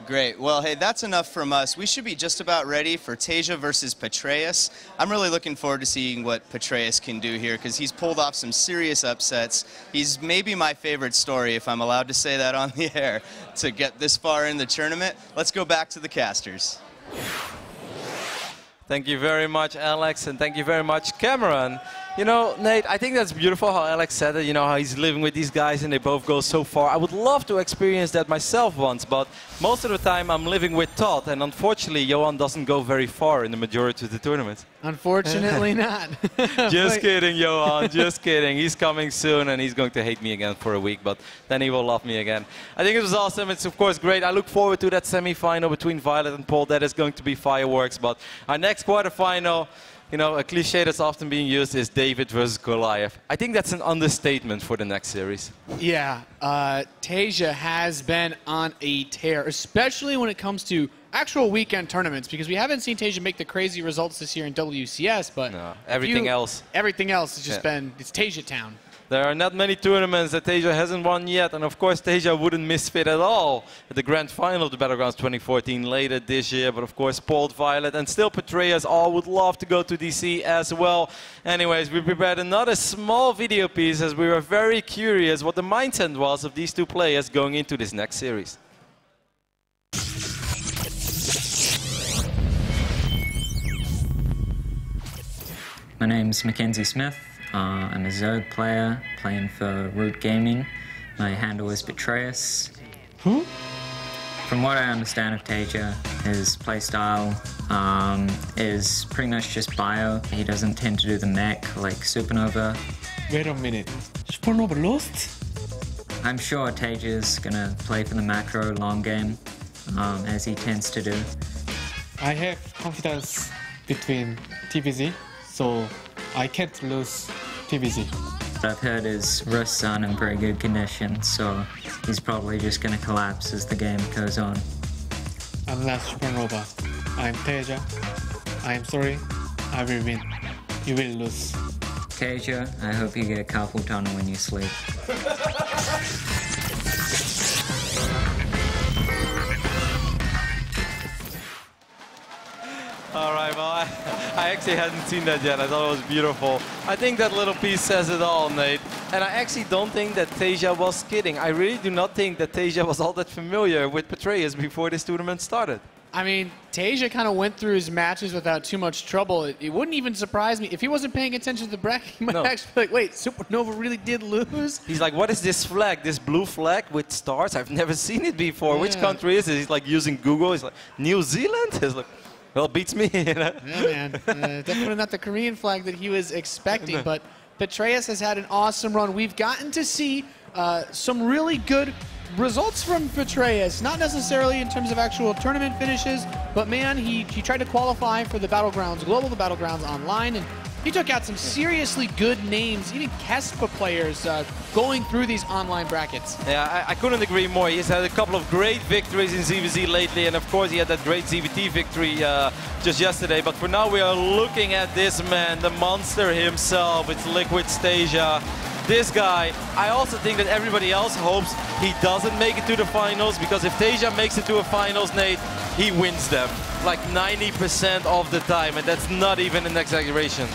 Great. Well, hey, that's enough from us. We should be just about ready for Tasia versus Patreus. I'm really looking forward to seeing what Patreus can do here because he's pulled off some serious upsets. He's maybe my favorite story, if I'm allowed to say that on the air, to get this far in the tournament. Let's go back to the casters. Thank you very much, Alex, and thank you very much, Cameron. You know, Nate, I think that's beautiful how Alex said it, you know, how he's living with these guys and they both go so far. I would love to experience that myself once, but most of the time I'm living with Todd, and unfortunately, Johan doesn't go very far in the majority of the tournament. Unfortunately not. Just kidding, Johan, just kidding. He's coming soon and he's going to hate me again for a week, but then he will love me again. I think it was awesome. It's, of course, great. I look forward to that semi-final between Violet and Polt. That is going to be fireworks, but our next quarterfinal, you know, a cliche that's often being used is David versus Goliath. I think that's an understatement for the next series. Yeah, Tasia has been on a tear, especially when it comes to actual weekend tournaments, because we haven't seen Tasia make the crazy results this year in WCS, but everything else has just been, it's Tasia Town. There are not many tournaments that Tasia hasn't won yet, and of course Tasia wouldn't misfit at all at the grand final of the Battlegrounds 2014 later this year, but of course Polled Violet and still Petraeus all would love to go to DC as well. Anyways, we prepared another small video piece as we were very curious what the mindset was of these two players going into this next series. My name's Mackenzie Smith. I'm a Zerg player playing for Root Gaming. My handle is Petraeus. Who? From what I understand of Tasia, his playstyle is pretty much just bio. He doesn't tend to do the mech like Supernova. Wait a minute. Supernova lost? I'm sure Tasia's gonna play for the macro long game, as he tends to do. I have confidence between TVZ, so I can't lose TVZ. I've heard his wrists aren't in very good condition, so he's probably just gonna collapse as the game goes on. I'm not Supernova. I'm Tasia. I'm sorry. I will win. You will lose. Tasia, I hope you get carpal tunnel when you sleep. All right, well, I actually hadn't seen that yet. I thought it was beautiful. I think that little piece says it all, Nate. And I actually don't think that Tasia was kidding. I really do not think that Tasia was all that familiar with Petraeus before this tournament started. I mean, Tasia kind of went through his matches without too much trouble. It wouldn't even surprise me. If he wasn't paying attention to the bracket, he might actually be like, wait, Supernova really did lose? He's like, what is this flag, this blue flag with stars? I've never seen it before. Which country is it? He's like using Google. He's like, New Zealand? He's like, well, beats me. You know? Yeah, man. Definitely not the Korean flag that he was expecting, but Petraeus has had an awesome run. We've gotten to see some really good results from Petraeus, not necessarily in terms of actual tournament finishes, but man, he tried to qualify for the Battlegrounds Global, the Battlegrounds Online, and he took out some seriously good names, even KESPA players going through these online brackets. Yeah, I couldn't agree more. He's had a couple of great victories in ZVZ lately, and of course he had that great ZVT victory just yesterday. But for now we are looking at this man, the monster himself. It's Liquid Tasia. This guy, I also think that everybody else hopes he doesn't make it to the finals, because if Tasia makes it to a finals, Nate, he wins them like 90% of the time, and that's not even an exaggeration.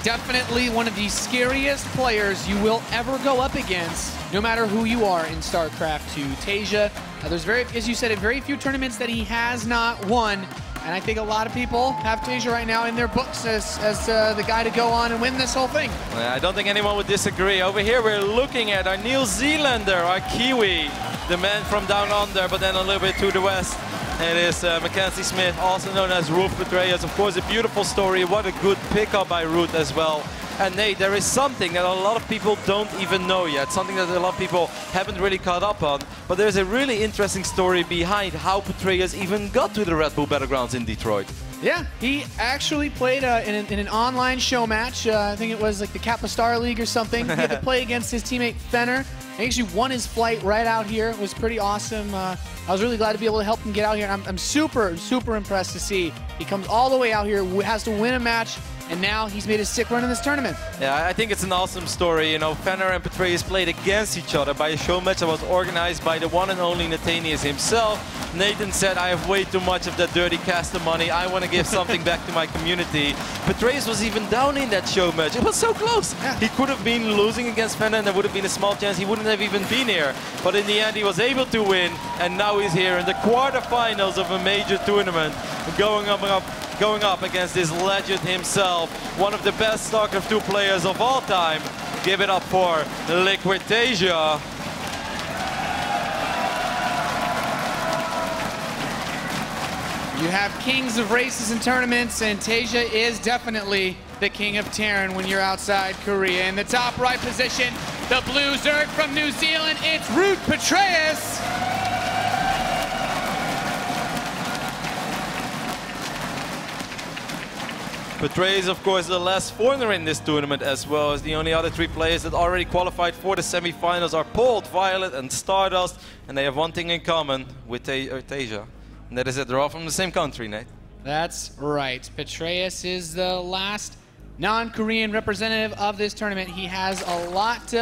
Definitely one of the scariest players you will ever go up against, no matter who you are in StarCraft 2. Tasia, there's as you said, very few tournaments that he has not won. And I think a lot of people have Tasia right now in their books as the guy to go on and win this whole thing. I don't think anyone would disagree. Over here we're looking at our New Zealander, our Kiwi, the man from down under, but then a little bit to the west. It is Mackenzie Smith, also known as Root Petraeus. Of course, a beautiful story. What a good pickup by Root as well. And Nate, there is something that a lot of people don't even know yet, something that a lot of people haven't really caught up on. But there's a really interesting story behind how Petraeus even got to the Red Bull Battlegrounds in Detroit. Yeah, he actually played in an online show match. I think it was like the Kappa Star League or something. He had to play against his teammate Fenner. He actually won his flight right out here. It was pretty awesome. I was really glad to be able to help him get out here. And I'm super, super impressed to see he comes all the way out here, has to win a match, and now he's made a sick run in this tournament. Yeah, I think it's an awesome story. You know, Fenner and Petraeus played against each other by a show match that was organized by the one and only Nathanius himself. Nathan said, I have way too much of that dirty caster money. I want to give something back to my community. Petraeus was even down in that show match. It was so close. Yeah. He could have been losing against Fenner, and there would have been a small chance he wouldn't have even been here. But in the end, he was able to win, and now he's here in the quarterfinals of a major tournament, going up against this legend himself, one of the best StarCraft 2 players of all time. Give it up for Liquid Tasia. You have kings of races and tournaments, and Tasia is definitely the king of Terran when you're outside Korea. In the top right position, the blue Zerg from New Zealand, it's Root Petraeus. Petraeus, of course, the last foreigner in this tournament, as well as the only other 3 players that already qualified for the semi-finals are Polt, Violet and Stardust, and they have one thing in common with Tasia, and that is that they're all from the same country, Nate. That's right. Petraeus is the last non-Korean representative of this tournament. He has a lot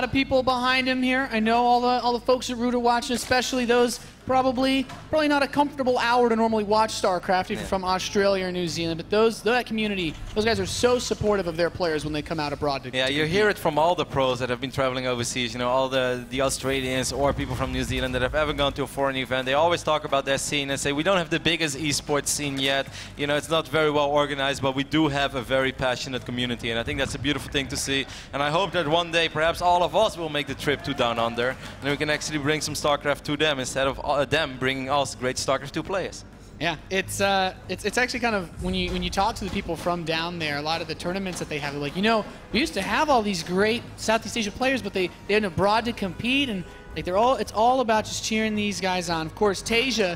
of people behind him here. I know all the folks at Root are watching, especially those probably not a comfortable hour to normally watch StarCraft if you're from Australia or New Zealand, but that community, those guys are so supportive of their players when they come out abroad to Yeah, you hear it from all the pros that have been traveling overseas, you know, all the Australians or people from New Zealand that have ever gone to a foreign event. They always talk about their scene and say, we don't have the biggest esports scene yet, you know, it's not very well organized, but we do have a very passionate community, and I think that's a beautiful thing to see. And I hope that one day perhaps all of us will make the trip to Down Under, and we can actually bring some StarCraft to them instead of them bringing us great StarCraft 2 players. Yeah, it's actually kind of, when you talk to the people from down there, a lot of the tournaments that they have, they're like, you know, we used to have all these great Southeast Asia players, but they went abroad to compete, and like it's all about just cheering these guys on. Of course, Tasia,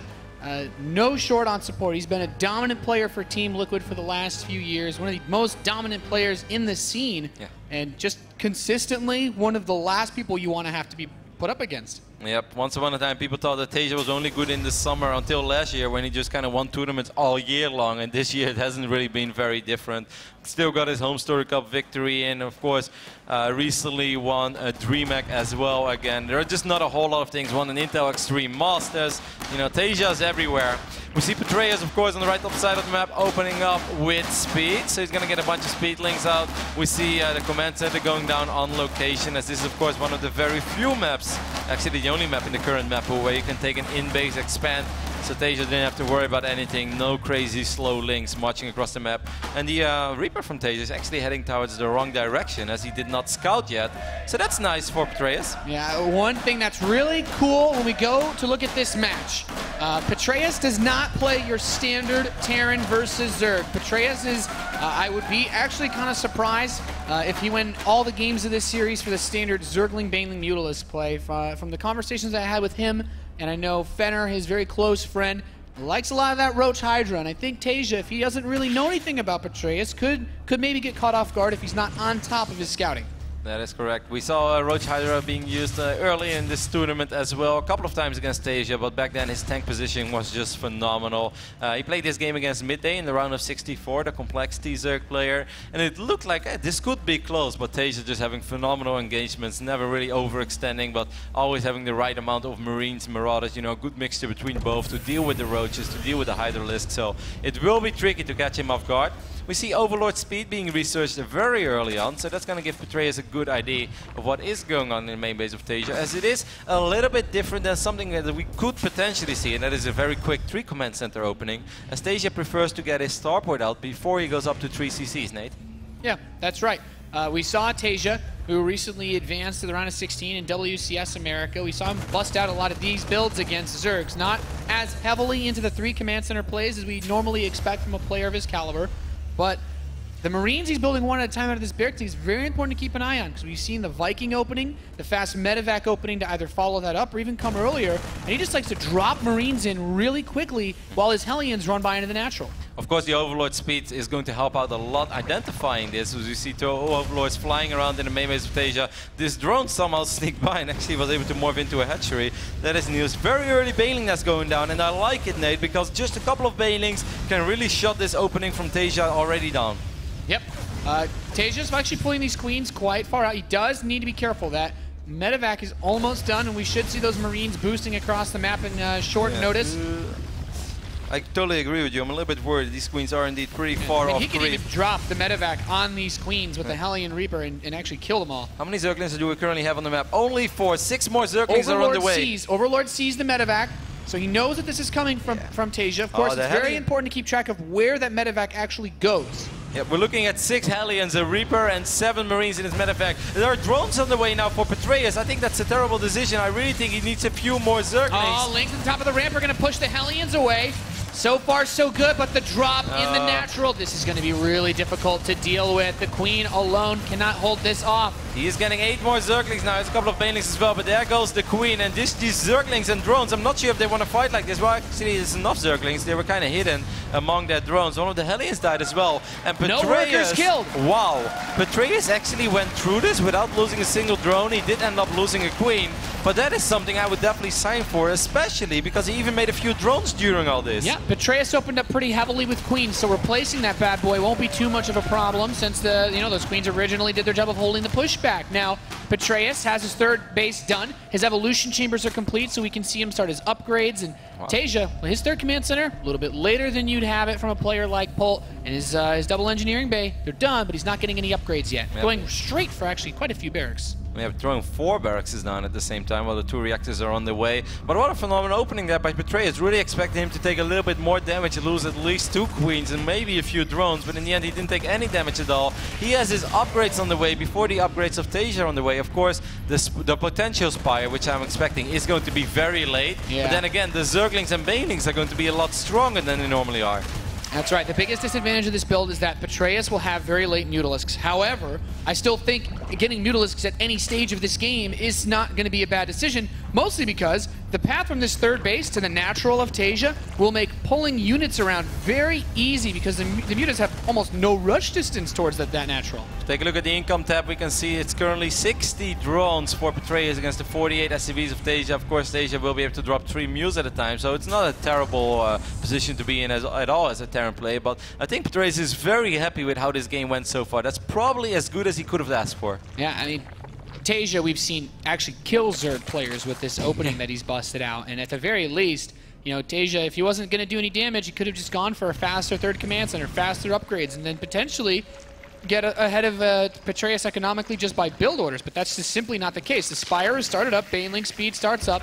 no short on support. He's been a dominant player for Team Liquid for the last few years, one of the most dominant players in the scene, and just consistently one of the last people you want to have to be put up against. Yep, once upon a time people thought that Tasia was only good in the summer until last year when he just kind of won tournaments all year long, and this year it hasn't really been very different. Still got his Home Story Cup victory, and of course recently won a DreamHack as well again. There are just not a whole lot of things. Won an Intel Extreme Masters. You know, Tasia's everywhere. We see Petraeus, of course, on the right top side of the map opening up with speed, so he's going to get a bunch of speed links out. We see the command center going down on location, as this is of course one of the very few maps, actually the only map in the current map pool where you can take an in-base expand. So Tasia didn't have to worry about anything, no crazy slow links marching across the map. And the Reaper from Tasia is actually heading towards the wrong direction as he did not scout yet. So that's nice for Petraeus. Yeah, one thing that's really cool when we go to look at this match, Petraeus does not play your standard Terran versus Zerg. Petraeus is, I would be actually kind of surprised if he win all the games of this series for the standard Zergling, Baneling, Mutalisk play. From the conversations I had with him, and I know Fenner, his very close friend, likes a lot of that Roach Hydra, and I think Tasia, if he doesn't really know anything about Petraeus, could maybe get caught off guard if he's not on top of his scouting. That is correct. We saw Roach Hydra being used early in this tournament as well, a couple of times against Tasia, but back then his tank positioning was just phenomenal. He played this game against Midday in the round of 64, the complexity Zerg player, and it looked like this could be close, but Tasia just having phenomenal engagements, never really overextending, but always having the right amount of Marines, Marauders, you know, a good mixture between both to deal with the Roaches, to deal with the Hydralisk, so it will be tricky to catch him off guard. We see Overlord speed being researched very early on, so that's going to give Petraeus a good idea of what is going on in the main base of Tasia, as it is a little bit different than something that we could potentially see, and that is a very quick 3 command center opening, as Tasia prefers to get his starport out before he goes up to 3 CCs, Nate. Yeah, that's right. We saw Tasia, who recently advanced to the round of 16 in WCS America. We saw him bust out a lot of these builds against Zergs, not as heavily into the 3 command center plays as we normally expect from a player of his caliber. But the Marines he's building one at a time out of this barracks is very important to keep an eye on, because we've seen the Viking opening, the fast medevac opening to either follow that up or even come earlier, and he just likes to drop Marines in really quickly while his Hellions run by into the natural. Of course, the Overlord speed is going to help out a lot identifying this, as you see 2 Overlords flying around in the main base of Tasia. This drone somehow sneaked by and actually was able to morph into a hatchery. That is news. Very early Baneling that's going down, and I like it, Nate, because just a couple of Banelings can really shut this opening from Tasia already down. Yep. Tasia's actually pulling these queens quite far out. He does need to be careful. That medevac is almost done, and we should see those Marines boosting across the map in short notice. I totally agree with you. I'm a little bit worried. These queens are indeed pretty far off. He can even drop the medevac on these queens with the Hellion Reaper and actually kill them all. How many Zerglings do we currently have on the map? Only 4. 6 more Zerglings are on the way. Overlord sees the medevac, so he knows that this is coming from Tasia. Of course, it's very important to keep track of where that medevac actually goes. Yeah, we're looking at 6 Hellions, a Reaper, and 7 Marines in his medevac. There are drones on the way now for Petraeus. I think that's a terrible decision. I really think he needs a few more Zerglings. Oh, Link at the top of the ramp are going to push the Hellions away. So far, so good, but the drop in the natural, this is going to be really difficult to deal with. The Queen alone cannot hold this off. He is getting 8 more Zerglings now. There's a couple of Banelings as well, but there goes the Queen. And these Zerglings and drones, I'm not sure if they want to fight like this. Well, actually, there's enough Zerglings. They were kind of hidden among their drones. One of the Hellions died as well. And Patreus, no workers killed. Wow. Patreus actually went through this without losing a single drone. He did end up losing a Queen. But that is something I would definitely sign for, especially because he even made a few drones during all this. Yeah, Patreus opened up pretty heavily with Queens, so replacing that bad boy won't be too much of a problem since those Queens originally did their job of holding the pushback. Now, Patreus has his 3rd base done. His evolution chambers are complete, so we can see him start his upgrades. And Tasia, his 3rd command center, a little bit later than you'd have it from a player like Polt. And his double engineering bay, they're done, but he's not getting any upgrades yet. Yep. Going straight for actually quite a few barracks. We have throwing 4 barracks down at the same time while the 2 reactors are on the way. But what a phenomenal opening there by Patreus. Really expected him to take a little bit more damage, lose at least 2 Queens and maybe a few drones, but in the end he didn't take any damage at all. He has his upgrades on the way before the upgrades of Tasia on the way. Of course, the potential Spire, which I'm expecting, is going to be very late. Yeah. But then again, the Zerglings and Banelings are going to be a lot stronger than they normally are. That's right. The biggest disadvantage of this build is that Patreus will have very late Mutalisks. However, I still think getting Mutalisks at any stage of this game is not going to be a bad decision, mostly because the path from this 3rd base to the natural of Tasia will make pulling units around very easy because the Mutas have almost no rush distance towards that natural. Take a look at the income tab. We can see it's currently 60 drones for Patreus against the 48 SCVs of Tasia. Of course, Tasia will be able to drop 3 mules at a time, so it's not a terrible position to be in at all as a Terran player. But I think Patreus is very happy with how this game went so far. That's probably as good as he could have asked for. Yeah, I mean, Tasia we've seen actually kill Zerg players with this opening that he's busted out, and at the very least, you know, Tasia, if he wasn't going to do any damage, he could have just gone for a faster 3rd command center, faster upgrades, and then potentially get ahead of Patreus economically just by build orders, but that's just simply not the case. The Spire is started up, Baneling speed starts up.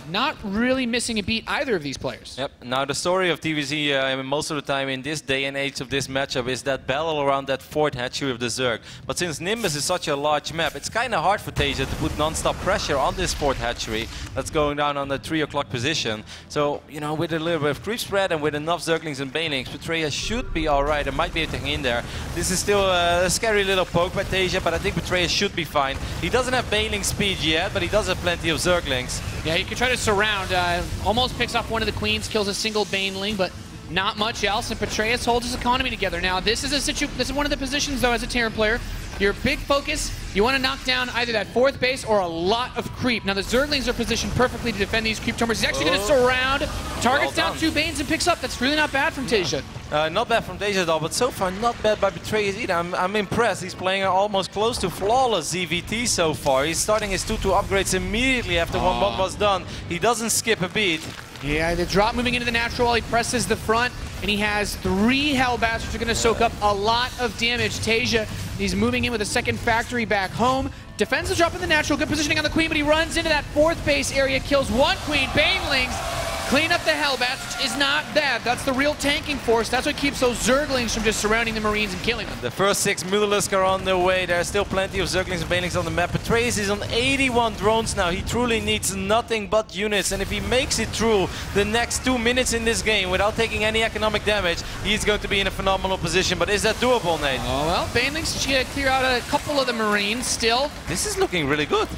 Not really missing a beat either of these players. Yep. Now the story of TVZ most of the time in this day and age of this matchup is that battle around that 4th hatchery of the Zerg. But since Nimbus is such a large map, it's kind of hard for Tasia to put non-stop pressure on this 4th hatchery that's going down on the 3 o'clock position. So, you know, with a little bit of creep spread and with enough Zerglings and Banelings, Patreus should be alright. There might be anything in there. This is still a scary little poke by Tasia, but I think Patreus should be fine. He doesn't have Baneling speed yet, but he does have plenty of Zerglings. Yeah, you can try to surround. Almost picks off one of the Queens, kills a single Baneling, but not much else. And Patreus holds his economy together. Now, this is one of the positions, though, as a Terran player. Your big focus, you want to knock down either that 4th base or a lot of creep. Now, the Zerglings are positioned perfectly to defend these creep towers. He's actually going to surround, targets down 2 Banes and picks up. That's really not bad from Tasia. Not bad from Tasia at all, but so far not bad by Patreus either. I'm impressed. He's playing almost close to flawless ZVT so far. He's starting his 2-2 upgrades immediately after 1-1 was done. He doesn't skip a beat. Yeah, the drop moving into the natural, he presses the front, and he has 3 Hellbats, which are going to soak up a lot of damage. Tasia, he's moving in with a 2nd factory back home. Defends the drop in the natural, good positioning on the Queen, but he runs into that 4th base area, kills 1 Queen, Banelings. Clean up the Hellbats, which is not bad. That's the real tanking force. That's what keeps those Zerglings from just surrounding the Marines and killing them. The first 6 Mutalisks are on their way. There are still plenty of Zerglings and Banelings on the map. Patreus is on 81 drones now. He truly needs nothing but units. And if he makes it through the next 2 minutes in this game without taking any economic damage, he's going to be in a phenomenal position. But is that doable, Nate? Oh, well, Banelings should clear out a couple of the Marines still. This is looking really good.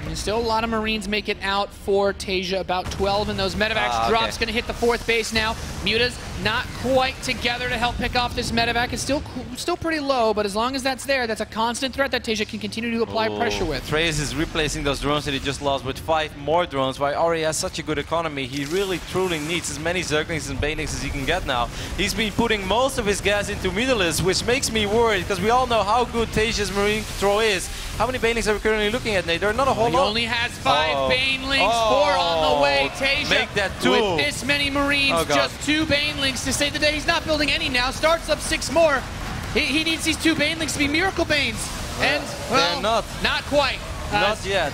And still a lot of Marines make it out for Tasia, about 12 in those medevacs. Drop's going to hit the 4th base now. Mutas not quite together to help pick off this medevac. It's still pretty low, but as long as that's there, that's a constant threat that Tasia can continue to apply pressure with. Trace is replacing those drones that he just lost with 5 more drones. While Ari has such a good economy, he really truly needs as many Zerglings and Banelings as he can get now. He's been putting most of his gas into Mutalisks, which makes me worried because we all know how good Tasia's Marine Control is. How many Banelings are we currently looking at, Nate? There are not a whole lot. He only has 5 Banelings, 4 on the way. Tasia, make that 2. with this many Marines, just 2 Banelings to save the day. He's not building any now. Starts up 6 more. He needs these 2 Banelings to be Miracle Banes. And, well, not quite. Not yet.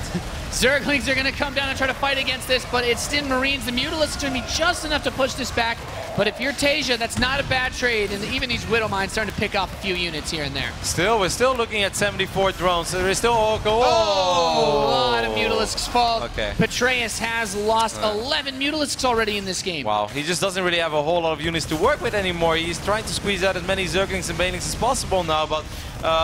Zerglings are going to come down and try to fight against this, but it's still Marines. The Mutalisks are going to be just enough to push this back. But if you're Tasia, that's not a bad trade, and even these Widow Mines starting to pick off a few units here and there. Still, we're still looking at 74 drones, so there's still all go. Oh, a lot of Mutalisks fall. Okay. Patreus has lost 11 Mutalisks already in this game. Wow, he just doesn't really have a whole lot of units to work with anymore. He's trying to squeeze out as many Zerglings and Banelings as possible now, but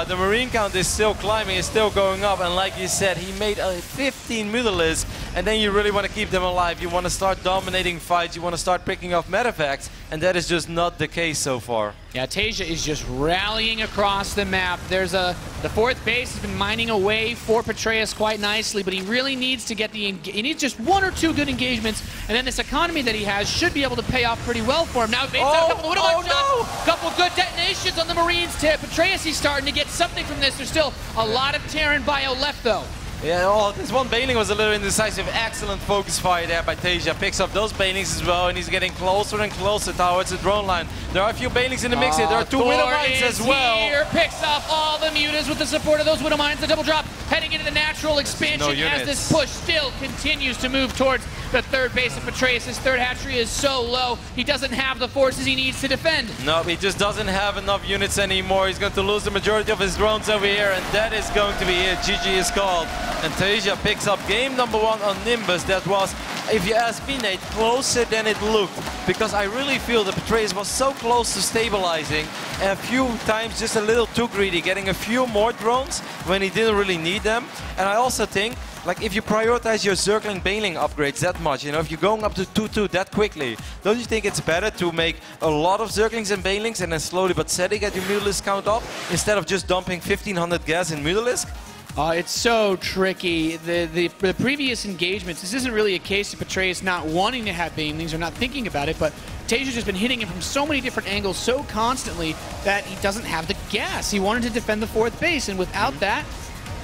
the Marine count is still climbing, is still going up, and like you said, he made 15 Mutalisks, and then you really want to keep them alive. You want to start dominating fights, you want to start picking off medevacts, and that is just not the case so far. Yeah, Tasia is just rallying across the map. There's the fourth base has been mining away for Patreus quite nicely, but he really needs to get he needs just one or two good engagements, and then this economy that he has should be able to pay off pretty well for him. Now, based on a couple of shots, couple good detonations on the Marines tip. Patreus, he's starting to get something from this. There's still a lot of Terran bio left, though. Yeah, this one Baneling was a little indecisive. Excellent focus fire there by Tasia. Picks up those Banelings as well, and he's getting closer and closer towards the drone line. There are a few Banelings in the mix here. There are two Widow Mines as well. Here, picks off all the Mutas with the support of those Widow Mines. The double drop heading into the natural expansion as this push still continues to move towards the third base of Patreus. His third hatchery is so low, he doesn't have the forces he needs to defend. No, he just doesn't have enough units anymore. He's going to lose the majority of his drones over here, and that is going to be it. GG is called. And Tasia picks up game number 1 on Nimbus. That was, if you ask me, Nate, closer than it looked. Because I really feel that Patreus was so close to stabilizing, and a few times just a little too greedy, getting a few more drones when he didn't really need them. And I also think, like, if you prioritize your Zergling Baneling upgrades that much, you know, if you're going up to 2-2 that quickly, don't you think it's better to make a lot of Zerglings and Banelings and then slowly but steady get your Mutalisk count up instead of just dumping 1500 gas in Mutalisk? It's so tricky. The previous engagements, this isn't really a case of Patreus not wanting to have Banelings or not thinking about it, but Tasia's just been hitting him from so many different angles so constantly that he doesn't have the gas. He wanted to defend the fourth base, and without that,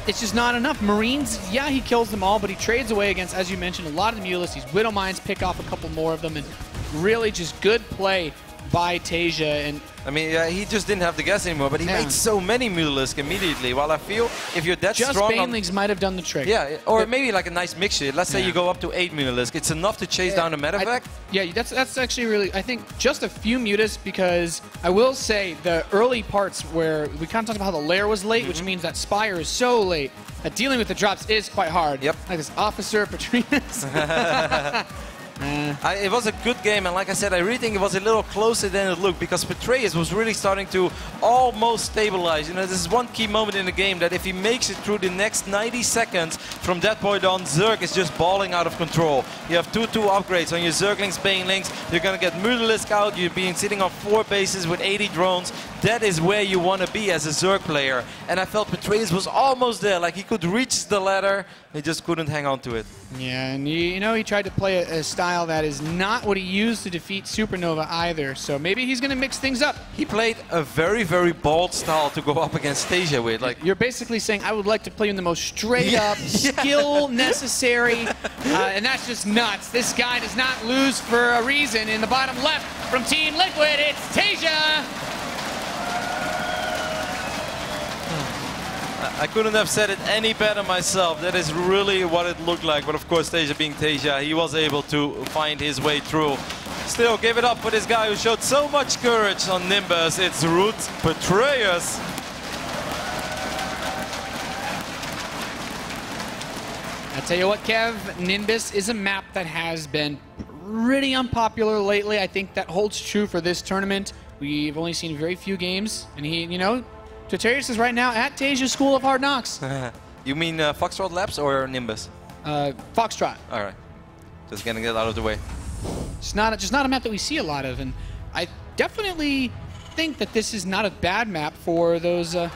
it's just not enough. Marines, yeah, he kills them all, but he trades away against, as you mentioned, a lot of the Mutalisks. These Widow Mines pick off a couple more of them, and really just good play by Tasia. And I mean, he just didn't have the gas anymore, but he made so many Mutalisk immediately. While I feel if you're that just strong, Banelings might have done the trick. Yeah, or maybe like a nice mixture. Let's say you go up to 8 Mutalisk. It's enough to chase down a medevac. Yeah, that's actually really, I think, just a few Mutas, because I will say the early parts where we kind of talked about how the lair was late, which means that Spire is so late that dealing with the drops is quite hard. Yep. Like this Officer, Patreus. It was a good game, and like I said, I really think it was a little closer than it looked, because Patreus was really starting to almost stabilize. You know, this is one key moment in the game that if he makes it through the next 90 seconds, from that point on, Zerg is just balling out of control. You have 2-2 upgrades on your Zerglings, Banelings. You're going to get Mutalisk out. You're being sitting on 4 bases with 80 drones. That is where you want to be as a Zerg player. And I felt Patreus was almost there, like he could reach the ladder. He just couldn't hang on to it. Yeah, and you know, he tried to play a style that is not what he used to defeat Supernova either, so maybe he's going to mix things up. He played a very, very bold style to go up against Tasia with. Like, you're basically saying, I would like to play you in the most straight-up skill necessary, and that's just nuts. This guy does not lose for a reason. In the bottom left from Team Liquid, it's Tasia! I couldn't have said it any better myself. That is really what it looked like. But of course, Tasia being Tasia, he was able to find his way through. Still, give it up for this guy who showed so much courage on Nimbus. It's Root Patreus. I tell you what, Kev, Nimbus is a map that has been pretty unpopular lately. I think that holds true for this tournament. We've only seen very few games, and he, you know, Patreus is right now at Tasia's School of Hard Knocks. You mean Foxtrot Labs or Nimbus? Foxtrot. All right. Just gonna get out of the way. It's just not a map that we see a lot of, and I definitely think that this is not a bad map for those. It's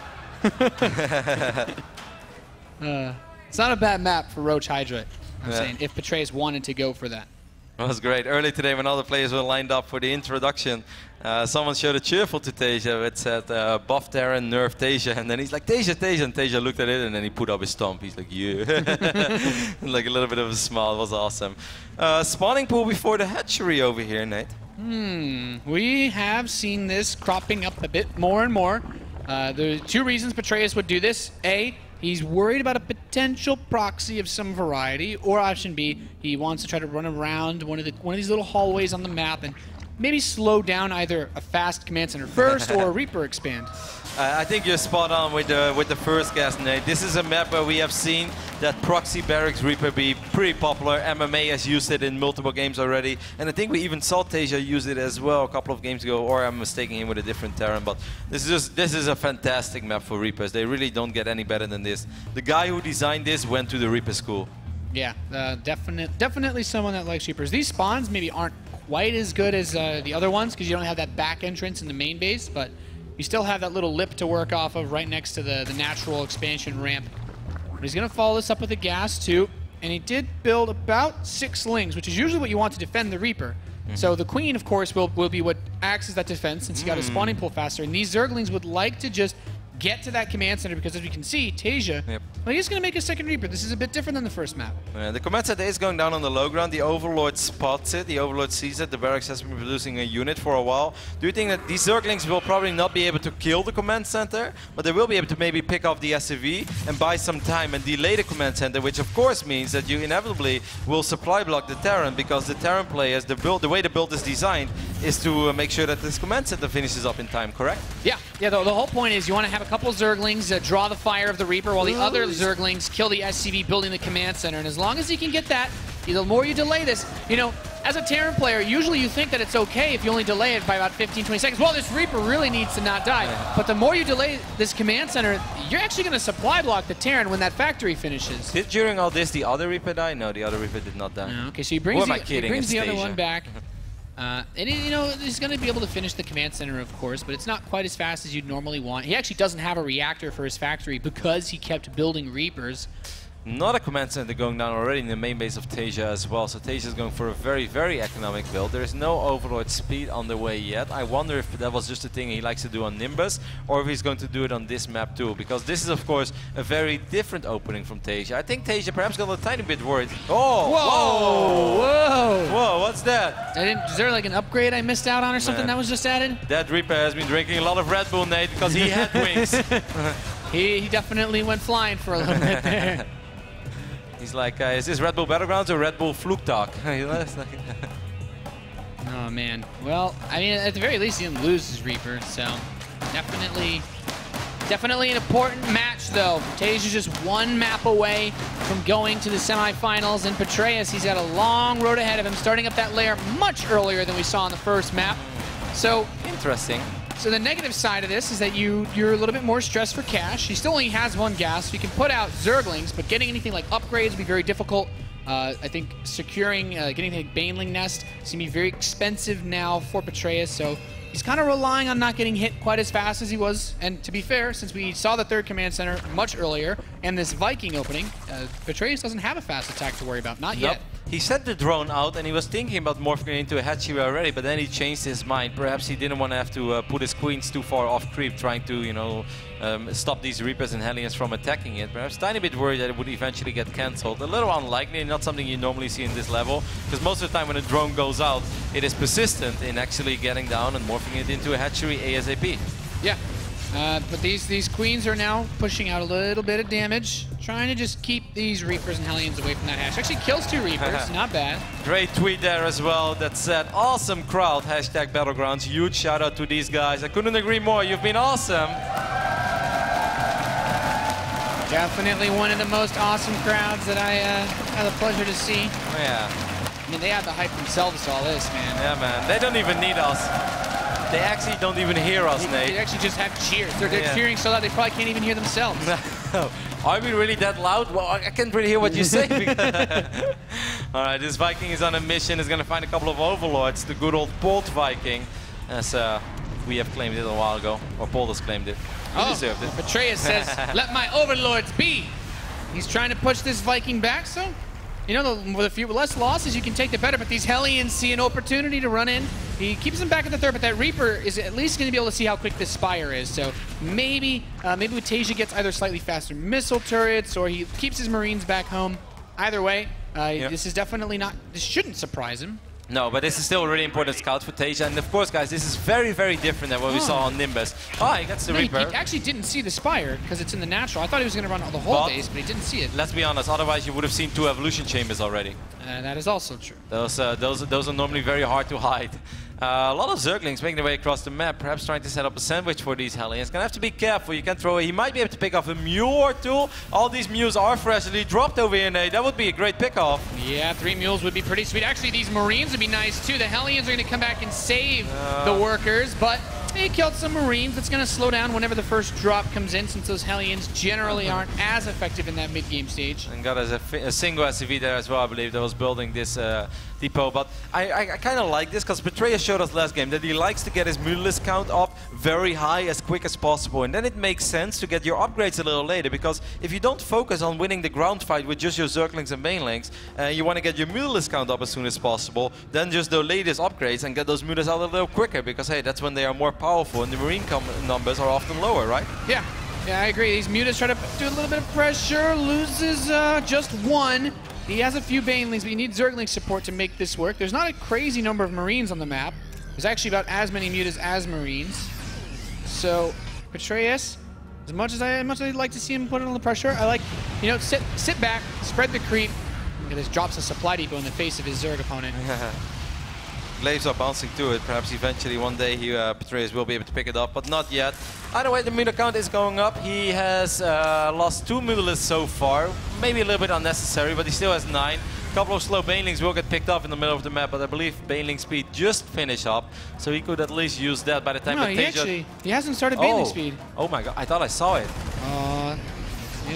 not a bad map for Roach Hydra. I'm saying if Patreus wanted to go for that. It was great. Early today when all the players were lined up for the introduction, someone showed a cheerful to Tasia. It said, buff Terran, nerf Tasia. And then he's like, Tasia, Tasia. And Tasia looked at it and then he put up his stomp. He's like, yeah. Like a little bit of a smile. It was awesome. Spawning pool before the hatchery over here, Nate. We have seen this cropping up a bit more and more. There are 2 reasons Patreus would do this. A, he's worried about a potential proxy of some variety, or option B, he wants to try to run around one of these little hallways on the map and maybe slow down either a fast Command Center first or a Reaper expand. I think you're spot on with the first guess, Nate. This is a map where we have seen that proxy barracks Reaper be pretty popular. MMA has used it in multiple games already, and I think we even saw Tasia use it as well a couple of games ago, or I'm mistaking him with a different Terran. But this is a fantastic map for Reapers. They really don't get any better than this. The guy who designed this went to the Reaper school. Yeah, definitely someone that likes Reapers. These spawns maybe aren't quite as good as the other ones because you don't have that back entrance in the main base, but you still have that little lip to work off of right next to the natural expansion ramp. But he's going to follow this up with a gas too, and he did build about 6 Lings, which is usually what you want to defend the Reaper. So the Queen, of course, will be what acts as that defense since he got his spawning pool faster, and these Zerglings would like to just get to that command center because, as we can see, Tasia, well, he's going to make a second Reaper. This is a bit different than the first map. The command center is going down on the low ground. The Overlord spots it. The Overlord sees it. The barracks has been producing a unit for a while. Do you think that these Zerglings will probably not be able to kill the command center, but they will be able to maybe pick off the SCV and buy some time and delay the command center, which of course means that you inevitably will supply block the Terran, because the Terran players, the way the build is designed is to make sure that this command center finishes up in time, correct? Yeah, the whole point is you want to have a couple of Zerglings draw the fire of the Reaper while the other Zerglings kill the SCV building the command center. And as long as you can get that, the more you delay this, you know, as a Terran player, usually you think that it's okay if you only delay it by about 15, 20 seconds. Well, this Reaper really needs to not die. But the more you delay this command center, you're actually going to supply block the Terran when that factory finishes. Did during all this the other Reaper die? No, the other Reaper did not die. Okay, so he brings the other one back. And you know, he's going to be able to finish the command center, of course, but it's not quite as fast as you'd normally want. He actually doesn't have a reactor for his factory because he kept building Reapers. Not a command center going down already in the main base of Tasia as well. So Tasia is going for a very, very economic build. There is no Overlord speed on the way yet. I wonder if that was just a thing he likes to do on Nimbus, or if he's going to do it on this map too. Because this is, of course, a very different opening from Tasia. I think Tasia perhaps got a tiny bit worried. Oh! Whoa! Whoa! Whoa, what's that? Is there like an upgrade I missed out on or something that was just added? That Reaper has been drinking a lot of Red Bull, Nate, because he had wings. He definitely went flying for a little bit there. He's like, is this Red Bull Battlegrounds or Red Bull Fluke Talk? Oh, man. Well, I mean, at the very least, he didn't lose his Reaper, so definitely an important match, though. Tasia's just one map away from going to the semifinals, and Petraeus, he's got a long road ahead of him, starting up that layer much earlier than we saw on the first map. So interesting. So the negative side of this is that you're a little bit more stressed for cash. He still only has 1 gas, so you can put out Zerglings, but getting anything like upgrades would be very difficult. I think securing, getting the Baneling Nest is going to be very expensive now for Petraeus, so he's kind of relying on not getting hit quite as fast as he was. And to be fair, since we saw the 3rd command center much earlier and this Viking opening, Petraeus doesn't have a fast attack to worry about, not yet. He sent the drone out and he was thinking about morphing it into a hatchery already, but then he changed his mind. Perhaps he didn't want to have to put his queens too far off creep, trying to, you know, stop these Reapers and Hellions from attacking it. Perhaps a tiny bit worried that it would eventually get cancelled. A little unlikely, not something you normally see in this level, because most of the time when a drone goes out, it is persistent in actually getting down and morphing it into a hatchery ASAP. Yeah. But these queens are now pushing out a little bit of damage, trying to just keep these Reapers and Hellions away from that hash. Actually kills 2 Reapers, not bad. Great tweet there as well that said, awesome crowd, hashtag Battlegrounds. Huge shout out to these guys. I couldn't agree more, you've been awesome. Definitely one of the most awesome crowds that I had the pleasure to see. Oh, yeah. I mean, they have the hype themselves all this, man. Yeah, man. They don't even need us. They actually don't even hear us, Nate. They actually just have cheers. They're cheering so loud they probably can't even hear themselves. Are we really that loud? Well, I can't really hear what you say. All right, this Viking is on a mission. He's going to find a couple of Overlords. The good old Bolt Viking, as we have claimed it a while ago. Or Paul has claimed it. He deserved it. Petraeus says, let my Overlords be. He's trying to push this Viking back, so... You know, with a few less losses, you can take the better, but these Hellions see an opportunity to run in. He keeps them back at the 3rd, but that Reaper is at least going to be able to see how quick this Spire is. So maybe Tasia gets either slightly faster missile turrets, or he keeps his Marines back home. Either way, this is definitely not... This shouldn't surprise him. No, but this is still a really important scout for Tasia. And of course, guys, this is very, very different than what we saw on Nimbus. Oh, he gets the Reaper. He actually didn't see the Spire because it's in the natural. I thought he was going to run the whole base, but he didn't see it. Let's be honest, otherwise you would have seen 2 evolution chambers already. That is also true. Those are normally very hard to hide. A lot of Zerglings making their way across the map, perhaps trying to set up a sandwich for these Hellions. Gonna have to be careful, you can throw it. He might be able to pick off a Mew or two. All these Mews are freshly dropped over here, Nate. That would be a great pickoff. Yeah, 3 mules would be pretty sweet. Actually, these Marines would be nice too. The Hellions are gonna come back and save the workers, but he killed some Marines. That's gonna slow down whenever the first drop comes in, since those Hellions generally aren't as effective in that mid-game stage. And got a single SCV there as well, I believe, that was building this depot. But I kind of like this, because Betrayer showed us last game that he likes to get his Mutalisk count up very high as quick as possible. And then it makes sense to get your upgrades a little later, because if you don't focus on winning the ground fight with just your Zerglings and Banelings, you want to get your Mutalisk count up as soon as possible, then just the latest upgrades and get those Mutalisk out a little quicker, because hey, that's when they are more powerful and the Marine numbers are often lower, right? Yeah, I agree. These Mutas try to do a little bit of pressure, loses just 1. He has a few Banelings, but you need Zergling support to make this work. There's not a crazy number of Marines on the map. There's actually about as many Mutas as Marines. So, Betrayus, as much as I'd like to see him put on the pressure, I like, you know, sit back, spread the creep. Look at this, drops a supply depot in the face of his Zerg opponent. Glaives are bouncing to it. Perhaps eventually one day Betrayus will be able to pick it up, but not yet. Either way, the Muta count is going up. He has lost 2 Mutalisks so far. Maybe a little bit unnecessary, but he still has 9. A couple of slow Banelings will get picked off in the middle of the map, but I believe Baneling speed just finished up, so he could at least use that by the time he hasn't started Baneling speed. Oh my god, I thought I saw it. Yeah,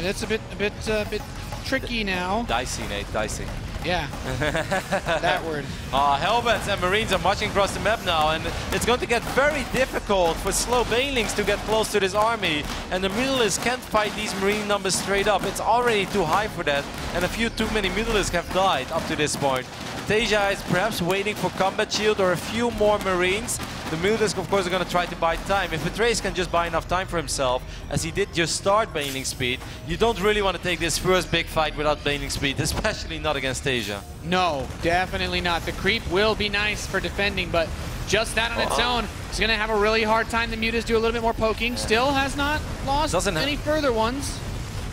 that's a bit tricky now. Dicey, Nate, dicey. Yeah, that word. Hellbats and Marines are marching across the map now, and it's going to get very difficult for slow Banelings to get close to this army, and the Mutalisks can't fight these Marine numbers straight up. It's already too high for that, and a few too many Mutalisks have died up to this point. Tasia is perhaps waiting for combat shield or a few more Marines. The Mutalisk, of course, are going to try to buy time. If Betrayus can just buy enough time for himself, as he did just start Baneling speed, you don't really want to take this first big fight without Baneling speed, especially not against Tasia. No, definitely not. The creep will be nice for defending, but just that on its own is going to have a really hard time. The Mutas do a little bit more poking. Still has not lost any further ones.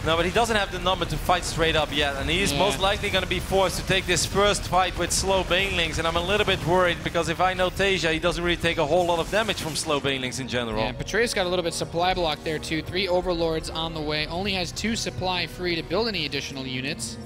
No, but he doesn't have the number to fight straight up yet, and he's most likely going to be forced to take this first fight with slow Banelings, and I'm a little bit worried, because if I know Tasia, he doesn't really take a whole lot of damage from slow Banelings in general. Yeah, Betrayus got a little bit supply block there too. 3 Overlords on the way, only has 2 supply free to build any additional units.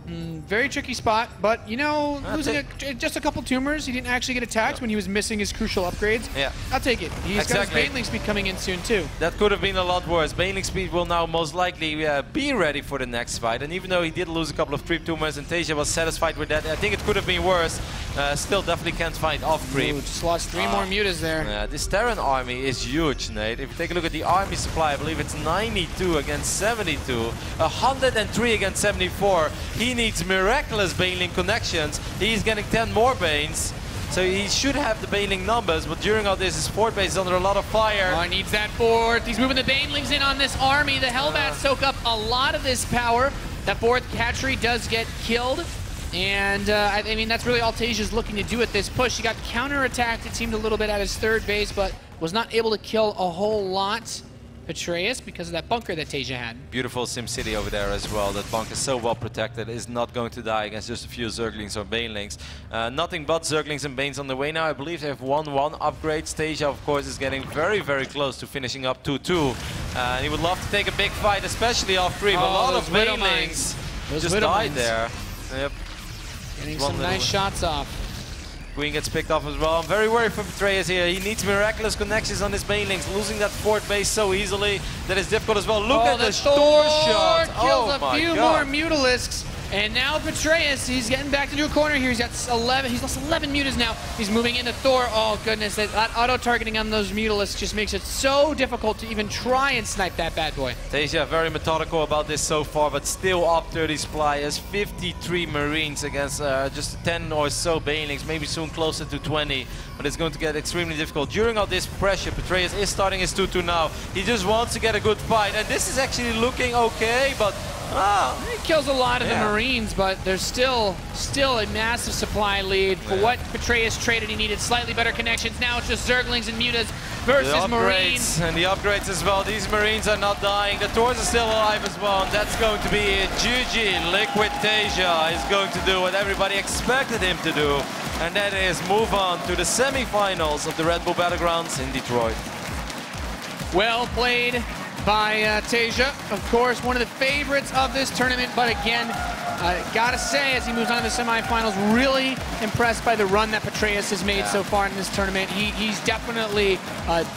Very tricky spot, but you know, losing just a couple tumors, he didn't actually get attacked when he was missing his crucial upgrades. Yeah, I'll take it. He's got his Baneling speed coming in soon too. That could have been a lot worse. Baneling speed will now most likely be ready for the next fight, and even though he did lose a couple of creep tumors and Tasia was satisfied with that, I think it could have been worse. Still definitely can't fight off creep. Ooh, just lost 3 more Mutas there. Yeah, this Terran army is huge, Nate. If you take a look at the army supply, I believe it's 92 against 72, 103 against 74. He needs miraculous Baneling connections. He's getting 10 more Banes. So he should have the Baneling numbers, but during all this, his fort base is under a lot of fire. Oh, he needs that fourth. He's moving the Banelings in on this army. The Hellbats soak up a lot of this power. That 4th Catchery does get killed. And, I mean, that's really all Tasia's looking to do at this push. He got counterattacked, it seemed a little bit at his 3rd base, but was not able to kill a whole lot. Betrayus, because of that bunker that Tasia had. Beautiful SimCity over there as well. That bunker is so well protected, is not going to die against just a few Zerglings or Banelings. Nothing but Zerglings and Banes on the way now. I believe they have 1-1 upgrades. Tasia, of course, is getting very, very close to finishing up 2-2. And he would love to take a big fight, especially off creep. A lot of Banelings just died there. Yep. Getting some nice shots off. Queen gets picked off as well. I'm very worried for Betrayus here. He needs miraculous connections on his Banelings. Losing that 4th base so easily, that is difficult as well. Look at the door shot. Kills a few more Mutalisks. And now Betrayus, he's getting back into a corner here. He's got 11. He's lost 11 Mutas now. He's moving into Thor. Oh goodness, that auto-targeting on those Mutalisks just makes it so difficult to even try and snipe that bad boy. Tasia very methodical about this so far, but still up 30 supply. Has 53 Marines against just 10 or so Banelings, maybe soon closer to 20. But it's going to get extremely difficult. During all this pressure, Betrayus is starting his 2-2 now. He just wants to get a good fight, and this is actually looking okay, but he kills a lot of the Marines, but there's still a massive supply lead. For what Betrayus traded, he needed slightly better connections. Now it's just Zerglings and Mutas versus Marines. And the upgrades as well. These Marines are not dying. The Taurs are still alive as well, and that's going to be it. GG. Liquid Tasia is going to do what everybody expected him to do. and that is move on to the semi-finals of the Red Bull Battlegrounds in Detroit. Well played by Tasia, of course, one of the favorites of this tournament, but again, gotta say, as he moves on to the semifinals, really impressed by the run that Petraeus has made so far in this tournament. He's definitely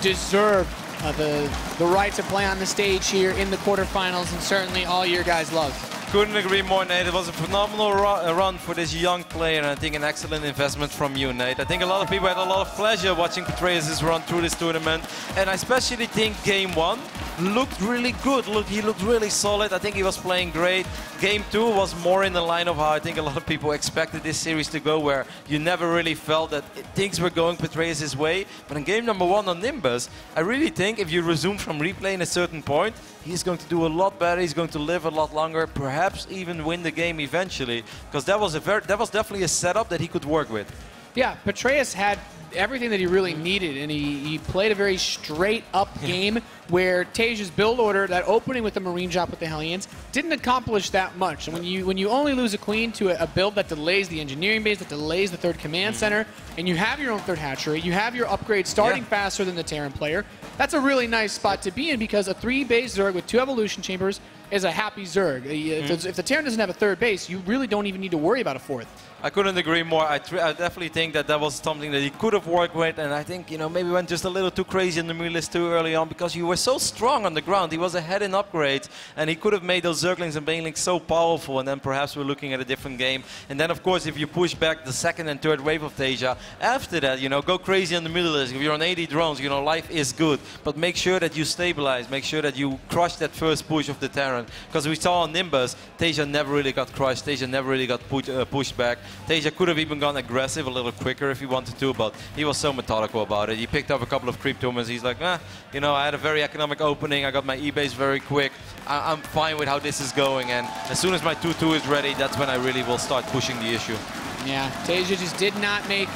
deserved the right to play on the stage here in the quarterfinals, and certainly all your guys love. Couldn't agree more, Nate. It was a phenomenal run for this young player, and I think an excellent investment from you, Nate. I think a lot of people had a lot of pleasure watching Petraeus' run through this tournament, and I especially think Game 1 looked really good. He looked really solid. I think he was playing great. Game 2 was more in the line of how I think a lot of people expected this series to go, where you never really felt that things were going Petraeus' way. But in game number 1 on Nimbus, I really think if you resume from replay in a certain point, he's going to do a lot better. He's going to live a lot longer, perhaps even win the game eventually, because that was definitely a setup that he could work with. Yeah, Petraeus had everything that he really needed, and he played a very straight-up game where Tasia's build order, that opening with the Marine drop with the Hellions, didn't accomplish that much. And when you only lose a queen to a build that delays the engineering base, that delays the third command center, and you have your own third hatchery, you have your upgrade starting faster than the Terran player, that's a really nice spot to be in, because a 3-base Zerg with 2 evolution chambers is a happy Zerg. If the Terran doesn't have a third base, you really don't even need to worry about a fourth. I couldn't agree more. I definitely think that was something that he could have worked with, and I think, maybe went just a little too crazy in the melee list too early on, because you were so strong on the ground. He was ahead in upgrades, and he could have made those Zerglings and Banelings so powerful, and then perhaps we're looking at a different game. And then, of course, if you push back the second and third wave of Tasia, after that, go crazy on the middle list. If you're on 80 drones, life is good, but make sure that you stabilize, make sure that you crush that first push of the Terran, because we saw on Nimbus, Tasia never really got crushed, Tasia never really got pushed back. Tasia could have even gone aggressive a little quicker if he wanted to, but he was so methodical about it. He picked up a couple of creep tumors. He's like, I had a very economic opening. I got my E-base very quick. I'm fine with how this is going, and as soon as my 2-2 is ready, that's when I really will start pushing the issue. Yeah, Tasia just did not make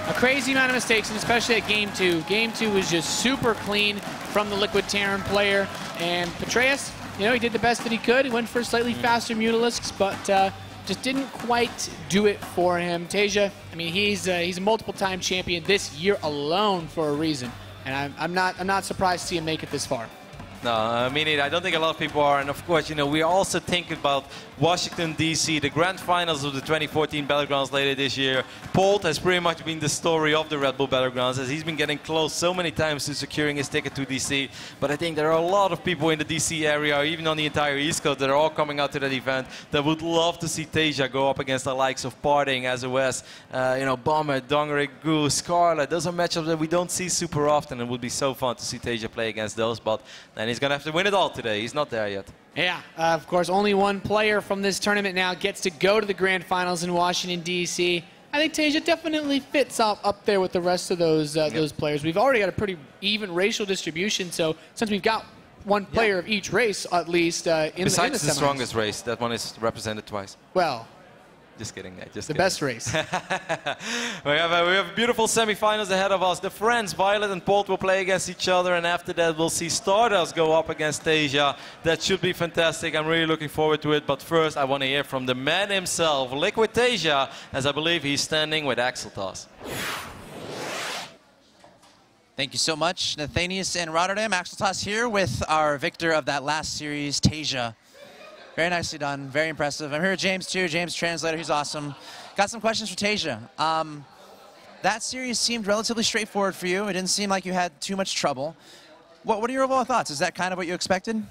a crazy amount of mistakes, and especially at Game 2. Game 2 was just super clean from the Liquid Terran player, and Petraeus, he did the best that he could. He went for slightly faster Mutalisks, but just didn't quite do it for him. Tasia, he's a multiple-time champion this year alone for a reason, and I'm not surprised to see him make it this far. No, I don't think a lot of people are, and of course, we are also thinking about Washington, D.C., the grand finals of the 2014 Battlegrounds later this year. Polt has pretty much been the story of the Red Bull Battlegrounds, as he's been getting close so many times to securing his ticket to D.C. But I think there are a lot of people in the D.C. area, or even on the entire East Coast, that are all coming out to that event that would love to see Tasia go up against the likes of Parting, SOS, Bomber, Dongeric, Goose, Scarlet. Those are matchups that we don't see super often, and it would be so fun to see Tasia play against those. But then he's going to have to win it all today. He's not there yet. Yeah, of course, only one player from this tournament now gets to go to the grand finals in Washington, D.C. I think Tasia definitely fits up there with the rest of those players. We've already got a pretty even racial distribution, so since we've got one player of each race, at least, in Besides the the strongest race, that one is represented twice. Well, just kidding, Nate. Just the kidding. best race. we have beautiful semifinals ahead of us. The friends, Violet and Polt, will play against each other, and after that we'll see Stardust go up against Tasia. That should be fantastic. I'm really looking forward to it. But first, I want to hear from the man himself, Liquid Tasia, as I believe he's standing with Axel Toss. Thank you so much, Nathanius and Rotterdam. Axel Toss here with our victor of that last series, Tasia. Very nicely done, very impressive. I'm here with James too, James translator, he's awesome. Got some questions for Tasia. That series seemed relatively straightforward for you. It didn't seem like you had too much trouble. What are your overall thoughts? Is that kind of what you expected?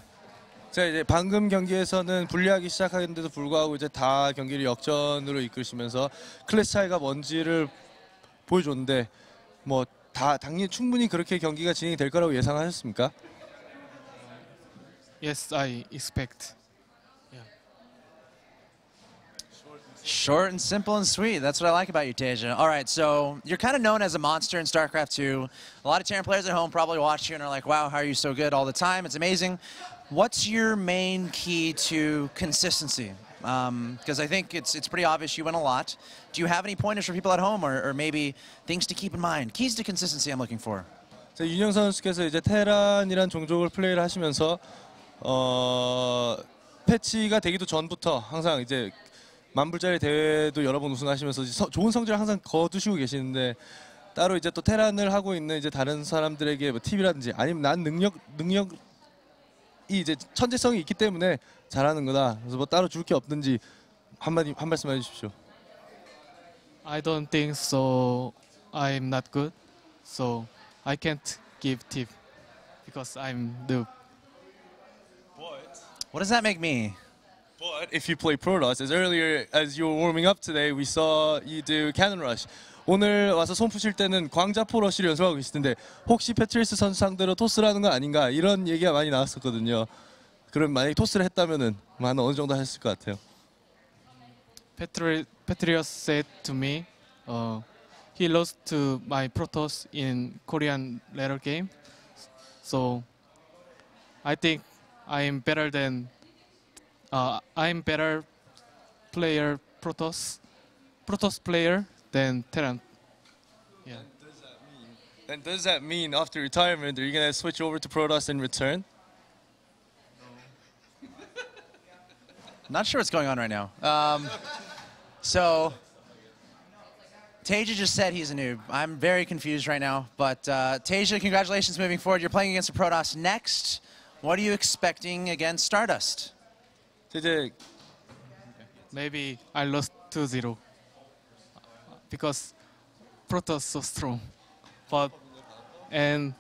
이제 방금 경기에서는 불리하기 시작하는데도 불구하고 이제 다 경기를 역전으로 이끌시면서 클래스 차이가 뭔지를 보여줬는데 당연히 충분히 그렇게 경기가 진행이 될 거라고 예상하셨습니까? Yes, I expect. Short and simple and sweet. That's what I like about you, Tasia. All right, so you're kind of known as a monster in StarCraft 2. A lot of Terran players at home probably watch you and are like, wow, how are you so good all the time? It's amazing. What's your main key to consistency? Because I think it's pretty obvious you win a lot. Do you have any pointers for people at home, or maybe things to keep in mind? Keys to consistency I'm looking for. 윤영 선수께서 이제 테란이란 종족을 플레이를 하시면서 패치가 되기도 전부터 항상 이제 만불짜리 대회도 여러 번 우승하시면서 좋은 성적을 항상 거두시고 계시는데 따로 이제 또 테란을 하고 있는 이제 다른 사람들에게 뭐 팁이라든지 아니면 난 능력이 이제 천재성이 있기 때문에 잘하는 거다. 그래서 뭐 따로 줄 게 없든지 한 말씀 해주십시오. I don't think so. I'm not good, so I can't give tip because I'm noob. What does that make me? But if you play Protoss, as earlier as you were warming up today, we saw you do Cannon Rush. 오늘 와서 손 푸실 때는 광자포 러쉬를 연습하고 계시던데 혹시 패트리스 선수 상대로 토스를 하는 건 아닌가 이런 얘기가 많이 나왔었거든요. 그럼 만약에 토스를 했다면은 한 어느 정도 하셨을 것 같아요? Petrius said to me, he lost to my Protoss in Korean ladder game, so I think I'm better player Protoss player than Terran. Yeah. And does that mean after retirement are you gonna switch over to Protoss in return? Not sure what's going on right now. So Tasia just said he's a noob. I'm very confused right now. But Tasia, congratulations moving forward. You're playing against the Protoss next. What are you expecting against Stardust? Maybe I lost 2-0 because Protoss so strong, and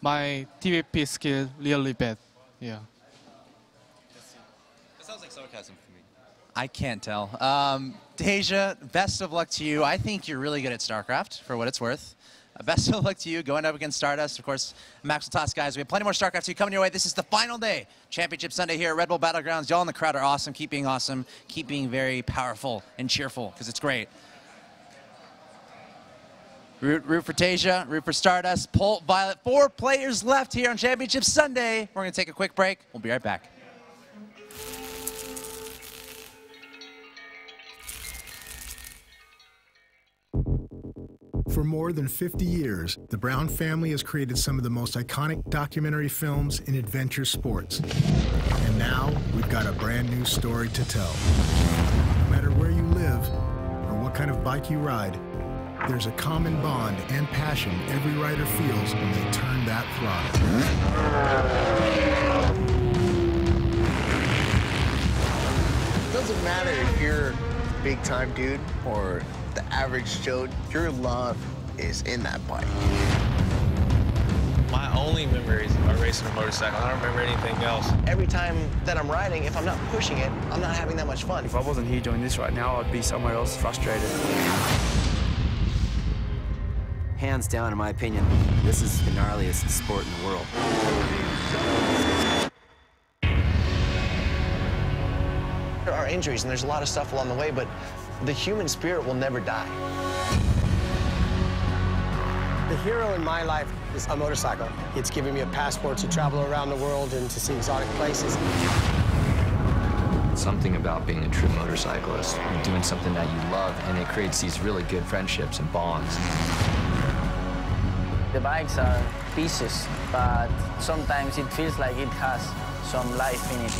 my TVP skill really bad. Yeah. That sounds like sarcasm for me. I can't tell. Tasia, best of luck to you. I think you're really good at StarCraft, for what it's worth. Best of luck to you going up against Stardust. Of course, Max will toss, guys. We have plenty more StarCraft 2 coming your way. This is the final day. Championship Sunday here at Red Bull Battlegrounds. Y'all in the crowd are awesome. Keep being awesome. Keep being very powerful and cheerful, because it's great. Root for Tasia, root for Stardust, Polt, Violet. 4 players left here on Championship Sunday. We're going to take a quick break. We'll be right back. For more than 50 years, the Brown family has created some of the most iconic documentary films in adventure sports. And now, we've got a brand new story to tell. No matter where you live or what kind of bike you ride, there's a common bond and passion every rider feels when they turn that throttle. It doesn't matter if you're a big-time dude or the average Joe, your love is in that bike. My only memories are racing a motorcycle. I don't remember anything else. Every time that I'm riding, if I'm not pushing it, I'm not having that much fun. If I wasn't here doing this right now, I'd be somewhere else frustrated. Hands down, in my opinion, this is the gnarliest sport in the world. There are injuries and there's a lot of stuff along the way, but the human spirit will never die. The hero in my life is a motorcycle. It's given me a passport to travel around the world and to see exotic places. Something about being a true motorcyclist, doing something that you love, and it creates these really good friendships and bonds. The bikes are pieces, but sometimes it feels like it has some life in it.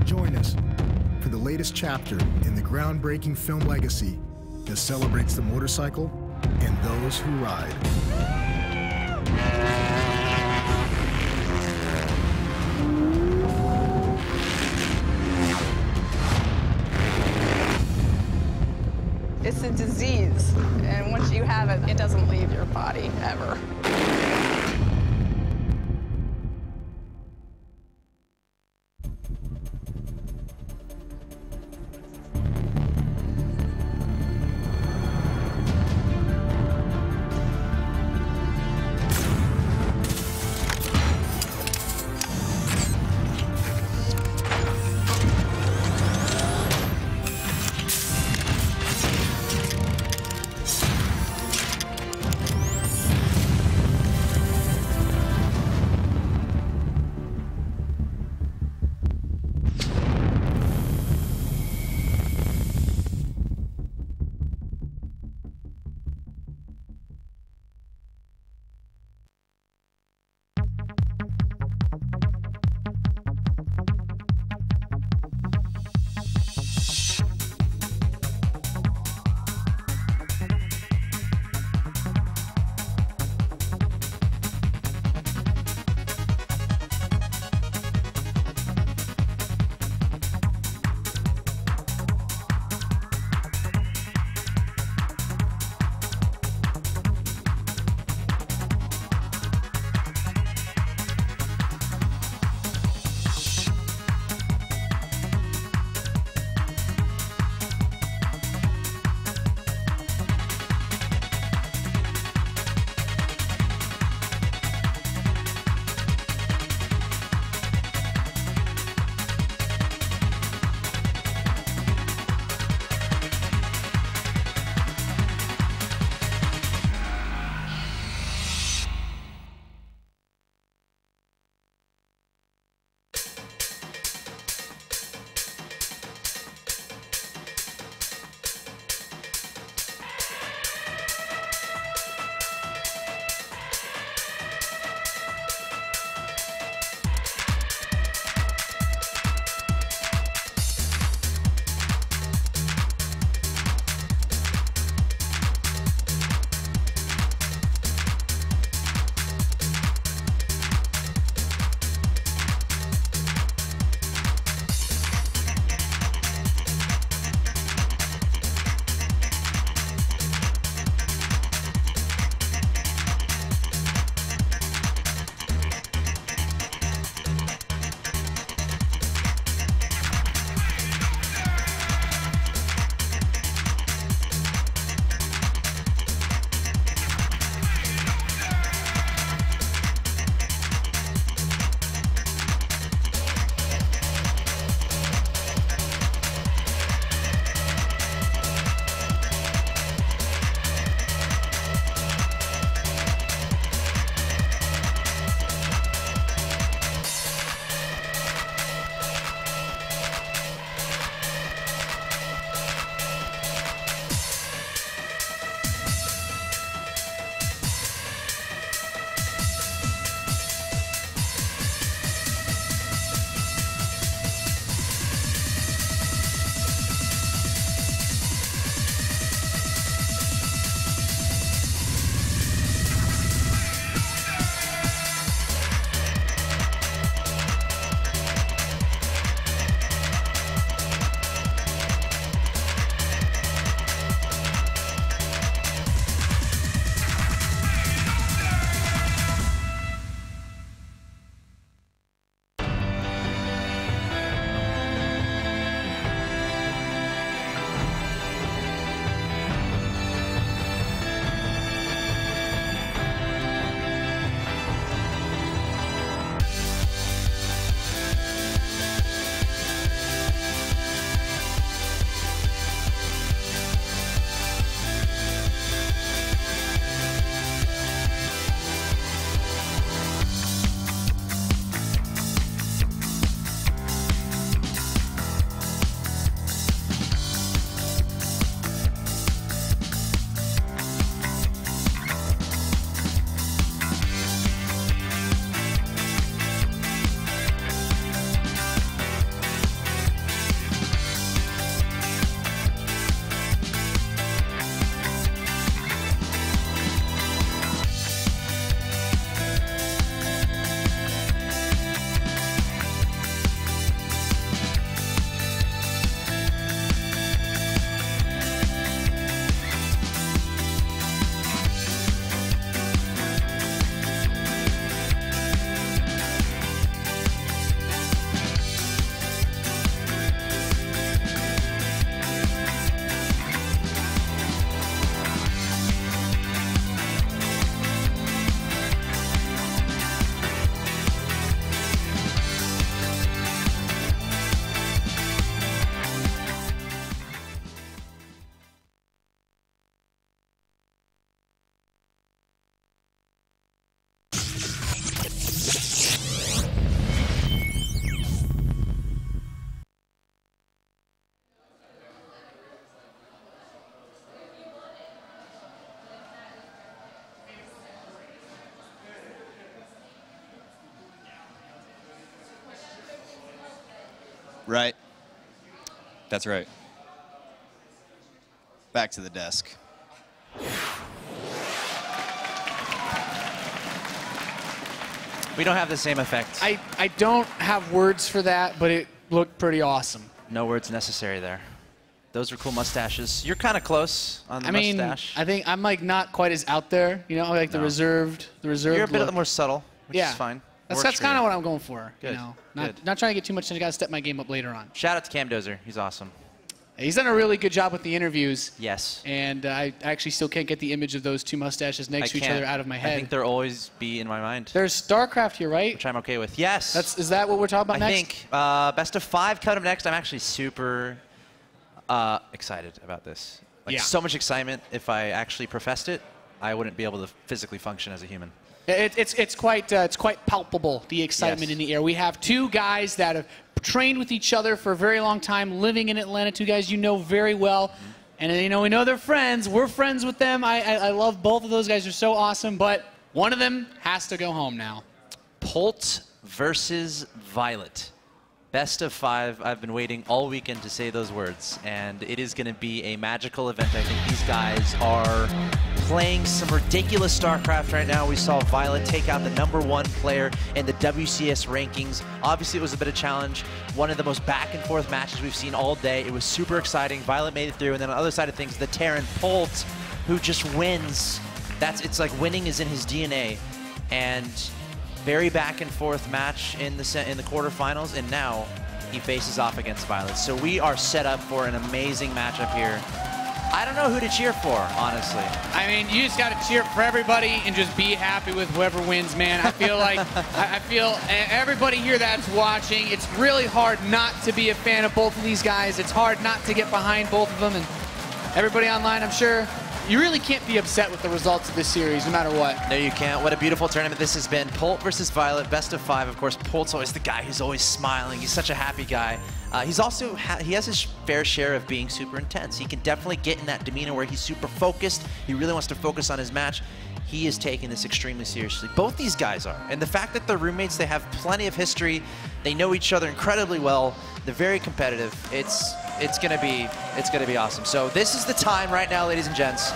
Join us for the latest chapter in the groundbreaking film legacy that celebrates the motorcycle and those who ride. It's a disease, and once you have it, it doesn't leave your body ever. That's right. Back to the desk. We don't have the same effect. I don't have words for that, but it looked pretty awesome. No words necessary there. Those are cool mustaches. You're kind of close on the mustache. I think I'm like not quite as out there, you know, like the reserved You're a bit look. more subtle, which is fine. That's kind of what I'm going for. Good. You know, not trying to get too much, and I got to step my game up later on. Shout out to Cam Dozer. He's awesome. He's done a really good job with the interviews. Yes. And I actually still can't get the image of those two mustaches next to each other out of my head. I think they'll always be in my mind. There's StarCraft here, right? Which I'm okay with. Yes. Is that what we're talking about next? I think best of 5 coming up next. I'm actually super excited about this. Like so much excitement. If I actually professed it, I wouldn't be able to physically function as a human. It's quite palpable, the excitement in the air. We have two guys that have trained with each other for a very long time, living in Atlanta. Two guys you know very well, and we know they're friends. We're friends with them. I love both of those guys. They're so awesome, but one of them has to go home now. Polt versus Violet. Best of 5. I've been waiting all weekend to say those words, and it is going to be a magical event. I think these guys are playing some ridiculous StarCraft right now. We saw Violet take out the #1 player in the WCS rankings. Obviously, it was a bit of a challenge. One of the most back-and-forth matches we've seen all day. It was super exciting. Violet made it through, and then on the other side of things, the Terran Polt, who just wins. It's like winning is in his DNA, and very back-and-forth match in the quarterfinals, and now he faces off against Violet. So we are set up for an amazing matchup here. I don't know who to cheer for, honestly. I mean, you just got to cheer for everybody and just be happy with whoever wins, man. I feel like I feel everybody here that's watching, it's really hard not to be a fan of both of these guys. It's hard not to get behind both of them, and everybody online, I'm sure, you really can't be upset with the results of this series, no matter what. No, you can't. What a beautiful tournament this has been. Polt versus Violet, best of 5. Of course, Polt's always the guy who's always smiling. He's such a happy guy. He has his fair share of being super intense. He can definitely get in that demeanor where he's super focused. He really wants to focus on his match. He is taking this extremely seriously. Both these guys are. And the fact that they're roommates, they have plenty of history. They know each other incredibly well. They're very competitive. It's gonna be awesome. So this is the time right now, ladies and gents.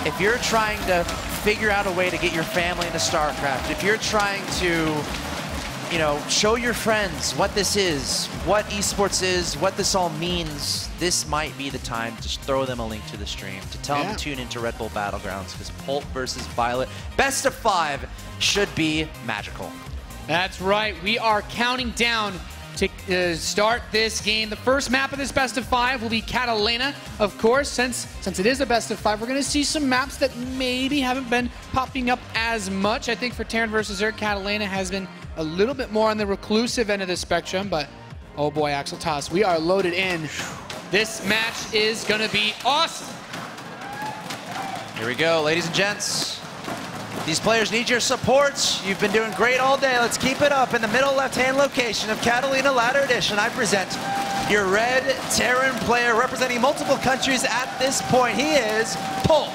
If you're trying to figure out a way to get your family into StarCraft, if you're trying to, show your friends what this is, what eSports is, what this all means, this might be the time to throw them a link to the stream, to tell them to tune into Red Bull Battlegrounds, because Polt versus Violet, best of 5, should be magical. That's right. We are counting down to start this game. The first map of this best of 5 will be Catalina, of course. Since it is a best of 5, we're going to see some maps that maybe haven't been popping up as much. I think for Terran versus Zerg, Catalina has been a little bit more on the reclusive end of the spectrum, but oh boy, Axel Toss, we are loaded in. This match is going to be awesome. Here we go, ladies and gents. These players need your support. You've been doing great all day. Let's keep it up. In the middle left-hand location of Catalina Ladder Edition, I present your red Terran player representing multiple countries at this point. He is Polt.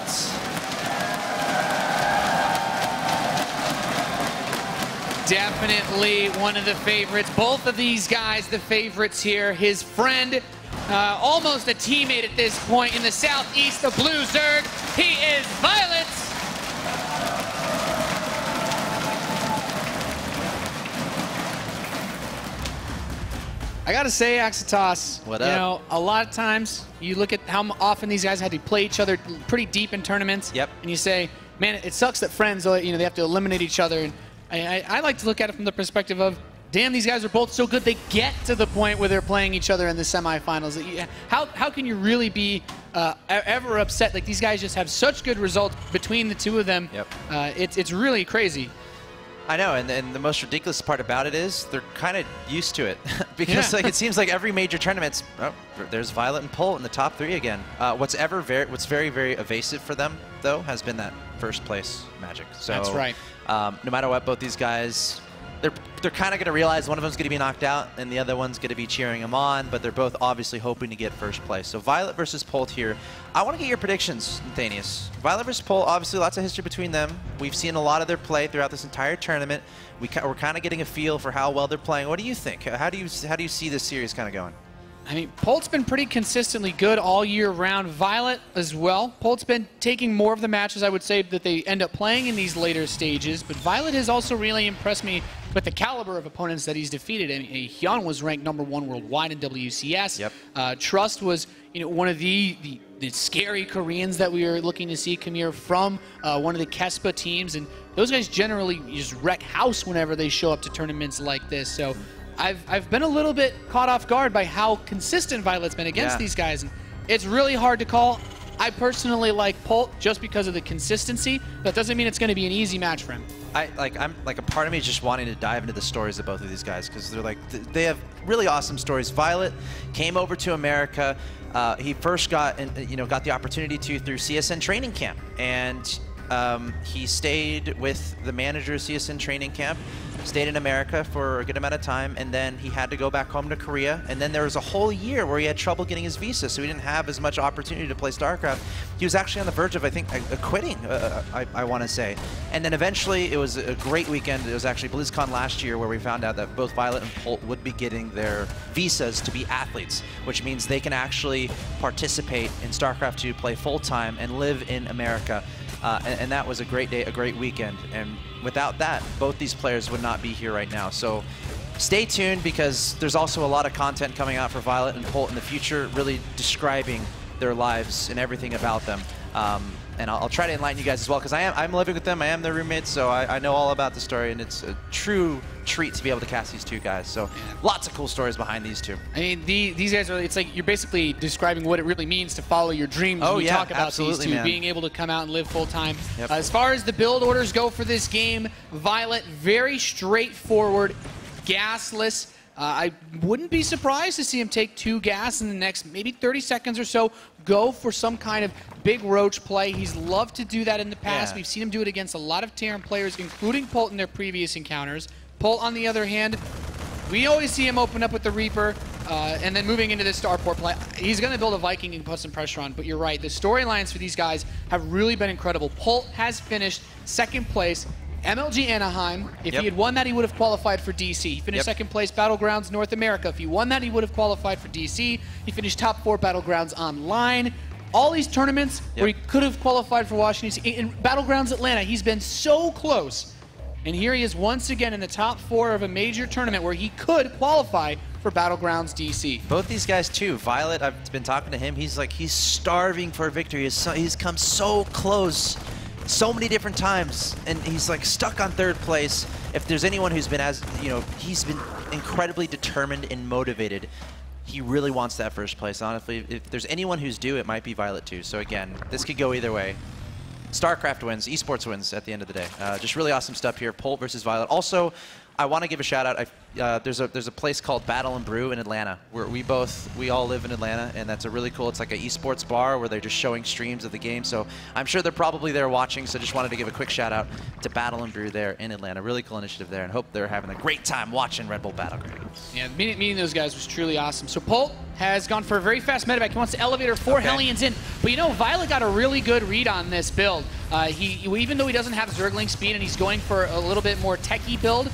Definitely one of the favorites. Both of these guys, the favorites here. His friend, almost a teammate at this point in the southeast of Blue Zerg. He is Violet. I gotta say, Axel Toss, what up? A lot of times you look at how often these guys had to play each other pretty deep in tournaments. Yep. And you say, man, it sucks that friends, they have to eliminate each other. And I like to look at it from the perspective of, damn, these guys are both so good they get to the point where they're playing each other in the semifinals. How can you really be ever upset? Like, these guys just have such good results between the two of them. Yep. It's really crazy. I know, and the most ridiculous part about it is they're kind of used to it because it seems like every major tournament, there's Violet and Polt in the top 3 again. What's very, very evasive for them though has been that first place magic. So that's right. No matter what, both these guys, they're kind of going to realize one of them's going to be knocked out and the other one's going to be cheering them on, but they're both obviously hoping to get first place. So Violet versus Polt here. I want to get your predictions, Nathanius. Violet versus Polt, obviously lots of history between them. We've seen a lot of their play throughout this entire tournament. We're kind of getting a feel for how well they're playing. What do you think? How do you see this series kind of going? I mean, Polt's been pretty consistently good all year round. Violet as well. Polt's been taking more of the matches, I would say, that they end up playing in these later stages. But Violet has also really impressed me with the caliber of opponents that he's defeated. I mean, Hyun was ranked #1 worldwide in WCS. Yep. Trust was, one of the scary Koreans that we were looking to see come here from one of the Kespa teams. And those guys generally just wreck house whenever they show up to tournaments like this. So I've been a little bit caught off guard by how consistent Violet's been against these guys, and it's really hard to call. I personally like Polt just because of the consistency. That doesn't mean it's going to be an easy match for him. I'm like a part of me is just wanting to dive into the stories of both of these guys because they're like they have really awesome stories. Violet came over to America. He first got got the opportunity to through CSN training camp, and he stayed with the manager of CSN training camp. Stayed in America for a good amount of time, and then he had to go back home to Korea. And then there was a whole year where he had trouble getting his visa, so he didn't have as much opportunity to play StarCraft. He was actually on the verge of, I think, quitting, I want to say. And then eventually, it was a great weekend. It was actually BlizzCon last year where we found out that both Violet and Polt would be getting their visas to be athletes, which means they can actually participate in StarCraft 2, play full-time, and live in America. And that was a great day, a great weekend. And without that, both these players would not be here right now. So stay tuned because there's also a lot of content coming out for Violet and Polt in the future, really describing their lives and everything about them. And I'll try to enlighten you guys as well because I'm living with them. I am their roommate, so I know all about the story, and it's a true treat to be able to cast these two guys. So lots of cool stories behind these two. I mean, these guys are, it's like you're basically describing what it really means to follow your dreams when you talk about these two, being able to come out and live full-time. Yep. As far as the build orders go for this game, Violet, very straightforward, gasless. I wouldn't be surprised to see him take 2 gas in the next maybe 30 seconds or so, go for some kind of big roach play. He's loved to do that in the past. We've seen him do it against a lot of Terran players, including Polt in their previous encounters. Polt, on the other hand, we always see him open up with the Reaper, and then moving into this Starport play. He's going to build a Viking and put some pressure on, but you're right. The storylines for these guys have really been incredible. Polt has finished 2nd place. MLG Anaheim, if he had won that, he would have qualified for DC. He finished 2nd place Battlegrounds North America. If he won that, he would have qualified for DC. He finished top 4 Battlegrounds Online. All these tournaments where he could have qualified for Washington DC. In Battlegrounds Atlanta, he's been so close. And here he is once again in the top 4 of a major tournament where he could qualify for Battlegrounds DC. Both these guys too. Violet, I've been talking to him. He's starving for a victory. He's come so close so many different times, and he's like stuck on 3rd place. If there's anyone who's been he's been incredibly determined and motivated. He really wants that 1st place. Honestly, if there's anyone who's due, it might be Violet too. So again, this could go either way. StarCraft wins, eSports wins at the end of the day. Just really awesome stuff here. Polt versus Violet. Also, I want to give a shout out. There's a place called Battle and Brew in Atlanta where we all live in Atlanta, and that's a really cool. It's like an esports bar where they're just showing streams of the game. So I'm sure they're probably there watching. So just wanted to give a quick shout out to Battle and Brew there in Atlanta. Really cool initiative there, and hope they're having a great time watching Red Bull Battlegrounds. Yeah, meeting those guys was truly awesome. So Polt has gone for a very fast medevac. He wants to elevator 4 Hellions in. But Violet got a really good read on this build. Even though he doesn't have Zergling speed and he's going for a little bit more techie build,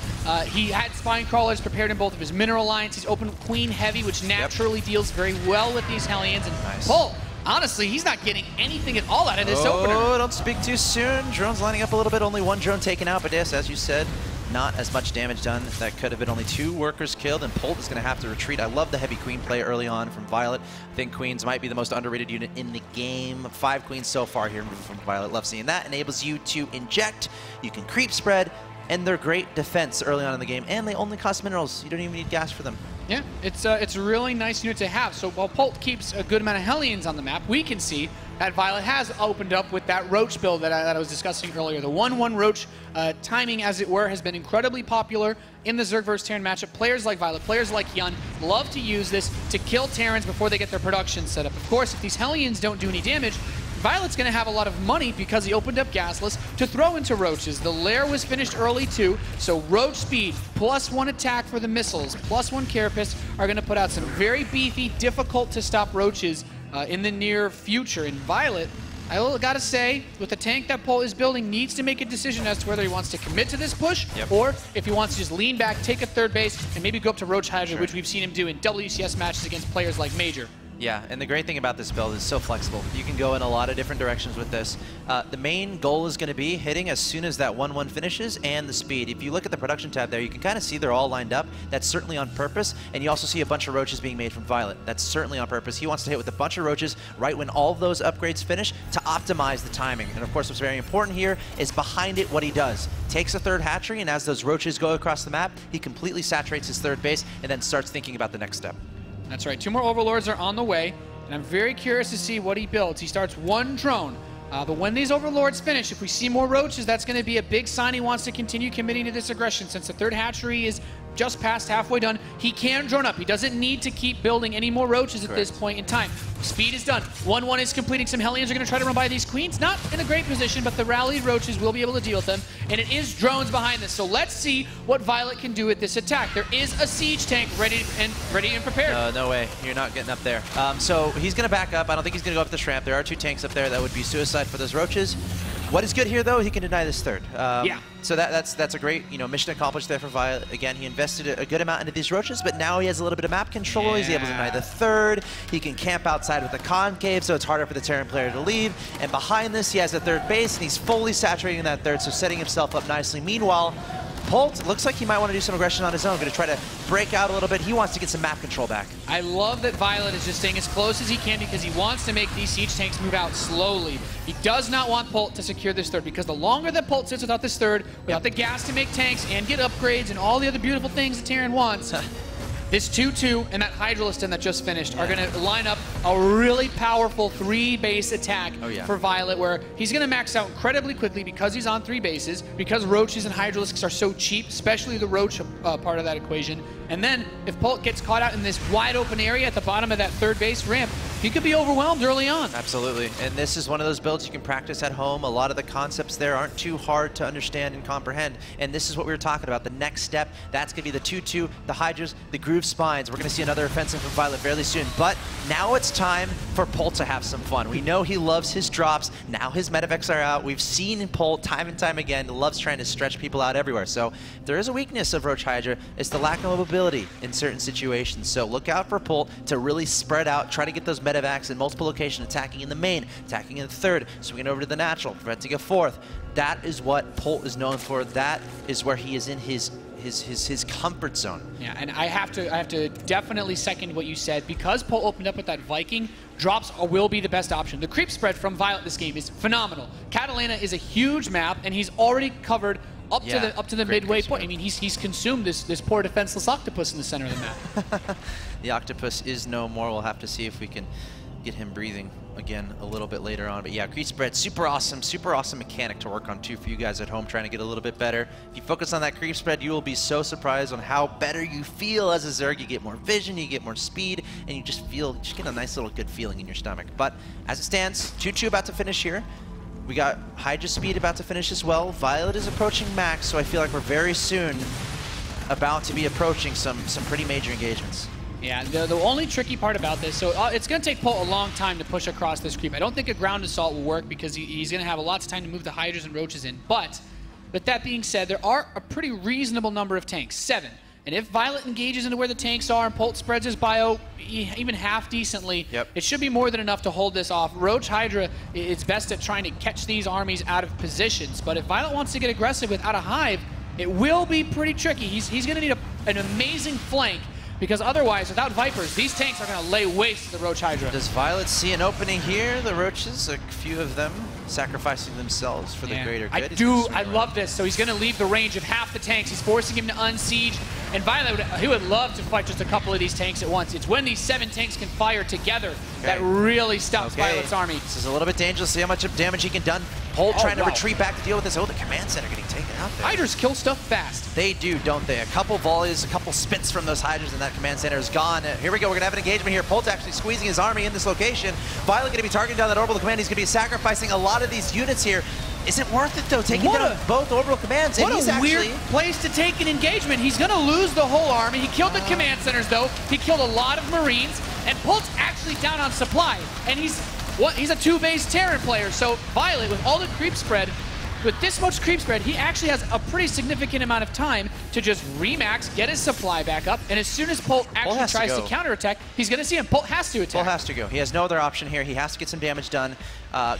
he had Spine Crawlers prepared in both of his Mineral Lines. He's opened Queen Heavy, which naturally deals very well with these Hellions. And Polt, honestly, he's not getting anything at all out of this opener. Oh, don't speak too soon. Drone's lining up a little bit. Only 1 drone taken out, but yes, as you said, not as much damage done. That could have been only 2 workers killed, and Polt is going to have to retreat. I love the heavy Queen play early on from Violet. I think Queens might be the most underrated unit in the game. 5 Queens so far here from Violet. Love seeing that. Enables you to inject. You can creep spread, and they're great defense early on in the game, and they only cost minerals. You don't even need gas for them. Yeah, it's a really nice unit to have. So while Polt keeps a good amount of Hellions on the map, we can see that Violet has opened up with that Roach build that I was discussing earlier. The 1-1 Roach timing, as it were, has been incredibly popular in the Zerg vs. Terran matchup. Players like Violet, players like Hyun love to use this to kill Terrans before they get their production set up. Of course, if these Hellions don't do any damage, Violet's going to have a lot of money because he opened up Gasless to throw into Roaches. The lair was finished early too, so Roach speed, +1 attack for the missiles, +1 Carapace are going to put out some very beefy, difficult to stop Roaches in the near future. And Violet, I gotta say, with the tank that Polt is building, needs to make a decision as to whether he wants to commit to this push, or if he wants to just lean back, take a third base, and maybe go up to Roach Hydra, which we've seen him do in WCS matches against players like Major. Yeah, and the great thing about this build is so flexible. You can go in a lot of different directions with this. The main goal is going to be hitting as soon as that 1-1 finishes and the speed. If you look at the production tab there, you can kind of see they're all lined up. That's certainly on purpose. And you also see a bunch of roaches being made from Violet. That's certainly on purpose. He wants to hit with a bunch of roaches right when all of those upgrades finish to optimize the timing. And of course, what's very important here is behind it what he does. Takes a third hatchery, and as those roaches go across the map, he completely saturates his third base and then starts thinking about the next step. That's right. 2 more Overlords are on the way, and I'm very curious to see what he builds. He starts 1 drone, but when these Overlords finish, if we see more roaches, that's going to be a big sign he wants to continue committing to this aggression. Since the third hatchery is just past halfway done, he can drone up. He doesn't need to keep building any more roaches at this point in time. Speed is done. 1-1 is completing. Some Hellions are going to try to run by these Queens. Not in a great position, but the rallied roaches will be able to deal with them. And it is drones behind this. So let's see what Violet can do with this attack. There is a siege tank ready and prepared. No way. You're not getting up there. So he's going to back up. I don't think he's going to go up this ramp. There are 2 tanks up there. That would be suicide for those roaches. What is good here, though, he can deny this third. So that's a great mission accomplished there for Violet. Again, he invested a good amount into these roaches, but now he has a little bit of map control. He's able to deny the third. He can camp outside with the concave, so it's harder for the Terran player to leave. And behind this, he has a third base, and he's fully saturating that third, so setting himself up nicely. Meanwhile, Polt looks like he might want to do some aggression on his own. Going to try to break out a little bit. He wants to get some map control back. I love that Violet is just staying as close as he can because he wants to make these siege tanks move out slowly. He does not want Polt to secure this third because the longer that Polt sits without this third, without the gas to make tanks and get upgrades and all the other beautiful things that Terran wants, this 2-2 and that Hydraliston that just finished are going to line up a really powerful 3-base attack for Violet, where he's going to max out incredibly quickly because he's on 3 bases, because roaches and Hydralisks are so cheap, especially the roach part of that equation. And then if Polt gets caught out in this wide open area at the bottom of that third base ramp, he could be overwhelmed early on. Absolutely. And this is one of those builds you can practice at home. A lot of the concepts there aren't too hard to understand and comprehend. And this is what we were talking about. The next step, that's going to be the 2-2, the Hydras, the Groove Spines. We're going to see another offensive from Violet fairly soon. But now it's time for Polt to have some fun. We know he loves his drops. Now his medevacs are out. We've seen Polt time and time again. Loves trying to stretch people out everywhere. So if there is a weakness of Roach Hydra, it's the lack of mobility in certain situations. So look out for Polt to really spread out, try to get those medevacs in multiple locations, attacking in the main, attacking in the third, swinging over to the natural, preventing a fourth. That is what Polt is known for. That is where he is in his comfort zone. Yeah, and I have to definitely second what you said. Because Polt opened up with that Viking, drops will be the best option. The creep spread from Violet this game is phenomenal. Catalina is a huge map, and he's already covered up to the midway point. I mean, he's consumed this poor defenseless octopus in the center of the map. The octopus is no more. We'll have to see if we can get him breathing again a little bit later on. But yeah, creep spread, super awesome mechanic to work on too for you guys at home trying to get a little bit better. If you focus on that creep spread, you will be so surprised on how better you feel as a Zerg. You get more vision, you get more speed, and you just get a nice little good feeling in your stomach. But as it stands, 2-2 about to finish here. We got Hydra speed about to finish as well. Violet is approaching max, so I feel like we're very soon about to be approaching some pretty major engagements. Yeah, the only tricky part about this, so it's going to take Polt a long time to push across this creep. I don't think a ground assault will work because he's going to have lots of time to move the Hydras and Roaches in. But with that being said, there are a pretty reasonable number of tanks, 7. And if Violet engages into where the tanks are and Polt spreads his bio even half decently, it should be more than enough to hold this off. Roach Hydra is best at trying to catch these armies out of positions. But if Violet wants to get aggressive without a hive, it will be pretty tricky. He's going to need an amazing flank, because otherwise, without Vipers, these tanks are going to lay waste to the Roach Hydra. Does Violet see an opening here? The Roaches, a few of them sacrificing themselves for the greater good. I love this. So he's going to leave the range of half the tanks. He's forcing him to unsiege. And Violet, he would love to fight just a couple of these tanks at once. It's when these 7 tanks can fire together that really stops Violet's army. This is a little bit dangerous. See how much damage he can do. Polt trying to retreat back to deal with this. Oh, the command center getting taken out there. Hydras kill stuff fast. They do, don't they? A couple volleys, a couple spits from those Hydras, and that command center is gone. Here we go. We're going to have an engagement here. Polt actually squeezing his army in this location. Violet going to be targeting down that orbital command. He's going to be sacrificing a lot of these units here. Is it worth it, though, taking down both orbital commands? What a weird place to take an engagement. He's going to lose the whole army. He killed the command centers, though. He killed a lot of Marines, and Polt's actually down on supply. And he's he's a 2-base Terran player. So Violet, with all the creep spread, with this much creep spread, he actually has a pretty significant amount of time to just remax, get his supply back up, and as soon as Polt actually tries to counterattack, he's going to see him. Polt has to attack. Polt has to go. He has no other option here. He has to get some damage done,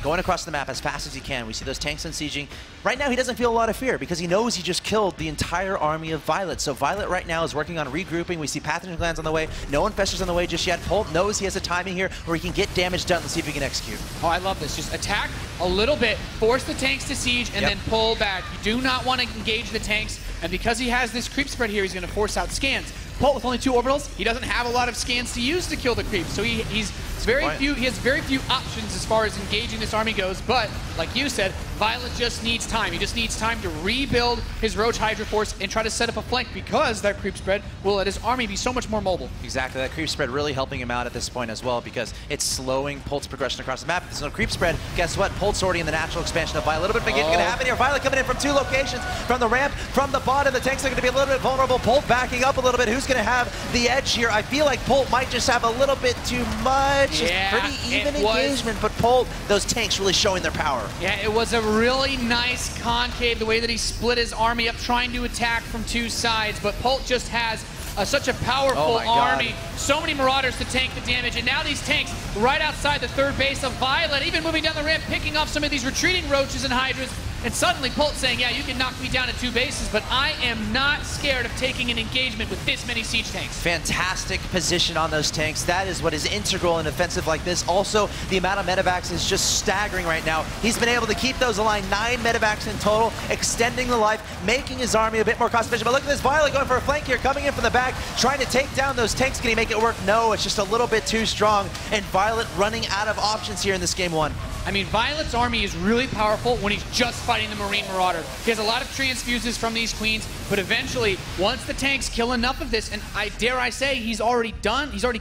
going across the map as fast as he can. We see those tanks unsieging. Right now, he doesn't feel a lot of fear because he knows he just killed the entire army of Violet. So Violet right now is working on regrouping. We see pathogen glands on the way. No infestors on the way just yet. Polt knows he has a timing here where he can get damage done. Let's see if he can execute. Oh, I love this. Just attack a little bit, force the tanks to siege, and then pull back. You do not want to engage the tanks, and because he has this creep spread here, he's going to force out scans. Polt with only 2 orbitals, he doesn't have a lot of scans to use to kill the creeps, so he has very few options as far as engaging this army goes, but like you said, Violet just needs time. He just needs time to rebuild his Roach Hydra Force and try to set up a flank because that creep spread will let his army be so much more mobile. Exactly, that creep spread really helping him out at this point as well because it's slowing Polt's progression across the map. If there's no creep spread, guess what? Polt's already in the natural expansion of Violet. A little bit of engagement going to happen here. Violet coming in from 2 locations, from the ramp, from the bottom. The tanks are going to be a little bit vulnerable. Polt backing up a little bit. Who's going to have the edge here? I feel like Polt might just have a little bit too much. Yeah, it's pretty even engagement, but Polt, those tanks really showing their power. Yeah, it was a really nice concave, the way that he split his army up, trying to attack from 2 sides, but Polt just has such a powerful army. So many Marauders to tank the damage, and now these tanks right outside the 3rd base of Violet, even moving down the ramp, picking off some of these retreating Roaches and Hydras, and suddenly Polt saying, yeah, you can knock me down at 2 bases, but I am not scared of taking an engagement with this many siege tanks. Fantastic position on those tanks. That is what is integral in offensive like this. Also, the amount of medevacs is just staggering right now. He's been able to keep those aligned, 9 medevacs in total, extending the life, making his army a bit more cost efficient. But look at this, Violet going for a flank here, coming in from the back, trying to take down those tanks. Can he make it work? No, it's just a little bit too strong. And Violet running out of options here in this game 1. I mean, Violet's army is really powerful when he's just fighting the Marine Marauder. He has a lot of transfuses from these queens, but eventually, once the tanks kill enough of this, and dare I say, he's already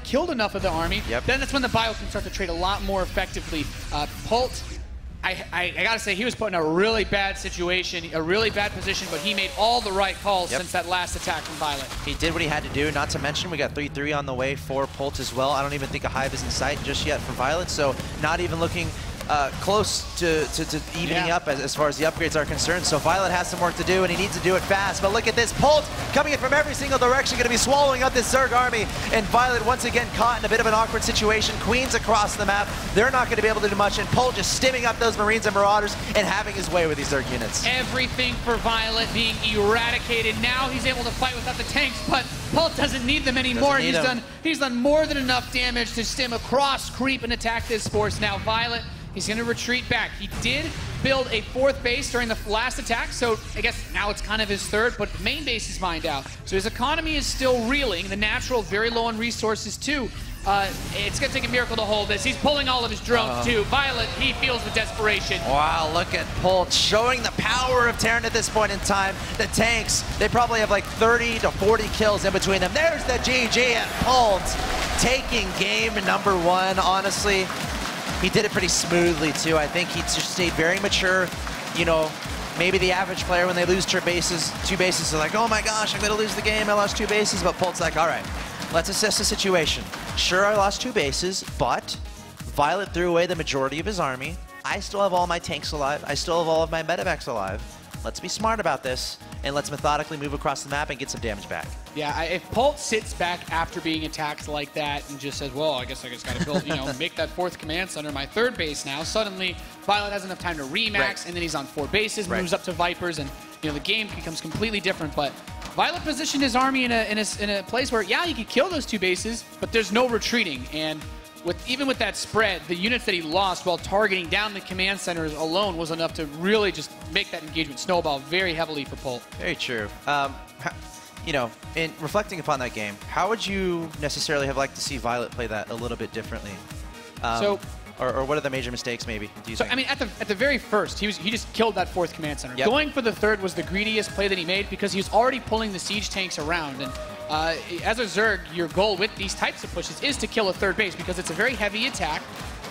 killed enough of the army, then that's when the Bio can start to trade a lot more effectively. Polt, I gotta say, he was put in a really bad situation, a really bad position, but he made all the right calls since that last attack from Violet. He did what he had to do, not to mention we got 3-3 on the way for Polt as well. I don't even think a hive is in sight just yet for Violet, so not even looking close to evening up as far as the upgrades are concerned. So Violet has some work to do, and he needs to do it fast. But look at this, Polt coming in from every single direction, going to be swallowing up this Zerg army. And Violet once again caught in a bit of an awkward situation. Queens across the map, they're not going to be able to do much. And Polt just stimming up those Marines and Marauders and having his way with these Zerg units. Everything for Violet being eradicated. Now he's able to fight without the tanks, but Polt doesn't need them anymore. He's done more than enough damage to stem across, creep, and attack this force. Now Violet, he's going to retreat back. He did build a 4th base during the last attack, so I guess now it's kind of his 3rd, but main base is mined out. So his economy is still reeling. The natural, very low on resources too. It's going to take a miracle to hold this. He's pulling all of his drones too. Violet, he feels the desperation. Wow, look at Polt showing the power of Terran at this point in time. The tanks, they probably have like 30 to 40 kills in between them. There's the GG, and Polt taking game number 1, honestly. He did it pretty smoothly, too. I think he just stayed very mature. You know, maybe the average player, when they lose 2 bases, is like, oh my gosh, I'm going to lose the game. I lost 2 bases. But Polt's like, all right, let's assess the situation. Sure, I lost 2 bases, but Violet threw away the majority of his army. I still have all my tanks alive. I still have all of my medevacs alive. Let's be smart about this, and let's methodically move across the map and get some damage back. Yeah, if Polt sits back after being attacked like that and just says, well, I guess I just got to build, make that 4th command center my 3rd base now, suddenly Violet has enough time to remax, and then he's on 4 bases, moves up to Vipers, and the game becomes completely different. But Violet positioned his army in a place where, yeah, he could kill those 2 bases, but there's no retreating. And even with that spread, the units that he lost while targeting down the command centers alone was enough to really just make that engagement snowball very heavily for Polt. Very true. In reflecting upon that game, how would you necessarily have liked to see Violet play that a little bit differently? Or what are the major mistakes, maybe, do you think? I mean, at the very first, he just killed that 4th command center. Yep. Going for the 3rd was the greediest play that he made because he was already pulling the siege tanks around. And as a Zerg, your goal with these types of pushes is to kill a 3rd base because it's a very heavy attack.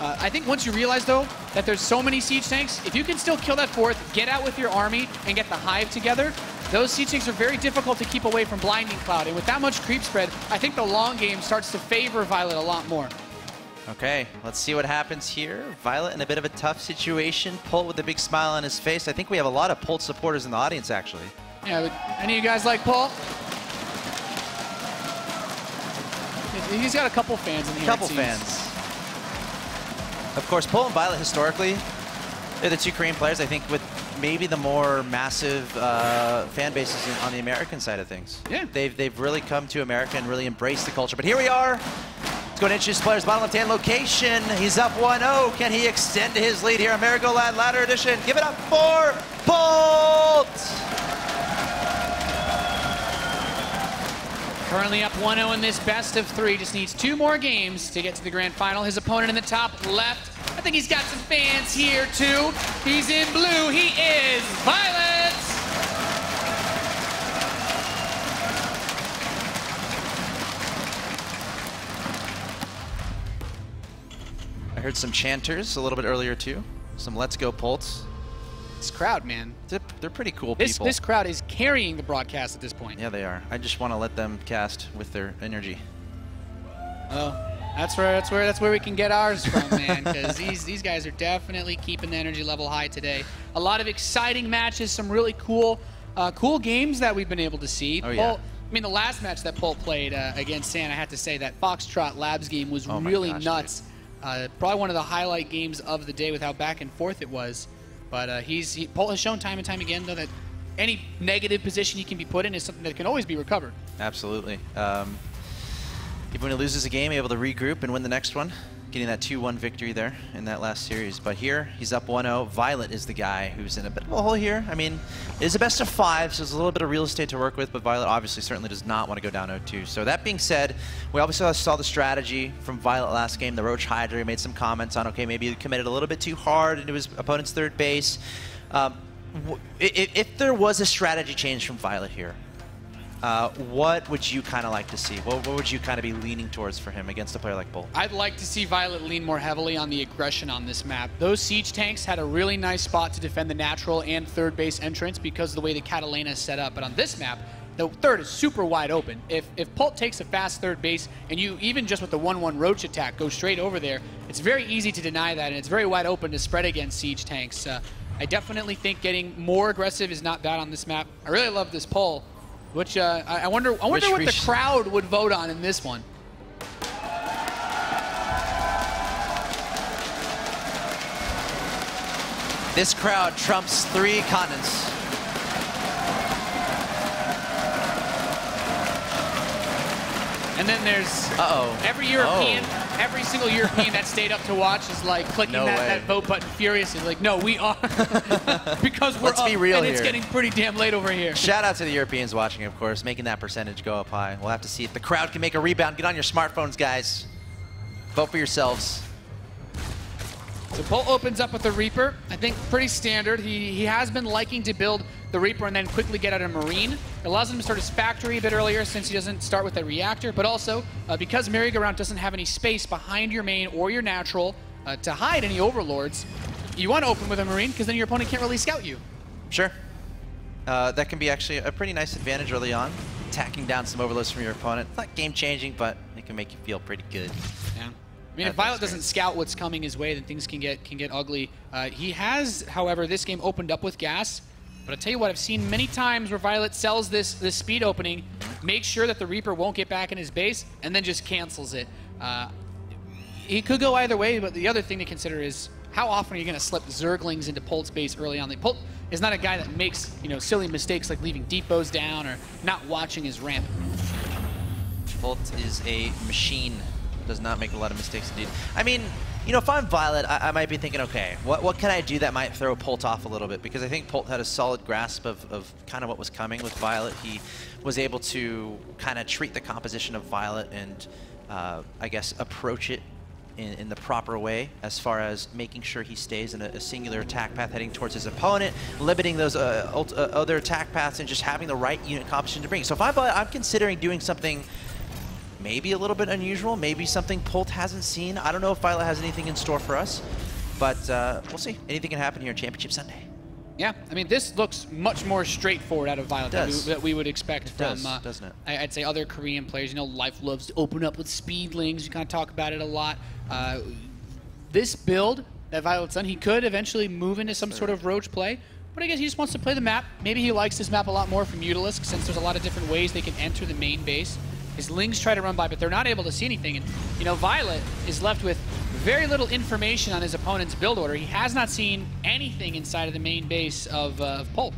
I think once you realize, though, that there's so many siege tanks, if you can still kill that 4th, get out with your army, and get the hive together, those siege tanks are very difficult to keep away from Blinding Cloud. And with that much creep spread, I think the long game starts to favor Violet a lot more. Okay, let's see what happens here. Violet in a bit of a tough situation. Pult with a big smile on his face. I think we have a lot of Pult supporters in the audience, actually. Yeah, any of you guys like Pult? He's got a couple fans in here. A couple fans. Of course, Pult and Violet historically, they're the two Korean players, I think, with maybe the more massive fan bases on the American side of things. Yeah. They've really come to America and really embraced the culture. But here we are. Let's go and introduce players. Bottom left-hand location. He's up 1-0. Can he extend his lead here on Merry-Go-Land Ladder Edition? Give it up for Pult! Currently up 1-0 in this best of 3. Just needs 2 more games to get to the grand final. His opponent in the top left. I think he's got some fans here too. He's in blue. He is Violet. I heard some chanters a little bit earlier too. Some Let's Go Pults. This crowd, man. They're pretty cool people. This crowd is carrying the broadcast at this point. Yeah, they are. I just want to let them cast with their energy. Oh, that's where we can get ours from, man. Because these guys are definitely keeping the energy level high today. A lot of exciting matches, some really cool games that we've been able to see. Oh, yeah. I mean, the last match that Pult played against San, I have to say that Foxtrot Labs game was really nuts. Probably one of the highlight games of the day with how back and forth it was. But Pult has shown time and time again, though, that any negative position he can be put in is something that can always be recovered. Absolutely. Even when he loses a game, able to regroup and win the next one, getting that 2-1 victory there in that last series. But here, he's up 1-0. Violet is the guy who's in a bit of a hole here. I mean, it is a best of 5, so there's a little bit of real estate to work with, but Violet obviously certainly does not want to go down 0-2. So that being said, we obviously saw the strategy from Violet last game. The Roach Hydra made some comments on, okay, maybe he committed a little bit too hard into his opponent's third base. If there was a strategy change from Violet here, what would you kind of like to see? What would you kind of be leaning towards for him against a player like Pult? I'd like to see Violet lean more heavily on the aggression on this map. Those siege tanks had a really nice spot to defend the natural and third base entrance because of the way the Catalina is set up. But on this map, the third is super wide open. If Pult takes a fast third base and you, even just with the 1-1 Roach attack, go straight over there, it's very easy to deny that, and it's very wide open to spread against siege tanks. I definitely think getting more aggressive is not bad on this map. I really love this poll. Which I wonder what the crowd would vote on in this one. This crowd trumps 3 continents. And then there's every European, every single European that stayed up to watch is like clicking that vote button furiously. Like, no, we are. Because we're Let's be real and here. It's getting pretty damn late over here. Shout out to the Europeans watching, of course, making that percentage go up high. We'll have to see if the crowd can make a rebound. Get on your smartphones, guys. Vote for yourselves. So Pult opens up with the Reaper. I think pretty standard. He has been liking to build the Reaper and then quickly get out a Marine. It allows him to start his factory a bit earlier since he doesn't start with a reactor, but also because Merry-Go-Round doesn't have any space behind your main or your natural to hide any overlords, you want to open with a Marine because then your opponent can't really scout you. Sure. That can be actually a pretty nice advantage early on, attacking down some overloads from your opponent. It's not game-changing, but it can make you feel pretty good. Yeah. I mean, if Violet doesn't scout what's coming his way, then things can get ugly. He has, however, this game opened up with gas. But I'll tell you what, I've seen many times where Violet sells this speed opening, makes sure that the Reaper won't get back in his base, and then just cancels it. He could go either way, but the other thing to consider is how often are you going to slip Zerglings into Pult's base early on? Pult is not a guy that makes silly mistakes like leaving depots down or not watching his ramp. Pult is a machine. Does not make a lot of mistakes indeed. I mean, if I'm Violet, I might be thinking, okay, what can I do that might throw Pult off a little bit? Because I think Pult had a solid grasp of kind of what was coming with Violet. He was able to kind of treat the composition of Violet and, I guess, approach it in the proper way as far as making sure he stays in a singular attack path heading towards his opponent, limiting those other attack paths, and just having the right unit composition to bring. So if I'm Violet, I'm considering doing something maybe a little bit unusual, maybe something Pult hasn't seen. I don't know if Violet has anything in store for us, but we'll see. Anything can happen here on Championship Sunday. Yeah, I mean, this looks much more straightforward out of Violet that we would expect from, doesn't it? I'd say, other Korean players. Life loves to open up with speedlings. You kind of talk about it a lot. This build that Violet's done, he could eventually move into some sort of Roach play, but I guess he just wants to play the map. Maybe he likes this map a lot more from Mutalisk, since there's a lot of different ways they can enter the main base. His Lings try to run by, but they're not able to see anything. And, you know, Violet is left with very little information on his opponent's build order. He has not seen anything inside of the main base of Pulp.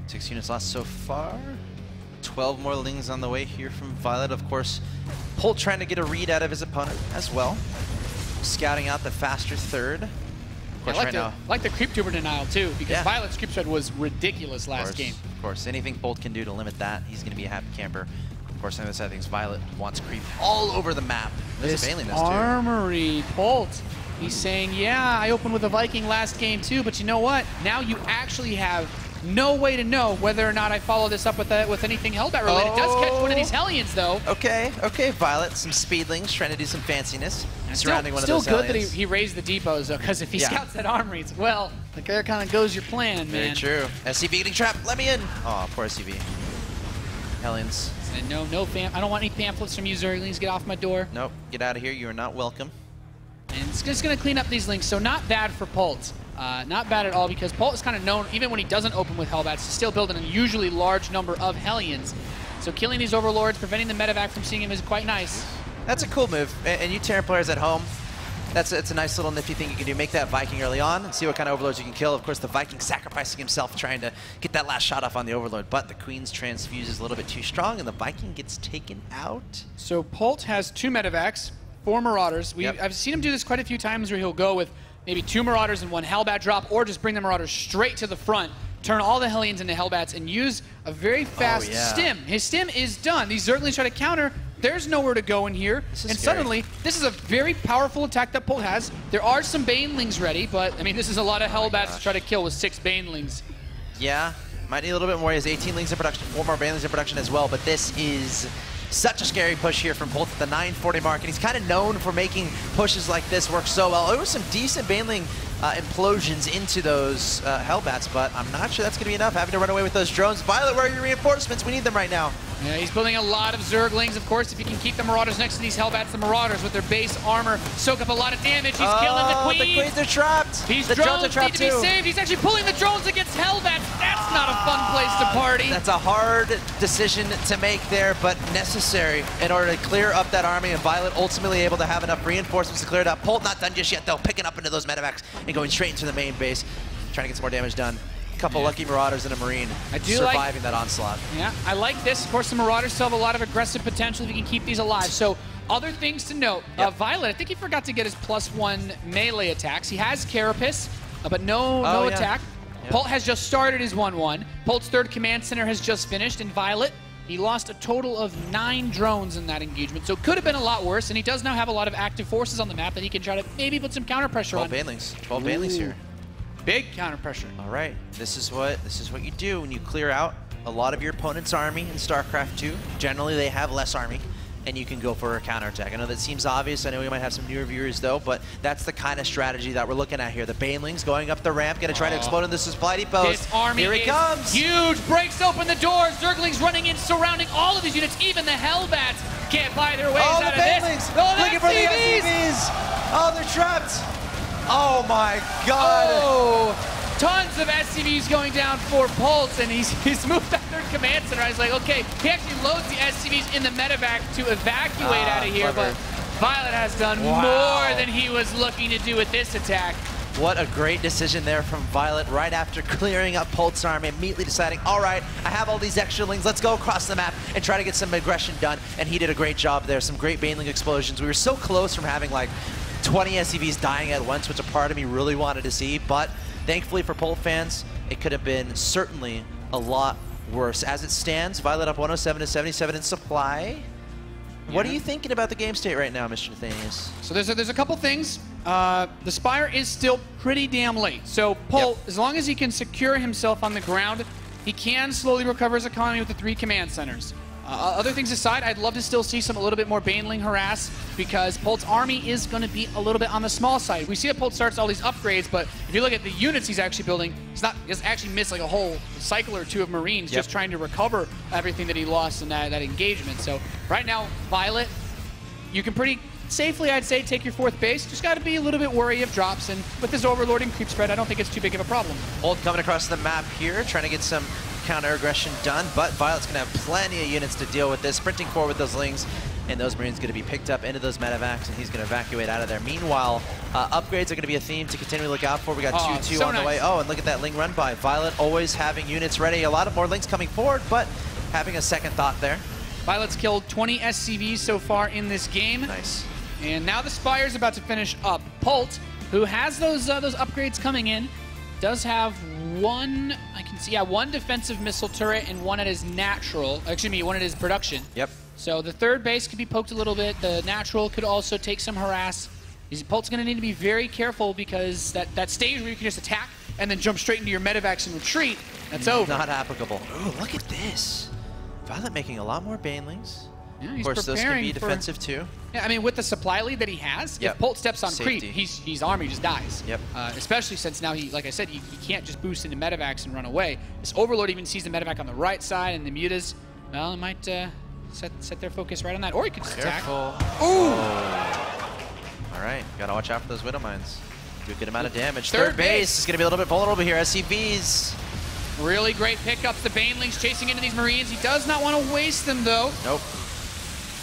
6 units lost so far. 12 more Lings on the way here from Violet. Of course, Pult trying to get a read out of his opponent as well. Scouting out the faster third. Of course, I like the creep tuber denial too, because Violet's creep spread was ridiculous last game. Of course, anything Pult can do to limit that, he's going to be a happy camper. Of course, on the other side of things, Violet wants creep all over the map. There's a Bailey nest too. Armory, Pult. He's saying, yeah, I opened with a Viking last game too, but you know what? Now you actually have no way to know whether or not I follow this up with anything Hellbat related. It does catch one of these Hellions though. Okay, Violet, some Speedlings trying to do some fanciness. Surrounding one of those Still good Hellions. that he raised the depots though, because if he scouts that Armory, well, there kind of goes your plan, man. Very true. SCV getting trapped, let me in. Oh, poor SCV. Hellions. And no I don't want any pamphlets from you, Zerglings. Get off my door. Nope, get out of here. You are not welcome. And it's just going to clean up these links, so not bad for Pult. Not bad at all, because Pult is kind of known, even when he doesn't open with Hellbats, to still build an unusually large number of Hellions. So killing these Overlords, preventing the medevac from seeing him is quite nice. That's a cool move. And you Terran players at home, it's a nice little nifty thing you can do. Make that Viking early on and see what kind of Overlords you can kill. Of course, the Viking sacrificing himself trying to get that last shot off on the Overlord, but the Queen's transfuse is a little bit too strong, and the Viking gets taken out. So Pult has 2 medevacs, 4 Marauders. I've seen him do this quite a few times where he'll go with maybe 2 Marauders and 1 Hellbat drop, or just bring the Marauders straight to the front, turn all the Hellions into Hellbats, and use a very fast stim. His stim is done. These Zerglings try to counter. There's nowhere to go in here, and suddenly, this is a very powerful attack that Pult has. There are some Banelings ready, but, I mean, this is a lot of Hellbats to try to kill with 6 Banelings. Yeah, might need a little bit more. He has 18 Lings in production, 4 more Banelings in production as well, but this is such a scary push here from Pult at the 940 mark, and he's kind of known for making pushes like this work so well. There was some decent Baneling implosions into those Hellbats, but I'm not sure that's going to be enough, having to run away with those drones. Violet, where are your reinforcements? We need them right now. Yeah, he's building a lot of Zerglings. Of course, if you can keep the Marauders next to these Hellbats, the Marauders with their base armor soak up a lot of damage. He's killing the Queen. The Queens are trapped. These the drones are trapped need to be saved. He's actually pulling the drones against Hellbats. That's not a fun place to party. That's a hard decision to make there, but necessary in order to clear up that army, and Violet ultimately able to have enough reinforcements to clear it up. Pult not done just yet, though, picking up into those medevacs and going straight into the main base, trying to get some more damage done. A couple lucky Marauders and a Marine surviving that onslaught. Yeah, I like this. Of course, the Marauders still have a lot of aggressive potential if you can keep these alive. So, other things to note. Violet, I think he forgot to get his +1 melee attacks. He has Carapace, but no attack. Pult has just started his 1-1. Pult's 3rd command center has just finished, and Violet, he lost a total of 9 drones in that engagement. So it could have been a lot worse, and he does now have a lot of active forces on the map that he can try to maybe put some counter pressure on. 12 Banelings here. Big counter pressure. All right, this is what you do when you clear out a lot of your opponent's army in StarCraft 2. Generally, they have less army, and you can go for a counterattack. I know that seems obvious. I know we might have some newer viewers, though, but that's the kind of strategy that we're looking at here. The Banelings going up the ramp, going to try to explode in the supply depots. This army here he comes. Huge, breaks open the door. Zerglings running in, surrounding all of these units, even the Hellbats can't buy their ways out of this. Oh, looking for the SCVs. Oh, they're trapped. Oh my God! Oh, tons of SCVs going down for Pult, and he's moved that 3rd command center. I was like, okay, he actually loads the SCVs in the medevac to evacuate out of here, but Violet has done more than he was looking to do with this attack. What a great decision there from Violet right after clearing up Pult's army, immediately deciding, all right, I have all these extra Lings, let's go across the map and try to get some aggression done, and he did a great job there. Some great Baneling explosions. We were so close from having like 20 SCVs dying at once, which a part of me really wanted to see, but thankfully for Pult fans, it could have been certainly a lot worse. As it stands, Violet up 107 to 77 in supply. What are you thinking about the game state right now, Mr. Nathanius? So there's a couple things. The Spire is still pretty damn late. So Pult, as long as he can secure himself on the ground, he can slowly recover his economy with the 3 command centers. Other things aside, I'd love to still see a little bit more Baneling harass, because Pult's army is going to be a little bit on the small side. We see that Pult starts all these upgrades, but if you look at the units he's actually building, he's actually missed like a whole cycle or 2 of Marines just trying to recover everything that he lost in that engagement. So right now, Violet, you can pretty safely, I'd say, take your 4th base. Just got to be a little bit wary of drops, and with this overlord and creep spread, I don't think it's too big of a problem. Bolt coming across the map here, trying to get some counter aggression done, but Violet's going to have plenty of units to deal with this, sprinting forward with those Lings, and those Marines going to be picked up into those medevacs, and he's going to evacuate out of there. Meanwhile, upgrades are going to be a theme to continue to look out for. We got 2-2 so on the way. Oh, and look at that Ling run by. Violet always having units ready. A lot of more Lings coming forward, but having a second thought there. Violet's killed 20 SCVs so far in this game. Nice. And now the Spire's about to finish up. Polt, who has those upgrades coming in, does have one, I can see, one defensive missile turret and one at his natural, excuse me, one at his production. Yep. So the 3rd base could be poked a little bit. The natural could also take some harass. Polt's going to need to be very careful because that stage where you can just attack and then jump straight into your medevacs and retreat, that's over. Not applicable. Ooh, look at this. Violet making a lot more Banelings. Yeah, of course, those can be defensive too. Yeah, I mean, with the supply lead that he has, if Polt steps on creep, he's army just dies. Yep. Especially since now he, like I said, he can't just boost into medevacs and run away. This Overlord even sees the medevac on the right side, and the mutas, well, it might set their focus right on that, or he could just attack. Ooh! Oh. All right, gotta watch out for those Widow Mines. Do a good amount of damage. 3rd base is gonna be a little bit vulnerable here. SCVs. Really great pickups. The Banelings chasing into these Marines. He does not want to waste them, though. Nope.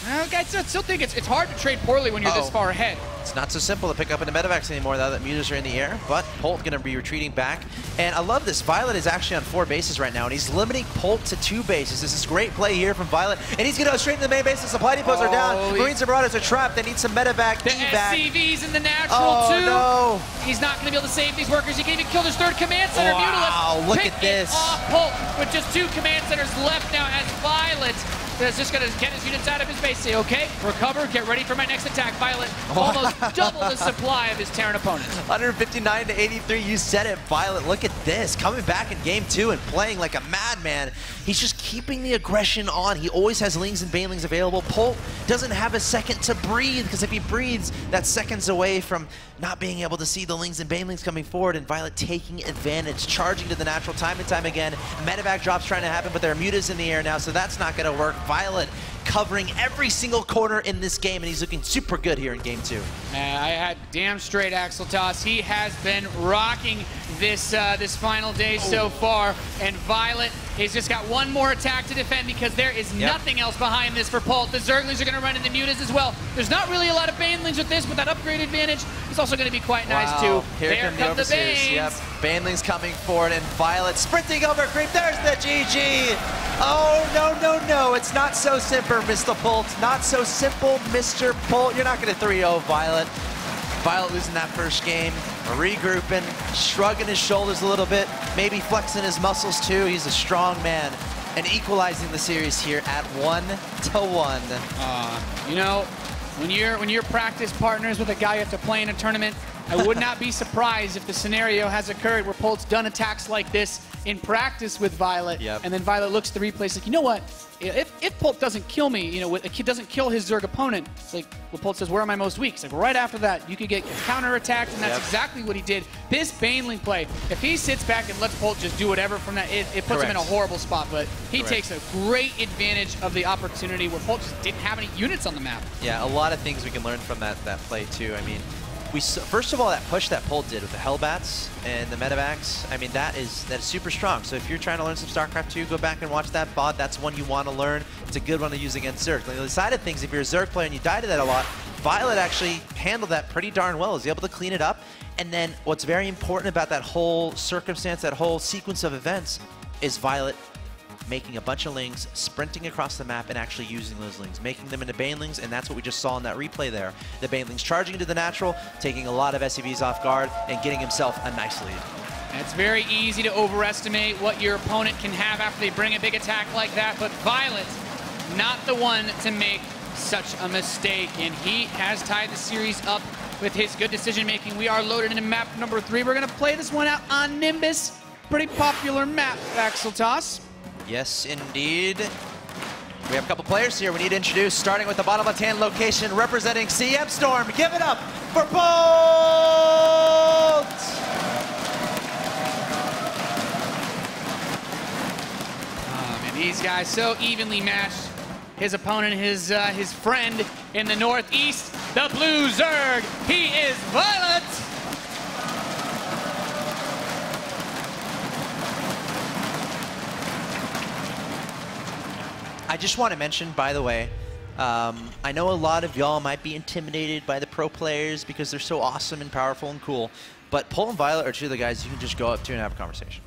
I still think it's hard to trade poorly when you're this far ahead. It's not so simple to pick up into medevacs anymore now that mutas are in the air, but Polt going to be retreating back. And I love this. Violet is actually on 4 bases right now, and he's limiting Polt to 2 bases. This is great play here from Violet, and he's going to go straight into the main base. The supply depots are down. Marines and Marauders are trapped. They need some medevac. The SCVs in the natural, too. No. He's not going to be able to save these workers. He can even kill his 3rd command center. Wow, look at this. Off Polt with just 2 command centers left now as Violet is just going to get his units out of his base. Say, okay, recover, get ready for my next attack. Violet almost double the supply of his Terran opponents. 159 to 83, you said it, Violet. Look at this, coming back in game 2 and playing like a madman. He's just keeping the aggression on. He always has Lings and Banelings available. Polt doesn't have a second to breathe, because if he breathes, that's seconds away from not being able to see the Lings and Banelings coming forward, and Violet taking advantage, charging to the natural time and time again. Medevac drops trying to happen, but there are mutas in the air now, so that's not going to work. Violet covering every single corner in this game, and he's looking super good here in game 2. I had damn straight, Axel Toss. He has been rocking this final day so far, and Violet has just got one more attack to defend because there is nothing else behind this for Polt. The Zerglings are going to run into mutas as well. There's not really a lot of Banelings with this, but that upgrade advantage is also going to be quite nice too. Here come the Banes. Yep, Banelings coming forward, and Violet sprinting over creep. There's the GG. Oh, no, no, no. It's not so simple, Mr. Polt. Not so simple, Mr. Polt. You're not going to 3-0 Violet. Violet losing that first game, regrouping, shrugging his shoulders a little bit, maybe flexing his muscles too. He's a strong man, and equalizing the series here at 1-1. You know, when you're practice partners with a guy you have to play in a tournament, I would not be surprised if the scenario has occurred where Polt's done attacks like this in practice with Violet, and then Violet looks at the replays like, you know what? If Polt doesn't kill me, you know, a kid doesn't kill his Zerg opponent, it's like, well, Polt says, where am I most weak? It's like, right after that, you could get counter-attacked, and that's exactly what he did. This Baneling play, if he sits back and lets Polt just do whatever from that, it puts him in a horrible spot, but he takes a great advantage of the opportunity where Polt just didn't have any units on the map. Yeah, a lot of things we can learn from that play, too. I mean, first of all, that push that Polt did with the Hellbats and the medevacs, I mean, that is super strong. So if you're trying to learn some StarCraft 2, go back and watch that VOD. That's one you want to learn. It's a good one to use against Zerg. On the other side of things, if you're a Zerg player and you die to that a lot, Violet actually handled that pretty darn well. Is able to clean it up. And then what's very important about that whole circumstance, that whole sequence of events, is Violet making a bunch of Lings, sprinting across the map, and actually using those Lings, making them into Banelings, and that's what we just saw in that replay there. The Banelings charging into the natural, taking a lot of SCVs off guard, and getting himself a nice lead. It's very easy to overestimate what your opponent can have after they bring a big attack like that, but Violet, not the one to make such a mistake, and he has tied the series up with his good decision-making. We are loaded into map number 3. We're going to play this one out on Nimbus. Pretty popular map, Axel Toss. Yes, indeed. We have a couple players here we need to introduce, starting with the bottom left-hand location, representing CM Storm. Give it up for Polt! Oh, man, these guys so evenly matched. His opponent, his friend in the northeast, the blue Zerg. He is Violet. I just want to mention, by the way, I know a lot of y'all might be intimidated by the pro players because they're so awesome and powerful and cool, but Pol and Violet are two of the guys you can just go up to and have a conversation.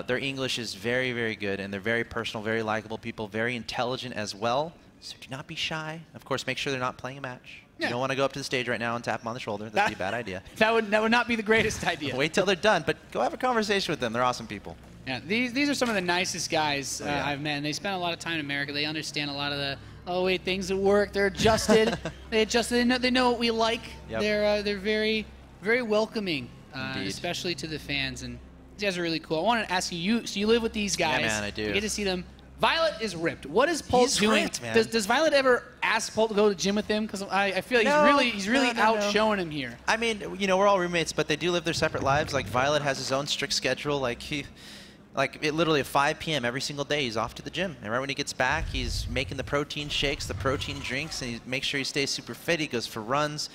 Their English is very, very good, and they're very personal, very likable people, very intelligent as well. So do not be shy. Of course, make sure they're not playing a match. Yeah. You don't want to go up to the stage right now and tap them on the shoulder. That'd be a bad idea. That would not be the greatest idea. Wait till they're done, but go have a conversation with them. They're awesome people. Yeah, these are some of the nicest guys I've met. And they spent a lot of time in America. They understand a lot of the, oh wait, things at work. They're adjusted. They know what we like. Yep. They're very, very welcoming, especially to the fans. And these guys are really cool. I wanted to ask you, so you live with these guys. Yeah, man, I do. You get to see them. Violet is ripped. What is Pol doing? Ripped, man. Does Violet ever ask Pol to go to the gym with him? Because I feel like he's really outshowing him here. I mean, you know, we're all roommates, but they do live their separate lives. Like Violet has his own strict schedule. Literally at 5 p.m. every single day, he's off to the gym. And right when he gets back, he's making the protein shakes, the protein drinks, and he makes sure he stays super fit. He goes for runs.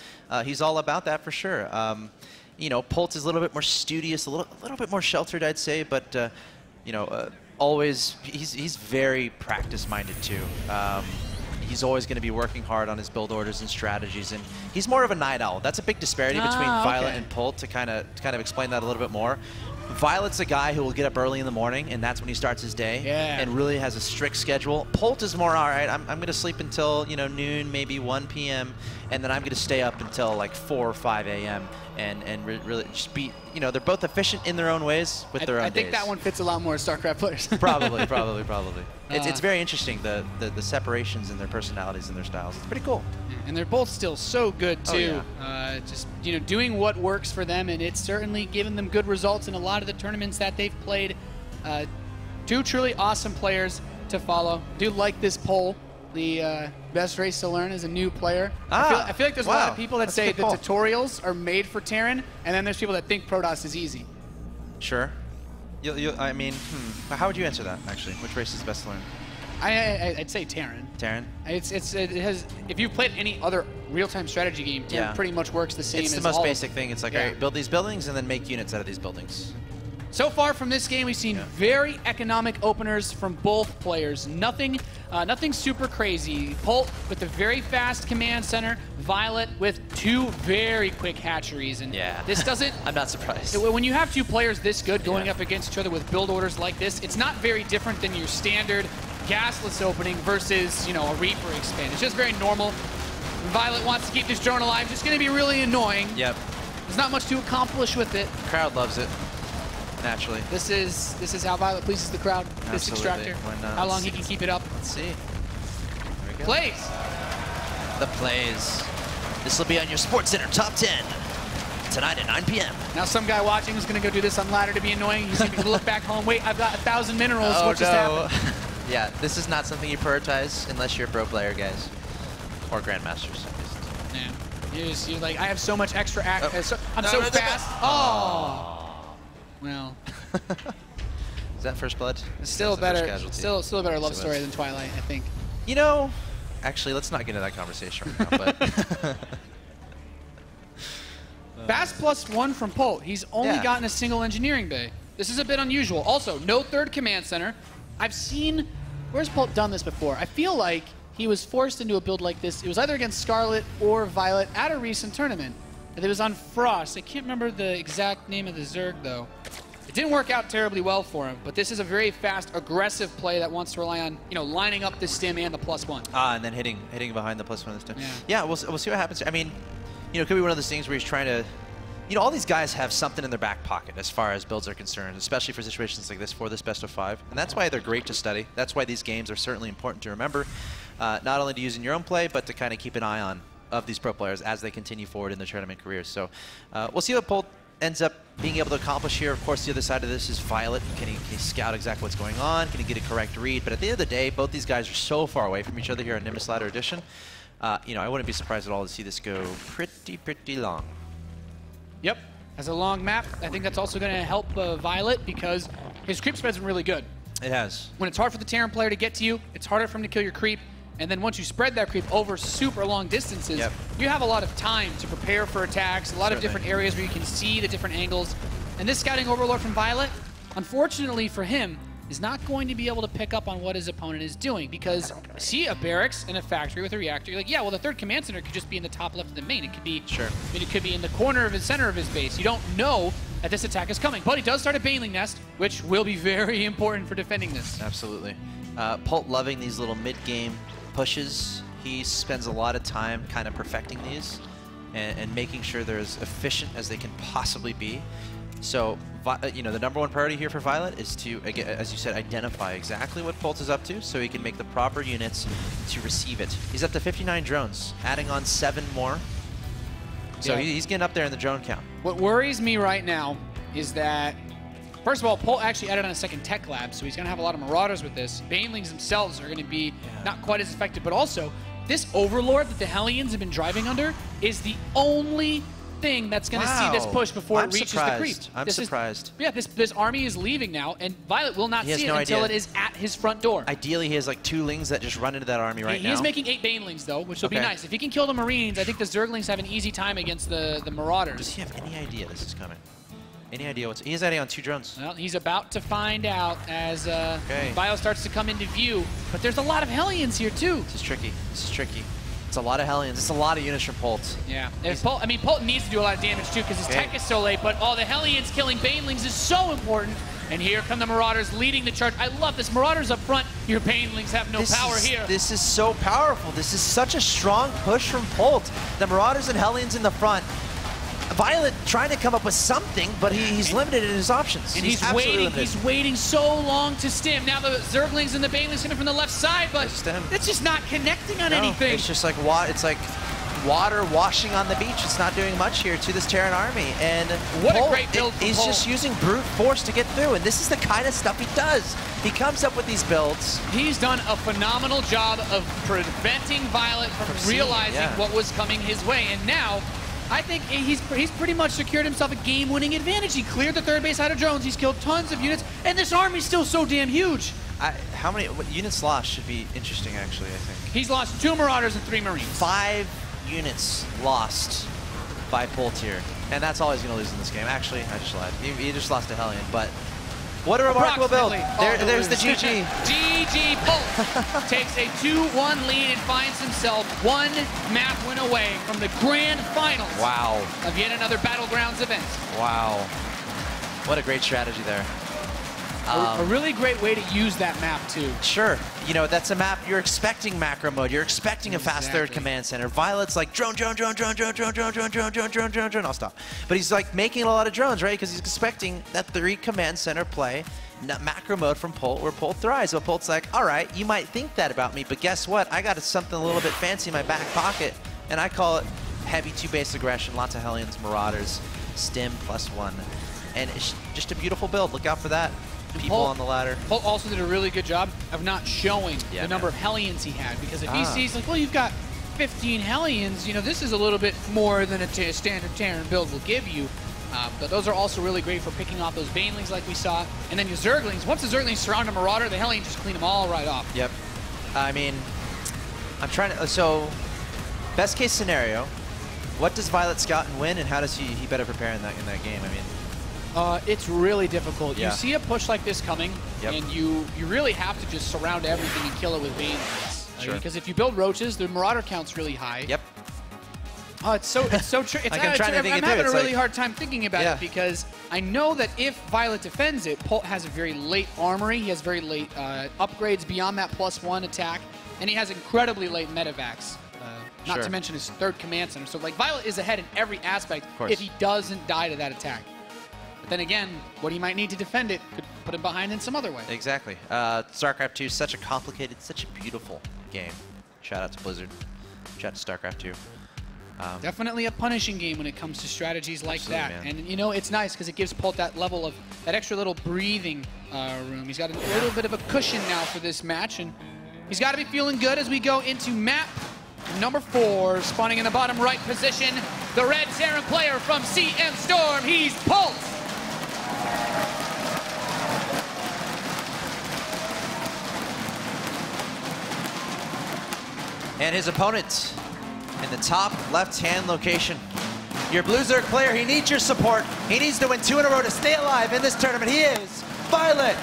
He's all about that for sure. You know, Polt is a little bit more studious, a little bit more sheltered, I'd say, but you know. Always, he's very practice-minded too. He's always going to be working hard on his build orders and strategies, and he's more of a night owl. That's a big disparity between Violet and Polt. To kind of explain that a little bit more. Violet's a guy who will get up early in the morning, and that's when he starts his day, and really has a strict schedule. Polt is more, all right, I'm going to sleep until, you know, noon, maybe 1 p.m., and then I'm going to stay up until like 4 or 5 a.m. and really just be, you know, they're both efficient in their own ways with their own days. I think that one fits a lot more StarCraft players. Probably. It's very interesting, the separations in their personalities and their styles. It's pretty cool. And they're both still so good too. Oh, yeah. Just, you know, doing what works for them, and it's certainly given them good results in a lot of the tournaments that they've played. Two truly awesome players to follow. Do like this poll. The best race to learn is a new player. I feel like there's a lot of people that say the tutorials are made for Terran, and then there's people that think Protoss is easy. Sure. I mean, how would you answer that, actually? Which race is the best to learn? I'd say Terran. Terran? It has. If you've played any other real-time strategy game, Terran pretty much works the same. It's the most basic thing. It's like, all right, build these buildings and then make units out of these buildings. So far from this game, we've seen very economic openers from both players. Nothing super crazy. Polt with a very fast command center. Violet with 2 very quick hatcheries. And this doesn't... I'm not surprised. When you have 2 players this good going up against each other with build orders like this, it's not very different than your standard gasless opening versus, you know, a Reaper expand. It's just very normal. Violet wants to keep this drone alive. It's going to be really annoying. Yep. There's not much to accomplish with it. The crowd loves it. Naturally. This is how Violet pleases the crowd. This extractor. How long he can keep it up. Let's see. There we go. Plays. The plays. This will be on your SportsCenter Top 10 tonight at 9 p.m. Now some guy watching is going to go do this on ladder to be annoying. He's going to look back home. Wait, I've got 1,000 minerals. Oh, what just happened? Yeah, this is not something you prioritize unless you're a pro player, guys, or grandmasters. Yeah. You're like, I have so much extra I'm so fast. Oh. Well, is that first blood? It's still better. Still a better love story than Twilight, I think. You know, actually, let's not get into that conversation right now. But fast +1 from Polt. He's only gotten a single engineering bay. This is a bit unusual. Also, no 3rd command center. I've seen. Where's Polt done this before? I feel like he was forced into a build like this. It was either against Scarlet or Violet at a recent tournament. It was on Frost. I can't remember the exact name of the Zerg, though. It didn't work out terribly well for him, but this is a very fast, aggressive play that wants to rely on, you know, lining up the stim and the +1. And then hitting behind the +1 this time. Yeah, we'll see what happens. I mean, you know, it could be one of those things where he's trying to, you know, all these guys have something in their back pocket as far as builds are concerned, especially for situations like this, for this best of 5. And that's why they're great to study. That's why these games are certainly important to remember, not only to use in your own play, but to kind of keep an eye on of these pro players as they continue forward in their tournament careers. So we'll see what Polt ends up being able to accomplish here. Of course, the other side of this is Violet. Can he scout exactly what's going on? Can he get a correct read? But at the end of the day, both these guys are so far away from each other here on Nimbus Ladder Edition. You know, I wouldn't be surprised at all to see this go pretty long. Yep. As a long map, I think that's also going to help Violet because his creep spread's been really good. It has. When it's hard for the Terran player to get to you, it's harder for him to kill your creep. And then once you spread that creep over super long distances, you have a lot of time to prepare for attacks, a lot of different areas where you can see the different angles. And this scouting overlord from Violet, unfortunately for him, is not going to be able to pick up on what his opponent is doing, because see a barracks and a factory with a reactor. You're like, yeah, well, the third command center could just be in the top left of the main. It could be, I mean, it could be in the corner of his center of his base. You don't know that this attack is coming, but he does start a Baneling Nest, which will be very important for defending this. Absolutely. Polt loving these little mid-game pushes. He spends a lot of time kind of perfecting these and making sure they're as efficient as they can possibly be. So, you know, the #1 priority here for Violet is to, again, as you said, identify exactly what Polt is up to so he can make the proper units to receive it. He's up to 59 drones, adding on 7 more. So he's getting up there in the drone count. What worries me right now is that, first of all, Polt actually added on a second tech lab, so he's going to have a lot of Marauders with this. Banelings themselves are going to be not quite as effective, but also this Overlord that the Hellions have been driving under is the only thing that's going to see this push before it reaches the creep. I'm surprised. This army is leaving now, and Violet will not see it until it is at his front door. Ideally, he has like 2 Lings that just run into that army right now. He is making 8 Banelings, though, which will be nice. If he can kill the Marines, I think the Zerglings have an easy time against the Marauders. Does he have any idea this is coming? Any idea what's... He's adding on 2 drones. Well, he's about to find out as Bio starts to come into view. But there's a lot of Hellions here, too. This is tricky. This is tricky. It's a lot of Hellions. It's a lot of units from Polt. Yeah. I mean, Polt needs to do a lot of damage, too, because his tech is so late. But all the Hellions killing Banelings is so important. And here come the Marauders leading the charge. I love this. Marauders up front. Your Banelings have no power here. This is so powerful. This is such a strong push from Polt. The Marauders and Hellions in the front. Violet trying to come up with something, but he's limited in his options. And he's waiting so long to stim. Now the Zerglings and the Banelings coming from the left side, but it's just not connecting on anything. It's just like water washing on the beach. It's not doing much here to this Terran army. And what a great build from He's Polt. just using brute force to get through, and this is the kind of stuff he does. He comes up with these builds. He's done a phenomenal job of preventing Violet from realizing what was coming his way, and now I think he's pretty much secured himself a game-winning advantage. He cleared the third base out of drones. He's killed tons of units, and this army's still so damn huge. How many units lost should be interesting, actually, I think. He's lost 2 Marauders and 3 Marines. 5 units lost by Polt here, and that's all he's going to lose in this game. Actually, I just lied. He just lost a Hellion, but what a remarkable build. There's the GG. GG Polt takes a 2-1 lead and finds himself 1 map win away from the grand finals of yet another Battlegrounds event. Wow. What a great strategy there. A really great way to use that map, too. Sure. You know, that's a map you're expecting macro mode. You're expecting a fast third command center. Violet's like drone. I'll stop. But he's like making a lot of drones, right? Because he's expecting that 3 command center play, macro mode from Polt, where Polt thrives. So Polt's like, all right, you might think that about me, but guess what? I got something a little bit fancy in my back pocket, and I call it heavy 2-base aggression, lots of Hellions, Marauders, stim +1. And it's just a beautiful build. Look out for that. People on the ladder. Polt also did a really good job of not showing the number of Hellions he had, because if he sees, like, well, you've got 15 Hellions, you know, this is a little bit more than a standard Terran build will give you. But those are also really great for picking off those Banelings like we saw. And then your Zerglings, once the Zerglings surround a Marauder, the Hellions just clean them all right off. Yep. I mean, I'm trying to, so best case scenario, what does Violet scout and win, and how does he better prepare in that game? I mean, it's really difficult. You see a push like this coming, and you really have to just surround everything and kill it with Banelings. Because if you build roaches, the Marauder count's really high. Yep. Oh, it's so true. I'm having a really hard time thinking about it, because I know that if Violet defends it, Polt has a very late armory. He has very late upgrades beyond that +1 attack, and he has incredibly late medevacs. Not to mention his third command center. So, like, Violet is ahead in every aspect if he doesn't die to that attack. But then again, what he might need to defend it could put him behind in some other way. Exactly. StarCraft 2 is such a complicated, such a beautiful game. Shout out to Blizzard. Shout out to StarCraft 2. Definitely a punishing game when it comes to strategies like that. Man. And, you know, it's nice because it gives Polt that level of, that extra little breathing room. He's got a little bit of a cushion now for this match, and he's got to be feeling good as we go into map number 4, spawning in the bottom right position. The red Terran player from CM Storm, he's Polt. And his opponent in the top left-hand location. Your Blue Zerg player, he needs your support. He needs to win 2 in a row to stay alive in this tournament. He is Violet.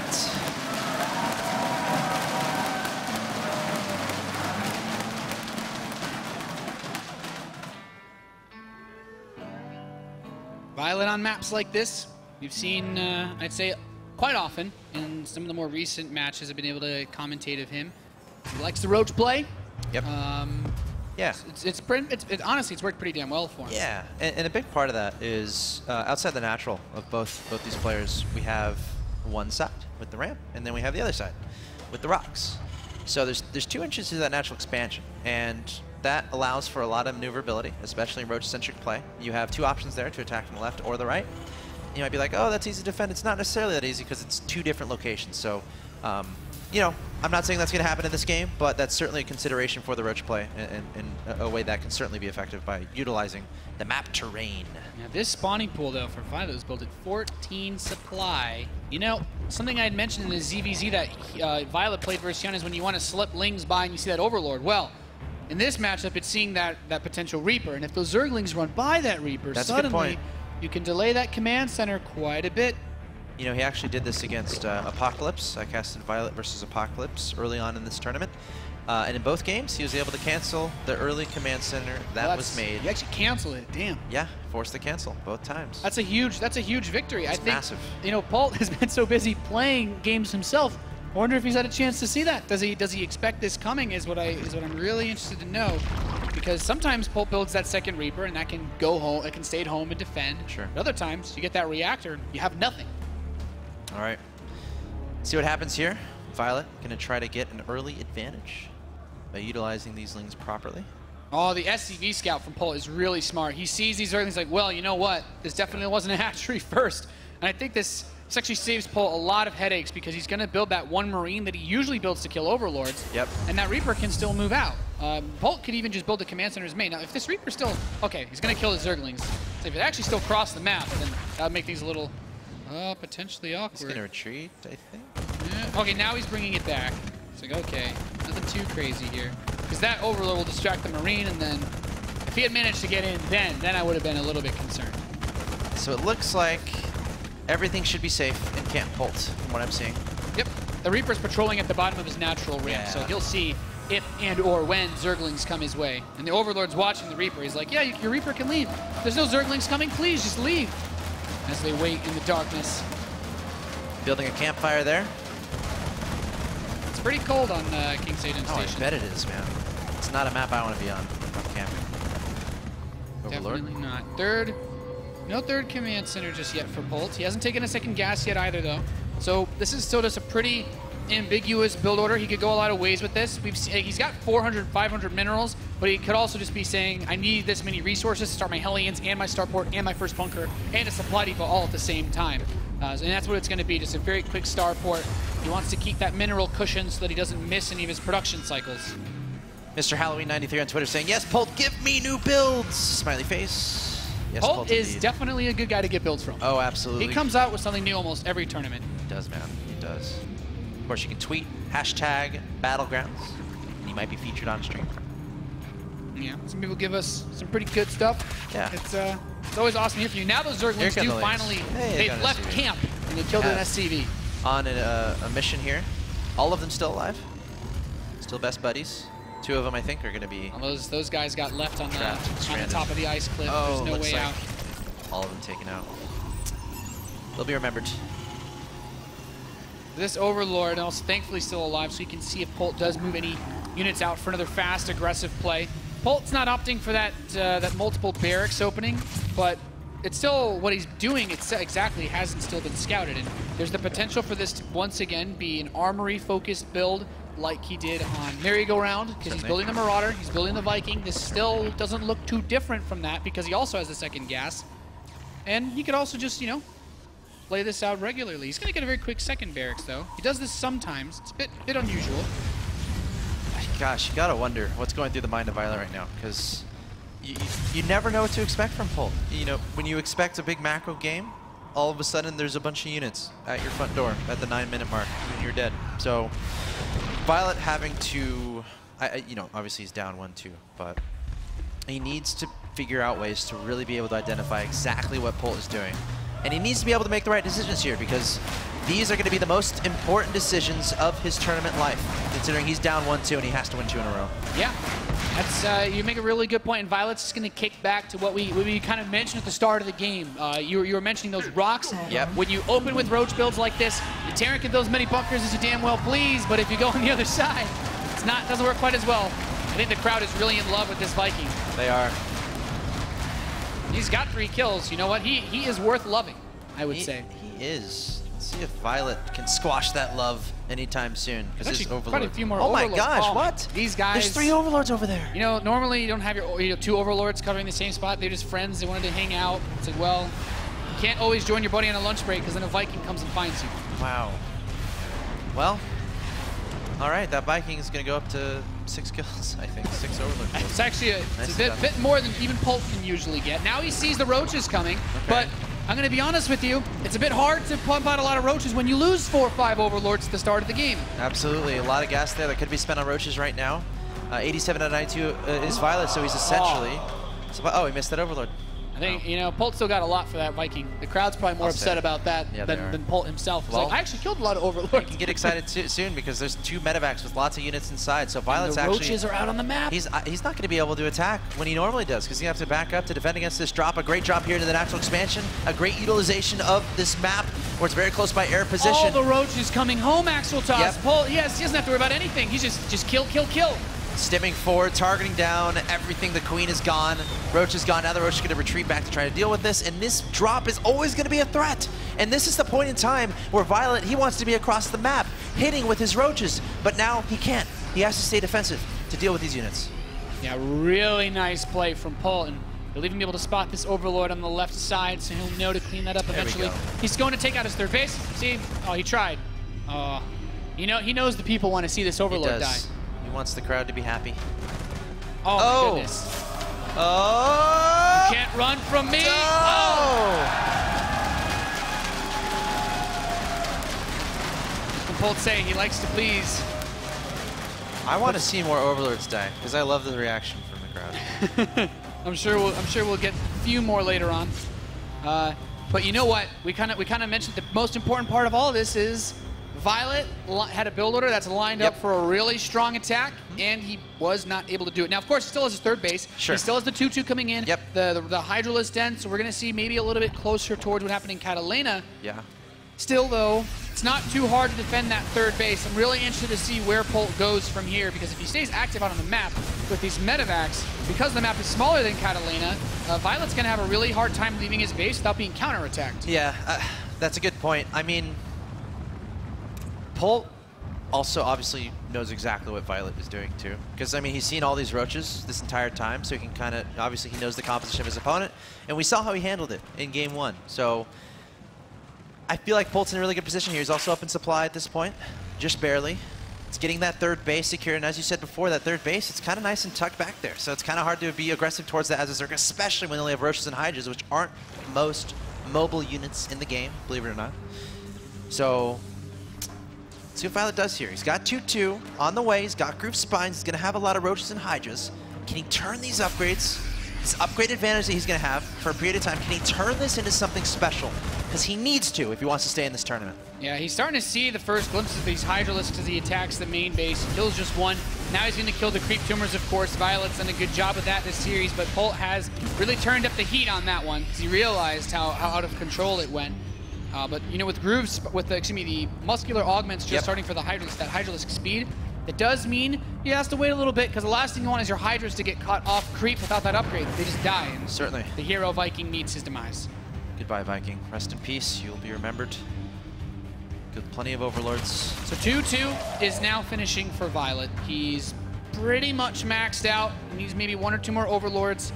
Violet on maps like this, we've seen, I'd say, quite often in some of the more recent matches I've been able to commentate of him. He likes the roach play. Yep. Yeah. Honestly, it's worked pretty damn well for him. Yeah, and a big part of that is outside the natural of both these players, we have one side with the ramp, and then we have the other side with the rocks. So there's 2 inches to that natural expansion, and that allows for a lot of maneuverability, especially in roach-centric play. You have 2 options there to attack from the left or the right. You might be like, oh, that's easy to defend. It's not necessarily that easy because it's 2 different locations. So, you know, I'm not saying that's going to happen in this game, but that's certainly a consideration for the roach play and a way that can certainly be effective by utilizing the map terrain. Yeah, this spawning pool, though, for Violet was built at 14 supply. You know, something I had mentioned in the ZVZ that Violet played versus Yun is when you want to slip Lings by and you see that Overlord. Well, in this matchup, it's seeing that potential Reaper, and if those Zerglings run by that Reaper, that's suddenly you can delay that command center quite a bit. You know, he actually did this against Apocalypse. I casted Violet versus Apocalypse early on in this tournament. And in both games, he was able to cancel the early command center that was made. You actually cancel it, damn. Yeah, forced to cancel both times. That's a huge victory. It's I think, massive. You know, Paul has been so busy playing games himself. I wonder if he's had a chance to see that. Does he expect this coming? Is what I'm really interested to know, because sometimes Pulp builds that second Reaper and that can go home, it can stay at home and defend. Sure. But other times you get that reactor, and you have nothing. All right. See what happens here. Violet gonna try to get an early advantage by utilizing these Lings properly. Oh, the SCV scout from Pol is really smart. He sees these Zerglings like, well, you know what? This definitely wasn't a hatchery first. And I think this actually saves Pol a lot of headaches because he's going to build that one Marine that he usually builds to kill Overlords. Yep. And that Reaper can still move out. Bolt could even just build the command center's main. Now, if this Reaper still... Okay, he's going to kill the Zerglings. So if it actually still crossed the map, then that would make things a little potentially awkward. He's going to retreat, I think. Yeah. Okay, now he's bringing it back. It's like, okay, nothing too crazy here. Because that Overlord will distract the Marine, and then if he had managed to get in then I would have been a little bit concerned. So it looks like everything should be safe in Camp Pult, from what I'm seeing. Yep. The Reaper's patrolling at the bottom of his natural ramp, so he'll see if and or when Zerglings come his way. And the Overlord's watching the Reaper. He's like, yeah, your Reaper can leave. There's no Zerglings coming, please, just leave. As they wait in the darkness. Building a campfire there. It's pretty cold on King Satan Station. I bet it is, man. It's not a map I want to be on camping. Overlord. Definitely not. No third command center just yet for Bolt. He hasn't taken a second gas yet either, though. So this is still just a pretty ambiguous build order. He could go a lot of ways with this. He's got 400, 500 minerals, but he could also just be saying, I need this many resources to start my Hellions and my starport and my first bunker and a supply depot all at the same time. And that's what it's going to be, just a very quick starport. He wants to keep that mineral cushion so that he doesn't miss any of his production cycles. Mr. Halloween93 on Twitter saying, yes, Pult, give me new builds. Smiley face. Yes, Pult is definitely a good guy to get builds from. Oh, absolutely. He comes out with something new almost every tournament. He does, man. He does. Of course, you can tweet hashtag Battlegrounds. And he might be featured on stream. Yeah, some people give us some pretty good stuff. Yeah. It's always awesome to hear from you. Now those Zerglings do finally, they've left camp and they killed an SCV. On a mission here. All of them still alive. Still best buddies. 2 of them, I think, are going to be... Well, those guys got left on the top of the ice cliff. Oh, there's no way out. All of them taken out. They'll be remembered. This Overlord, also thankfully still alive, so you can see if Pult does move any units out for another fast, aggressive play. Pult's not opting for that multiple barracks opening, but it's still what he's doing. It's exactly hasn't still been scouted, and there's the potential for this to once again be an armory-focused build like he did on Merry-Go-Round, because he's building the Marauder, he's building the Viking. This still doesn't look too different from that because he also has the second gas, and he could also just play this out regularly. He's going to get a very quick second barracks, though. He does this sometimes. It's a bit unusual. Gosh, you got to wonder what's going through the mind of Violet right now, because you never know what to expect from Pult. When you expect a big macro game, all of a sudden there's a bunch of units at your front door at the 9-minute mark, and you're dead. So Violet having to you know, obviously he's down 1-2, but he needs to figure out ways to really be able to identify exactly what Polt is doing. And he needs to be able to make the right decisions here, because these are going to be the most important decisions of his tournament life, considering he's down 1-2 and he has to win 2 in a row. Yeah, that's you make a really good point. And Violet's just going to kick back to what we kind of mentioned at the start of the game. You were mentioning those rocks. Yep. When you open with roach builds like this, the Terran can build as many bunkers as you damn well please, but if you go on the other side, doesn't work quite as well. I think the crowd is really in love with this Viking. They are. He's got 3 kills. You know what? He is worth loving, I would say. He is. Let's see if Violet can squash that love anytime soon. Because his Overlord. Quite a few more oh Overlords. my gosh, Oh, what? These guys. There's 3 Overlords over there. You know, normally you don't have your 2 Overlords covering the same spot. They're just friends. They wanted to hang out. It's like, well, you can't always join your buddy on a lunch break because then a Viking comes and finds you. Wow. Well, all right, that Viking is going to go up to 6 kills, I think. 6 Overlord kills. It's actually it's a bit more than even Polt can usually get. Now he sees the roaches coming, but I'm going to be honest with you, it's a bit hard to pump out a lot of roaches when you lose 4 or 5 Overlords at the start of the game. Absolutely. A lot of gas there that could be spent on roaches right now. 87 out of 92 is Violet, so he's essentially... Oh, he missed that Overlord. I think, you know, Polt still got a lot for that Viking. The crowd's probably more upset about that than Polt himself. Well, like, I actually killed a lot of Overlords. You can get excited soon because there's 2 medevacs with lots of units inside. So Violet's the roaches are out on the map. He's not going to be able to attack when he normally does because he has to back up to defend against this drop. A great drop here to the natural expansion. A great utilization of this map where it's very close by air position. All the roaches coming home, Axel Toss. Yep. Polt, he doesn't have to worry about anything. He's just kill, kill, kill. Stimming forward, targeting down everything. The Queen is gone. Roach is gone. Now the Roach is going to retreat back to try to deal with this. And this drop is always going to be a threat. And this is the point in time where Violet, he wants to be across the map, hitting with his Roaches. But now he can't. He has to stay defensive to deal with these units. Yeah, really nice play from Polt. And he'll even be able to spot this Overlord on the left side, so he'll know to clean that up eventually. He's going to take out his 3rd base. See? Oh, he tried. You know, he knows the people want to see this Overlord die. He wants the crowd to be happy. Oh, my goodness. Oh! You can't run from me. No! Oh! What can Polt say? He likes to please. I want to see more Overlords die because I love the reaction from the crowd. I'm sure we'll get a few more later on. But you know what? We kind of mentioned the most important part of all of this is Violet had a build order that's lined up for a really strong attack, and he was not able to do it. Now, of course, he still has his 3rd base. Sure. He still has the 2-2 coming in. Yep. The Hydralisk Den, so we're going to see maybe a little bit closer towards what happened in Catalina. Yeah. Still, though, it's not too hard to defend that 3rd base. I'm really interested to see where Polt goes from here, because if he stays active out on the map with these medevacs, because the map is smaller than Catalina, Violet's going to have a really hard time leaving his base without being counterattacked. Yeah, that's a good point. I mean, Polt also obviously knows exactly what Violet is doing too. Because, I mean, he's seen all these Roaches this entire time, so he can kind of, obviously he knows the composition of his opponent. And we saw how he handled it in game 1. So I feel like Polt's in a really good position here. He's also up in supply at this point, just barely. It's getting that 3rd base secure, and as you said before, that 3rd base, it's kind of nice and tucked back there. So it's kind of hard to be aggressive towards that as a Zerg, especially when they only have Roaches and Hydras, which aren't most mobile units in the game, believe it or not. So see what Violet does here. He's got 2-2 on the way. He's got Groove Spines. He's going to have a lot of Roaches and Hydras. Can he turn these upgrades, this upgrade advantage that he's going to have for a period of time, can he turn this into something special? Because he needs to if he wants to stay in this tournament. Yeah, he's starting to see the first glimpses of these Hydralisks as he attacks the main base. He kills just 1. Now he's going to kill the Creep Tumors, of course. Violet's done a good job of that this series, but Polt has really turned up the heat on that one because he realized how out of control it went. But, you know, with Grooves, the muscular augments just starting for the Hydralisk speed, it does mean he has to wait a little bit because the last thing you want is your Hydras to get caught off creep without that upgrade. They just die. And certainly. The hero Viking meets his demise. Goodbye, Viking. Rest in peace. You'll be remembered. With plenty of Overlords. So 2-2 is now finishing for Violet. He's pretty much maxed out. He needs maybe 1 or 2 more Overlords.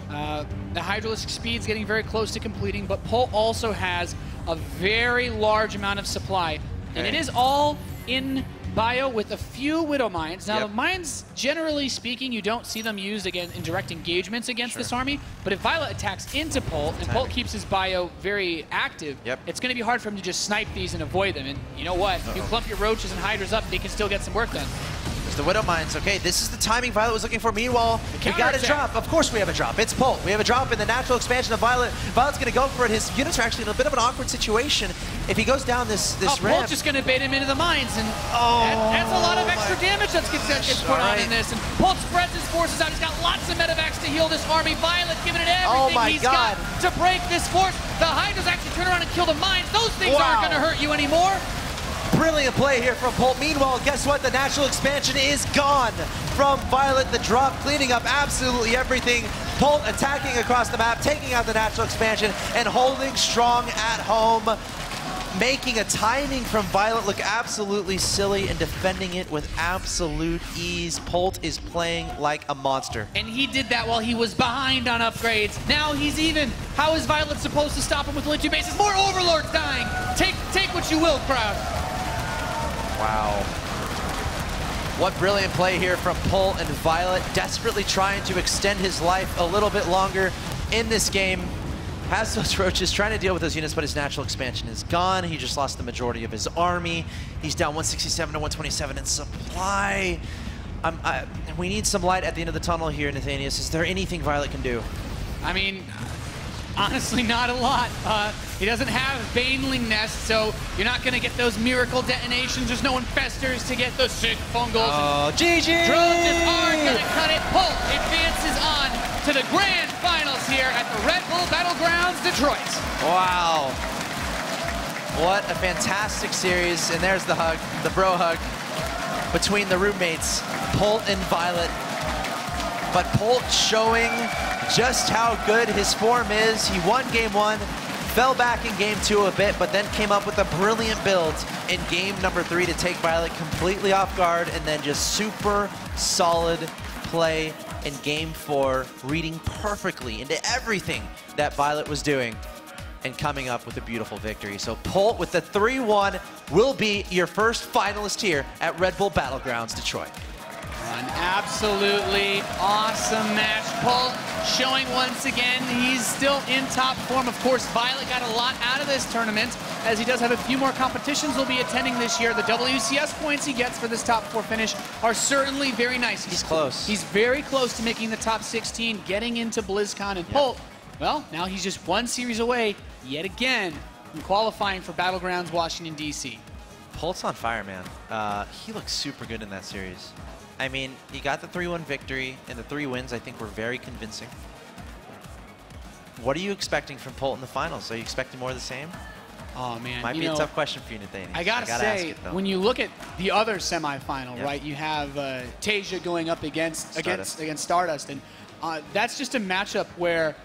The Hydralisk speed's getting very close to completing, but Polt also has a very large amount of supply. And it is all in bio with a few Widow Mines. Now, the mines, generally speaking, you don't see them used again in direct engagements against this army. But if Violet attacks into Polt, and Polt keeps his bio very active, it's going to be hard for him to just snipe these and avoid them. And you know what? If you clump your Roaches and Hydras up, they can still get some work done. the Widow Mines. Okay, this is the timing Violet was looking for. Meanwhile, we got a drop. Of course we have a drop. It's Polt. We have a drop in the natural expansion of Violet. Violet's going to go for it. His units are actually in a bit of an awkward situation. If he goes down this ramp... Polt's just going to bait him into the mines, and that's a lot of extra damage that gets put on in this. And Polt spreads his forces out. He's got lots of medevacs to heal this army. Violet giving it everything he's got to break this force. The Hydras actually turn around and kill the mines. Those things aren't going to hurt you anymore. Brilliant play here from Polt. Meanwhile, guess what? The natural expansion is gone from Violet. The drop cleaning up absolutely everything. Polt attacking across the map, taking out the natural expansion, and holding strong at home, making a timing from Violet look absolutely silly and defending it with absolute ease. Polt is playing like a monster. And he did that while he was behind on upgrades. Now he's even. How is Violet supposed to stop him with only 2 bases? More Overlords dying. Take what you will, crowd. Wow. What brilliant play here from Polt and Violet, desperately trying to extend his life a little bit longer in this game. Has those roaches, trying to deal with those units, but his natural expansion is gone. He just lost the majority of his army. He's down 167 to 127 in supply. We need some light at the end of the tunnel here, Nathanius. Is there anything Violet can do? I mean, honestly, not a lot. He doesn't have Baneling Nest, so you're not going to get those miracle detonations. There's no infestors to get those sick fungals. Oh, GG! Drones just aren't going to cut it. Polt advances on to the grand finals here at the Red Bull Battlegrounds, Detroit. Wow. What a fantastic series. And there's the hug, the bro hug between the roommates, Polt and Violet. But Polt showing just how good his form is. He won game 1, fell back in game 2 a bit, but then came up with a brilliant build in game number 3 to take Violet completely off guard, and then just super solid play in game 4, reading perfectly into everything that Violet was doing and coming up with a beautiful victory. So Polt with the 3-1 will be your first finalist here at Red Bull Battlegrounds Detroit. An absolutely awesome match. Polt showing once again he's still in top form. Of course, Violet got a lot out of this tournament, as he does have a few more competitions he'll be attending this year. The WCS points he gets for this top 4 finish are certainly very nice. He's close. He's very close to making the top 16, getting into BlizzCon. And Polt, well, now he's just 1 series away, yet again, from qualifying for Battlegrounds Washington, D.C. Polt's on fire, man. He looks super good in that series. I mean, he got the 3-1 victory, and the 3 wins, I think, were very convincing. What are you expecting from Polt in the finals? Are you expecting more of the same? Oh, man. Might be a tough question for you, Nathaniel. I gotta say, when you look at the other semifinal, right, you have Tasia going up against Stardust, and that's just a matchup where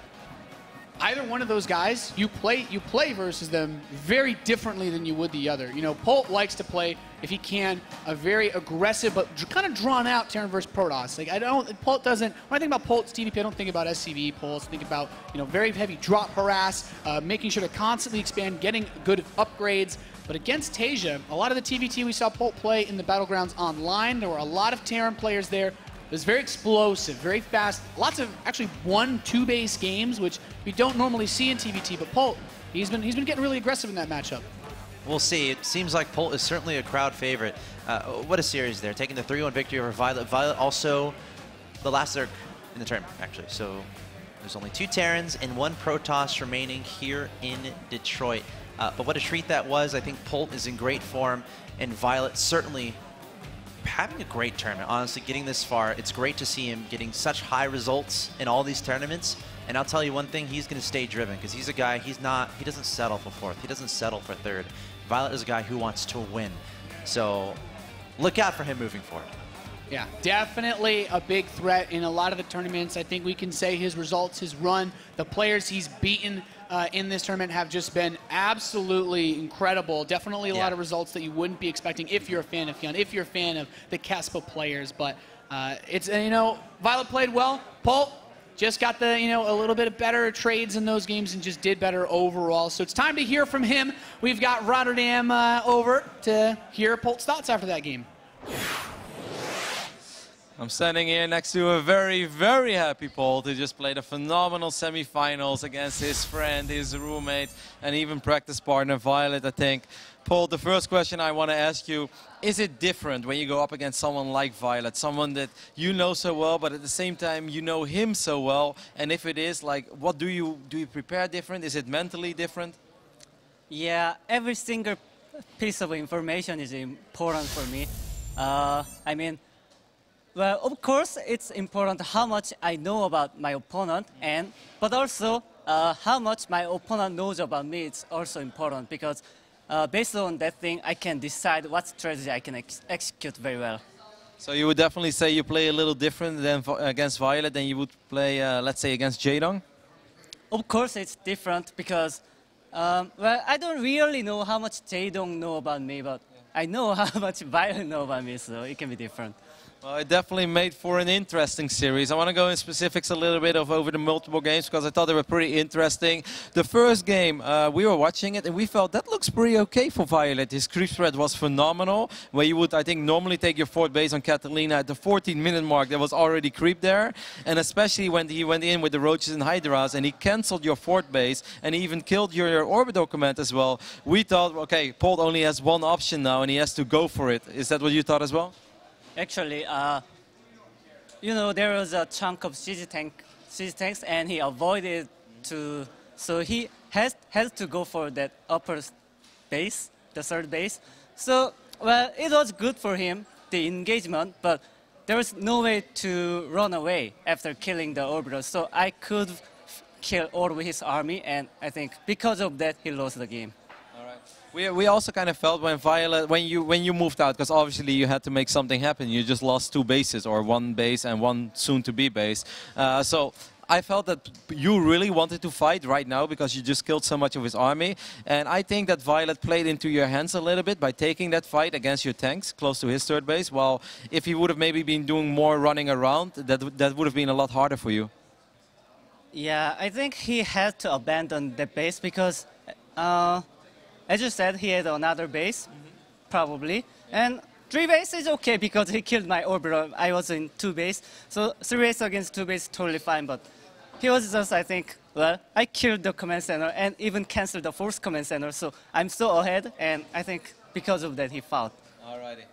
either one of those guys, you play versus them very differently than you would the other. You know, Polt likes to play, if he can, a very aggressive but kind of drawn out Terran versus Protoss. Like Polt doesn't. When I think about Polt's TVP, I don't think about SCV Polt. I think about very heavy drop harass, making sure to constantly expand, getting good upgrades. But against Tasia, a lot of the TVT we saw Polt play in the Battlegrounds online, there were a lot of Terran players there. It was very explosive, very fast. Lots of actually 1-2 base games, which we don't normally see in TVT. But Polt, he's been getting really aggressive in that matchup. We'll see. It seems like Polt is certainly a crowd favorite. What a series there, taking the 3-1 victory over Violet. Violet also the last Zerg in the tournament, actually. So there's only 2 Terrans and 1 Protoss remaining here in Detroit. But what a treat that was. I think Polt is in great form, and Violet certainly having a great tournament, honestly, getting this far. It's great to see him getting such high results in all these tournaments. And I'll tell you one thing, he's going to stay driven, because he's a guy, he doesn't settle for 4th. He doesn't settle for 3rd. Violet is a guy who wants to win. So look out for him moving forward. Yeah, definitely a big threat in a lot of the tournaments. I think we can say his results, his run, the players he's beaten in this tournament have just been absolutely incredible. Definitely a lot of results that you wouldn't be expecting if you're a fan of Hyun, if you're a fan of the Caspo players. But it's, Violet played well. Polt just got the, a little bit of better trades in those games and just did better overall. So it's time to hear from him. We've got Rotterdam over to hear Polt's thoughts after that game. I'm standing here next to a very, very happy Paul, who just played a phenomenal semi-finals against his friend, his roommate, and even practice partner Violet, I think. Paul, the first question I want to ask you, is it different when you go up against someone like Violet, someone that you know so well, but at the same time you know him so well? And if it is, like, what do you prepare different? Is it mentally different? Yeah, every single piece of information is important for me. I mean, well, of course, it's important how much I know about my opponent, but also how much my opponent knows about me. It's also important because based on that thing, I can decide what strategy I can execute very well. So you would definitely say you play a little different than against Violet than you would play, let's say, against Jaedong? Of course, it's different because, well, I don't really know how much Jaedong know about me, but I know how much Violet know about me, so it can be different. Well, it definitely made for an interesting series. I want to go in specifics a little bit over the multiple games because I thought they were pretty interesting. The first game, we were watching it and we felt that looks pretty okay for Violet. His creep spread was phenomenal, where you would, I think, normally take your fourth base on Catalina at the 14-minute mark. There was already creep there, and especially when he went in with the Roaches and Hydras and he cancelled your fourth base and he even killed your orbital command as well. We thought, okay, Paul only has one option now and he has to go for it. Is that what you thought as well? Actually, you know, there was a chunk of siege tanks, and he avoided to. So he has to go for that upper base, the third base. So, well, it was good for him, the engagement, but there was no way to run away after killing the orbiters. So I could kill all of his army, and I think because of that, he lost the game. We also kind of felt when Violet, when you moved out, because obviously you had to make something happen. You just lost two bases, or one base and one soon-to-be base. So I felt that you really wanted to fight right now because you just killed so much of his army. And I think that Violet played into your hands a little bit by taking that fight against your tanks close to his third base. While if he would have maybe been doing more running around, that would have been a lot harder for you. Yeah, I think he had to abandon the base because. As you said, he had another base, probably. And 3 base is okay because he killed my orbital. I was in 2 base. So 3 base against 2 base, totally fine. But he was just, I think, well, I killed the command center and even canceled the 4th command center. So I'm so ahead, and I think because of that, he fought. Alrighty.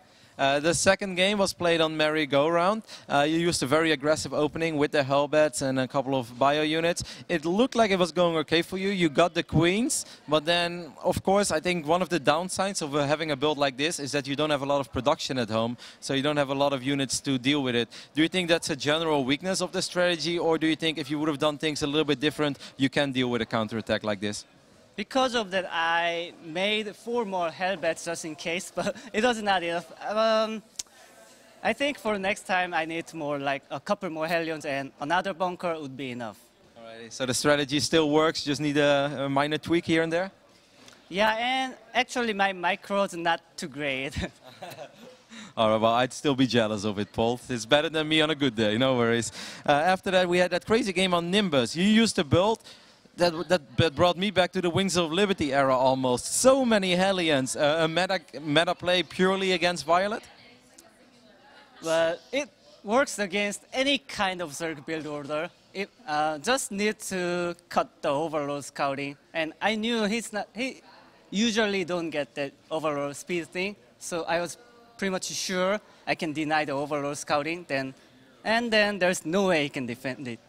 The second game was played on merry-go-round. You used a very aggressive opening with the Hellbats and a couple of bio units. It looked like it was going okay for you. You got the queens, but then, of course, I think one of the downsides of having a build like this is that you don't have a lot of production at home, so you don't have a lot of units to deal with it. Do you think that's a general weakness of the strategy, or do you think if you would have done things a little bit different, you can deal with a counterattack like this? Because of that, I made 4 more Hellbats just in case, but it was not enough. I think for next time I need more, like a couple more Hellions and another bunker would be enough. Alrighty, so the strategy still works, just need a minor tweak here and there? Yeah, and actually my micro's not too great. Alright, well, I'd still be jealous of it, Paul. It's better than me on a good day, no worries. After that, we had that crazy game on Nimbus. You used a build that brought me back to the Wings of Liberty era almost. So many Hellions. A meta play purely against Violet? Well, it works against any kind of Zerg build order. It just needs to cut the overload scouting. And I knew he usually don't get that overload speed thing. So I was pretty much sure I can deny the overload scouting. And then there's no way he can defend it.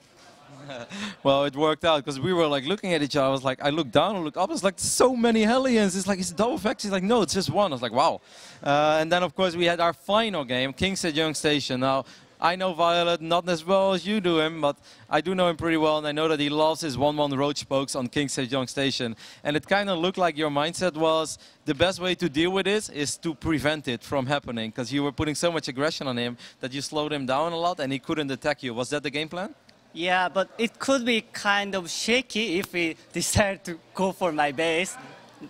Well, it worked out because we were like looking at each other. I was like, I looked down and looked up. It's like so many Hellions. It's like, it's double facts. He's like, no, it's just one. I was like, wow. And then, of course, we had our final game, King Sejong Station. Now, I know Violet not as well as you do him, but I do know him pretty well, and I know that he loves his 1-1 roach spokes on King Sejong Station. And it kind of looked like your mindset was the best way to deal with this is to prevent it from happening, because you were putting so much aggression on him that you slowed him down a lot and he couldn't attack you. Was that the game plan? Yeah, but it could be kind of shaky if we decide to go for my base,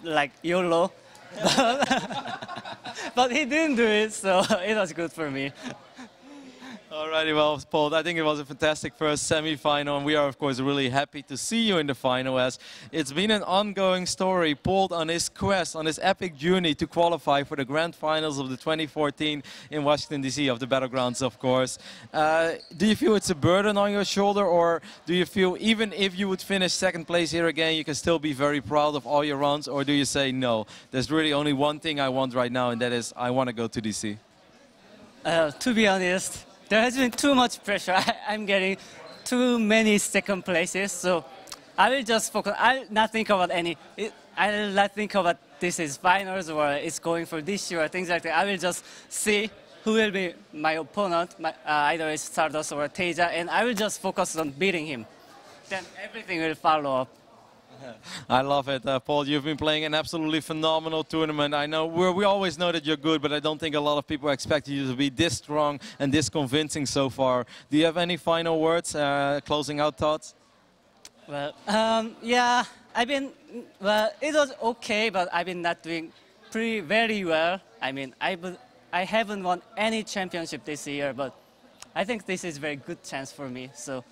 like YOLO. But he didn't do it, so it was good for me. Alrighty, well, Paul, I think it was a fantastic first semi-final, and we are, of course, really happy to see you in the final, as it's been an ongoing story. Paul, on his quest, on his epic journey to qualify for the grand finals of the 2014 in Washington, D.C., of the Battlegrounds, of course. Do you feel it's a burden on your shoulder, or do you feel even if you would finish second place here again, you can still be very proud of all your runs, or do you say, no, there's really only one thing I want right now, and that is I want to go to D.C.? To be honest, there has been too much pressure. I'm getting too many second places, so I will just focus. I'll not think about I'll not think about this is finals or it's going for this year or things like that. I will just see who will be my opponent, either it's Stardust or Tasia, and I will just focus on beating him. Then everything will follow up. I love it. Paul, you've been playing an absolutely phenomenal tournament. I know we always know that you're good, but I don't think a lot of people expect you to be this strong and this convincing so far. Do you have any final words, closing out thoughts? Well, yeah, it was okay, but I've been not doing very well. I mean, I haven't won any championship this year, but I think this is a very good chance for me. So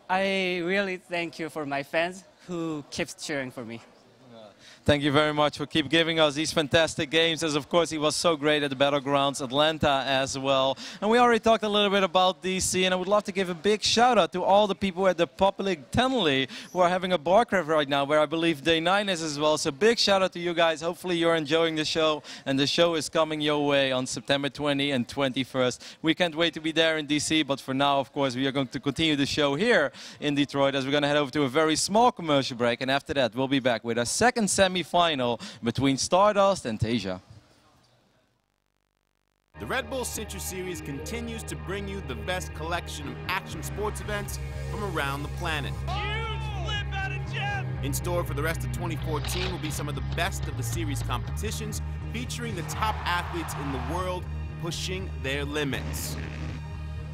I really thank you for my fans who keeps cheering for me. Thank you very much for keep giving us these fantastic games, as of course he was so great at the Battlegrounds Atlanta as well. And we already talked a little bit about DC, and I would love to give a big shout out to all the people at the Public Tenley who are having a barcraft right now, where I believe Day 9 is as well. So big shout out to you guys. Hopefully you're enjoying the show, and the show is coming your way on September 20 and 21st. We can't wait to be there in DC, but for now, of course, we are going to continue the show here in Detroit, as we're going to head over to a very small commercial break, and after that we'll be back with our second semi-final between Stardust and Tasia. The Red Bull Citrus Series continues to bring you the best collection of action sports events from around the planet. Huge flip out of Jeff! In store for the rest of 2014 will be some of the best of the series competitions, featuring the top athletes in the world pushing their limits.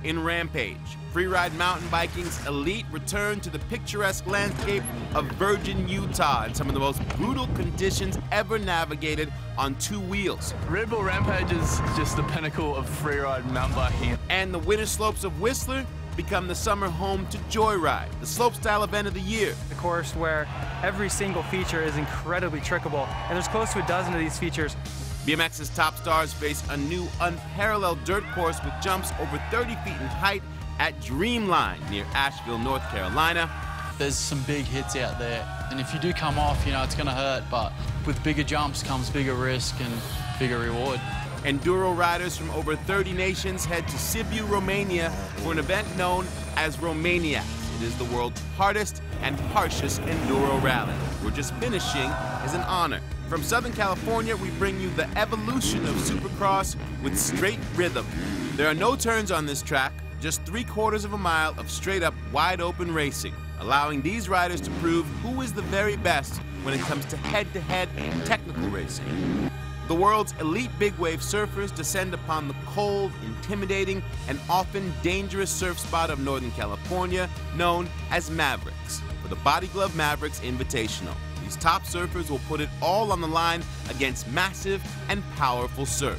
In Rampage, freeride mountain biking's elite return to the picturesque landscape of Virgin, Utah, in some of the most brutal conditions ever navigated on two wheels. Red Bull Rampage is just the pinnacle of freeride mountain biking. And the winter slopes of Whistler become the summer home to Joyride, the slopestyle event of the year. A course where every single feature is incredibly trickable, and there's close to a dozen of these features. BMX's top stars face a new unparalleled dirt course with jumps over 30 feet in height at Dreamline near Asheville, North Carolina. There's some big hits out there, and if you do come off, you know, it's going to hurt, but with bigger jumps comes bigger risk and bigger reward. Enduro riders from over 30 nations head to Sibiu, Romania for an event known as Romaniacs. It is the world's hardest and harshest enduro rally, where just finishing is an honor. From Southern California, we bring you the evolution of Supercross with straight rhythm. There are no turns on this track, just 3/4 of a mile of straight-up, wide-open racing, allowing these riders to prove who is the very best when it comes to head-to-head technical racing. The world's elite big-wave surfers descend upon the cold, intimidating, and often dangerous surf spot of Northern California, known as Mavericks, for the Body Glove Mavericks Invitational. These top surfers will put it all on the line against massive and powerful surf.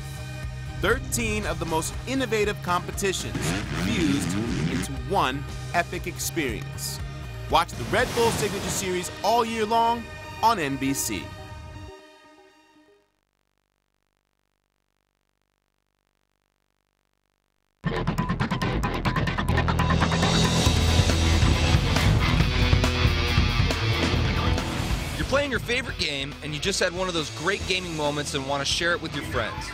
13 of the most innovative competitions fused into one epic experience. Watch the Red Bull Signature Series all year long on NBC. Playing your favorite game and you just had one of those great gaming moments and want to share it with your friends.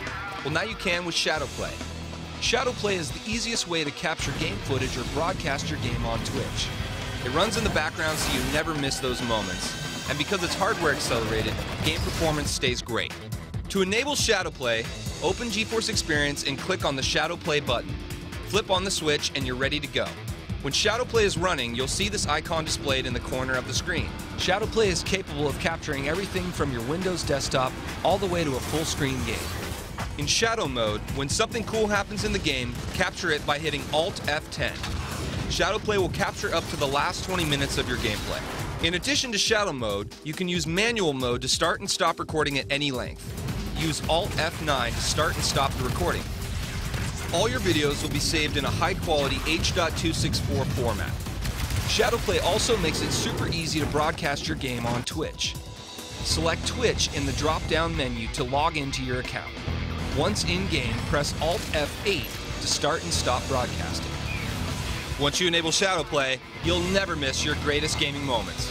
Well, now you can with Shadowplay. Shadowplay is the easiest way to capture game footage or broadcast your game on Twitch. It runs in the background so you never miss those moments. And because it's hardware accelerated, game performance stays great. To enable Shadowplay, open GeForce Experience and click on the Shadowplay button. Flip on the switch and you're ready to go. When Shadowplay is running, you'll see this icon displayed in the corner of the screen. Shadowplay is capable of capturing everything from your Windows desktop all the way to a full-screen game. In Shadow mode, when something cool happens in the game, capture it by hitting Alt F10. Shadowplay will capture up to the last 20 minutes of your gameplay. In addition to Shadow mode, you can use Manual mode to start and stop recording at any length. Use Alt F9 to start and stop the recording. All your videos will be saved in a high-quality H.264 format. Shadowplay also makes it super easy to broadcast your game on Twitch. Select Twitch in the drop-down menu to log into your account. Once in-game, press Alt F8 to start and stop broadcasting. Once you enable Shadowplay, you'll never miss your greatest gaming moments.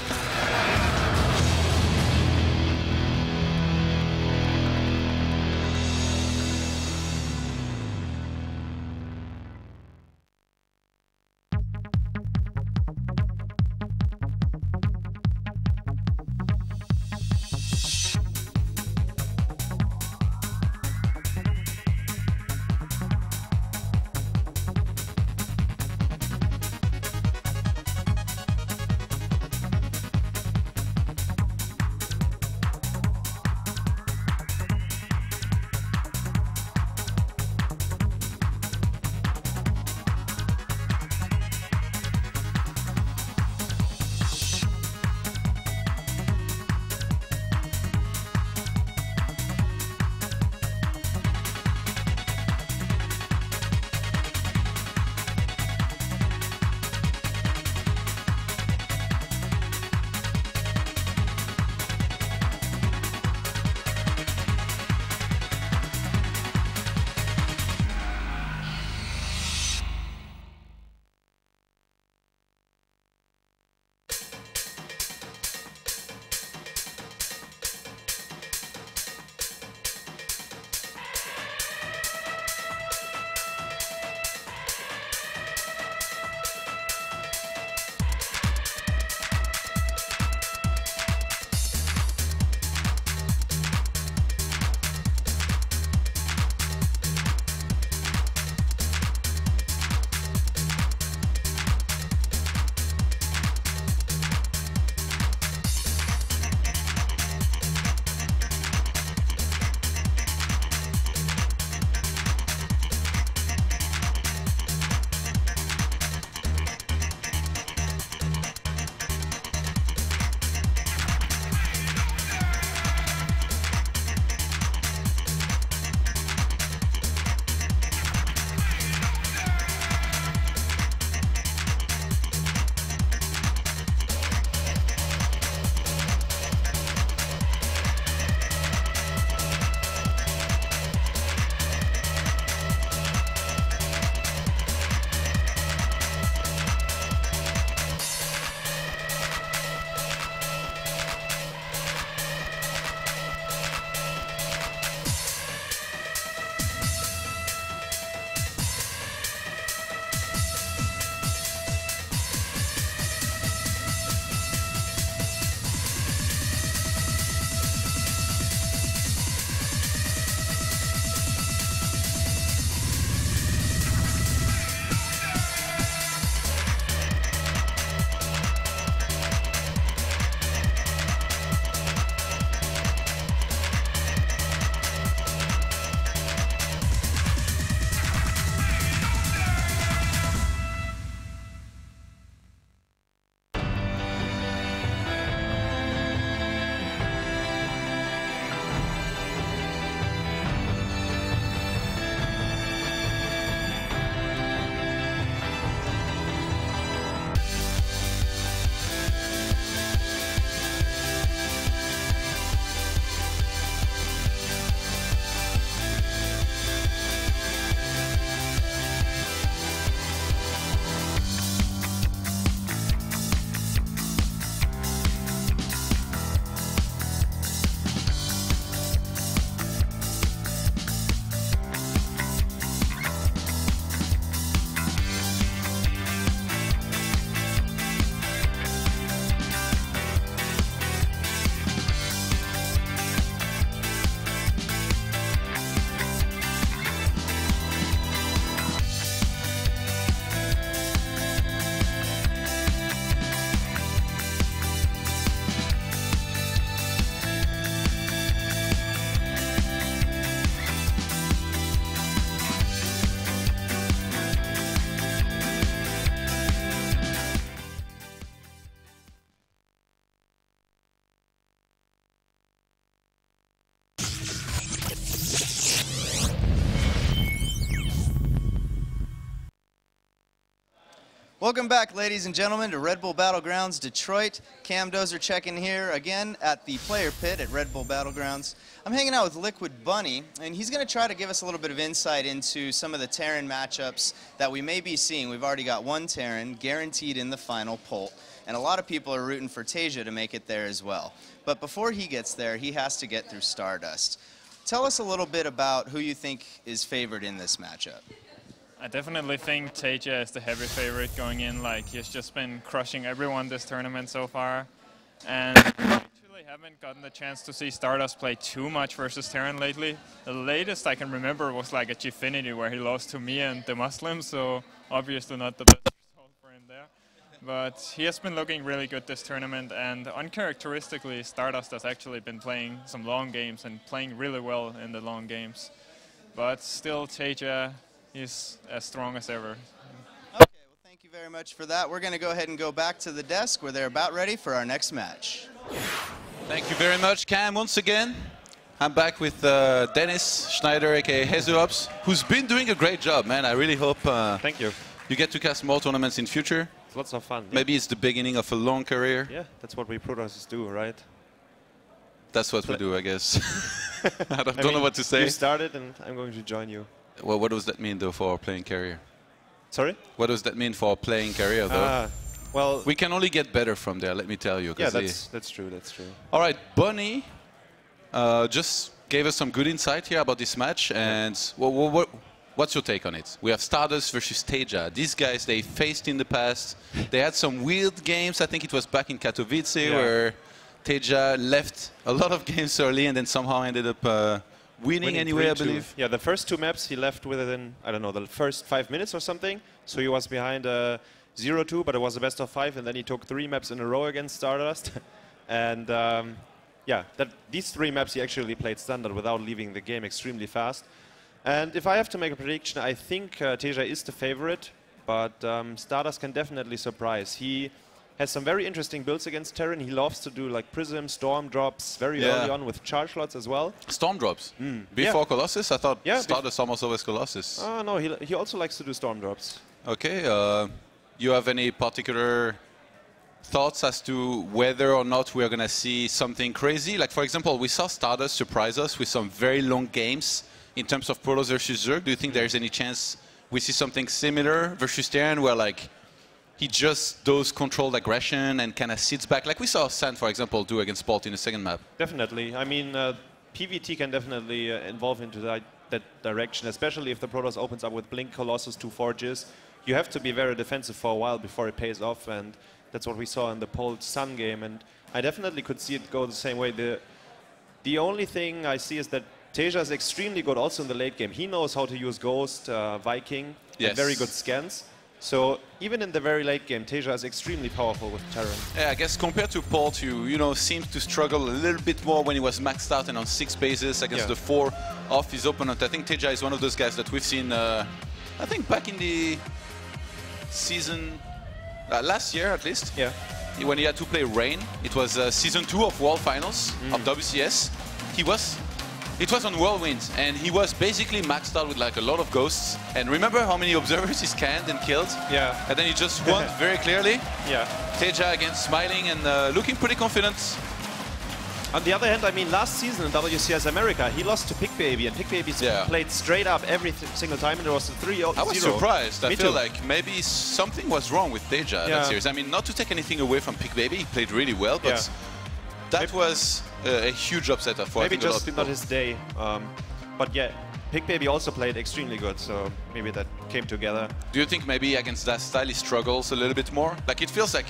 Welcome back, ladies and gentlemen, to Red Bull Battlegrounds Detroit. Cam Dozer checking here again at the player pit at Red Bull Battlegrounds. I'm hanging out with Liquid Bunny, and he's going to try to give us a little bit of insight into some of the Terran matchups that we may be seeing. We've already got one Terran guaranteed in the final poll, and a lot of people are rooting for Tasia to make it there as well. But before he gets there, he has to get through Stardust. Tell us a little bit about who you think is favored in this matchup. I definitely think Tasia is the heavy favorite going in. Like, he's just been crushing everyone this tournament so far. And I actually haven't gotten the chance to see Stardust play too much versus Terran lately. The latest I can remember was like a Gfinity where he lost to me and the Muslims, so obviously not the best result for him there. But he has been looking really good this tournament, and uncharacteristically, Stardust has actually been playing some long games and playing really well in the long games. But still, Tasia is as strong as ever. Okay, well, thank you very much for that. We're going to go ahead and go back to the desk where they're about ready for our next match. Thank you very much, Cam, once again. I'm back with Dennis Schneider, aka Hezuops, who's been doing a great job, man. I really hope thank you. You get to cast more tournaments in future. It's lots of fun. Maybe it's the beginning of a long career. Yeah, that's what we producers do, right? That's what we do, I guess. I don't know what to say. You started, and I'm going to join you. Well, what does that mean, though, for our playing career? Sorry? What does that mean for our playing career, though? Well, we can only get better from there, let me tell you. Yeah, that's true, that's true. All right, Bunny just gave us some good insight here about this match, and what's your take on it? We have Stardust versus Tasia. These guys, they faced in the past. They had some weird games. I think it was back in Katowice where Tasia left a lot of games early and then somehow ended up winning anyway, I believe. Yeah, the first two maps he left within, I don't know, the first 5 minutes or something. So he was behind 0-2, but it was a best of 5, and then he took 3 maps in a row against Stardust. And yeah, these 3 maps he actually played standard without leaving the game extremely fast. And if I have to make a prediction, I think Tasia is the favorite, but Stardust can definitely surprise. He has some very interesting builds against Terran. He loves to do like Prism, Storm drops very early on with charge slots as well. Storm drops? Before Colossus? I thought Stardust almost always Colossus. Oh, no, he also likes to do Storm drops. Okay, you have any particular thoughts as to whether or not we are going to see something crazy? Like, for example, we saw Stardust surprise us with some very long games in terms of Protoss versus Zerg. Do you think there's any chance we see something similar versus Terran where, like, he just does controlled aggression and kind of sits back, like we saw Sand, for example, do against Bolt in the second map? Definitely. I mean, PVT can definitely evolve into that direction, especially if the Protoss opens up with Blink, Colossus, 2 Forges. You have to be very defensive for a while before it pays off, and that's what we saw in the Polt Sun game, and I definitely could see it go the same way. The only thing I see is that Tasia is extremely good also in the late game. He knows how to use Ghost, Viking, and very good scans. So even in the very late game, Tasia is extremely powerful with Terran. Yeah, I guess compared to Polt, you know, seemed to struggle a little bit more when he was maxed out and on 6 bases against the 4 of his opponent. I think Tasia is one of those guys that we've seen, I think back in the season, last year at least, when he had to play Rain. It was season 2 of World Finals of WCS. It was on Whirlwind, and he was basically maxed out with like a lot of ghosts. And remember how many observers he scanned and killed? Yeah. And then he just won very clearly. Yeah. Tasia again smiling and looking pretty confident. On the other hand, I mean, last season in WCS America, he lost to Pick Baby, and Pick Baby played straight up every single time, and there was a 3-0. I was surprised. I feel like maybe something was wrong with Tasia that series. I mean, not to take anything away from Pick Baby, he played really well, but that was a huge upset for maybe I think a lot of just people. not his day. But yeah, Pick Baby also played extremely good, so maybe that came together. Do you think maybe against that style he struggles a little bit more? Like, it feels like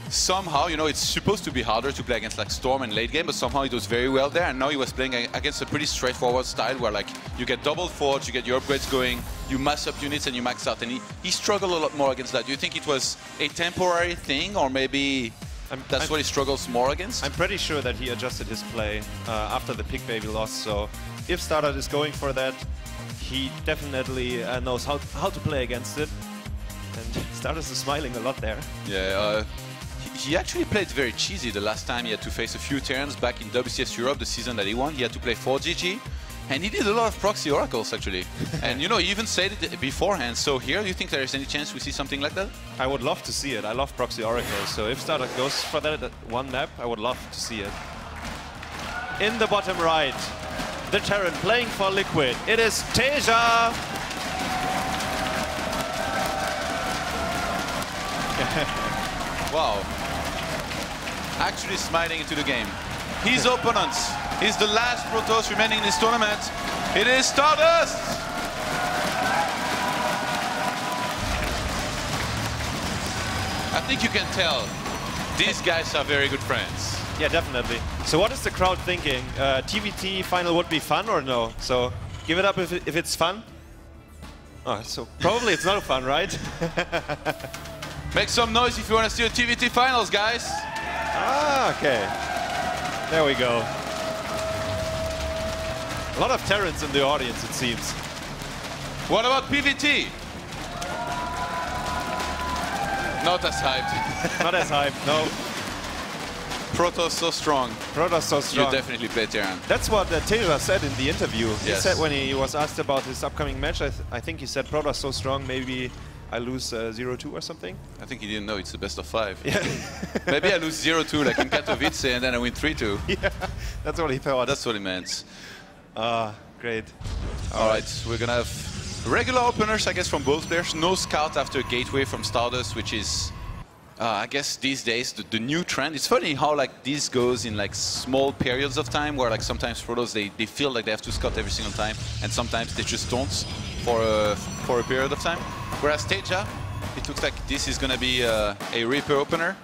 somehow, you know, it's supposed to be harder to play against like Storm in late game, but somehow he does very well there, and now he was playing against a pretty straightforward style where like you get double forge, you get your upgrades going, you mass up units and you max out, and he struggled a lot more against that. Do you think it was a temporary thing, or maybe that's what he struggles more against? I'm pretty sure that he adjusted his play after the Pick Baby loss, so if Stardust is going for that, he definitely knows how to play against it, and Stardust is smiling a lot there. Yeah, he actually played very cheesy the last time he had to face a few Terrans back in WCS Europe, the season that he won. He had to play 4 GG, And he did a lot of proxy oracles, actually. And, you know, he even said it beforehand. So here, do you think there is any chance we see something like that? I would love to see it. I love proxy oracles. So if StarCraft goes for that one map, I would love to see it. In the bottom right, the Terran playing for Liquid. It is Teja. Wow. Actually smiling into the game. His opponent is the last Protoss remaining in this tournament. It is Stardust! I think you can tell these guys are very good friends. Yeah, definitely. So what is the crowd thinking? TVT final would be fun or no? So give it up if it's fun. Oh, so probably it's not fun, right? Make some noise if you want to see the TVT finals, guys. Ah, okay. There we go. A lot of Terrans in the audience, it seems. What about PVT? Not as hyped. Not as hyped, no. Protoss so strong. Protoss so strong. You definitely play Terran. That's what Teja said in the interview. He Yes. said when he was asked about his upcoming match, I think he said Protoss so strong, maybe I lose 0-2 or something. I think he didn't know it's the best of 5. Yeah. Maybe I lose 0-2 like in Katowice and then I win 3-2. Yeah, that's what he thought. That's what he meant. Great. All right, we're gonna have regular openers, I guess, from both players. No scout after Gateway from Stardust, which is, I guess, these days the new trend. It's funny how like this goes in like small periods of time, where like sometimes Protoss they feel like they have to scout every single time, and sometimes they just don't for a period of time. Whereas Teja, it looks like this is gonna be a Reaper opener,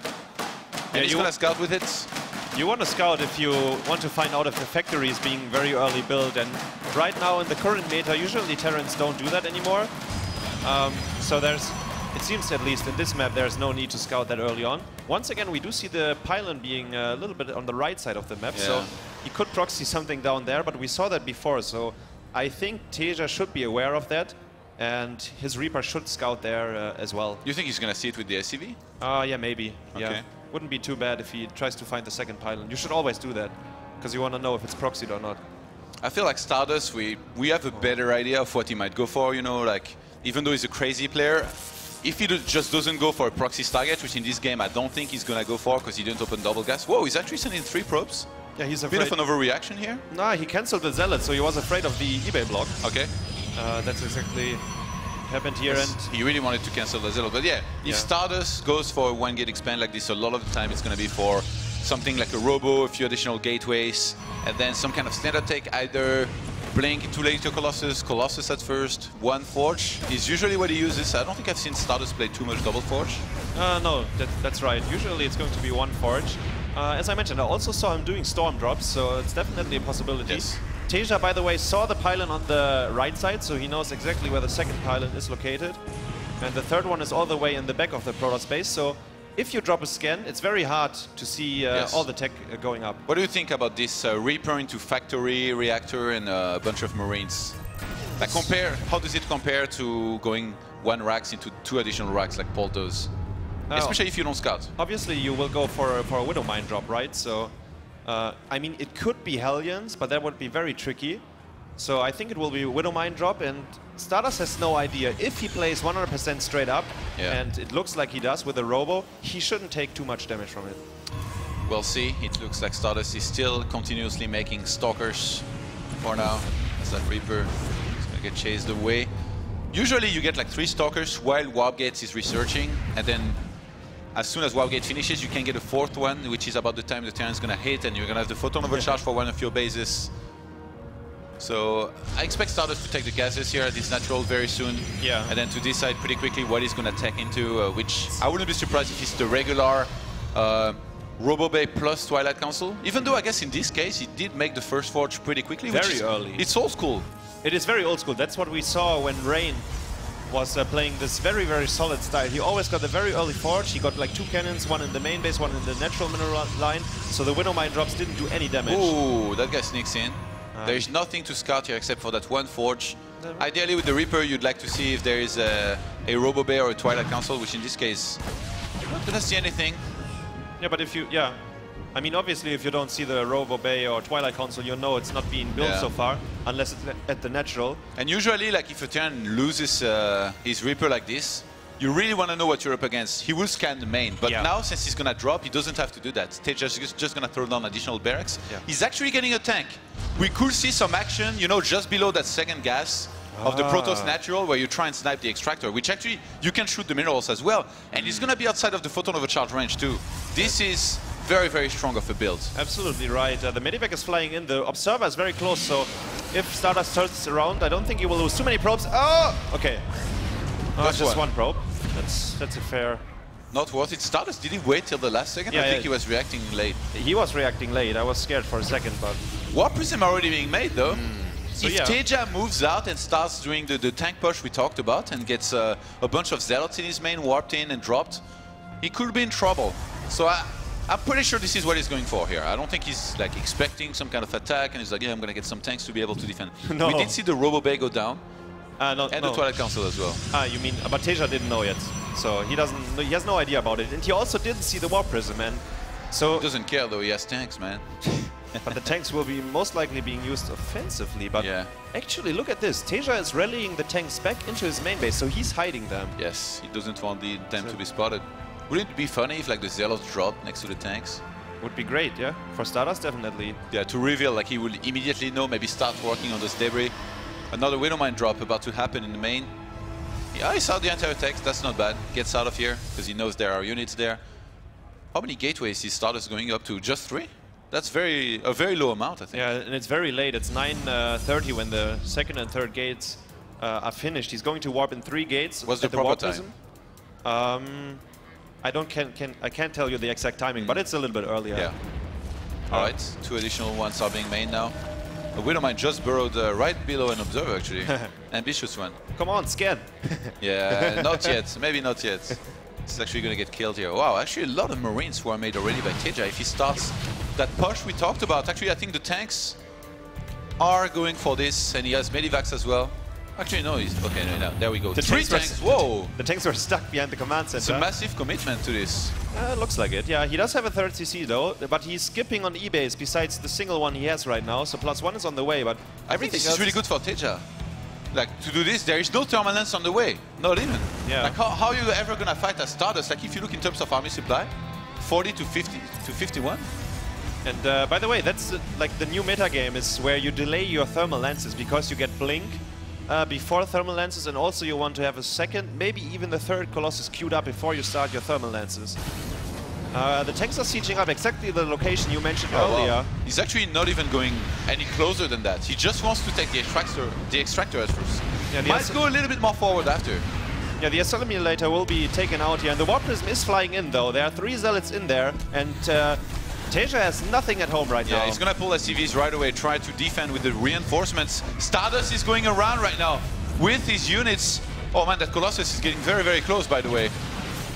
and he's gonna scout with it. You want to scout if you want to find out if the factory is being very early built, and right now in the current meta, usually Terrans don't do that anymore. So it seems at least in this map, there's no need to scout that early on. Once again, we do see the pylon being a little bit on the right side of the map, so he could proxy something down there, but we saw that before, so I think Teja should be aware of that, and his Reaper should scout there as well. You think he's gonna see it with the SCV? Yeah, maybe. Okay. Yeah. Wouldn't be too bad if he tries to find the second pylon. You should always do that, because you want to know if it's proxied or not. I feel like Stardust, we have a better idea of what he might go for, you know, like, even though he's a crazy player, if he just doesn't go for a proxy Stargate, which in this game I don't think he's gonna go for, because he didn't open double gas. Whoa, he's actually sending 3 probes? Yeah, he's afraid. Bit of an overreaction here? Nah, he cancelled the Zealot, so he was afraid of the eBay block. Okay. That's exactly happened here, Yes, and he really wanted to cancel the Zealot. But yeah, if Stardust goes for a 1 gate expand like this, a lot of the time it's going to be for something like a Robo, a few additional gateways, and then some kind of standard take, either Blink, 2 later Colossus at first, 1 Forge is usually what he uses. I don't think I've seen Stardust play too much double Forge. No, that's right. Usually it's going to be 1 Forge. As I mentioned, I also saw him doing Storm drops, so it's definitely a possibility. Yes. Teja, by the way, saw the pylon on the right side, so he knows exactly where the second pylon is located. And the third one is all the way in the back of the Protoss base, so if you drop a scan, it's very hard to see all the tech going up. What do you think about this Reaper into Factory, Reactor, and a bunch of Marines? Like how does it compare to going 1 racks into 2 additional racks like Paul does? Especially if you don't scout. Obviously, you will go for a Widow Mine drop, right? So, I mean, it could be Hellions, but that would be very tricky. So I think it will be a Widow Mine drop, and Stardust has no idea. If he plays 100% straight up, and it looks like he does with a Robo, he shouldn't take too much damage from it. We'll see. It looks like Stardust is still continuously making Stalkers for now. As that Reaper is going to get chased away. Usually you get like 3 Stalkers while Warp Gates is researching, and then as soon as Warp Gate finishes, you can get a 4th one, which is about the time the Terran is going to hit, and you're going to have the Photon Overcharge for one of your bases. So I expect Stardust to take the gases here at this natural very soon. Yeah. And then to decide pretty quickly what he's going to tech into, which I wouldn't be surprised if it's the regular Robo Bay plus Twilight Council. Even though I guess in this case, he did make the first Forge pretty quickly. Very early. It's old school. It is very old school. That's what we saw when Rain was playing this very, very solid style. He always got a very early Forge. He got like 2 cannons, 1 in the main base, 1 in the natural mineral line. So the Widow Mine drops didn't do any damage. Ooh, that guy sneaks in. There's nothing to scout here except for that 1 Forge. Ideally with the Reaper, you'd like to see if there is a Robo Bay or a Twilight Council, which in this case, I'm not gonna see anything. Yeah, but if you, I mean, obviously, if you don't see the Robo Bay or Twilight console, you know it's not being built so far, unless it's at the natural. And usually, like if a Terran loses his Reaper like this, you really want to know what you're up against. He will scan the main, but now since he's gonna drop, he doesn't have to do that. Teja's just gonna throw down additional barracks. He's actually getting a tank. We could see some action, you know, just below that second gas of the Protoss natural, where you try and snipe the extractor, which actually you can shoot the minerals as well, and he's gonna be outside of the photon overcharge range too. This is very, very strong of a build. Absolutely right. The Medivac is flying in. The Observer is very close, so if Stardust turns around, I don't think he will lose too many probes. Oh, okay. That's just one probe. That's a fair. Not worth it. Stardust, did he wait till the last second? I think he was reacting late. He was reacting late. I was scared for a second, but... Warp Prism already being made, though. So if Teja moves out and starts doing the tank push we talked about and gets a bunch of Zealots in his main, warped in and dropped, he could be in trouble. So I'm pretty sure this is what he's going for here. I don't think he's like expecting some kind of attack and he's like, yeah, I'm going to get some tanks to be able to defend. No. We did see the Robo Bay go down. And the Twilight Council as well. You mean, but Teja didn't know yet. So he has no idea about it. And he also didn't see the Warp Prism, and so... He doesn't care though, he has tanks, man. But the tanks will be most likely being used offensively. But actually, look at this. Teja is rallying the tanks back into his main base, so he's hiding them. Yes, he doesn't want them to be spotted. Wouldn't it be funny if like the Zealots dropped next to the tanks? Would be great, yeah. For Stardust, definitely. Yeah, to reveal, like he will immediately know, maybe start working on this debris. Another Widowmine drop about to happen in the main. Yeah, he saw the entire text, that's not bad. Gets out of here, because he knows there are units there. How many gateways is Stardust going up to? Just 3? That's a very low amount, I think. Yeah, and it's very late. It's 9:30 when the second and third gates are finished. He's going to warp in 3 gates. What's the proper time? I can't tell you the exact timing, but it's a little bit earlier. Yeah. Alright, 2 additional ones are being made now. A Widowmine just burrowed right below an Observer, actually. Ambitious one. Come on, scan. Yeah, not yet. Maybe not yet. It's actually going to get killed here. Wow, actually a lot of Marines who are made already by Teja. If he starts that push we talked about, actually I think the tanks are going for this, and he has Medivacs as well. Actually, no, he's... Okay, no, there we go. 3 tanks, whoa! The tanks are stuck behind the command center. It's a massive commitment to this. Looks like it, yeah. He does have a 3rd CC though, but he's skipping on E-base besides the single one he has right now, so +1 is on the way, but I think this is really good for Teja. Like, to do this, there is no thermal lens on the way. Not even. Yeah. Like, how are you ever gonna fight as Stardust? Like, if you look in terms of army supply, 40 to 50 to 51. And by the way, that's like the new meta game is where you delay your thermal lenses because you get blink before thermal lenses, and also you want to have a second, maybe even the 3rd Colossus queued up before you start your thermal lenses. The tanks are sieging up exactly the location you mentioned earlier. Wow. He's actually not even going any closer than that. He just wants to take the extractor at first. Yeah, might go a little bit more forward after. Yeah, the Assimilator will be taken out here, and the Warp Prism is flying in though. There are 3 Zealots in there, and Teja has nothing at home right now. Yeah, he's gonna pull SCVs right away, try to defend with the reinforcements. Stardust is going around right now with his units. Oh man, that Colossus is getting very, very close, by the way,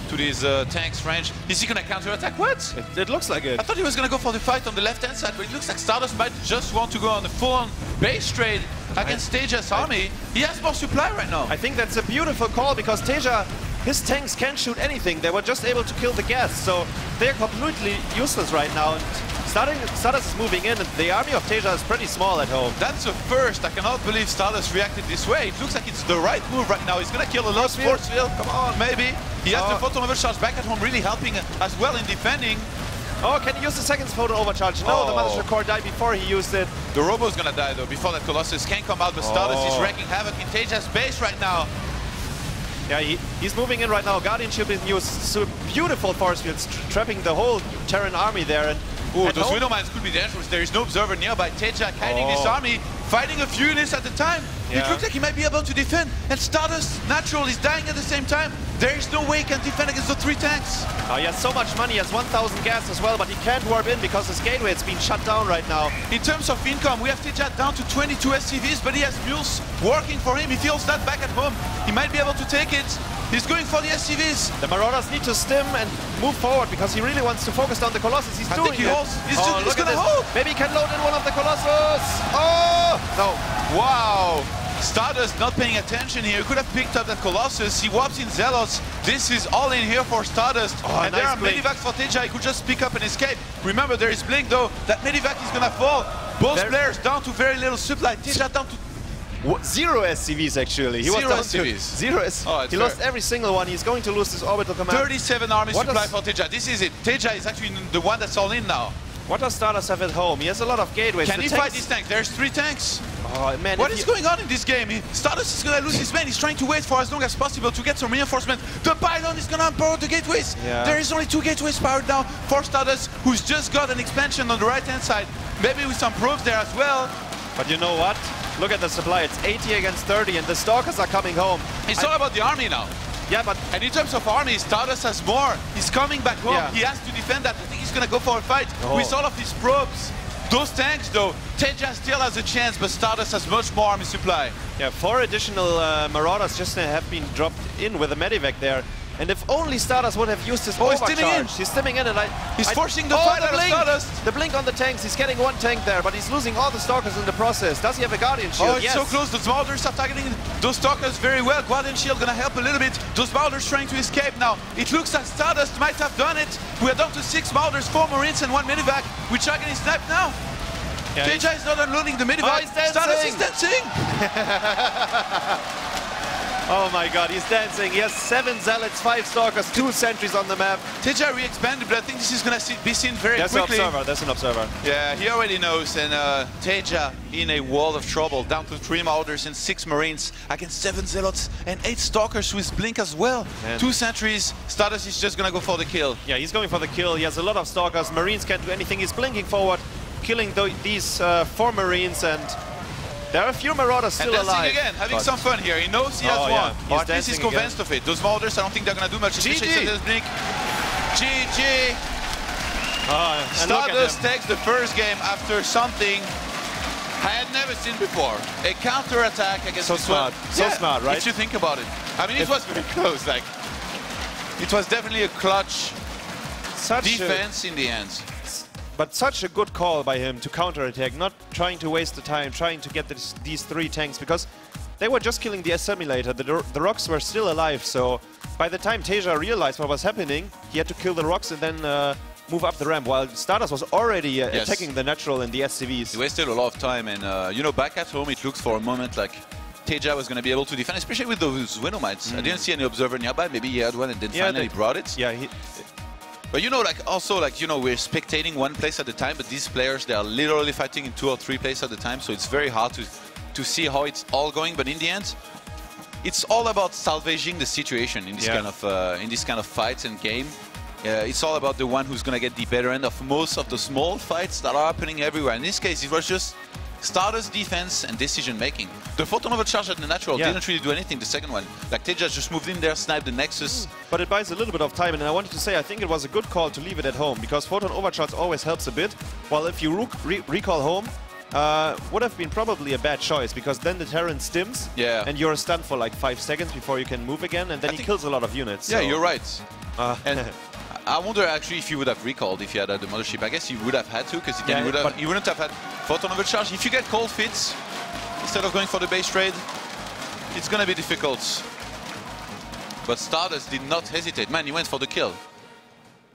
to these tanks' range. Is he gonna counterattack? What? It looks like it. I thought he was gonna go for the fight on the left-hand side, but it looks like Stardust might just want to go on the full-on base trade against Teja's army. He has more supply right now. I think that's a beautiful call because Teja, his tanks can't shoot anything. They were just able to kill the gas, so they're completely useless right now. And Stardust is moving in, and the army of Teja is pretty small at home. That's a first. I cannot believe Stardust reacted this way. It looks like it's the right move right now. He's gonna kill a lot of Force Field. Come on, maybe. He has the photon overcharge back at home, really helping as well in defending. Oh, can he use the second photon overcharge? No, the Mothership Core died before he used it. The Robo's gonna die though, before that Colossus can come out, but Stardust is wreaking havoc in Teja's base right now. Yeah, he's moving in right now. Guardianship is used. So beautiful force fields, trapping the whole Terran army there. And oh, those Widowmines could be dangerous. There is no observer nearby. Teja guiding this army, fighting a few units at a time. Yeah. It looks like he might be able to defend. And Stardust, natural, is dying at the same time. There is no way he can defend against the 3 tanks. He has so much money. He has 1,000 gas as well, but he can't warp in because his gateway has been shut down right now. In terms of income, we have Teja down to 22 SCVs, but he has mules working for him. He feels that back at home. He might be able to take it. He's going for the SCVs. The Marauders need to stim and move forward because he really wants to focus down the Colossus. He's doing it. He's gonna hold. Maybe he can load in one of the Colossus. Oh! No. Wow. Stardust not paying attention here. He could have picked up that Colossus. He whops in Zealots. This is all in here for Stardust. Oh, and nice there are blink. medivacs for Teja. He could just pick up and escape. Remember, there is Blink though. That medivac is gonna fall. Both players down to very little supply. Teja down to Zero SCVs actually. He Zero was down to SCVs. Zero SCVs. Oh, he lost every single one. He's going to lose this orbital command. 37 army What supply does- for Teja. This is it. Teja is actually the one that's all in now. What does Stardust have at home? He has a lot of gateways. Can The he tanks- fight this tank? There's 3 tanks. Oh man, What is going on in this game? Stardust is gonna lose his man. He's trying to wait for as long as possible to get some reinforcement. The pylon is gonna empower the gateways. Yeah. There is only 2 gateways powered down for Stardust, who's just got an expansion on the right-hand side. Maybe with some probes there as well. But you know what? Look at the supply. It's 80 against 30, and the Stalkers are coming home. It's all about the army now. Yeah, but... And in terms of army, Stardust has more. He's coming back home. Yeah. He has to defend that. I think he's gonna go for a fight Oh. with all of his probes. Those tanks, though, Teja still has a chance, but Stardust has much more army supply. Yeah, 4 additional Marauders just have been dropped in with a medivac there. And if only Stardust would have used his Oh, he's overcharge. stimming in. He's stimming in, and He's forcing the fight out of blink! Stardust. The blink on the tanks. He's getting 1 tank there, but he's losing all the Stalkers in the process. Does he have a Guardian Shield? Oh, it's yes. so close. Those Marauders are targeting those Stalkers very well. Guardian Shield gonna help a little bit. Those Marauders trying to escape now. It looks like Stardust might have done it. We're down to 6 Marauders, 4 Marines, and 1 medivac, which are getting sniped now. Yeah, Teja is not unloading the medivac. Oh, he's dancing. Stardust is dancing. Oh my god, he's dancing. He has 7 Zealots, 5 Stalkers, 2 sentries on the map. Teja re-expanded, but I think this is gonna be seen very There's quickly. an observer, there's an observer. Yeah, he already knows, and Teja in a world of trouble, down to 3 Marauders and 6 Marines against 7 Zealots and 8 Stalkers with Blink as well. Man. 2 sentries. Stardust is just gonna go for the kill. Yeah, he's going for the kill. He has a lot of Stalkers. Marines can't do anything. He's blinking forward, killing these 4 Marines, and there are a few Marauders still and dancing alive. again, having But- some fun here. He knows he has Oh, won, yeah. or He's at least he's dancing convinced of it. Those Marauders, I don't think they're gonna do much. especially GG. since Blink. GG. And look at Stardust him. takes the first game after something I had never seen before. A counter-attack against So this smart. one. So smart, right? If you think about it. I mean, it was very close. Like, it was definitely a clutch defense in the end. But such a good call by him to counterattack, not trying to waste the time, trying to get these 3 tanks, because they were just killing the assimilator. The rocks were still alive, so by the time Teja realized what was happening, he had to kill the rocks and then move up the ramp, while Stardust was already attacking the natural and the SCVs. He wasted a lot of time, and you know, back at home, it looks for a moment like Teja was going to be able to defend, especially with those Venomites. I didn't see any observer nearby. Maybe he had one and then finally brought it. Yeah, but you know, like also, like, you know, we're spectating one place at a time, but these players, they are literally fighting in 2 or 3 places at a time, so it's very hard to see how it's all going. But in the end, it's all about salvaging the situation in this kind of fights and game. It's all about the one who's going to get the better end of most of the small fights that are happening everywhere. In this case, it was just Stardust defense and decision making. The photon overcharge at the natural didn't really do anything, the second one. Like, Teja just moved in there, sniped the Nexus. But it buys a little bit of time, and I wanted to say I think it was a good call to leave it at home, because photon overcharge always helps a bit, while if you recall home, would have been probably a bad choice, because then the Terran stims, and you're stunned for like 5 seconds before you can move again, and then he kills a lot of units. Yeah, so. you're right. And I wonder actually if you would have recalled if you had the mothership. I guess you would have had to, because you wouldn't have had photon overcharge. If you get cold fits instead of going for the base trade, it's going to be difficult. But Stardust did not hesitate. Man, he went for the kill.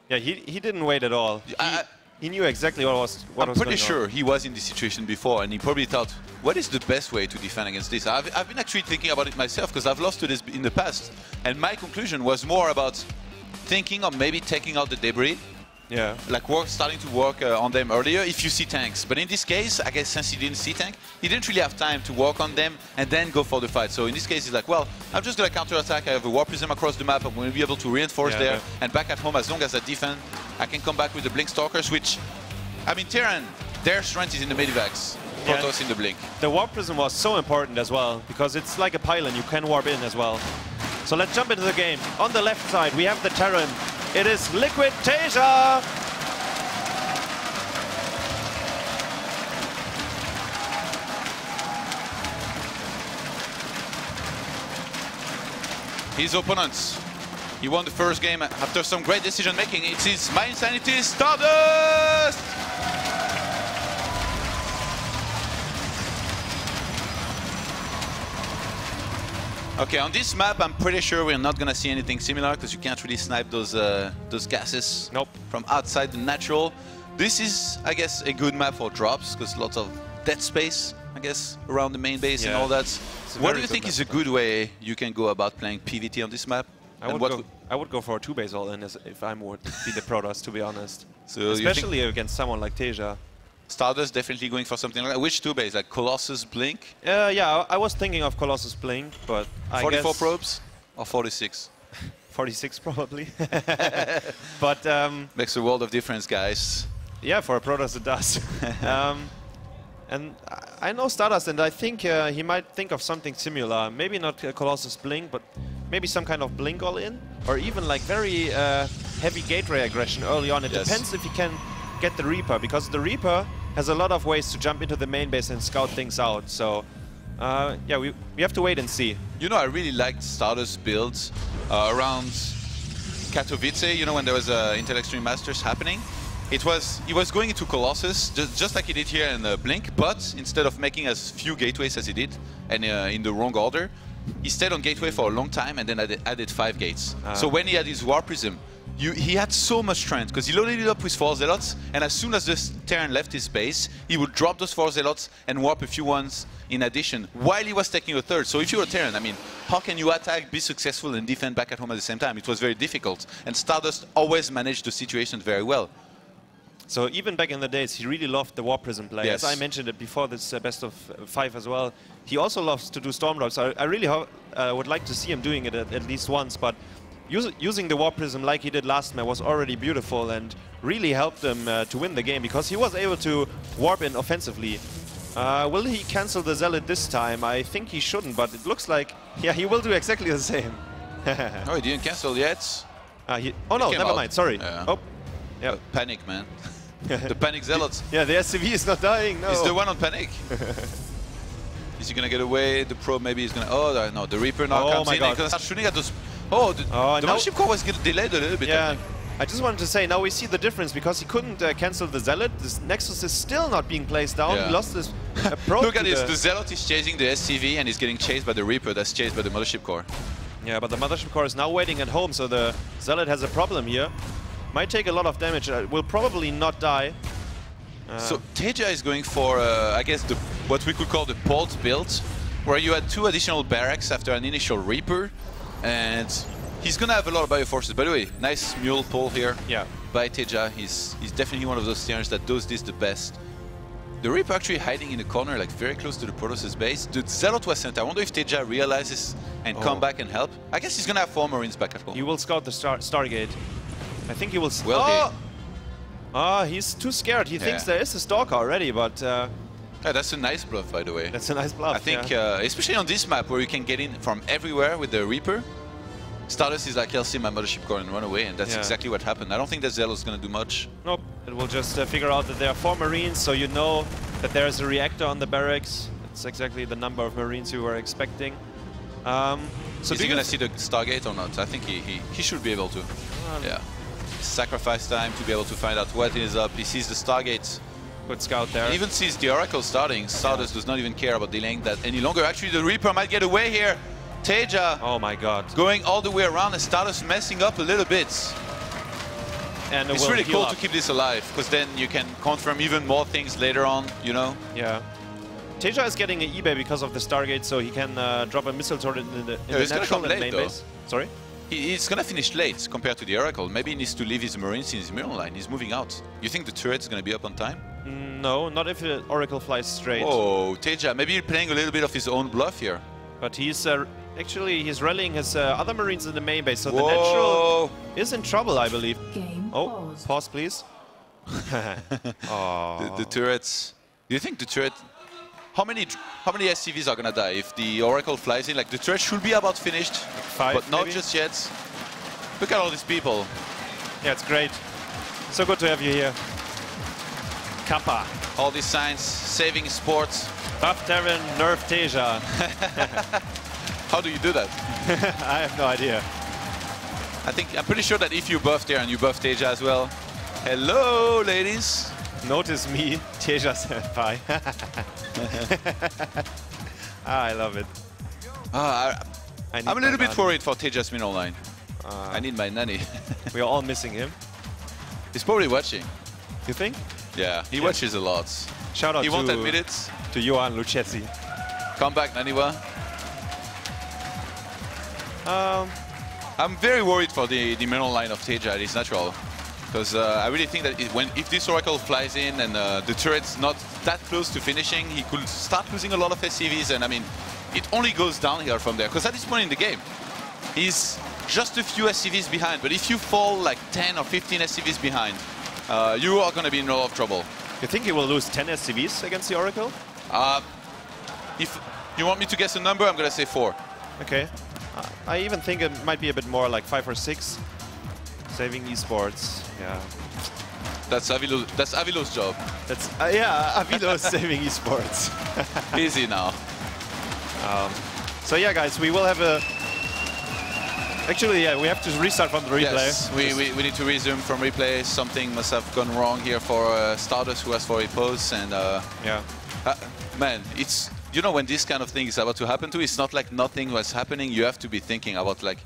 Yeah, he didn't wait at all. He knew exactly what was going on. I'm pretty sure he was in this situation before, and he probably thought, what is the best way to defend against this? I've been actually thinking about it myself, because I've lost to this in the past. And my conclusion was more about thinking of maybe taking out the debris. Yeah. Like starting to work on them earlier if you see tanks. But in this case, I guess since he didn't see tank, he didn't really have time to work on them and then go for the fight. So in this case, he's like, well, I'm just going to counter-attack. I have a War Prism across the map. I'm going to be able to reinforce there. And back at home, as long as I defend, I can come back with the Blink Stalkers, which, I mean, Terran, their strength is in the medivacs. Protoss in the Blink. The Warp Prism was so important as well, because it's like a pylon. You can warp in as well. So let's jump into the game. On the left side, we have the Terran. It is Liquid Teja. His opponents. He won the first game after some great decision making. It is My Insanity Stardust! Okay, on this map, I'm pretty sure we're not gonna see anything similar because you can't really snipe those gases from outside the natural. This is, I guess, a good map for drops because lots of dead space, I guess, around the main base and all that. What do you think is a good way you can go about playing PvT on this map? I would go for a 2-base all-in if I would be the Protoss, to be honest. So especially against someone like Teja. Stardust definitely going for something like that. Which 2-base? Like Colossus, Blink? Yeah, I was thinking of Colossus Blink, but I 44 guess probes or 46? 46 probably. But makes a world of difference, guys. Yeah, for a Protoss it does. And I know Stardust, and I think he might think of something similar. Maybe not Colossus Blink, but maybe some kind of Blink all-in, or even like very heavy gateway aggression early on. It depends if he can get the Reaper, because the Reaper has a lot of ways to jump into the main base and scout things out. So yeah, we have to wait and see. You know, I really liked Stardust builds around Katowice, you know, when there was Intel Extreme Masters happening. He was going into Colossus, just like he did here in Blink, but instead of making as few gateways as he did, and in the wrong order, he stayed on gateway for a long time and then added 5 gates. So when he had his War Prism, he had so much strength, because he loaded it up with 4 Zealots, and as soon as the Terran left his base, he would drop those 4 Zealots and warp a few ones in addition, while he was taking a third. So if you're a Terran, I mean, how can you attack, be successful, and defend back at home at the same time? It was very difficult, and Stardust always managed the situation very well. So even back in the days, he really loved the War Prism play. Yes. As I mentioned it before, this best of 5 as well. He also loves to do Storm Drops. I really would like to see him doing it at least once, but using the War Prism like he did last map was already beautiful and really helped him to win the game, because he was able to warp in offensively. Will he cancel the Zealot this time? I think he shouldn't, but it looks like, yeah, he will do exactly the same. No, he didn't cancel yet. Oh no, never mind, sorry. Yeah. Oh, yeah. Panic, man. The Panic Zealots. Yeah, the SCV is not dying, no. He's the one on Panic. Is he gonna get away? The Probe maybe is gonna... Oh, no, the Reaper now comes in and gonna start shooting at those... Oh, the Mothership Core was delayed a little bit. Yeah, I just wanted to say, now we see the difference, because he couldn't cancel the Zealot. This Nexus is still not being placed down. Yeah. He lost this Probe. Look at this, the Zealot is chasing the SCV and he's getting chased by the Reaper that's chased by the Mothership Core. Yeah, but the Mothership Core is now waiting at home, so the Zealot has a problem here. Might take a lot of damage, will probably not die. So Teja is going for, I guess, what we could call the Bolt build, where you had 2 additional barracks after an initial Reaper, and he's gonna have a lot of bioforces. By the way, nice mule pull here by Teja. He's definitely one of those Terrans that does this the best. The Reaper actually hiding in the corner, like very close to the Protoss' base. The Zealot was sent. I wonder if Teja realizes and come back and help. I guess he's gonna have 4 Marines back at home. He will scout the Stargate. I think he will... he's too scared. He thinks there is a Stalker already, but... yeah, that's a nice bluff, by the way. That's a nice bluff, I think, especially on this map, where you can get in from everywhere with the Reaper, Stardust is like, I'll see my Mothership Core and run away, and that's exactly what happened. I don't think that Zealot's going to do much. Nope. It will just figure out that there are 4 Marines, so you know that there is a reactor on the barracks. It's exactly the number of Marines you were expecting. So is he going to see the Stargate or not? I think he should be able to. Yeah. Sacrifice time to be able to find out what is up. He sees the Stargate. Good scout there. He even sees the Oracle starting. Stardust does not even care about delaying that any longer. Actually, the Reaper might get away here. Teja. Oh my god. Going all the way around and Stardust messing up a little bit. And it's really cool to keep this alive, because then you can confirm even more things later on, you know? Yeah. Teja is getting an eBay because of the Stargate, so he can drop a missile turret in the natural and main base. Sorry? He's gonna finish late compared to the Oracle. Maybe he needs to leave his Marines in his mirror line. He's moving out. You think the turret's gonna be up on time? No, not if the Oracle flies straight. Oh, Teja, maybe you're playing a little bit of his own bluff here. But he's actually rallying his other Marines in the main base, so the natural is in trouble, I believe. Pause, please. The turrets. Do you think the turret? How many SCVs are gonna die if the Oracle flies in? Like, the turret should be about finished, 5, but not maybe? just yet. Look at all these people. Yeah, it's great. So good to have you here. Kappa. All these signs saving sports. Buff Terran, nerf Teja. How do you do that? I have no idea. I'm pretty sure that if you buff Terran, you buff Teja as well. Hello, ladies. Notice me, Teja senpai. I love it. I'm a little bit worried for Teja's middle line. I need my nanny. We are all missing him. He's probably watching. You think? Yeah, he watches a lot. Shout out he won't admit it. To Johan Lucchesi. Come back, Naniwa. I'm very worried for the middle line of Teja. It's natural. Because I really think that if this Oracle flies in and the turret's not that close to finishing, he could start losing a lot of SCVs. And I mean, it only goes downhill from there. Because at this point in the game, he's just a few SCVs behind. But if you fall like 10 or 15 SCVs behind, you are going to be in a lot of trouble. You think he will lose 10 SCVs against the Oracle? If you want me to guess a number, I'm going to say 4. Okay. I even think it might be a bit more, like 5 or 6. Saving eSports, yeah. That's Avilo's job. That's yeah, Avilo's saving eSports. Easy now. So yeah, guys, we will have a. Actually, yeah, we have to restart from the replay. Yes, we need to resume from replay. Something must have gone wrong here for Stardust, who asked for a pause, and yeah. Man, it's, you know, when this kind of thing is about to happen to, it's not like nothing was happening. You have to be thinking about like,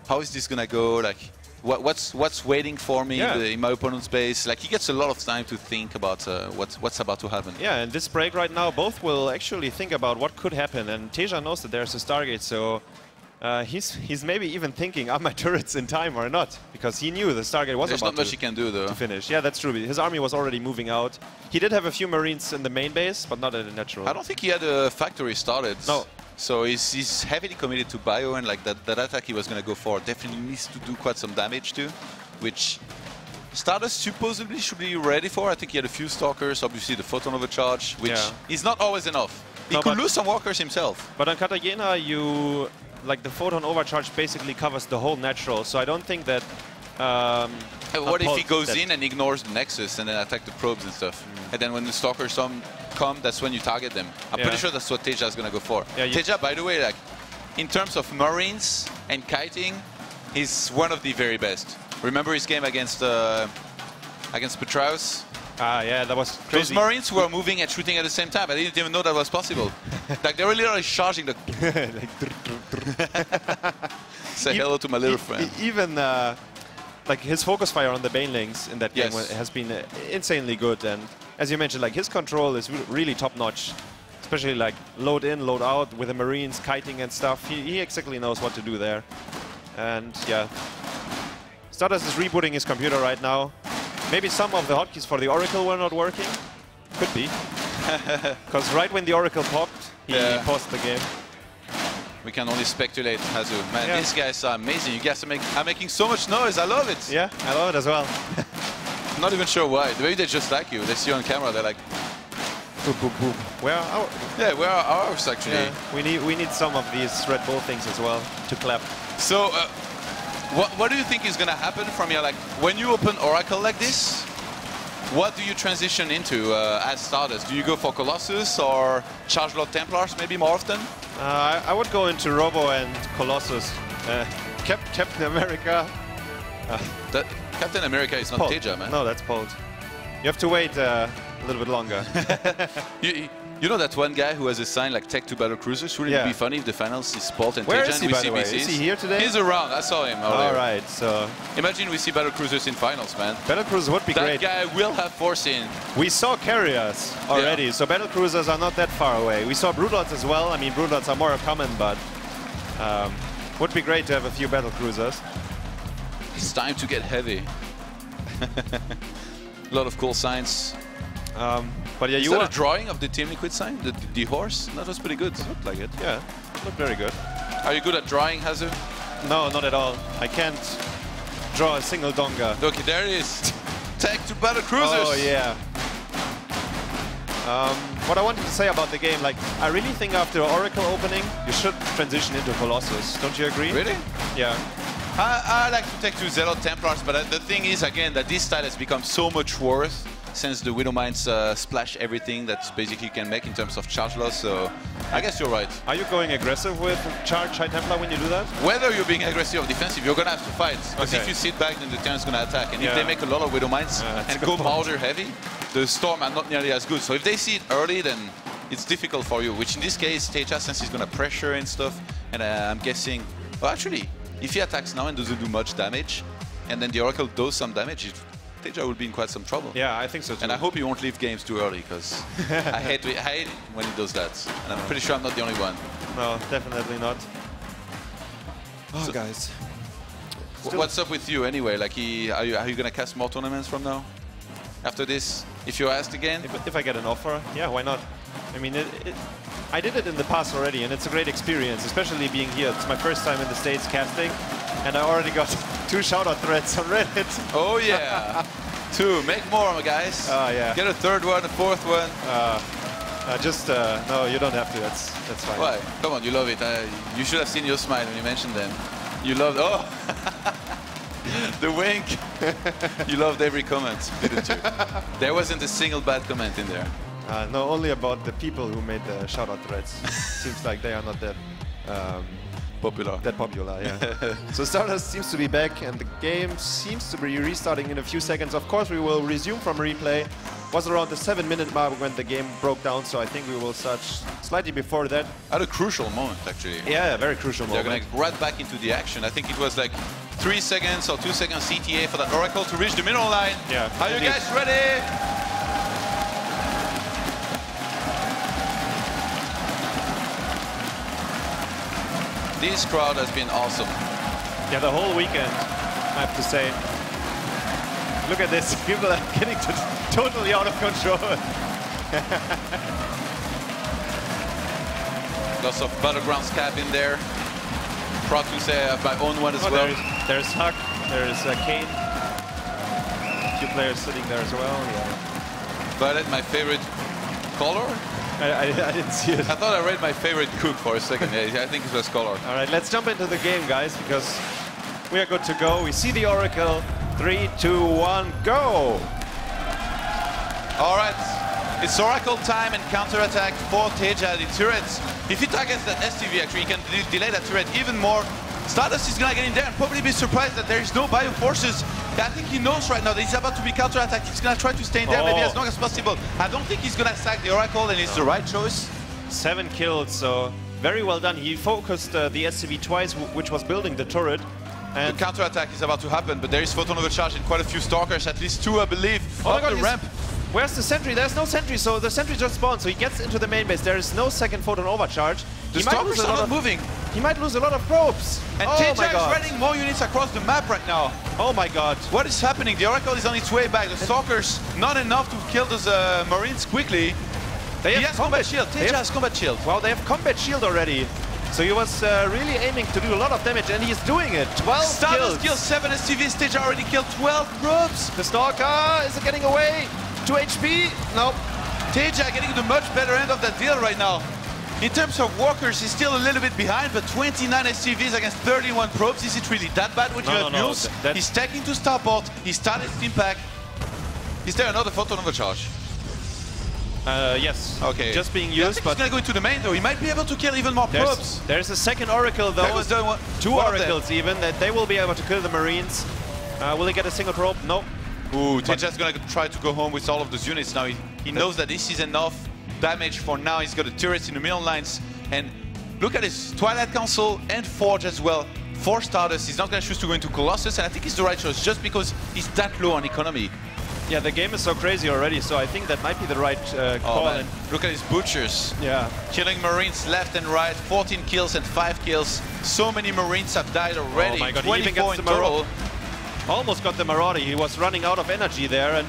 how is this gonna go? Like, what's waiting for me in my opponent's base? Like, he gets a lot of time to think about what's about to happen. Yeah, and this break right now, both will actually think about what could happen. And Teja knows that there's a Stargate, so he's maybe even thinking, are my turrets in time or not? Because he knew the Stargate was There's about not much he can do, though. to finish. Yeah, that's true. His army was already moving out. He did have a few Marines in the main base, but not at the natural. I don't think he had a factory started. No. So he's heavily committed to bio, and like that attack he was going to go for definitely needs to do quite some damage too, which Stardust supposedly should be ready for. I think he had a few Stalkers, obviously the Photon Overcharge, which is not always enough. He could lose some walkers himself. But on Cartagena, like the Photon Overcharge basically covers the whole natural, so I don't think that... what if he goes in and ignores the Nexus and then attack the probes and stuff? And then when the Stalkers come, that's when you target them. I'm pretty sure that's what Teja is going to go for. Teja, by the way, like in terms of Marines and kiting, he's one of the very best. Remember his game against Petraeus? Yeah, that was crazy. Those Marines were moving and shooting at the same time. I didn't even know that was possible. Like, they were literally charging the... Say hello to my little friend. Even like his focus fire on the banelings in that game has been insanely good. And as you mentioned, like his control is really top-notch. Especially like load in, load out with the Marines, kiting and stuff. He exactly knows what to do there. And yeah, Stardust is rebooting his computer right now. Maybe some of the hotkeys for the Oracle were not working. Could be. Because right when the Oracle popped, he paused the game. We can only speculate, Hazu. Man, these guys are amazing. You guys are making so much noise. I love it. Yeah, I love it as well. I'm not even sure why. Maybe they just like you. They see you on camera. They're like, boom, boom, boom. Where are ours? Yeah, where are ours actually? Yeah, we need some of these Red Bull things as well to clap. So, what do you think is going to happen from here? Like, when you open Oracle like this, what do you transition into as Stardust? Do you go for Colossus or Charge Lord Templars maybe more often? I would go into Robo and Colossus. Captain America. Captain America is not Polt. Teja, man. No, that's Polt. You have to wait a little bit longer. You know that one guy who has assigned like tech to battle cruisers? Wouldn't it be funny if the finals is Polt and Teja and we by see the way? BCs? Is he here today? He's around. I saw him earlier. All right, so... Imagine we see battle cruisers in finals, man. Battle cruisers would be great. That guy will have force in. We saw carriers already, so battle cruisers are not that far away. We saw Broodlords as well. I mean, Broodlords are more common, but would be great to have a few battle cruisers. It's time to get heavy. A lot of cool signs. But yeah, is that a drawing of the Team Liquid sign? The horse? That was pretty good. It looked like it, yeah. It looked very good. Are you good at drawing, Hazu? No, not at all. I can't draw a single donga. Okay, there it is. Tech to battle cruisers. Oh, yeah. What I wanted to say about the game, like, I really think after Oracle opening, you should transition into Colossus. Don't you agree? Really? Yeah. I like to take to Zealot Templars, but the thing is, again, that this style has become so much worse since the Widowmines splash everything that basically you can make in terms of charge loss, so I guess you're right. Are you going aggressive with charge High Templar when you do that? Whether you're being aggressive or defensive, you're going to have to fight. Because if you sit back, then the Terran's going to attack. And if they make a lot of Widowmines and go Marauder heavy, the Storm are not nearly as good. So if they see it early, then it's difficult for you, which in this case, Teja, since he's going to pressure and stuff, And I'm guessing, well, actually, if he attacks now and doesn't do much damage, and then the Oracle does some damage, Teja will be in quite some trouble. Yeah, I think so too. And I hope he won't leave games too early, because I hate when he does that. And I'm pretty sure I'm not the only one. No, definitely not. Oh, So, guys. What's up with you anyway? Like, are you gonna cast more tournaments from now? After this, if you're asked again? If I get an offer, yeah, why not? I mean, I did it in the past already, and it's a great experience, especially being here. It's my first time in the States casting, and I already got 2 shout-out threads on Reddit. Oh yeah, 2. Make more, guys. Oh yeah. Get a 3rd one, a 4th one. No, you don't have to. That's fine. Why? Come on, you love it. You should have seen your smile when you mentioned them. You loved. Oh, the wink. You loved every comment, didn't you? There wasn't a single bad comment in there. No, only about the people who made the shout-out threads. Seems like they are not that popular. Yeah. So Stardust seems to be back, and the game seems to be restarting in a few seconds. Of course, we will resume from replay. Was around the 7-minute mark when the game broke down, so I think we will start slightly before that. At a crucial moment, actually. Yeah, a very crucial moment. They're going to right back into the action. I think it was like 3 seconds or 2 seconds CTA for that Oracle to reach the middle line. Yeah. Are you guys ready? This crowd has been awesome. Yeah, the whole weekend, I have to say. Look at this, people are getting totally out of control. Lots of Battlegrounds cap in there. Proud to say I have my own one as well. There's Huck, there's Kane. A few players sitting there as well. Yeah. Violet, my favorite color? I didn't see it. I thought I read my favorite cook for a second. Yeah, I think it was color. All right, let's jump into the game, guys, because we are good to go. We see the Oracle. 3, 2, 1, go! All right, it's Oracle time and counter-attack for Teja, the turret. If he targets that STV, actually, he can delay that turret even more. Stardust is gonna get in there and probably be surprised that there is no bio forces. I think he knows right now that he's about to be counter-attacked. He's gonna try to stay in there maybe as long as possible. I don't think he's gonna sack the Oracle, and it's the right choice. 7 kills, so very well done. He focused the SCV twice, which was building the turret. And the counter-attack is about to happen, but there is photon overcharge in quite a few Stalkers, at least 2, I believe, oh my God, the ramp. Where's the sentry? There's no sentry, so the sentry just spawned, so he gets into the main base. There is no second photon overcharge. The Stalkers are not moving. He might lose a lot of probes. And Teja is running more units across the map right now. Oh my God. What is happening? The Oracle is on its way back. The Stalkers, not enough to kill those Marines quickly. He has combat shield. Teja has combat shield. Well, they have combat shield already. So he was really aiming to do a lot of damage, and he's doing it. 12 Stardust kills 7 STVs. Teja already killed 12 probes. The Stalker, is it getting away? 2 HP? No. Teja getting the much better end of that deal right now. In terms of walkers, he's still a little bit behind, but 29 STVs against 31 probes. Is it really that bad with your mules? He's taking to starport. He started Steam Pack. Is there another photon overcharge? Yes. Okay. Just being used, but he's gonna go into the main though. He might be able to kill even more probes. There's a second Oracle though. Two Oracles even. That they will be able to kill the Marines. Will they get a single probe? No. Ooh, Teja's gonna try to go home with all of those units now. He knows that this is enough damage for now. He's got the turrets in the middle lines, and look at this Twilight Council and Forge as well. For Stardust, he's not gonna choose to go into Colossus, and I think it's the right choice just because he's that low on economy. Yeah, the game is so crazy already, so I think that might be the right call. And look at his butchers. Yeah. Killing Marines left and right, 14 kills and 5 kills. So many Marines have died already. Oh my God, 24 he even gets in the total. Almost got the Marauder. He was running out of energy there. And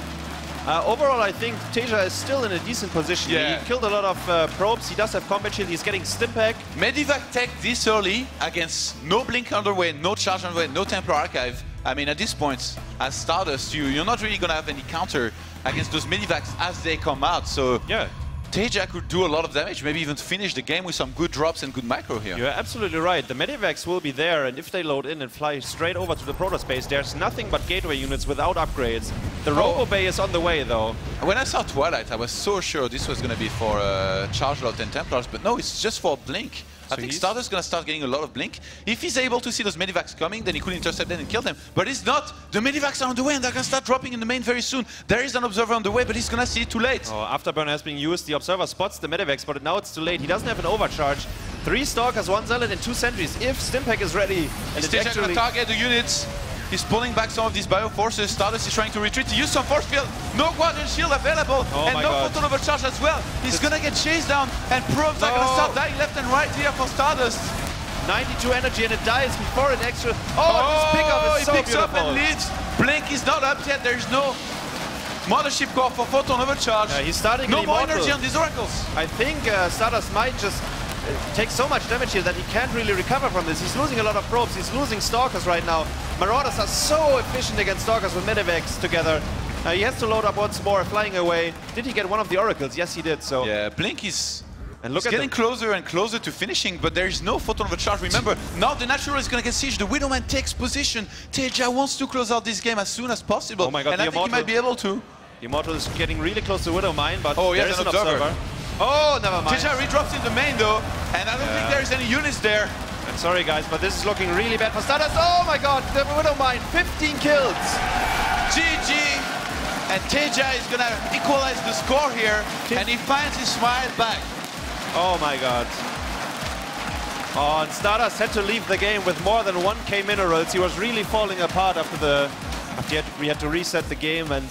overall, I think Teja is still in a decent position. Yeah. He killed a lot of probes. He does have combat shield. He's getting Stimpack. Medivac tech this early against no Blink underway, no Charge underway, no Templar Archive. I mean, at this point, as Stardust, you're not really going to have any counter against those Medivacs as they come out. So yeah, Teja could do a lot of damage, maybe even finish the game with some good drops and good micro here. You're absolutely right. The Medivacs will be there, and if they load in and fly straight over to the Protoss base, there's nothing but gateway units without upgrades. The Robo Bay is on the way, though. When I saw Twilight, I was so sure this was going to be for Charge Lot and Templars, but no, it's just for Blink. I think Stardust is going to start getting a lot of Blink. If he's able to see those Medivacs coming, then he could intercept them and kill them. But he's not. The Medivacs are on the way, and they're going to start dropping in the main very soon. There is an Observer on the way, but he's going to see it too late. Oh, Afterburner has been used. The Observer spots the Medivacs, but now it's too late. He doesn't have an overcharge. 3 Stalkers, 1 Zealot, and 2 Sentries. If Stimpack is ready, and it's Teja actually... gonna target the units. He's pulling back some of these bioforces. Stardust is trying to retreat. He used some force field. No Guardian Shield available. Oh and my no God. Photon Overcharge as well. He's gonna get chased down. And probes are gonna start dying left and right here for Stardust. 92 energy and it dies before it actually... Oh, this pickup is so he picks beautiful. up and leads. Blink is not up yet. There's no Mothership Core for Photon Overcharge. He's starting no an more Immortal. energy on these Oracles. I think Stardust might just take so much damage here that he can't really recover from this. He's losing a lot of probes. He's losing Stalkers right now. Marauders are so efficient against Stalkers with Medivacs together. He has to load up once more, flying away. Did he get one of the Oracles? Yes, he did. So yeah, Blink is... And look it's getting closer and closer to finishing, but there is no Photon Overcharge. Remember, now the Natural is going to get sieged. The Widowman takes position. Teja wants to close out this game as soon as possible. Oh my God, and I think he might be able to. The Immortal is getting really close to Widowmine, but oh, there yes, is an observer. Oh, never mind. Teja redrops in the main though, and I don't think there's any units there. I'm sorry guys, but this is looking really bad for Stardust. Oh my God, the Widowmine, 15 kills. GG. And Teja is going to equalize the score here, and he finds his smile back. Oh my God. Oh, and Stardust had to leave the game with more than 1k minerals. He was really falling apart after we had to reset the game, and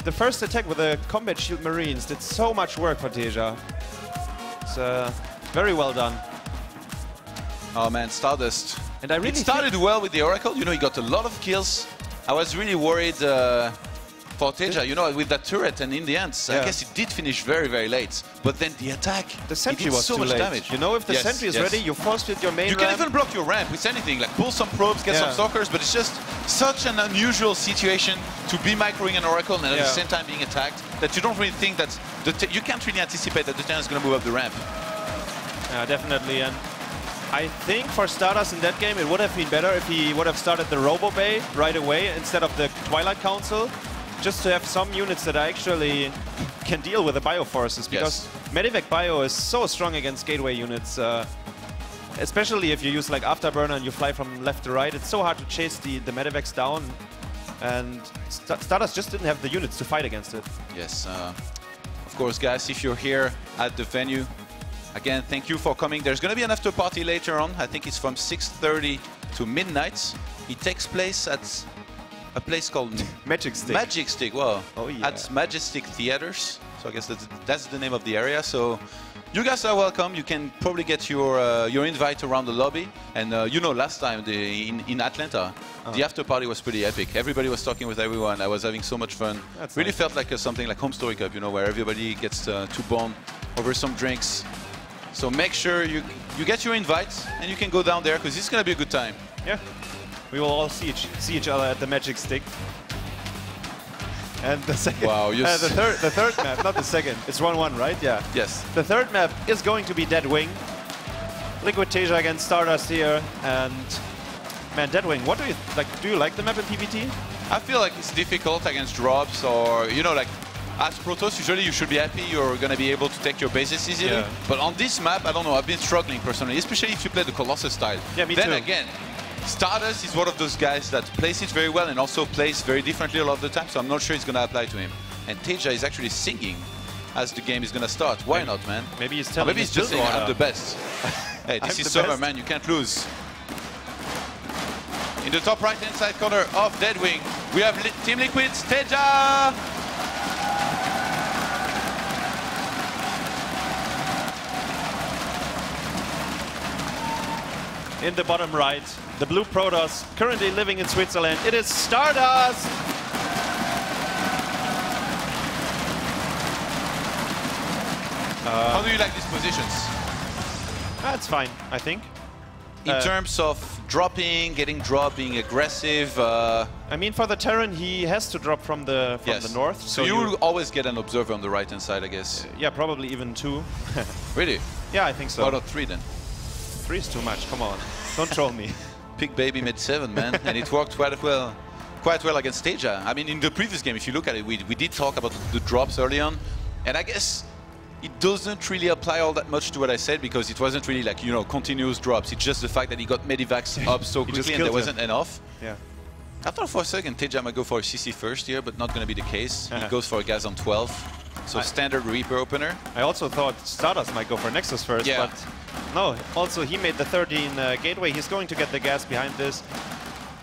the first attack with the Combat Shield Marines did so much work for Teja. It's very well done. Oh man, Stardust. And I really it started well with the Oracle. You know, he got a lot of kills. I was really worried for Teja, you know, with that turret, and in the end, I guess it did finish very, very late. But then the attack, the sentry it did was so too much late. damage. You know, if the sentry is ready, you force field your main You ramp. can even block your ramp with anything, like pull some probes, get some stalkers, but it's just such an unusual situation to be microing an Oracle and at the same time being attacked that you don't really think that you can't really anticipate that the Terran is going to move up the ramp. Yeah, definitely. And I think for Stardust in that game, it would have been better if he would have started the Robo Bay right away instead of the Twilight Council, just to have some units that actually can deal with the Bioforces, because Medivac Bio is so strong against Gateway units, especially if you use like Afterburner and you fly from left to right. It's so hard to chase the Medivacs down, and Stardust just didn't have the units to fight against it. Yes, of course, guys, if you're here at the venue, again, thank you for coming. There's going to be an after party later on. I think it's from 6:30 to midnight. It takes place at a place called Magic Stick. Magic Stick, well, oh, yeah. At Majestic Theaters. So I guess that's the name of the area. So you guys are welcome. You can probably get your invite around the lobby. And you know, last time in Atlanta, the after party was pretty epic. Everybody was talking with everyone. I was having so much fun. That's really nice. felt like something like Home Story Cup, you know, where everybody gets to bond over some drinks. So make sure you get your invite and you can go down there because it's going to be a good time. Yeah. We will all see each other at the Magic Stick. And the second, wow, the third map, not the second. It's 1-1, right? Yeah. Yes. The third map is going to be Dead Wing. Liquid Teja against Stardust here, and man, Dead Wing. What do you like? Do you like the map in PvT? I feel like it's difficult against drops, or you know, like as Protoss, usually you should be happy you're going to be able to take your bases easily. Yeah. But on this map, I don't know. I've been struggling personally, especially if you play the Colossus style. Yeah, me then too. Again, Stardust is one of those guys that plays it very well and also plays very differently a lot of the time, so I'm not sure it's going to apply to him. And Teja is actually singing as the game is going to start. Why not, man? Maybe he's telling maybe he's just saying, I'm the best. Hey, this is summer, man. You can't lose. In the top right-hand side corner of Dead Wing, we have Team Liquid's Teja! In the bottom right, the blue Protoss, currently living in Switzerland. It is Stardust! How do you like these positions? That's fine, I think. In terms of dropping, getting dropped, being aggressive. I mean, for the Terran, he has to drop from the north. So you will always get an observer on the right-hand side, I guess. Yeah, probably even 2. Really? Yeah, I think so. Why not 3 then? 3 is too much. Come on, don't troll me. Pick baby mid 7, man, and it worked quite well against Teja. I mean, in the previous game, if you look at it, we did talk about the drops early on, and I guess it doesn't really apply all that much to what I said because it wasn't really like, you know, continuous drops. It's just the fact that he got Medivacs up so quickly and there wasn't enough. Yeah. I thought for a second Teja might go for a CC first here, but not going to be the case. He goes for a gas on 12. So standard Reaper opener. I also thought Stardust might go for Nexus first, but no. Also, he made the 13 gateway. He's going to get the gas behind this.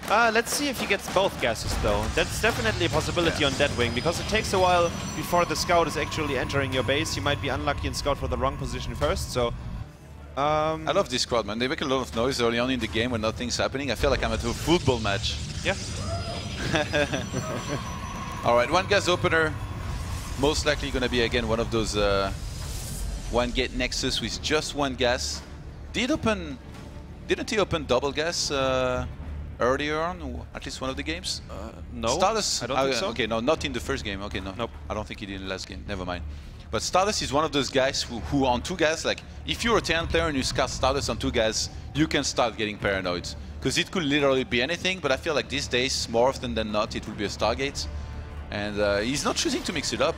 Let's see if he gets both gases, though. That's definitely a possibility on Deadwing, because it takes a while before the scout is actually entering your base. You might be unlucky and scout for the wrong position first, so... I love this crowd, man. They make a lot of noise early on in the game when nothing's happening. I feel like I'm at a football match. Yeah. All right, one gas opener. Most likely going to be, again, one of those one-gate Nexus with just one gas. Didn't he open double gas earlier on, at least one of the games? No, Stardust, I don't think so. Okay, no, not in the first game. Okay, no. Nope. I don't think he did in the last game. Never mind. But Stardust is one of those guys who on 2 gas, like, if you're a Terran player and you scout Stardust on 2 gas, you can start getting paranoid. Because it could literally be anything, but I feel like these days, more often than not, it will be a Stargate. And he's not choosing to mix it up,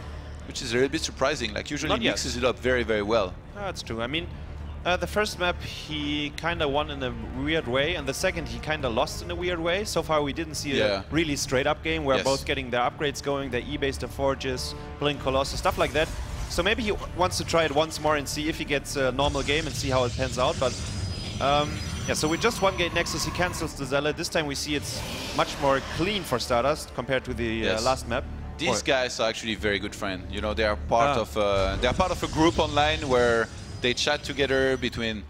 which is a little bit surprising. Like, usually he mixes it up very, very well. That's true. I mean, the first map he kind of won in a weird way, and the second he kind of lost in a weird way. So far we didn't see a really straight up game where both getting their upgrades going, their E-base, the forges, pulling Colossus, stuff like that. So maybe he wants to try it once more and see if he gets a normal game and see how it pans out. But yeah, so with just one gate Nexus, he cancels the Zealot. This time we see it's much more clean for Stardust compared to the last map. These guys are actually very good friends. You know, they are part of a group online where they chat together between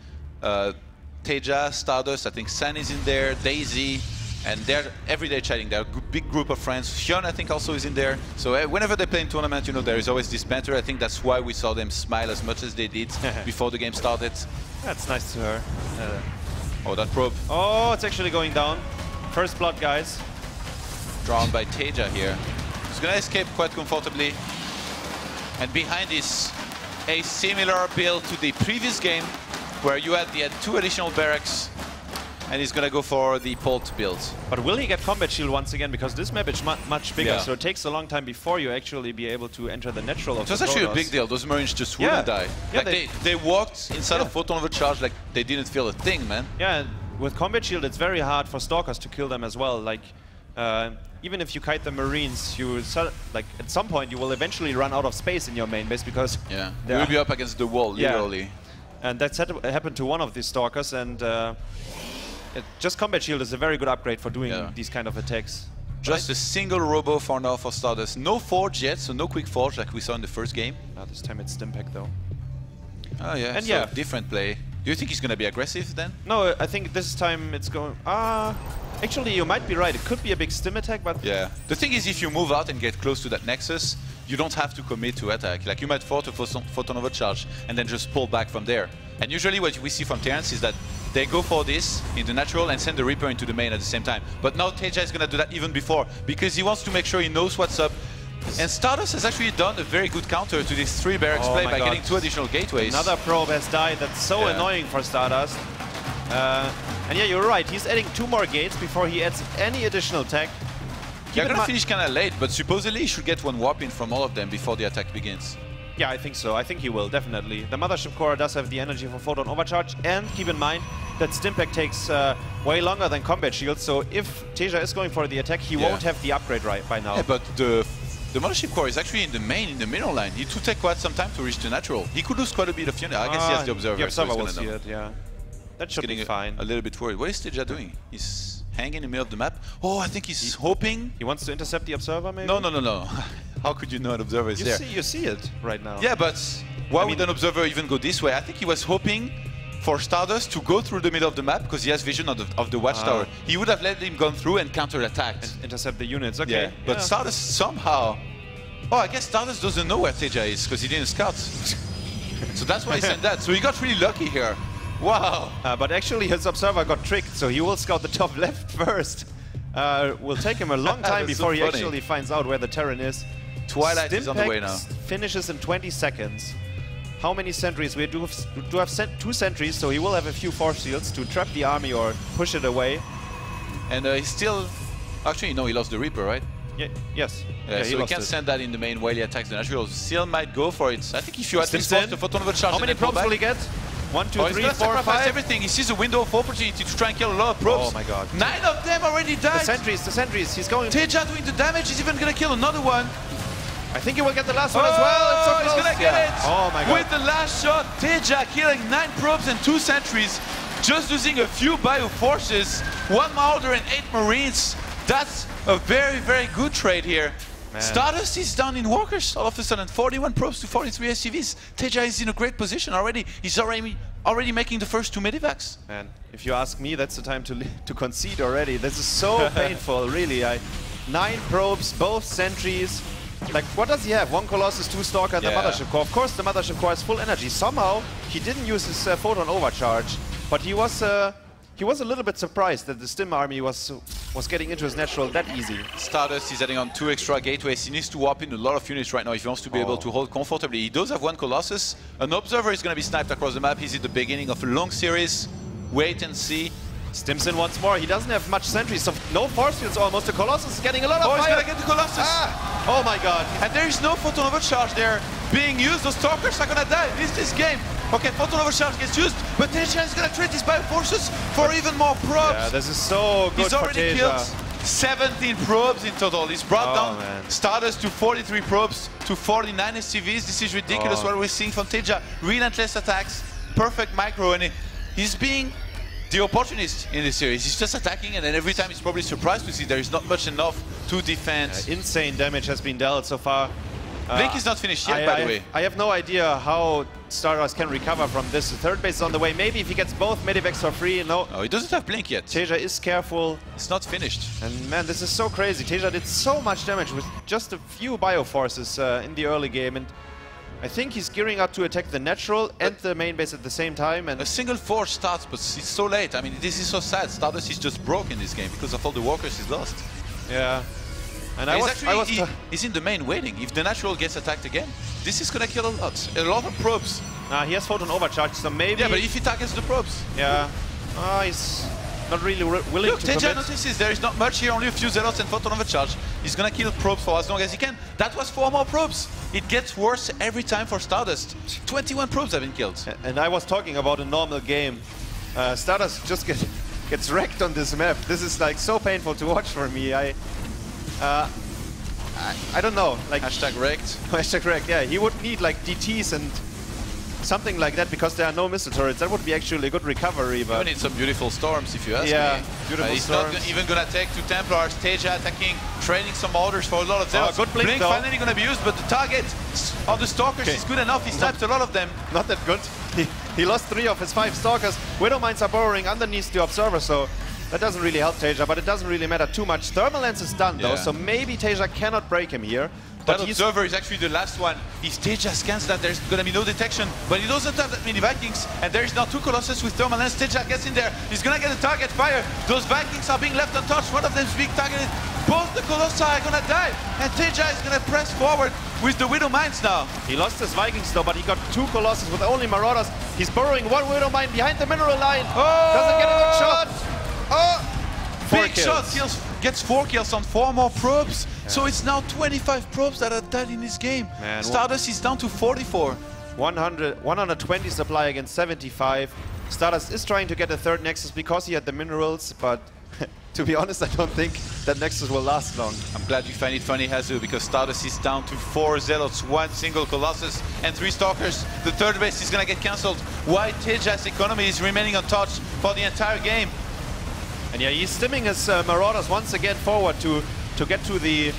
Teja, Stardust, I think San is in there, Daisy, and they're everyday chatting. They're a big group of friends. Hyun, I think, also is in there. So whenever they play in tournament, you know, there is always this banter. I think that's why we saw them smile as much as they did before the game started. That's nice to her. Oh, that probe. Oh, it's actually going down. First blood, guys. Drawn by Teja here. He's gonna escape quite comfortably. And behind is a similar build to the previous game, where you had 2 additional barracks, and he's gonna go for the Pult build. But will he get combat shield once again? Because this map is much bigger, so it takes a long time before you actually be able to enter the natural of the It's actually a big deal. Those Marines just wouldn't die. Yeah, like they walked inside of photon overcharge like they didn't feel a thing, man. Yeah, and with combat shield, it's very hard for Stalkers to kill them as well. Like, even if you kite the Marines, you like at some point you will eventually run out of space in your main base because you will be up against the wall, literally. And that's happened to one of these Stalkers, and just combat shield is a very good upgrade for doing these kind of attacks. Just a single robo for now for Stardust. No forge yet, so no quick forge like we saw in the first game. This time it's Stimpack though. Oh yeah, and so different play. Do you think he's gonna be aggressive then? No, I think this time it's going... actually, you might be right. It could be a big stim attack, but... Yeah. The thing is, if you move out and get close to that Nexus, you don't have to commit to attack. Like, you might fort a photon overcharge and then just pull back from there. And usually what we see from Terrans is that they go for this in the natural and send the Reaper into the main at the same time. But now Teja is gonna do that even before, because he wants to make sure he knows what's up. And Stardust has actually done a very good counter to this 3 barracks play by getting 2 additional gateways. Another probe has died. That's so annoying for Stardust. And yeah, you're right. He's adding 2 more gates before he adds any additional tech. They're gonna finish kind of late, but supposedly he should get 1 warp in from all of them before the attack begins. Yeah, I think so. I think he will, definitely. The Mothership Core does have the energy for Photon Overcharge, and keep in mind that Stimpack takes way longer than Combat Shield, so if Teja is going for the attack, he won't have the upgrade right by now. Yeah, but the Mothership Core is actually in the main, in the middle line. It would take quite some time to reach the natural. He could lose quite a bit of unit. I guess he has the Observer. The Observer so will see it, yeah. That should be fine. A little bit worried. What is Teja doing? He's hanging in the middle of the map. Oh, I think he's hoping. He wants to intercept the Observer, maybe? No. How could you know an Observer is there? You see it right now. Yeah, but why would an Observer even go this way? I think he was hoping for Stardust to go through the middle of the map because he has vision of the Watchtower. He would have let him go through and counter-attacked. And intercept the units, okay. Yeah, but Stardust somehow... Oh, I guess Stardust doesn't know where Teja is because he didn't scout. So that's why he sent that. So he got really lucky here. Wow. But actually his Observer got tricked, so he will scout the top left first. Will take him a long time before he actually finds out where the Terran is. Twilight is on the way now. Finishes in 20 seconds. How many sentries? We do have sent 2 sentries, so he will have a few force shields to trap the army or push it away. And he's still... Actually, no, he lost the Reaper, right? Yeah, yes. Yeah, so he can't send that in the main while he attacks the natural. Still might go for it. I think if you at least force the photon overcharge. How many probes will he get? 1, 2, 3, 4, 5. Everything. He sees a window of opportunity to try and kill a lot of probes. Oh my god. 9 of them already died. The sentries, he's going. Teja doing the damage. He's even gonna kill another one. I think he will get the last one as well. It's so close. He's gonna get it! Oh my god. With the last shot, Teja killing 9 probes and 2 sentries, just losing a few bioforces, 1 Marauder and 8 Marines. That's a very, very good trade here. Man. Stardust is down in workers all of a sudden, 41 probes to 43 SCVs. Teja is in a great position already. He's already making the first 2 medivacs. Man, if you ask me, that's the time to concede already. This is so painful, really. 9 probes, both sentries. Like, what does he have? 1 Colossus, 2 Stalker, and the Mothership Core. Of course, the Mothership Core has full energy. Somehow, he didn't use his Photon Overcharge, but he was a little bit surprised that the Stim army was getting into his natural that easy. Stardust is adding on 2 extra gateways. He needs to warp in a lot of units right now if he wants to be able to hold comfortably. He does have 1 Colossus. An Observer is going to be sniped across the map. He's at the beginning of a long series. Wait and see. Stims in once more. He doesn't have much sentries, so no force fields almost. The Colossus is getting a lot of fire. He's going to get the Colossus. Oh my god. And there is no Photon Overcharge there being used. Those Stalkers are going to die. This game. Okay, Photon Overcharge gets used, but Teja is going to trade his bioforces for even more probes. Yeah, this is so good. He's already killed 17 probes in total. He's brought down Stardust to 43 probes to 49 SCVs. This is ridiculous what we're seeing from Teja. Relentless attacks, perfect micro, and he's being the opportunist in this series. He's just attacking, and then every time he's probably surprised to see there is not much enough to defend. Insane damage has been dealt so far. Blink is not finished yet, by the way. I have no idea how Stardust can recover from this. The third base is on the way. Maybe if he gets both medivacs for free. No, he doesn't have Blink yet. Teja is careful. It's not finished. And man, this is so crazy. Teja did so much damage with just a few bioforces in the early game. And I think he's gearing up to attack the natural and the main base at the same time. And a single force starts, but it's so late. I mean, this is so sad. Stardust is just broke in this game because of all the walkers he's lost. Yeah. And he's in the main waiting. If the natural gets attacked again, this is gonna kill a lot of probes. He has Photon Overcharge, so maybe... Yeah, but if he targets the probes... Yeah. He's not really willing to Teja commit. notices there is not much here, only a few Zealots and Photon Overcharge. He's gonna kill probes for as long as he can. That was 4 more probes. It gets worse every time for Stardust. 21 probes have been killed. And I was talking about a normal game. Stardust just gets wrecked on this map. This is like so painful to watch for me. I don't know, like hashtag wrecked. Hashtag wrecked. Yeah, he would need like DTs and something like that because there are no missile turrets. That would be actually a good recovery. But we need some beautiful storms, if you ask me. Beautiful he's storms. Not even gonna take 2 Templars. Teja attacking, training some orders for a lot of them. Good blink finally gonna be used, but the target of the Stalkers is good enough. He snipes a lot of them. Not that good. He lost 3 of his 5 Stalkers. Widow Mines are burrowing underneath the Observer, so that doesn't really help Teja, but it doesn't really matter too much. Thermal Lance is done though, so maybe Teja cannot break him here. But that Observer is actually the last one. If Teja scans that, there's gonna be no detection, but he doesn't have that many Vikings, and there is now 2 Colossus with Thermal Lance. Teja gets in there, he's gonna get a target fire. Those Vikings are being left untouched, one of them is being targeted. Both the Colossi are gonna die, and Teja is gonna press forward with the Widow Mines now. He lost his Vikings though, but he got 2 Colossus with only Marauders. He's burrowing 1 Widow Mine behind the mineral line. Doesn't get a good shot. Big shot, gets 4 kills on 4 more probes. So it's now 25 probes that are dead in this game. Man, Stardust is down to 44. 120 supply against 75. Stardust is trying to get a 3rd Nexus because he had the minerals, but to be honest, I don't think that Nexus will last long. I'm glad you find it funny, Hazu, because Stardust is down to 4 Zealots, 1 single Colossus, and 3 Stalkers. The 3rd base is gonna get cancelled. Why Teja's economy is remaining untouched for the entire game. And yeah, he's stimming his Marauders once again forward to get to the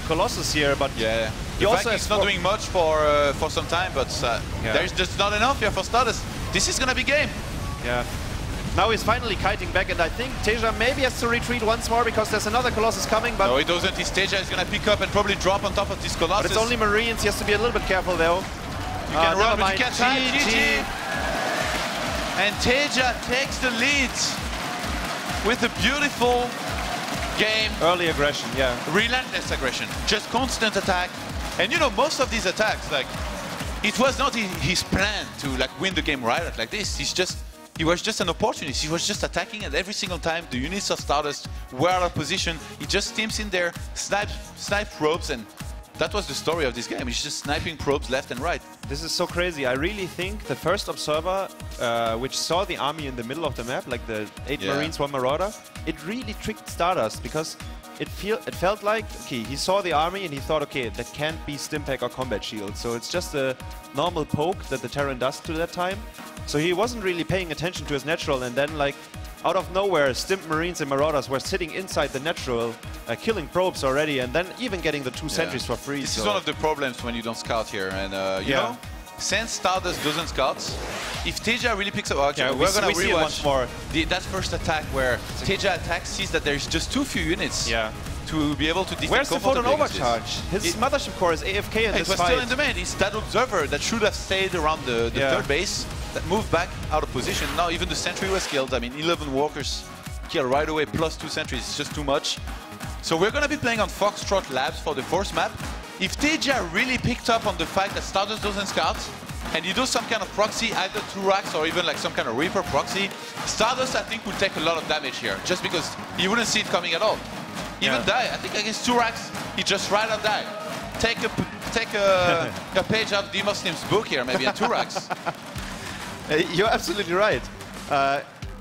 Colossus here, but yeah, he also is not doing much for some time, but there's just not enough here for Stardust. This is gonna be game. Yeah. Now he's finally kiting back, and I think Teja maybe has to retreat once more because there's another Colossus coming, but... No, he doesn't. His Teja is gonna pick up and probably drop on top of this Colossus. But it's only Marines, he has to be a little bit careful though. You can run, but you can't hide. GG. And Teja takes the lead with a beautiful game. Early aggression, yeah. Relentless aggression. Just constant attack. And you know, most of these attacks, like, it was not his plan to like win the game right like this. He was just an opportunist. He was just attacking, and every single time the units of Stardust were out of position, he just teams in there, snipe probes, and that was the story of this game. He's just sniping probes left and right. This is so crazy. I really think the first Observer, which saw the army in the middle of the map, like the 8 Marines, 1 Marauder, it really tricked Stardust because it felt like, okay, he saw the army and he thought, okay, that can't be Stimpack or Combat Shield. So it's just a normal poke that the Terran does to that time. So he wasn't really paying attention to his natural, and then like out of nowhere, Stimp Marines and Marauders were sitting inside the natural, killing probes already, and then even getting the 2 sentries for free. This is one of the problems when you don't scout here, and you know, since Stardust doesn't scout, if Teja really picks up, okay, we're gonna rewatch more. That first attack where Teja attacks, sees that there's just too few units. To be able to defend. Where's the photon overcharge? His mothership core is AFK in this fight. It was still in the main. It's that observer that should have stayed around the third base that moved back out of position. Now even the sentry was killed. I mean, 11 walkers killed right away, plus 2 sentries. It's just too much. So we're going to be playing on Foxtrot Labs for the fourth map. If Teja really picked up on the fact that Stardust doesn't scout, and you do some kind of proxy, either 2 racks or even like some kind of Reaper proxy, Stardust I think would take a lot of damage here, just because he wouldn't see it coming at all. Even die. I think against 2 racks, he just right up die. Take a page out of Demoslim's book here, maybe, and 2 racks. You're absolutely right.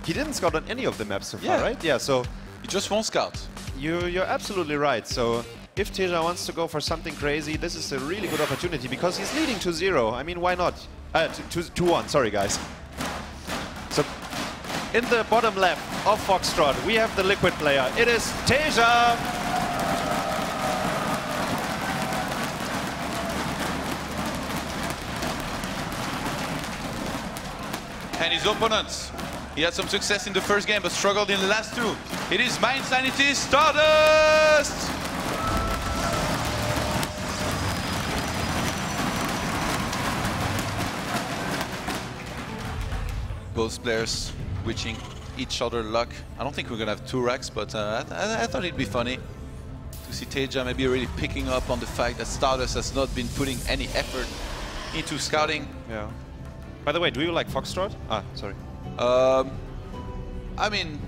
He didn't scout on any of the maps so far, right? Yeah, so... He just won't scout. You're absolutely right. So if Teja wants to go for something crazy, this is a really good opportunity, because he's leading 2-0. I mean, why not? 2-1, sorry guys. So in the bottom left of Foxtrot, we have the Liquid player. It is Teja! And his opponents, he had some success in the first game, but struggled in the last 2. It is my Insanity Stardust! Both players wishing each other luck. I don't think we're gonna have 2 racks, but I thought it'd be funny to see Teja maybe really picking up on the fact that Stardust has not been putting any effort into scouting. Yeah. By the way, do you like Foxtrot? Ah, sorry. I mean,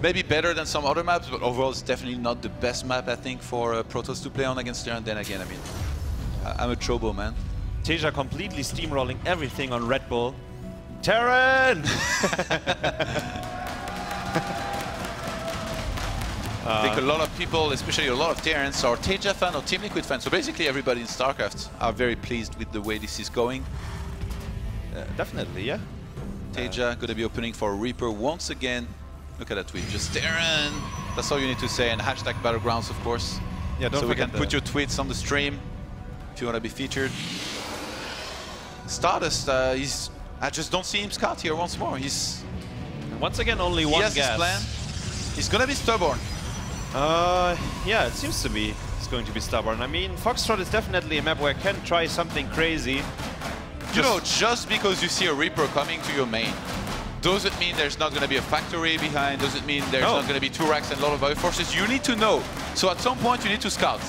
maybe better than some other maps, but overall it's definitely not the best map, I think, for Protoss to play on against Terran. Then again, I mean, I'm a Trobo, man. Teja completely steamrolling everything on Red Bull. Terran! I think a lot of people, especially a lot of Terrans, are Teja fan or Team Liquid fans. So basically everybody in StarCraft are very pleased with the way this is going. Definitely, yeah. Teja going to be opening for Reaper once again. Look at that tweet, just Terran. That's all you need to say, and hashtag Battlegrounds, of course. Yeah, don't so we can forget put your tweets on the stream if you want to be featured. Stardust, I just don't see him scout here once more. He's once again only one gas. He has his plan. He's going to be stubborn. Yeah, it seems to be. It's going to be stubborn. I mean, Foxtrot is definitely a map where I can try something crazy. You know, just because you see a Reaper coming to your main, doesn't mean there's not going to be a factory behind, doesn't mean there's not going to be 2 racks and a lot of other forces. You need to know. So at some point you need to scout.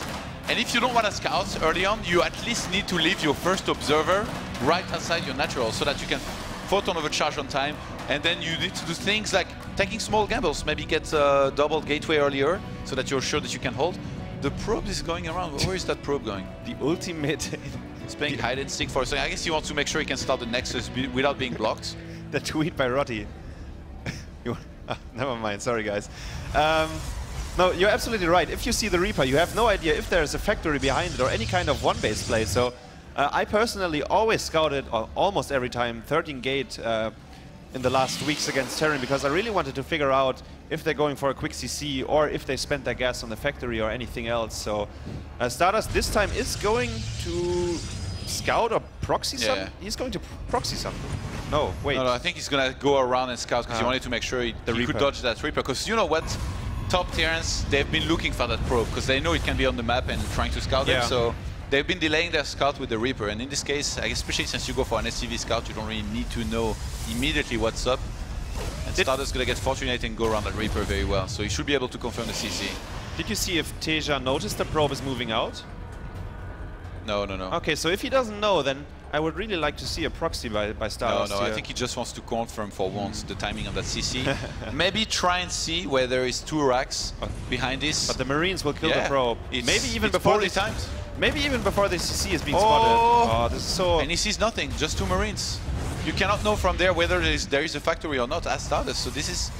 And if you don't want to scout early on, you at least need to leave your first observer right outside your natural so that you can photon overcharge on time. And then you need to do things like taking small gambles, maybe get a double gateway earlier so that you're sure that you can hold. The probe is going around. Where is that probe going? The ultimate... He's playing hide and seek for a second. I guess he wants to make sure he can start the Nexus without being blocked. The tweet by Rotti. Never mind, sorry guys. No, you're absolutely right. If you see the Reaper, you have no idea if there's a factory behind it or any kind of one-base play. So I personally always scouted, or almost every time, 13 gate in the last weeks against Terran, because I really wanted to figure out if they're going for a quick CC or if they spent their gas on the factory or anything else. So Stardust this time is going to scout or proxy something? He's going to proxy something. No, wait. No, I think he's going to go around and scout because he wanted to make sure he could dodge that Reaper. Because you know what? Top Terrans, they've been looking for that probe because they know it can be on the map and trying to scout them. So they've been delaying their scout with the Reaper. And in this case, especially since you go for an SCV scout, you don't really need to know immediately what's up. And Stardust is going to get fortunate and go around that Reaper very well. So he should be able to confirm the CC. Did you see if Teja noticed the probe is moving out? No, no, no. Okay, so if he doesn't know, then I would really like to see a proxy by Stardust. No, no, I think he just wants to confirm for once the timing of that CC. Maybe try and see where there is 2 racks behind this. But the Marines will kill the probe. Maybe even before the Maybe even before the CC is being spotted. Oh, this is so... And he sees nothing, just 2 Marines. you cannot know from there whether there is a factory or not as Stardust. So this is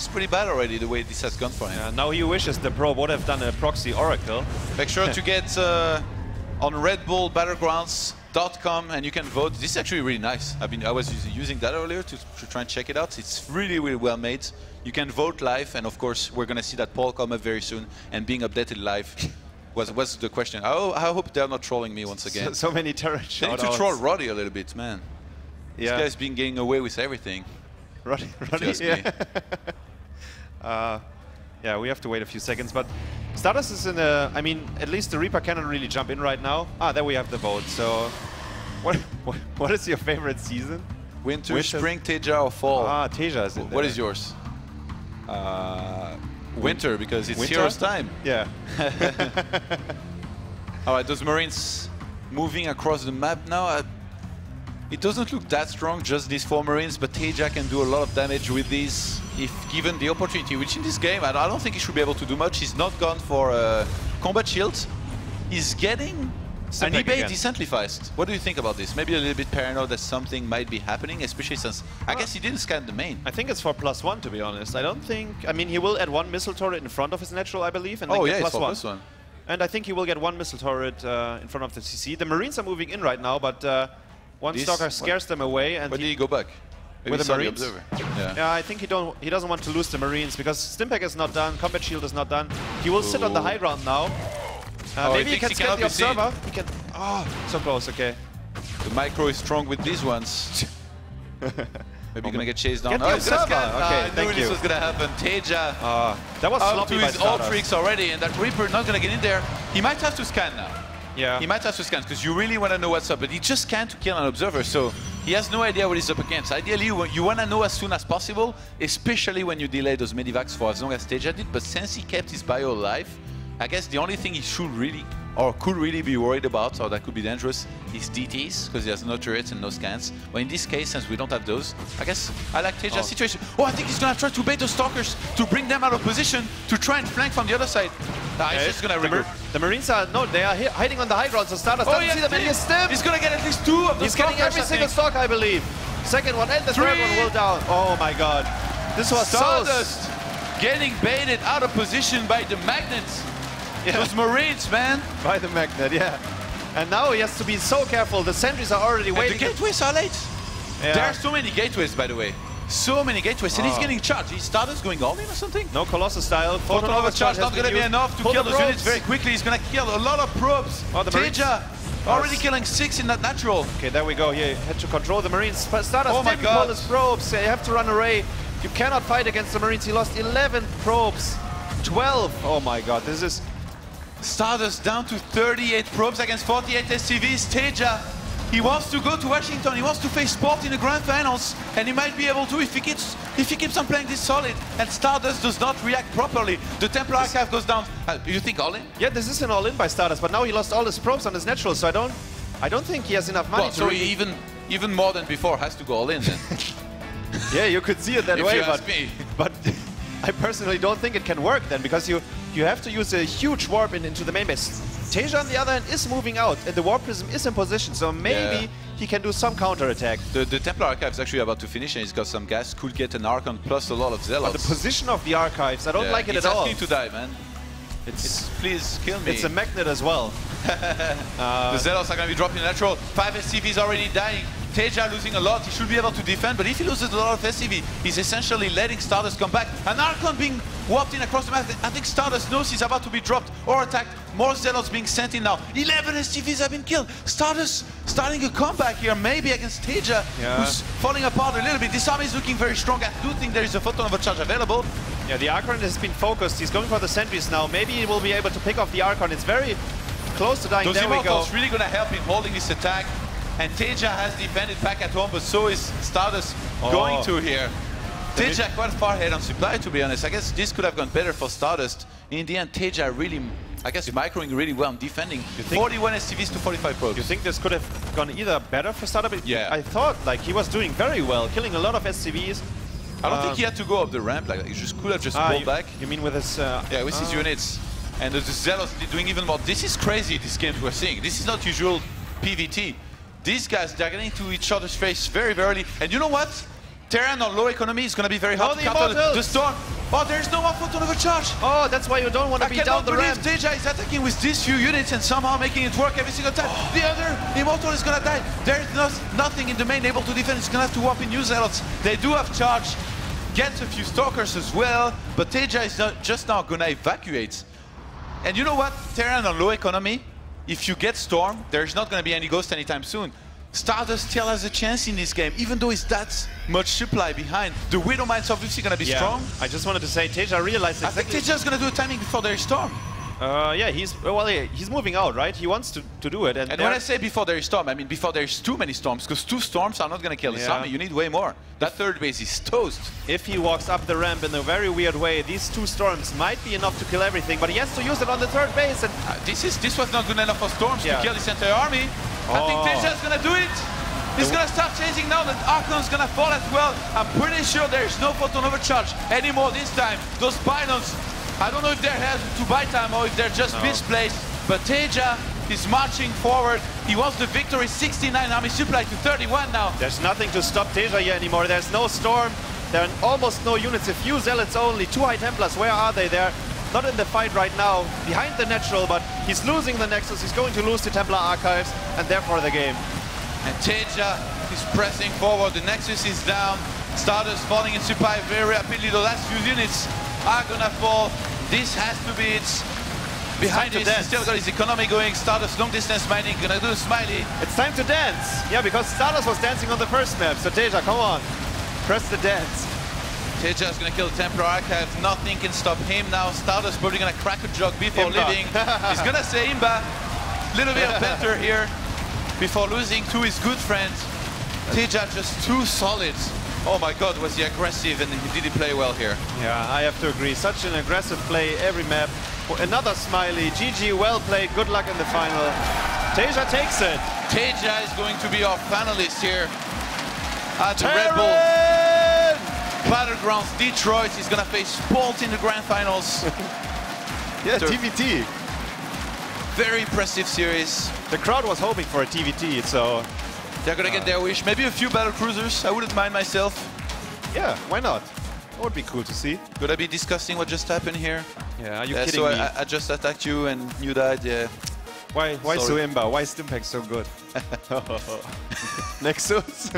pretty bad already, the way this has gone for him. Yeah, now he wishes the Pro would have done a proxy Oracle. Make sure to get on redbullbattlegrounds.com and you can vote. This is actually really nice. I was using that earlier to try and check it out. It's really, really well made. You can vote live, and of course, we're going to see that poll come up very soon and being updated live. was the question. I hope they're not trolling me once again. So many turret shoutouts. They need to troll Roddy a little bit, man. Yeah. This guy's been getting away with everything. Roddy, yeah. Yeah, we have to wait a few seconds, but Stardust is in a, I mean, at least the Reaper cannot really jump in right now. Ah, there we have the vote. So, what is your favorite season? Winter, spring, Teja, or fall? Ah, Teja is in there. What is yours? Winter, because it's Heroes time. Yeah. All right, those Marines moving across the map now. It doesn't look that strong, just these 4 Marines, but Teja can do a lot of damage with these if given the opportunity, which in this game, I don't think he should be able to do much. He's not gone for combat shields. He's getting an eBay decently fast. What do you think about this? Maybe a little bit paranoid that something might be happening, especially since I guess he didn't scan the main. I think it's for +1, to be honest. I don't think, I mean, he will add 1 missile turret in front of his natural, I believe, and then get it's for +1. And I think he will get 1 missile turret in front of the CC. The Marines are moving in right now, but one Stalker scares them away, and did he go back? Maybe with the Marines? Yeah. Yeah, I think he doesn't want to lose the Marines because Stimpack is not done, Combat Shield is not done. He will sit on the high ground now. Maybe he can scan the Observer. He can. Oh, so close. Okay. The micro is strong with these ones. Maybe gonna get chased down. Get the Observer. Okay, I knew this was gonna happen. Teja. That was sloppy by his Ultrix already, and that Reaper not gonna get in there. He might have to scan now. Yeah. He might have to scan because you really want to know what's up, but he just can't to kill an Observer, so he has no idea what he's up against. Ideally, you want to know as soon as possible, especially when you delay those medivacs for as long as Teja did, but since he kept his bio alive, I guess the only thing he should really, or could really be worried about, or that could be dangerous, is DTs, because he has no turrets and no scans. But in this case, since we don't have those, I guess I like Teja's situation. Oh, I think he's going to try to bait those Stalkers to bring them out of position to try and flank from the other side. He's just going to regroup. The Marines are, no, they are hiding on the high ground, so Stardust doesn't see them, and he's stiff. He's going to get at least 2 of the He's getting every single Stalker, I believe. Second one, and the third one will down. Oh my god. This was Stardust getting baited out of position by the Magnets. Yeah. Those Marines, man. By the Magnet, yeah. And now he has to be so careful. The sentries are already waiting. The gateways are late. Yeah. There are so many gateways, by the way. So many gateways, and he's getting charged. He started going all in or something? No Colossus style. Photon overcharge not going to be enough to kill those units very quickly. He's going to kill a lot of probes. Teja already killing 6 in that natural. Okay, there we go. He had to control the Marines. Stardust didn't pull his probes. You have to run away. You cannot fight against the Marines. He lost 11 probes. 12. Oh my god, this is... Stardust down to 38 probes against 48 SCVs. Teja, he wants to go to Washington. He wants to face Sport in the grand finals, and he might be able to if he keeps on playing this solid. And Stardust does not react properly. The Templar Archive goes down. You think all in? Yeah, this is an all in by Stardust, but now he lost all his probes on his natural, so I don't think he has enough money. Well, so he even more than before has to go all in then. Yeah, you could see it that way, but I personally don't think it can work then, because you have to use a huge warp into the main base. Teja, on the other hand, is moving out, and the Warp Prism is in position, so maybe he can do some counter-attack. The Templar Archive is actually about to finish, and he's got some gas, could get an Archon plus a lot of Zealots. But the position of the Archives, I don't like it at all. It's asking to die, man. Please kill me. It's a Magnet as well. The Zealots are going to be dropping natural. 5 SCVs already dying. Teja losing a lot. He should be able to defend, but if he loses a lot of SCV, he's essentially letting Stardust come back. An Archon being warped in across the map. I think Stardust knows he's about to be dropped or attacked. More Zealots being sent in now. 11 SCVs have been killed. Stardust starting a comeback here, maybe against Teja, who's falling apart a little bit. This army is looking very strong. I do think there is a Photon Overcharge available. Yeah, the Archon has been focused. He's going for the sentries now. Maybe he will be able to pick off the Archon. It's very close to dying. Those there we go. Immortals really going to help in holding this attack. And Teja has defended back at home, but so is Stardust going to here. Teja quite far ahead on supply, to be honest. I guess this could have gone better for Stardust. In the end, Teja really, I guess, microing really well and defending. 41 SCVs to 45 probes. You think this could have gone either better for Stardust? Yeah. I thought like he was doing very well, killing a lot of SCVs. I don't think he had to go up the ramp. Like he just could have just pulled back. You mean with his? Yeah, with his units. And the Zealots doing even more. This is crazy. This game we're seeing. This is not usual PvT. these guys, they're getting to each other's face very, very early. And you know what? Terran on low economy is going to be very hard to counter the storm. Oh, there's no one photon overcharge. Oh, that's why you don't want to be down the ramp. Teja is attacking with these few units and somehow making it work every single time. The other Immortal is going to die. There's nothing in the main able to defend. It's going to have to warp in new zealots. They do have charge. Gets a few stalkers as well, but Teja is just now going to evacuate. And you know what? Terran on low economy, if you get Storm, there's not going to be any Ghost anytime soon. Stardust still has a chance in this game, even though it's that much supply behind. The Widow Mine's obviously going to be strong. I just wanted to say, Teja realized exactly... I think Teja's going to do a timing before there's Storm. Yeah, he's moving out, right? He wants to do it. And when I say before there is Storm, I mean before there's too many Storms, because 2 Storms are not going to kill this army. You need way more. That third base is toast. If he walks up the ramp in a very weird way, these 2 Storms might be enough to kill everything, but he has to use it on the third base. And this was not good enough for Storms to kill this entire army. I think Teja's going to do it. He's going to start chasing now. The Archon's going to fall as well. I'm pretty sure there's no photon overcharge anymore this time. Those pylons, I don't know if they're here to buy time or if they're just misplaced. But Teja is marching forward. He wants the victory. 69 army supply to 31 now. There's nothing to stop Teja here anymore. There's no Storm. There are almost no units. A few Zealots only. 2 High Templars. Where are they? They're not in the fight right now. Behind the natural, but he's losing the Nexus. He's going to lose the Templar Archives and therefore the game. And Teja is pressing forward. The Nexus is down. Stardust falling in supply very rapidly. The last few units are gonna fall. This has to be it. Behind this, he's still got his economy going. Stardust long distance mining, gonna do a smiley. It's time to dance. Yeah, because Stardust was dancing on the first map. So Teja, come on, press the dance. Teja's gonna kill Templar Archive. Nothing can stop him now. Stardust probably gonna crack a jug before leaving. He's gonna say Imba. Little bit of banter here before losing to his good friend. Teja just too solid. Oh my god, was he aggressive and he didn't play well here. Yeah, I have to agree. Such an aggressive play every map. Another smiley. GG, well played. Good luck in the final. Teja takes it. Teja is going to be our finalist here at the Red Bull Battlegrounds Detroit. He's going to face Bolt in the grand finals. Yeah, TVT. Very impressive series. The crowd was hoping for a TVT, so... They're going to get their wish. Maybe a few battle cruisers. I wouldn't mind myself. Yeah, why not? That would be cool to see. Could I be discussing what just happened here? Yeah, are you kidding me? So I just attacked you and you died, yeah. Why Suimba? Why is Stimpack so good? Nexus.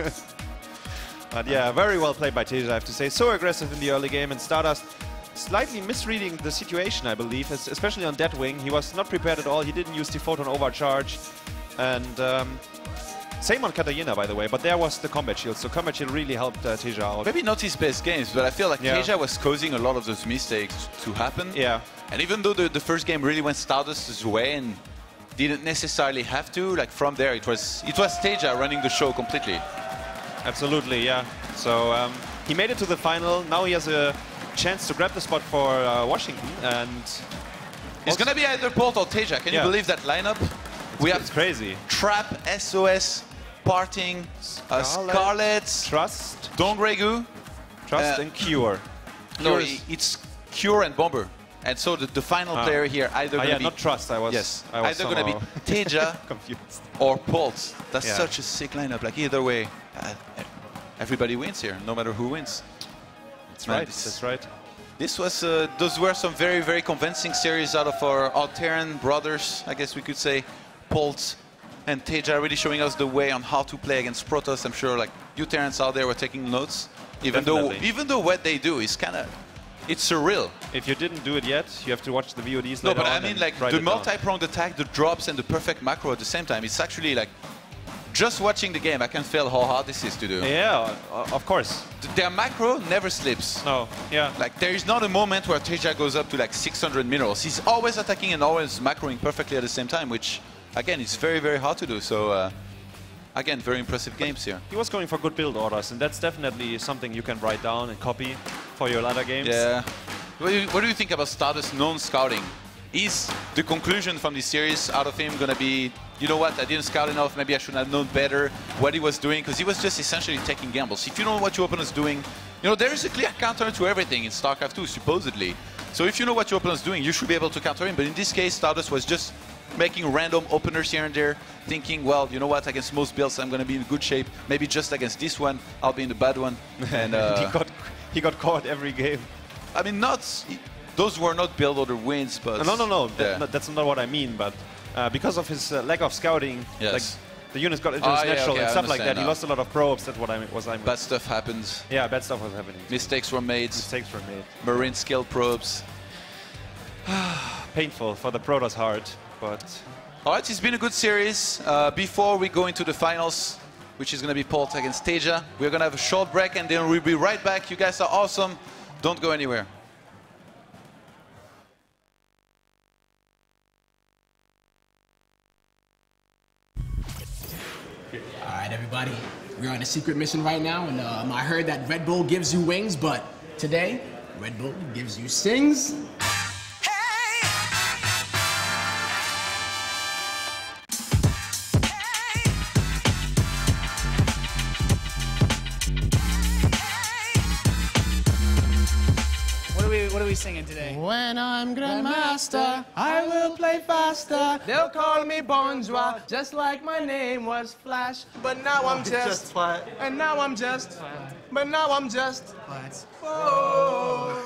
But yeah, very well played by Teja, I have to say. So aggressive in the early game, and Stardust slightly misreading the situation, I believe, especially on Deathwing. He was not prepared at all. He didn't use the photon overcharge. And same on Katarina, by the way, but there was the combat shield, so combat shield really helped Teja out. Maybe not his best games, but I feel like Teja was causing a lot of those mistakes to happen. Yeah. And even though the first game really went Stardust's way and didn't necessarily have to, like from there it was Teja running the show completely. Absolutely, yeah. So he made it to the final. Now he has a chance to grab the spot for Washington, and it's gonna be either Bolt or Teja. Can you believe that lineup? It's crazy. Trap, SOS, Parting, Scarlet, Trust, Dongregu, Trust and Cure. No, it's Cure and Bomber. And so the final player here either going to be... not Trust, I was either going to be Teja confused. or Bolt. That's such a sick lineup. Like either way, everybody wins here, no matter who wins. That's right, that's right. This was, those were some very, very convincing series out of our Alteran brothers, I guess we could say. Bolt and Teja really showing us the way on how to play against Protoss. I'm sure like you Terrans out there were taking notes. Even though what they do is kind of, it's surreal. If you didn't do it yet, you have to watch the VODs No, later but on I mean like the multi-pronged attack, the drops and the perfect macro at the same time. It's actually like, just watching the game, I can feel how hard this is to do. Yeah, of course. Their macro never slips. No, yeah. Like there is not a moment where Teja goes up to like 600 minerals. He's always attacking and always macroing perfectly at the same time, which again, it's very, very hard to do. So again, very impressive games here. He was going for good build orders, and that's definitely something you can write down and copy for your latter games. Yeah. What do you think about Stardust non-scouting? Is the conclusion from this series out of him going to be, you know what, I didn't scout enough, maybe I should have known better what he was doing, because he was just essentially taking gambles. If you know what your opponent's doing, you know, there is a clear counter to everything in StarCraft 2, supposedly. So if you know what your opponent's doing, you should be able to counter him, but in this case, Stardust was just making random openers here and there, thinking, well, you know what, against most builds I'm going to be in good shape. Maybe just against this one, I'll be in the bad one. And he got caught every game. I mean, those were not build order wins, but... No. Yeah. That's not what I mean, but because of his lack of scouting, yes. like, the units got into his natural and stuff like that. Now. He lost a lot of probes. That's what I mean. Bad stuff happens. Yeah, bad stuff was happening. Mistakes were made. Mistakes were made. Marine skill probes. Painful for the Protoss heart, but... All right, it's been a good series. Before we go into the finals, which is going to be Polt against Teja, we're going to have a short break and then we'll be right back. You guys are awesome. Don't go anywhere. All right, everybody. We're on a secret mission right now, and I heard that Red Bull gives you wings, but today, Red Bull gives you stings. What are we singing today? When I'm Grandmaster, I will play faster. They'll call me Bonjour, just like my name was Flash. But now I'm just flat. And now I'm just flat. But now I'm just flat. Oh.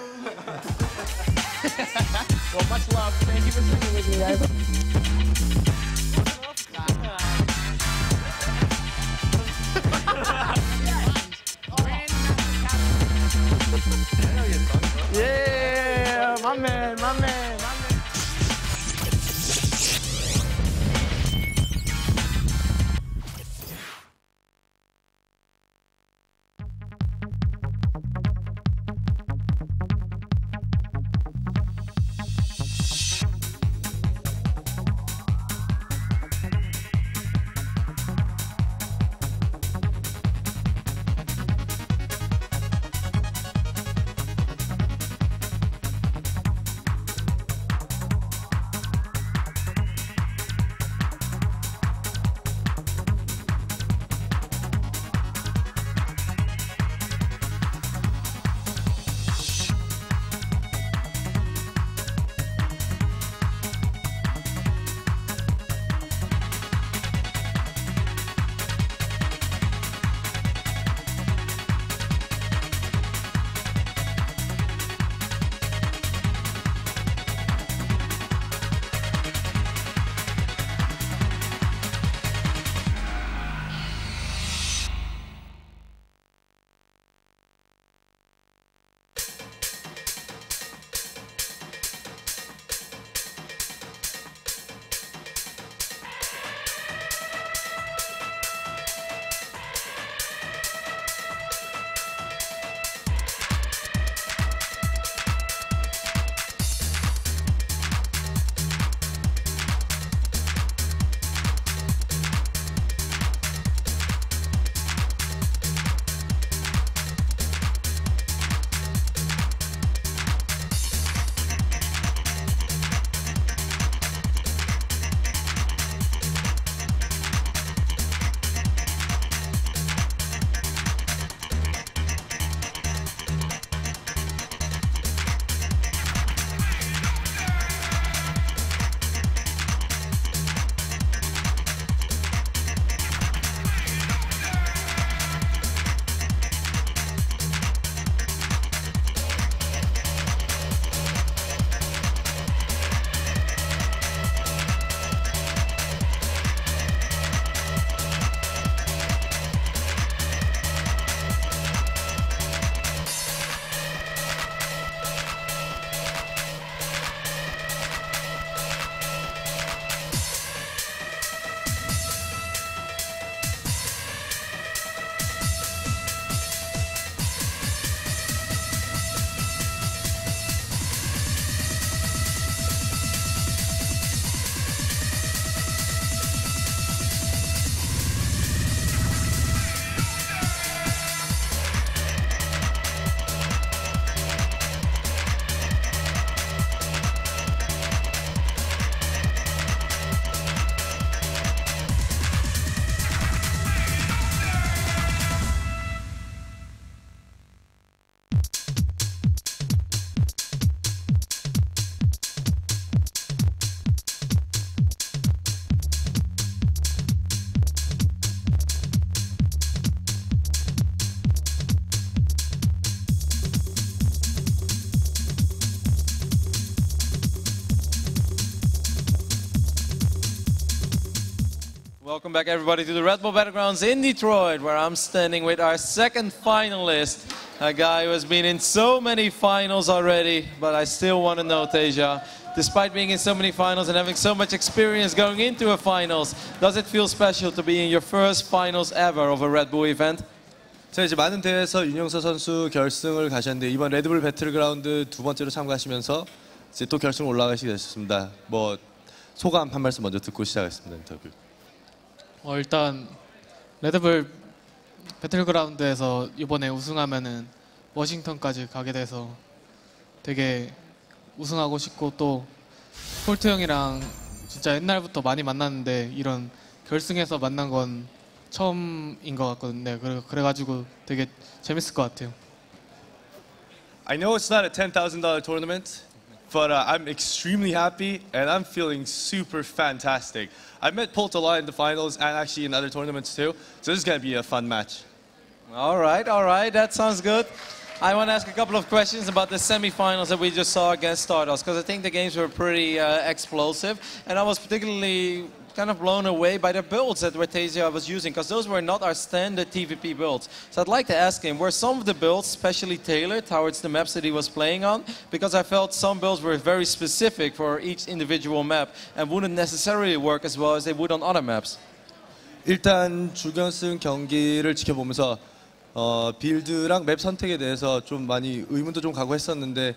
Well, much love. Thank you for singing with me, guys. Yeah, my man, my man, my man. Welcome back everybody to the Red Bull Battlegrounds in Detroit, where I'm standing with our second finalist, a guy who has been in so many finals already, but I still want to know, Teja, despite being in so many finals and having so much experience going into a finals, does it feel special to be in your first finals ever of a Red Bull event? 제가 이제 많은 대회에서 윤영서 선수 결승을 가셨는데 이번 레드불 배틀그라운드 두 번째로 참가하시면서 이제 또 결승 올라가시게 되셨습니다. 뭐 소감 한 말씀 먼저 듣고 시작하겠습니다. 인터뷰. 일단 레드불 배틀그라운드에서 이번에 우승하면은 워싱턴까지 가게 돼서 되게 우승하고 싶고 또 폴트 형이랑 진짜 옛날부터 많이 만났는데 이런 결승에서 만난 건 처음인 것 같거든요. 그래가지고 되게 재밌을 것 같아요. I know it's not a $10,000 tournament, but I'm extremely happy and I'm feeling super fantastic. I met Polt a lot in the finals and actually in other tournaments too, so this is going to be a fun match. All right, that sounds good. I want to ask a couple of questions about the semifinals that we just saw against Stardust, because I think the games were pretty explosive, and I was particularly kind of blown away by the builds that Teja was using, because those were not our standard TVP builds. So I'd like to ask him, were some of the builds specially tailored towards the maps that he was playing on? Because I felt some builds were very specific for each individual map and wouldn't necessarily work as well as they would on other maps. 일단 준결승 경기를 지켜보면서 빌드랑 맵 선택에 대해서 좀 많이 의문도 좀 가고 했었는데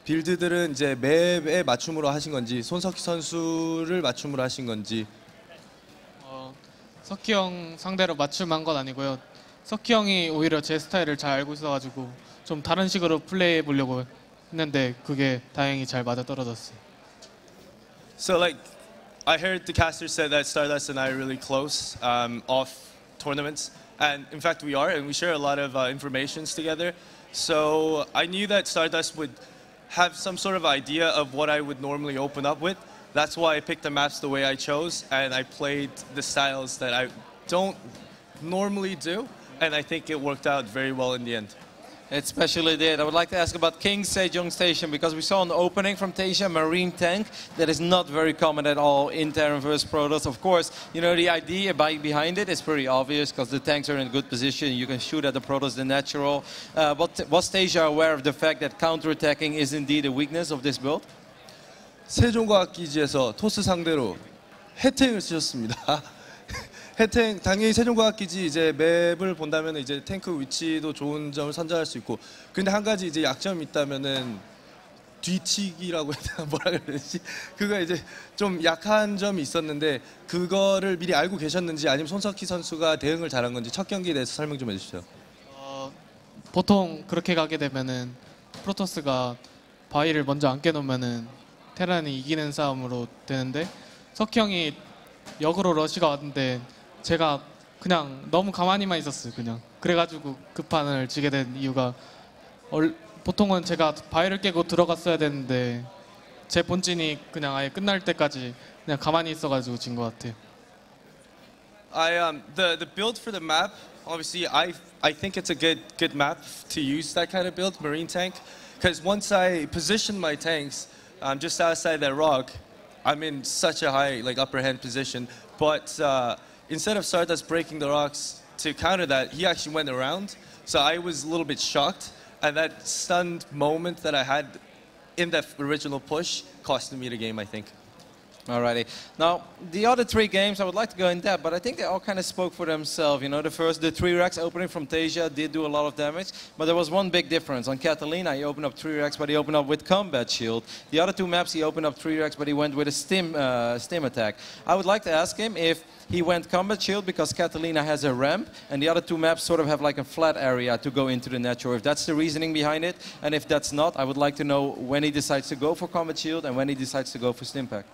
빌드들은 이제 맵에 맞춤으로 하신 건지 손석희 선수를 맞춤으로 하신 건지 석희 형 상대로 맞춤한 건 아니고요. 석희 형이 오히려 제 스타일을 잘 알고 있어가지고 좀 다른 식으로 플레이해 보려고 했는데 그게 다행히 잘 맞아 떨어졌어요. So like I heard the caster said that Stardust and I are really close off tournaments, and in fact we are, and we share a lot of informations together. So I knew that Stardust would have some sort of idea of what I would normally open up with. That's why I picked the maps the way I chose, and I played the styles that I don't normally do, and I think it worked out very well in the end. It especially did. I would like to ask about King Sejong Station, because we saw an opening from Teja, Marine Tank, that is not very common at all in Terran vs. Protoss. Of course, you know, the idea behind it is pretty obvious, because the tanks are in good position. You can shoot at the Protoss, the natural. But was Teja aware of the fact that counterattacking is indeed a weakness of this build? 세종과학기지에서 토스 상대로 해탱을 쓰셨습니다. 해탱 당연히 세종과학기지 이제 맵을 본다면 이제 탱크 위치도 좋은 점을 선점할 수 있고, 근데 한 가지 이제 약점이 있다면은 뒤치기라고 해야 되나 뭐라 그래야 되지? 그거 이제 좀 약한 점이 있었는데 그거를 미리 알고 계셨는지 아니면 손석희 선수가 대응을 잘한 건지 첫 경기에 대해서 설명 좀 해주시죠. 보통 그렇게 가게 되면은 프로토스가 바위를 먼저 안 깨놓으면은 테란이 이기는 싸움으로 되는데 석희 형이 역으로 러시가 왔는데 제가 그냥 너무 가만히만 있었어요. 그냥 그래가지고 그 판을 지게 된 이유가 보통은 제가 바위를 깨고 들어갔어야 되는데 제 본진이 그냥 아예 끝날 때까지 그냥 가만히 있어가지고 진 것 같아요. The build for the map, obviously I think it's a good map to use that kind of build, Marine Tank, because once I position my tanks just outside that rock, I'm in such a high upper hand position, but instead of Stardust breaking the rocks to counter that, he actually went around. So I was a little bit shocked, and that stunned moment that I had in that original push cost me the game, I think. Alrighty. Now, the other three games, I would like to go in depth, but I think they all kind of spoke for themselves. You know, the 3 racks opening from Teja did do a lot of damage, but there was one big difference. On Catalina, he opened up 3 racks, but he opened up with combat shield. The other 2 maps, he opened up 3 racks, but he went with a stim attack. I would like to ask him if he went combat shield because Catalina has a ramp, and the other 2 maps sort of have like a flat area to go into the natural. If that's the reasoning behind it, and if that's not, I would like to know when he decides to go for combat shield and when he decides to go for stim pack.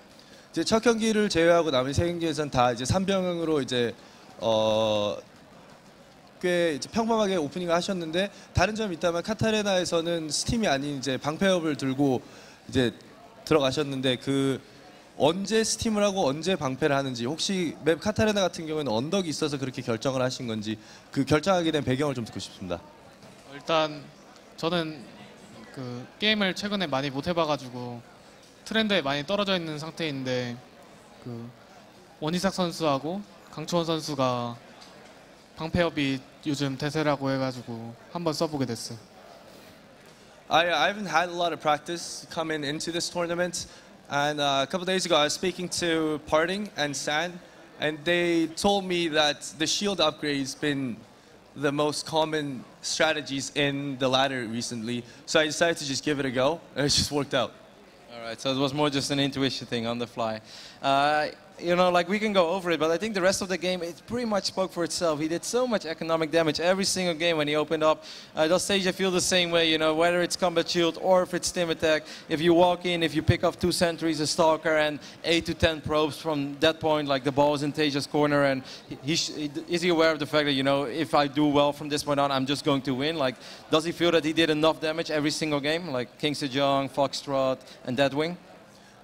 이제 첫 경기를 제외하고 남은 3경기에서는 다 이제 3병으로 이제 꽤 이제 평범하게 오프닝을 하셨는데 다른 점이 있다면 카타레나에서는 스팀이 아닌 이제 방패업을 들고 이제 들어가셨는데 그 언제 스팀을 하고 언제 방패를 하는지 혹시 맵 카타레나 같은 경우에는 언덕이 있어서 그렇게 결정을 하신 건지 그 결정하게 된 배경을 좀 듣고 싶습니다. 일단 저는 그 게임을 최근에 많이 못 해봐가지고 트렌드에 많이 떨어져 있는 상태인데 그 원희삭 선수하고 강초원 선수가 방패업이 요즘 대세라고 해가지고 한번 써보게 됐어요. I haven't had a lot of practice coming into this tournament, and a couple days ago I was speaking to Parting and San, and they told me that the shield upgrade's been the most common strategies in the ladder recently, so I decided to just give it a go, and it just worked out. All right, so it was more just an intuition thing on the fly. You know, like we can go over it, but I think the rest of the game, it pretty much spoke for itself. He did so much economic damage every single game when he opened up. Does Tasia feel the same way, you know, whether it's combat shield or if it's stim attack? If you walk in, if you pick off 2 sentries, a stalker, and 8 to 10 probes from that point, like the ball is in Tasia's corner, and is he aware of the fact that, you know, if I do well from this point on, I'm just going to win? Like, does he feel that he did enough damage every single game, like King Sejong, Foxtrot, and Deadwing?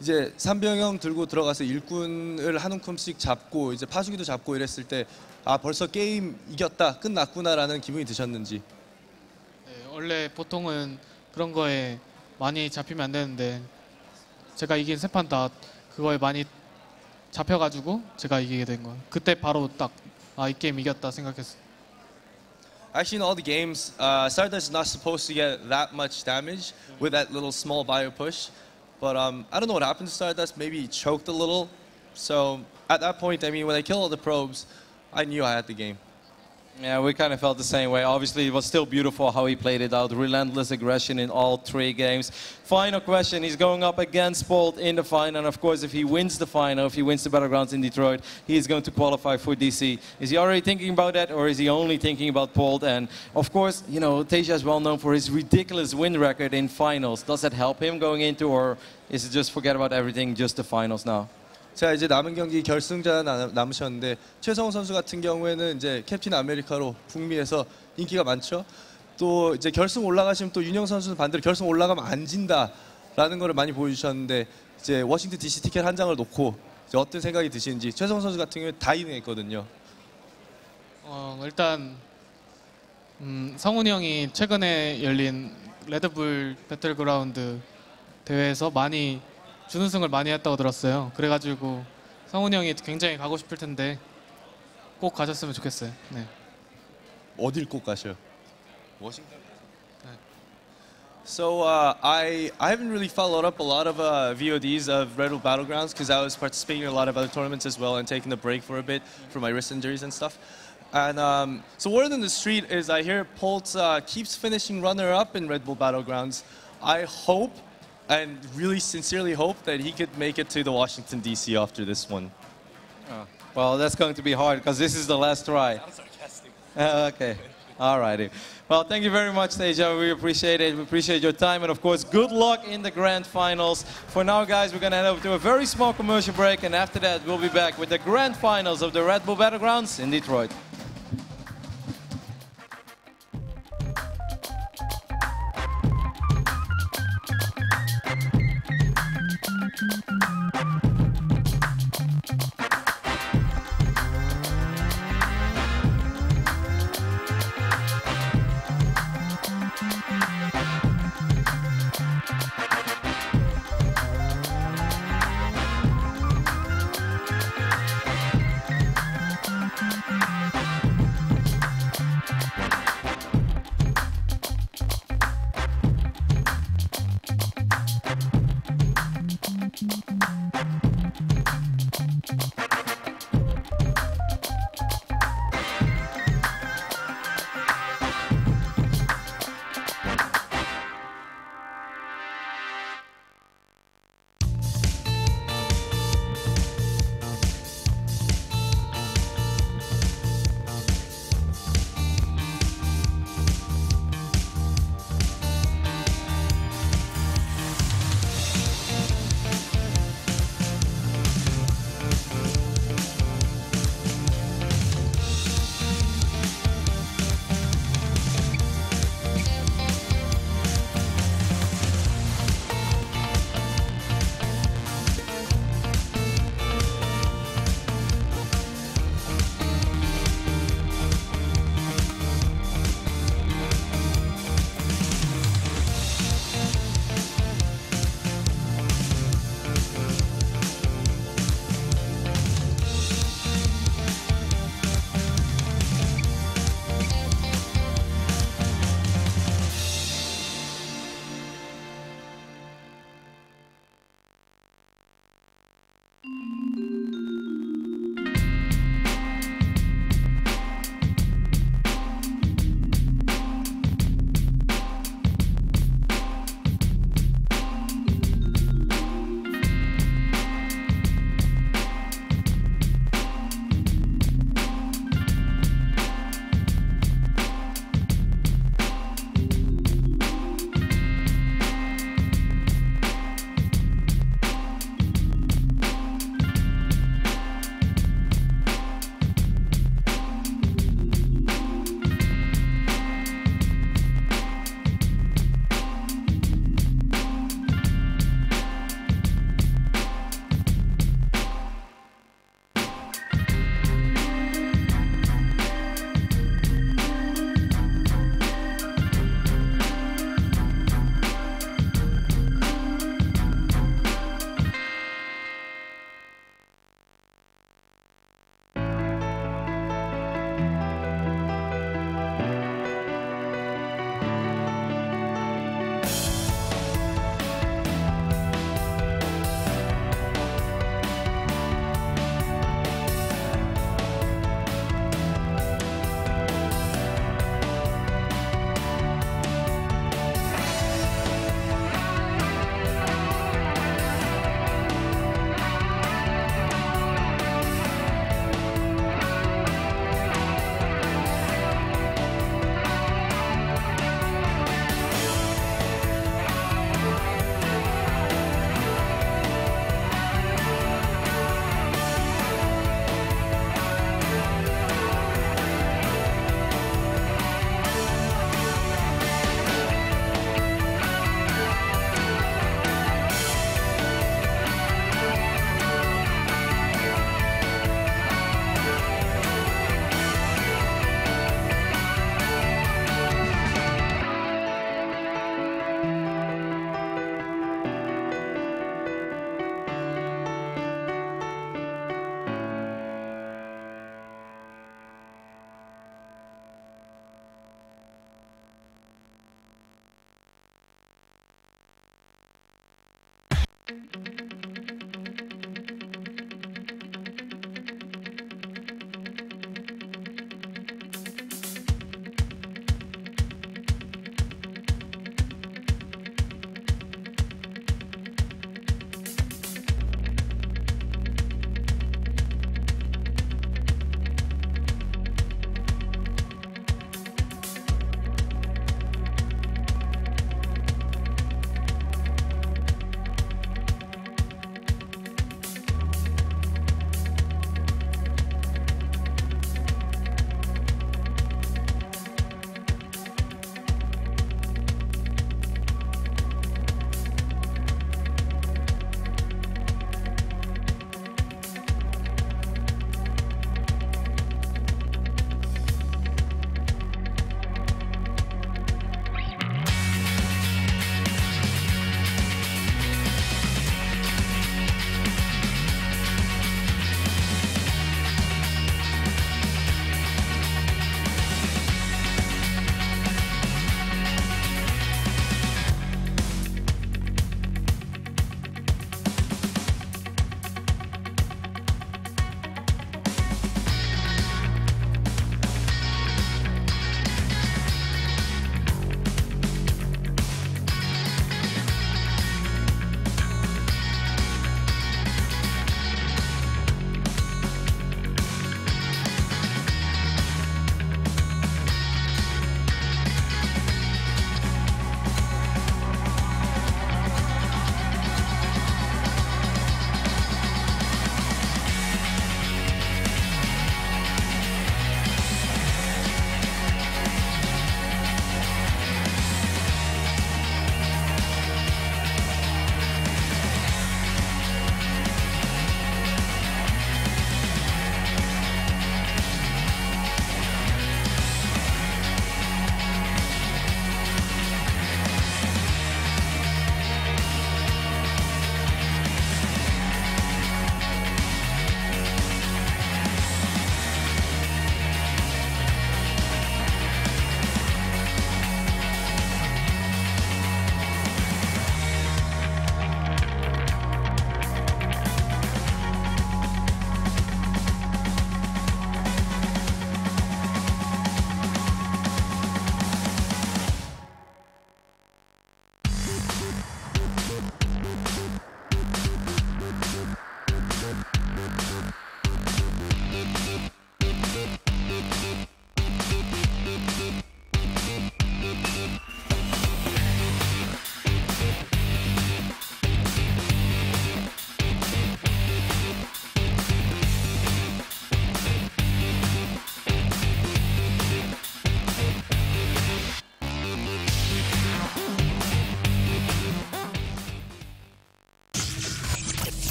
이제 3병형 들고 들어가서 일꾼을 한 움큼씩 잡고 이제 파수기도 잡고 이랬을 때 아 벌써 게임 이겼다 끝났구나라는 기분이 드셨는지. 네, 원래 보통은 그런 거에 많이 잡히면 안 되는데 제가 이긴 3판 다 그거에 많이 잡혀가지고 제가 이기게 된 거예요. 그때 바로 딱 아, 이 게임 이겼다 생각했어요. Actually, in all the games, Stardust is not supposed to get that much damage with that little small bio push. But I don't know what happened to Stardust. Maybe he choked a little. So at that point, I mean, when I killed all the probes, I knew I had the game. Yeah, we kind of felt the same way. Obviously, it was still beautiful how he played it out. Relentless aggression in all 3 games. Final question. He's going up against Polt in the final. And of course, if he wins the final, if he wins the Battlegrounds in Detroit, he's going to qualify for DC. Is he already thinking about that, or is he only thinking about Polt? And of course, you know, Tasia is well known for his ridiculous win record in finals. Does that help him going into, or is it just forget about everything, just the finals now? 자 이제 남은 경기 결승전 남으셨는데 최성훈 선수 같은 경우에는 이제 캡틴 아메리카로 북미에서 인기가 많죠. 또 이제 결승 올라가시면 또 윤영 선수는 반대로 결승 올라가면 안 진다라는 거를 많이 보여주셨는데 이제 워싱턴 DC 티켓 한 장을 놓고 이제 어떤 생각이 드시는지. 최성훈 선수 같은 경우에 다 이능했거든요. 일단 성훈이 형이 최근에 열린 레드불 배틀그라운드 대회에서 많이 준우승을 많이 했다고 들었어요. 그래가지고 성훈이 형이 굉장히 가고 싶을 텐데 꼭 가셨으면 좋겠어요. 네. 어딜 꼭 가셔요? 워싱턴. So I haven't really followed up a lot of VODs of Red Bull Battlegrounds because I was participating in a lot of other tournaments as well and taking a break for a bit for my wrist injuries and stuff. And so word on the street is I hear Polt keeps finishing runner-up in Red Bull Battlegrounds. I hope and really sincerely hope that he could make it to the Washington, D.C. after this one. Oh, well, that's going to be hard because this is the last try. I'm sarcastic. Okay. All righty. Well, thank you very much, Tasia. We appreciate it. We appreciate your time. And, of course, good luck in the grand finals. For now, guys, we're going to head over to a very small commercial break. And after that, we'll be back with the grand finals of the Red Bull Battlegrounds in Detroit.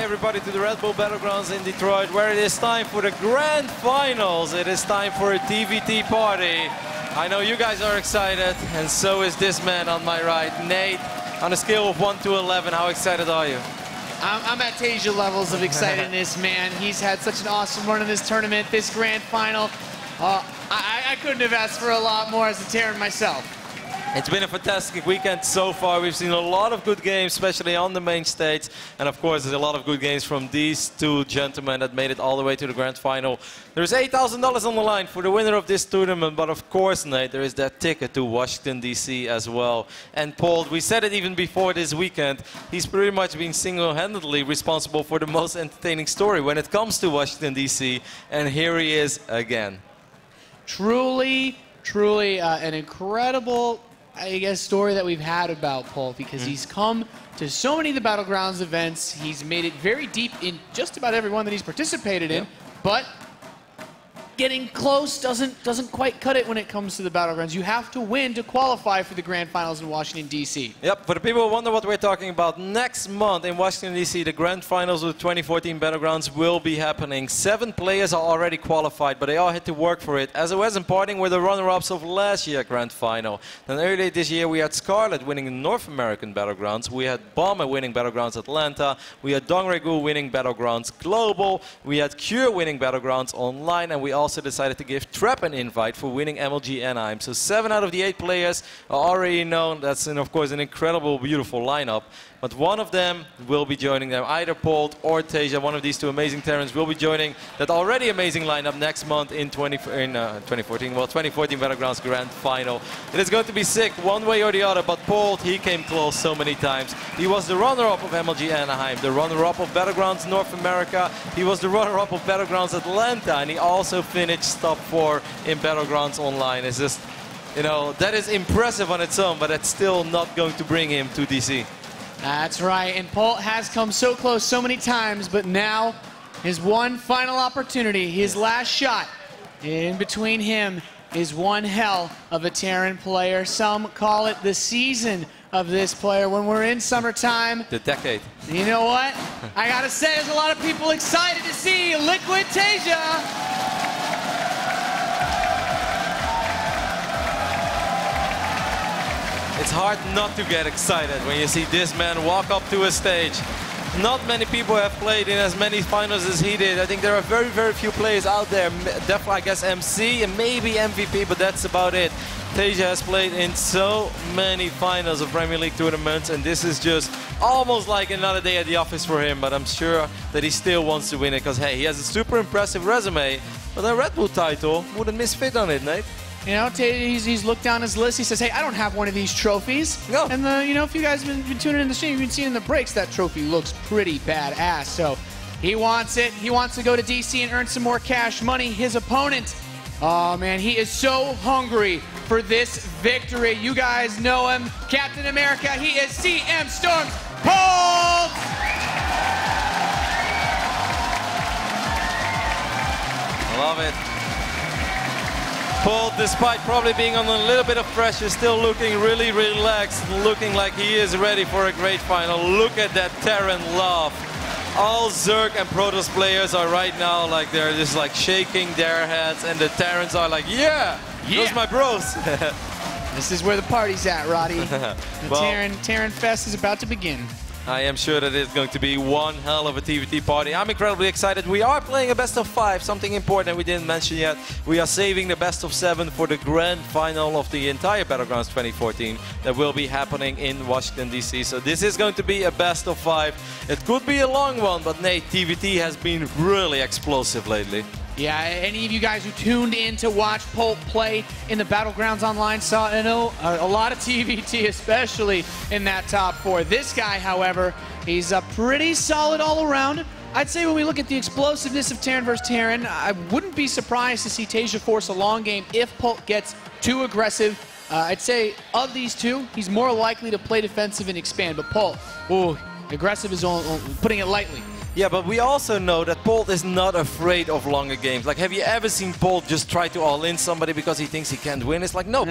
everybody to the Red Bull Battlegrounds in Detroit, where it is time for the grand finals. It is time for a TVT party. I know you guys are excited, and so is this man on my right, Nate. On a scale of 1 to 11, how excited are you? I'm at Tasia levels of excitedness, man. He's had such an awesome run in this tournament, this grand final. I couldn't have asked for a lot more as a Terran myself. It's been a fantastic weekend so far. We've seen a lot of good games, especially on the main stage. And of course, there's a lot of good games from these two gentlemen that made it all the way to the grand final. There's $8,000 on the line for the winner of this tournament. But of course, Nate, there is that ticket to Washington, D.C. as well. And Paul, we said it even before this weekend, he's pretty much been single-handedly responsible for the most entertaining story when it comes to Washington, D.C. And here he is again. Truly an incredible, I guess, story that we've had about Paul, because he's come to so many of the Battlegrounds events. He's made it very deep in just about every one that he's participated in, but getting close doesn't quite cut it when it comes to the Battlegrounds. You have to win to qualify for the grand finals in Washington, D.C. Yep, for the people who wonder what we're talking about, next month in Washington, D.C., the grand finals of the 2014 Battlegrounds will be happening. 7 players are already qualified, but they all had to work for it, as it was in parting with the runner-ups of last year's grand final. Then earlier this year, we had Scarlet winning the North American Battlegrounds. We had Bomber winning Battlegrounds Atlanta. We had Dongregu winning Battlegrounds Global. We had Cure winning Battlegrounds Online, and we also also decided to give Trap an invite for winning MLG Anaheim. So 7 out of the 8 players are already known. That's, of course, an incredible, beautiful lineup. But one of them will be joining them, either Polt or Tasia. One of these two amazing Terrans will be joining that already amazing lineup next month in 2014. Well, 2014 Battlegrounds Grand Final. It is going to be sick one way or the other, but Polt, he came close so many times. He was the runner-up of MLG Anaheim, the runner-up of Battlegrounds North America. He was the runner-up of Battlegrounds Atlanta, and he also finished top 4 in Battlegrounds Online. It's just, you know, that is impressive on its own, but that's still not going to bring him to DC. That's right, and Polt has come so close so many times, but now his one final opportunity, his last shot. In between him is one hell of a Terran player. Some call it the season of this player. When we're in summertime, the decade. You know what? I gotta say, there's a lot of people excited to see Liquid Tasia. It's hard not to get excited when you see this man walk up to a stage. Not many people have played in as many finals as he did. I think there are very, very few players out there. Definitely, I guess, MC and maybe MVP, but that's about it. Tasia has played in so many finals of Premier League tournaments, and this is just almost like another day at the office for him, but I'm sure that he still wants to win it, because, hey, he has a super impressive resume, but a Red Bull title wouldn't misfit on it, Nate. You know, he's looked down his list. He says, hey, I don't have one of these trophies. No. And, you know, if you guys have been tuning in the stream, you've been seeing in the breaks, that trophy looks pretty badass. So he wants it. He wants to go to DC and earn some more cash money. His opponent, oh, man, he is so hungry for this victory. You guys know him, Captain America. He is CM Storm's Polt! Love it. Polt, despite probably being on a little bit of pressure, still looking really relaxed, looking like he is ready for a great final. Look at that Terran love. All Zerg and Protoss players are right now like they're just like shaking their heads, and the Terrans are like, yeah, those my bros. This is where the party's at, Roddy. The Well, Terran Fest is about to begin. I am sure that it's going to be one hell of a TVT party. I'm incredibly excited. We are playing a best of 5, something important we didn't mention yet. We are saving the best of 7 for the grand final of the entire Battlegrounds 2014 that will be happening in Washington, D.C. So this is going to be a best of 5. It could be a long one, but Nate, TVT has been really explosive lately. Yeah, any of you guys who tuned in to watch Polt play in the Battlegrounds Online saw a lot of TVT, especially in that top 4. This guy, however, he's pretty solid all around. I'd say when we look at the explosiveness of Terran versus Terran, I wouldn't be surprised to see Tasia force a long game if Polt gets too aggressive. I'd say of these two, he's more likely to play defensive and expand, but Polt, ooh, aggressive is putting it lightly. Yeah, but we also know that Polt is not afraid of longer games. Like, have you ever seen Polt just try to all-in somebody because he thinks he can't win? It's like, no.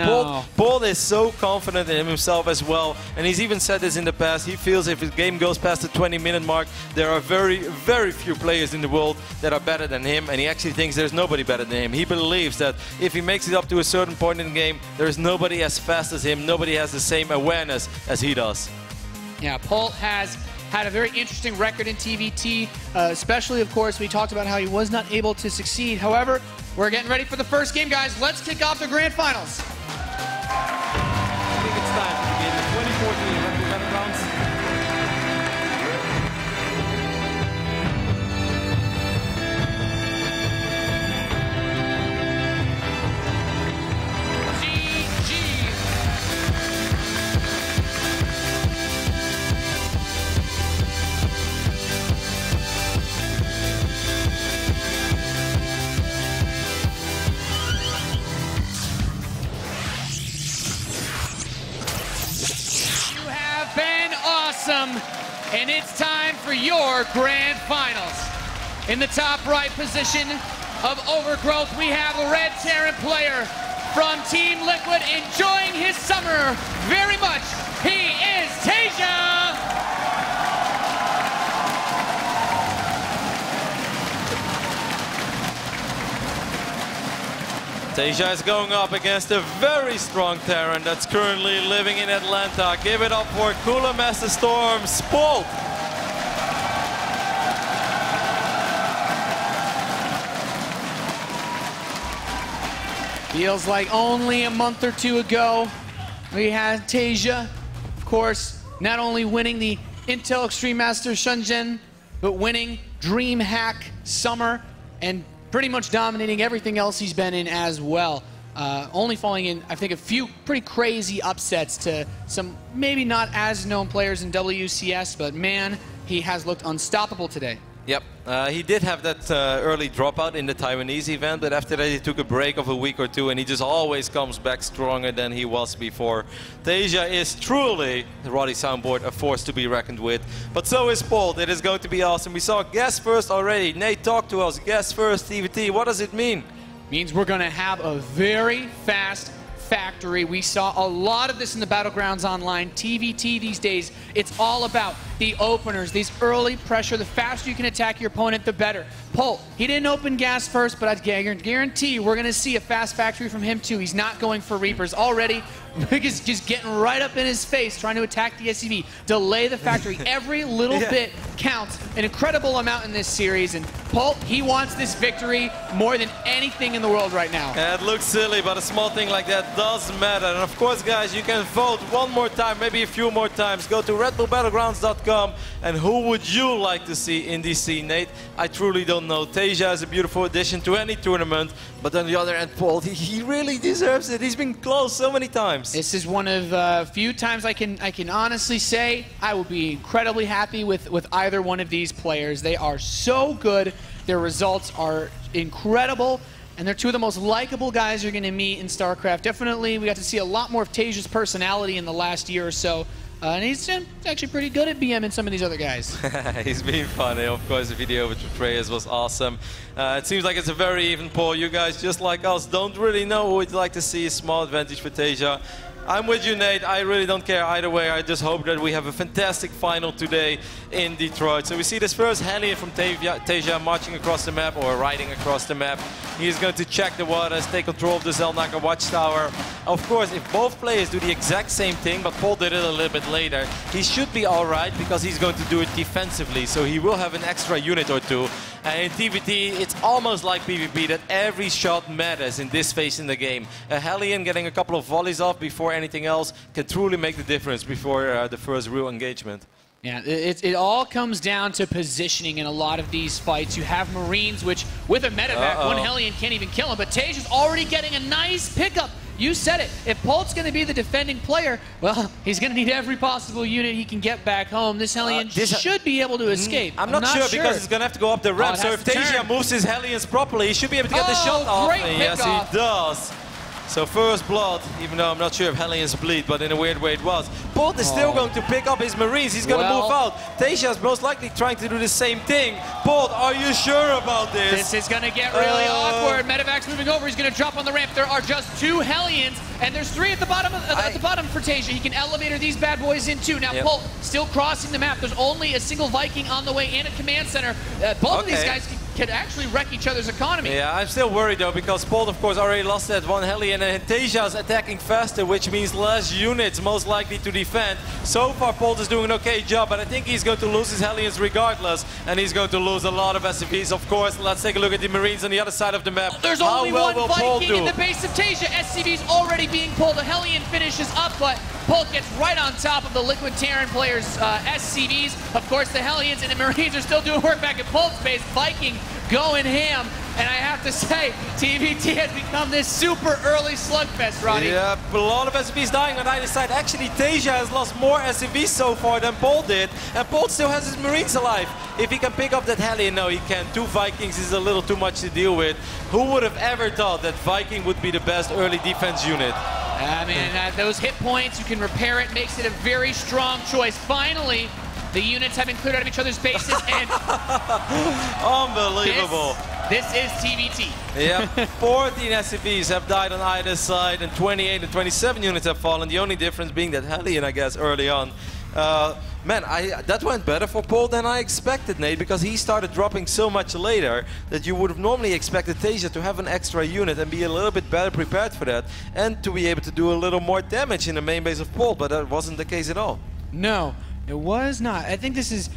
Polt is so confident in himself as well. And he's even said this in the past. He feels if his game goes past the 20-minute mark, there are very, very few players in the world that are better than him. And he actually thinks there's nobody better than him. He believes that if he makes it up to a certain point in the game, there's nobody as fast as him. Nobody has the same awareness as he does. Yeah, Polt has had a very interesting record in TVT, especially, of course, we talked about how he was not able to succeed. However, we're getting ready for the first game, guys. Let's kick off the grand finals. I think it's time to begin the 2014 Red Bull Battlegrounds. And it's time for your grand finals. In the top right position of Overgrowth, we have a red Terran player from Team Liquid enjoying his summer very much. He is Tasia! Tasia is going up against a very strong Terran that's currently living in Atlanta. Give it up for Cooler Master Storm's Polt. Feels like only a month or two ago, we had Tasia, of course, not only winning the Intel Extreme Masters Shenzhen, but winning DreamHack Summer and pretty much dominating everything else he's been in as well. Only falling in, I think, a few pretty crazy upsets to some maybe not as known players in WCS, but man, he has looked unstoppable today. Yep, he did have that early dropout in the Taiwanese event, but after that he took a break of a week or two and he just always comes back stronger than he was before. Tasia is truly, the Roddy Soundboard, a force to be reckoned with. But so is Paul. It is going to be awesome. We saw guest first already. Nate, talk to us. Guest first, TVT. What does it mean? Means we're going to have a very fast factory. We saw a lot of this in the Battlegrounds Online. TVT these days, it's all about the openers, these early pressure. The faster you can attack your opponent, the better. Polt, he didn't open gas first, but I guarantee you we're going to see a fast factory from him too. He's not going for Reapers. Already, He's just getting right up in his face, trying to attack the SCV, delay the factory. Every little bit counts. An incredible amount in this series, and Polt, he wants this victory more than anything in the world right now. Yeah, it looks silly, but a small thing like that does matter. And of course, guys, you can vote one more time, maybe a few more times. Go to redbullbattlegrounds.com, and who would you like to see in DC, Nate? I truly don't know. Tasia is a beautiful addition to any tournament, but on the other end, Polt, he really deserves it. He's been close so many times. This is one of a few times I can honestly say I will be incredibly happy with either one of these players. They are so good. Their results are incredible. And they're two of the most likable guys you're going to meet in StarCraft. Definitely, we got to see a lot more of Tasia's personality in the last year or so. And he's actually pretty good at BM and some of these other guys. He's been funny. Of course, the video with Betrayers was awesome. It seems like it's a very even poll. You guys, just like us, don't really know who we'd like to see. A small advantage for Tasia. I'm with you, Nate. I really don't care either way. I just hope that we have a fantastic final today in Detroit. So we see this first Hellion from Tasia marching across the map, or riding across the map. He's going to check the waters, take control of the Zelnaka watchtower. Of course, if both players do the exact same thing, but Paul did it a little bit later, he should be all right because he's going to do it defensively. So he will have an extra unit or two. And in TVT, it's almost like PvP that every shot matters in this phase in the game. A Hellion getting a couple of volleys off before anything else can truly make the difference before the first real engagement. Yeah, it all comes down to positioning in a lot of these fights. You have Marines, which with a medevac, one Hellion can't even kill him, but Tasia's already getting a nice pickup. You said it. If Polt's going to be the defending player, well, he's going to need every possible unit he can get back home. This Hellion should be able to escape. I'm not sure because he's going to have to go up the ramp. So if Tasia moves his Hellions properly, he should be able to get the shot off. And yes, he does. So first blood, even though I'm not sure if Hellions bleed, but in a weird way it was. Polt is still going to pick up his Marines. He's going to move out. Tasia's most likely trying to do the same thing. Polt, are you sure about this? This is going to get really awkward. Medevac's moving over. He's going to drop on the ramp. There are just 2 Hellions, and there's 3 at the bottom for Tasia. He can elevator these bad boys in too. Now Polt still crossing the map. There's only a single Viking on the way and a command center. Both of these guys can actually wreck each other's economy. Yeah, I'm still worried though, because Polt, of course, already lost that 1 Hellion, and Tasia's attacking faster, which means less units most likely to defend. So far, Polt is doing an okay job, but I think he's going to lose his Hellions regardless, and he's going to lose a lot of SCVs, of course. Let's take a look at the Marines on the other side of the map. There's only one Viking in the base of Tasia. SCV's already being pulled. A Hellion finishes up, but Polt gets right on top of the Liquid Terran players' SCVs. Of course, the Hellions and the Marines are still doing work back at Polt's base. Viking going ham. And I have to say, TVT has become this super early slugfest, Roddy. Yeah, a lot of SCVs dying on either side. Actually, Tasia has lost more SCVs so far than Polt did. And Polt still has his Marines alive. If he can pick up that Hellion, no, he can't. 2 Vikings is a little too much to deal with. Who would have ever thought that Viking would be the best early defense unit? I mean, those hit points, you can repair it, makes it a very strong choice. Finally, the units have been cleared out of each other's bases, and unbelievable. This is TVT. Yep, 14 SCVs have died on either side, and 28 and 27 units have fallen. The only difference being that Hellion, I guess, early on. Man, that went better for Polt than I expected, Nate, because he started dropping so much later that you would have normally expected Tasia to have an extra unit and be a little bit better prepared for that, and to be able to do a little more damage in the main base of Polt, but that wasn't the case at all. No. It was not. I think this is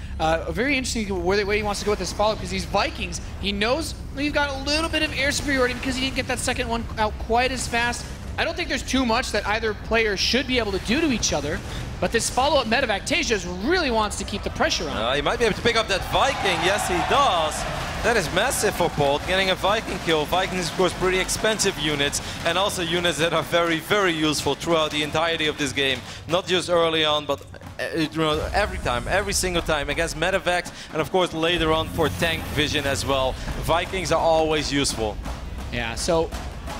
very interesting where he wants to go with this follow, because these Vikings, he knows he's got a little bit of air superiority because he didn't get that second one out quite as fast. I don't think there's too much that either player should be able to do to each other, but this follow-up medevac, TaeJa really wants to keep the pressure on. He might be able to pick up that Viking. Yes, he does. That is massive for Polt, getting a Viking kill. Vikings, of course, pretty expensive units, and also units that are very, very useful throughout the entirety of this game. Not just early on, but every time, every single time, against medevacs, and of course later on for tank vision as well. Vikings are always useful. Yeah, so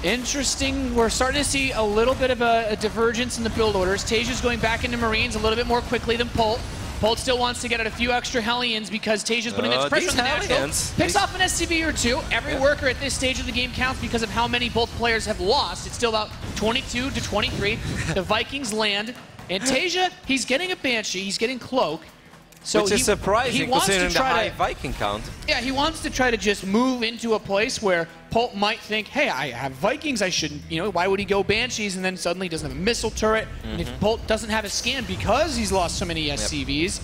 interesting. We're starting to see a little bit of a divergence in the build orders. TaeJa's going back into Marines a little bit more quickly than Polt. Polt still wants to get out a few extra Hellions because TaeJa's putting its pressure on the natural. Picks off an SCV or two. Every worker at this stage of the game counts because of how many both players have lost. It's still about 22 to 23. The Vikings land. And TaeJa, he's getting a Banshee. He's getting Cloak. So which is surprising considering the high Viking count. Yeah, he wants to try to just move into a place where Polt might think, hey, I have Vikings, I shouldn't, why would he go Banshees, and then suddenly he doesn't have a missile turret. And if Polt doesn't have a scan because he's lost so many SCVs,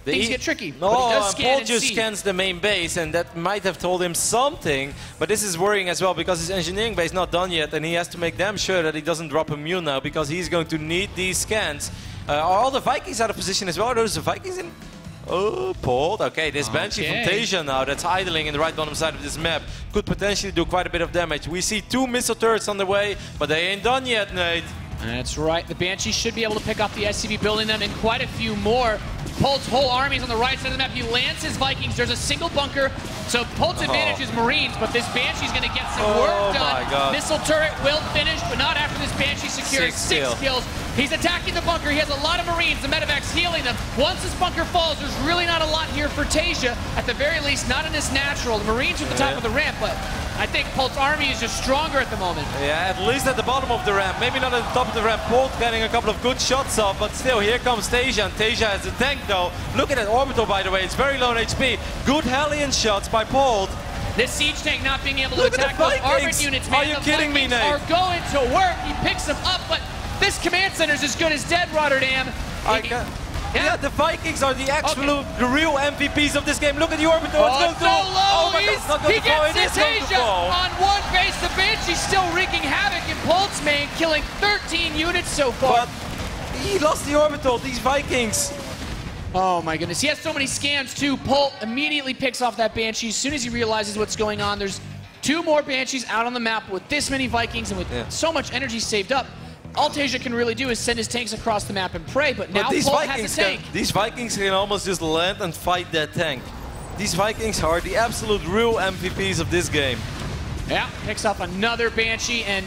things get tricky. No, but he does scan Polt just scans the main base, and that might have told him something, but this is worrying as well because his engineering base is not done yet, and he has to make damn sure that he doesn't drop a mule now because he's going to need these scans. Are all the Vikings out of position as well? Are those the Vikings in? Oh, Polt. Okay, this Banshee from TaeJa now that's idling in the right bottom side of this map could potentially do quite a bit of damage. We see 2 missile turrets on the way, but they ain't done yet, Nate. That's right. The Banshee should be able to pick off the SCV, building them, and quite a few more. Polt's whole army is on the right side of the map. He lands his Vikings. There's a single bunker. So Polt's advantage is Marines, but this Banshee's going to get some work done. Missile turret will finish, but not after this Banshee secures 6 kills. He's attacking the bunker. He has a lot of Marines. The medevac's healing them. Once this bunker falls, there's really not a lot here for TaeJa. At the very least, not in his natural. The Marines are at the top of the ramp, but I think Polt's army is just stronger at the moment. Yeah, at least at the bottom of the ramp. Maybe not at the top of the ramp. Polt getting a couple of good shots off, but still, here comes TaeJa, and TaeJa has a tank though. Look at that orbital, by the way. It's very low in HP. Good Hellion shots by Polt. This siege tank not being able to attack those orbit units, man. Are you kidding me, Nate? Are going to work. He picks them up, but this command center is as good as dead, Rotterdam. Yeah, the Vikings are the absolute, the real MVPs of this game. Look at the orbital. Oh, it's so low. Oh my God, it's not going to fall. It is going to TaeJa fall. on one base. The Banshee's still wreaking havoc in Polt's main, killing 13 units so far. But he lost the orbital, these Vikings. Oh my goodness, he has so many scans too. Polt immediately picks off that Banshee as soon as he realizes what's going on. There's 2 more Banshees out on the map with this many Vikings and with so much energy saved up. All TaeJa can really do is send his tanks across the map and pray, but now Polt has a tank. These Vikings can almost just land and fight that tank. These Vikings are the absolute real MVPs of this game. Yeah, picks off another Banshee, and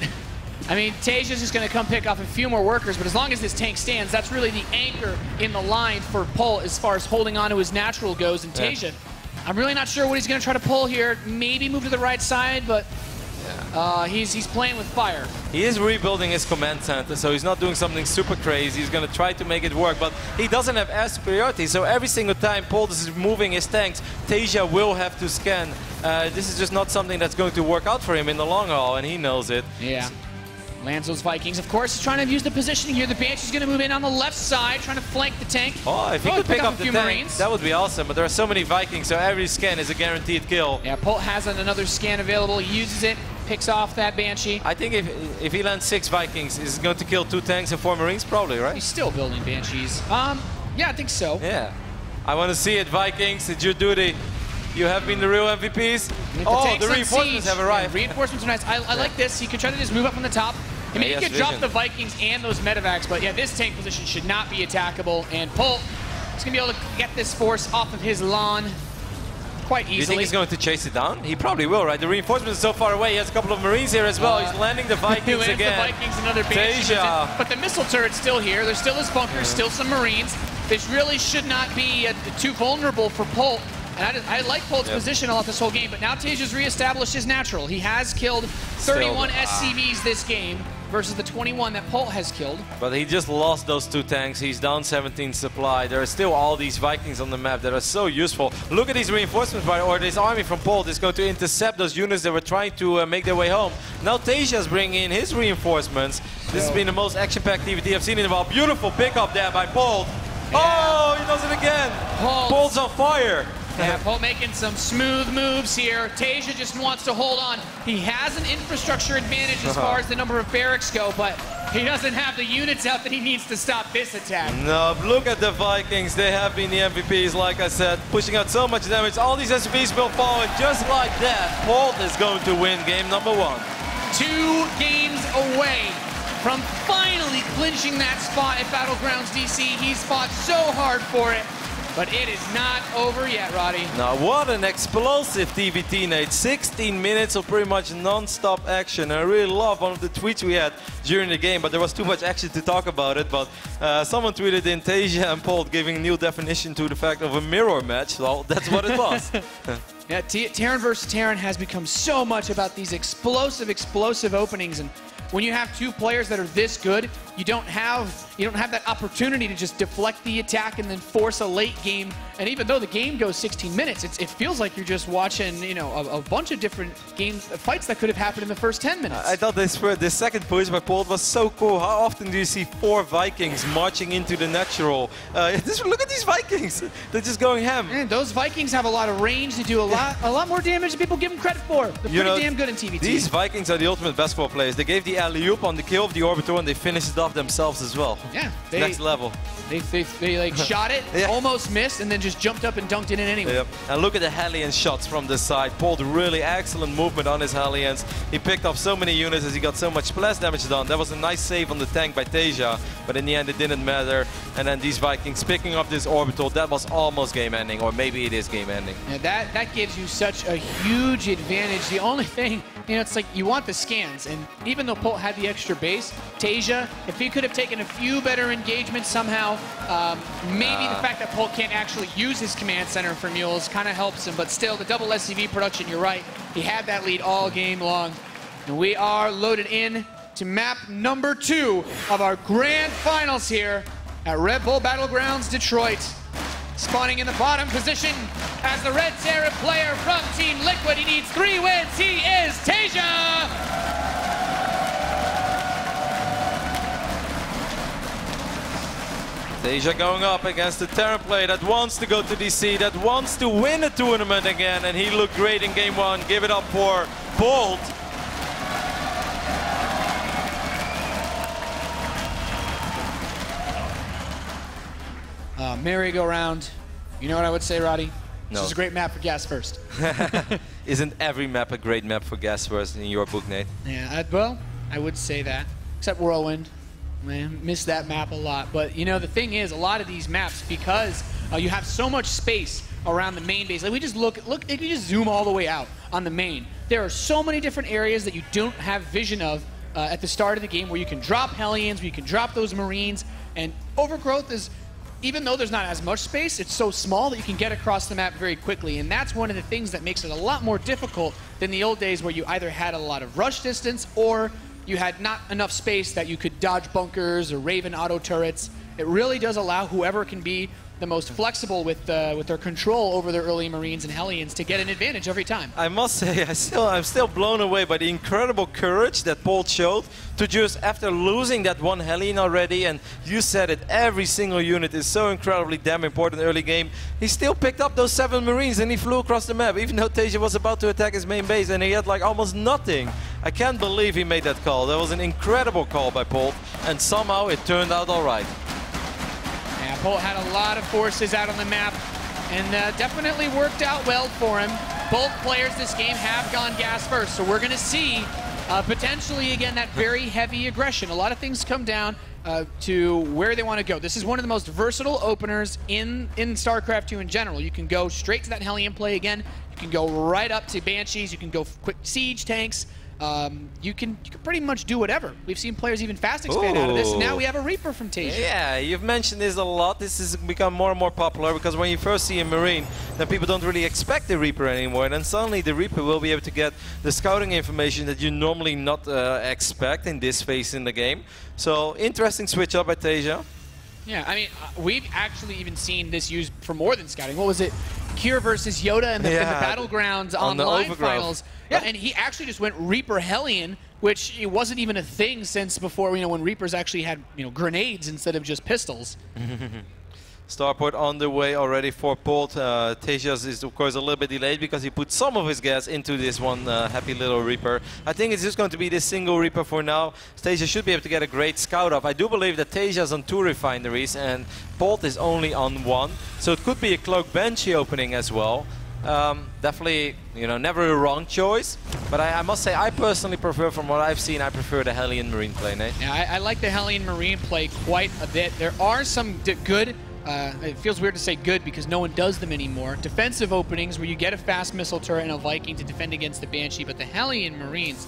I mean, TaeJa's just going to come pick off a few more workers, but as long as this tank stands, that's really the anchor in the line for Polt as far as holding on to his natural goes. And TaeJa, I'm really not sure what he's going to try to pull here. Maybe move to the right side, but he's playing with fire. He is rebuilding his command center, so he's not doing something super crazy. He's going to try to make it work, but he doesn't have air superiority, so every single time Polt is moving his tanks, TaeJa will have to scan. This is just not something that's going to work out for him in the long haul, and he knows it. Yeah. Lands those Vikings. Of course, he's trying to use the positioning here. The Banshee's going to move in on the left side, trying to flank the tank. Oh, if he could pick up the tank, Marines. that would be awesome. But there are so many Vikings, so every scan is a guaranteed kill. Yeah, Polt has another scan available. He uses it, picks off that Banshee. I think if he lands 6 Vikings, he's going to kill 2 tanks and 4 Marines, probably, right? He's still building Banshees. Yeah, I think so. Yeah. I want to see it, Vikings. It's your duty. You have been the real MVPs. Oh, the reinforcements have arrived. Yeah, reinforcements are nice. I like this. He could try to just move up from the top. I mean, he could drop the Vikings and those medevacs, but yeah, this tank position should not be attackable. And Polt is going to be able to get this force off of his lawn quite easily. Do you think he's going to chase it down? He probably will, right? The reinforcements are so far away. He has a couple of Marines here as well. He's landing the Vikings again. The Vikings, another Banshee. But the missile turret's still here. There's still his bunker, still some Marines. This really should not be too vulnerable for Polt. And I like Polt's position a lot this whole game, but now TaeJa's reestablished his natural. He has killed 31 SCVs this game versus the 21 that Polt has killed. But he just lost those 2 tanks. He's down 17 supply. There are still all these Vikings on the map that are so useful. Look at these reinforcements, or this army from Polt is going to intercept those units that were trying to make their way home. Now TaeJa's bringing in his reinforcements. This has been the most action-packed TVT I've seen in a while. Beautiful pickup there by Polt. Oh, he does it again. Bolt's on fire. Yeah, Polt making some smooth moves here. Tasia just wants to hold on. He has an infrastructure advantage as far as the number of barracks go, but he doesn't have the units out that he needs to stop this attack. No, look at the Vikings. They have been the MVPs, like I said, pushing out so much damage. All these SCVs will fall, and just like that, Polt is going to win game number 1. 2 games away from finally clinching that spot at Battlegrounds DC. He's fought so hard for it, but it is not over yet, Roddy. Now, what an explosive TVT, Nate. 16 minutes of pretty much non-stop action. I really love one of the tweets we had during the game, but there was too much action to talk about it. But someone tweeted in Tasia and Polt giving a new definition to the fact of a mirror match. Well, that's what it was. Yeah, Terran versus Terran has become so much about these explosive openings, and when you have 2 players that are this good, you don't have that opportunity to just deflect the attack and then force a late game. And even though the game goes 16 minutes, it feels like you're just watching, you know, a bunch of different fights that could have happened in the first 10 minutes. I thought this second push by Polt was so cool. How often do you see 4 Vikings marching into the natural? Look at these Vikings. They're just going ham. Man, those Vikings have a lot of range. They do a lot more damage than people give them credit for. They're pretty damn good in TVT. These Vikings are the ultimate basketball players. They gave the alley-oop on the kill of the Orbital, and they finished it off themselves as well. Yeah. Next level. They like shot it, almost missed, and then just jumped up and dunked it in anyway. Yep. And look at the Hellion shots from the side. Polt really excellent movement on his Hellions. He picked up so many units as he got so much splash damage done. That was a nice save on the tank by Tasia, but in the end it didn't matter. And then these Vikings picking up this Orbital, that was almost game ending, or maybe it is game ending. Yeah, that gives you such a huge advantage. The only thing, you know, it's like you want the scans, and even though Polt had the extra base, Tasia, if he could have taken a few better engagements somehow, maybe the fact that Polt can't actually use his command center for mules kind of helps him, but still, the double SCV production, you're right, he had that lead all game long. And we are loaded in to map number 2 of our grand finals here at Red Bull Battlegrounds Detroit. Spawning in the bottom position as the Red Terran player from Team Liquid. He needs 3 wins. He is Tasia! Tasia going up against the Terran player that wants to go to DC, that wants to win the tournament again, and he looked great in game 1. Give it up for Polt. Merry-go-round. You know what I would say, Roddy? No. This is a great map for Gas First. Isn't every map a great map for Gas First in your book, Nate? Yeah, well, I would say that. Except Whirlwind. Man, missed that map a lot. But, you know, the thing is, a lot of these maps, because you have so much space around the main base. Like, we just look, if you just zoom all the way out on the main, there are so many different areas that you don't have vision of at the start of the game where you can drop Hellions, where you can drop those Marines, and Overgrowth is, even though there's not as much space, it's so small that you can get across the map very quickly. And that's one of the things that makes it a lot more difficult than the old days where you either had a lot of rush distance or you had not enough space that you could dodge bunkers or Raven auto turrets. It really does allow whoever can be the most flexible with their control over their early Marines and Hellions to get an advantage every time. I must say, I'm still blown away by the incredible courage that Polt showed to just, after losing that one Hellion already, and you said it, every single unit is so incredibly damn important early game, he still picked up those 7 Marines and he flew across the map, even though Tasia was about to attack his main base and he had like almost nothing. I can't believe he made that call. That was an incredible call by Polt, and somehow it turned out all right. Yeah, Polt had a lot of forces out on the map, and definitely worked out well for him. Both players this game have gone Gas First, so we're going to see potentially, again, that very heavy aggression. A lot of things come down to where they want to go. This is one of the most versatile openers in StarCraft 2 in general. You can go straight to that Hellion play again. You can go right up to Banshees. You can go quick siege tanks. You can pretty much do whatever. We've seen players even fast expand out of this, and now we have a Reaper from Tasia. Yeah, you've mentioned this a lot. This has become more and more popular because when you first see a Marine, then people don't really expect the Reaper anymore, and then suddenly the Reaper will be able to get the scouting information that you normally not expect in this phase in the game. So, interesting switch up by Tasia. Yeah, I mean, we've actually even seen this used for more than scouting. What was it? Kier versus Yoda in the Battlegrounds online finals. Yeah, and he actually just went Reaper Hellion, which it wasn't even a thing since before, you know, when Reapers actually had, you know, grenades instead of just pistols. Starport on the way already for Polt. Tejas is of course a little bit delayed because he put some of his gas into this one happy little Reaper. I think it's just going to be this single Reaper for now. Tejas should be able to get a great scout off. I do believe that Tejas on 2 refineries and Polt is only on 1. So it could be a Cloak Banshee opening as well. Definitely, you know, never a wrong choice. But I must say, I personally prefer, from what I've seen, I prefer the Hellion Marine play, Nate. Yeah, I like the Hellion Marine play quite a bit. There are some good, it feels weird to say good because no one does them anymore, defensive openings where you get a fast missile turret and a Viking to defend against the Banshee. But the Hellion Marines,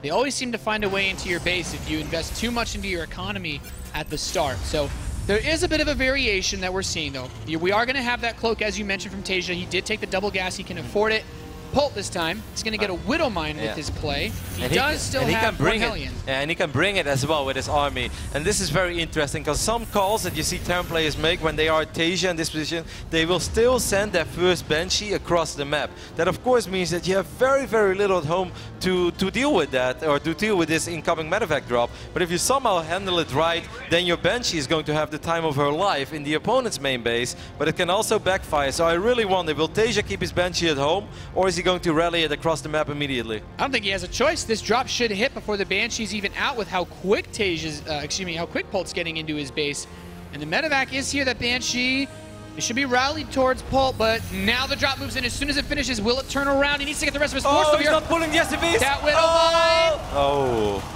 they always seem to find a way into your base if you invest too much into your economy at the start. So there is a bit of a variation that we're seeing, though. We are going to have that cloak, as you mentioned, from Teja. He did take the double gas. He can afford it. Polt this time. He's going to get a Widow Mine with his play. He does still have one Hellion. And he can bring it as well with his army. And this is very interesting because some calls that you see Terran players make when they are Teja in this position, they will still send their first Banshee across the map. That of course means that you have very, very little at home to deal with that, or to deal with this incoming medevac drop. But if you somehow handle it right, then your Banshee is going to have the time of her life in the opponent's main base, but it can also backfire. So I really wonder, will Teja keep his Banshee at home, or is he going to rally it across the map immediately? I don't think he has a choice. This drop should hit before the Banshee's even out with how quick how quick Polt's getting into his base. And the medevac is here. That Banshee, it should be rallied towards Polt, but now the drop moves in. As soon as it finishes, will it turn around? He needs to get the rest of his force over he's here. not pulling the SCVs. That Widow Mine. Oh.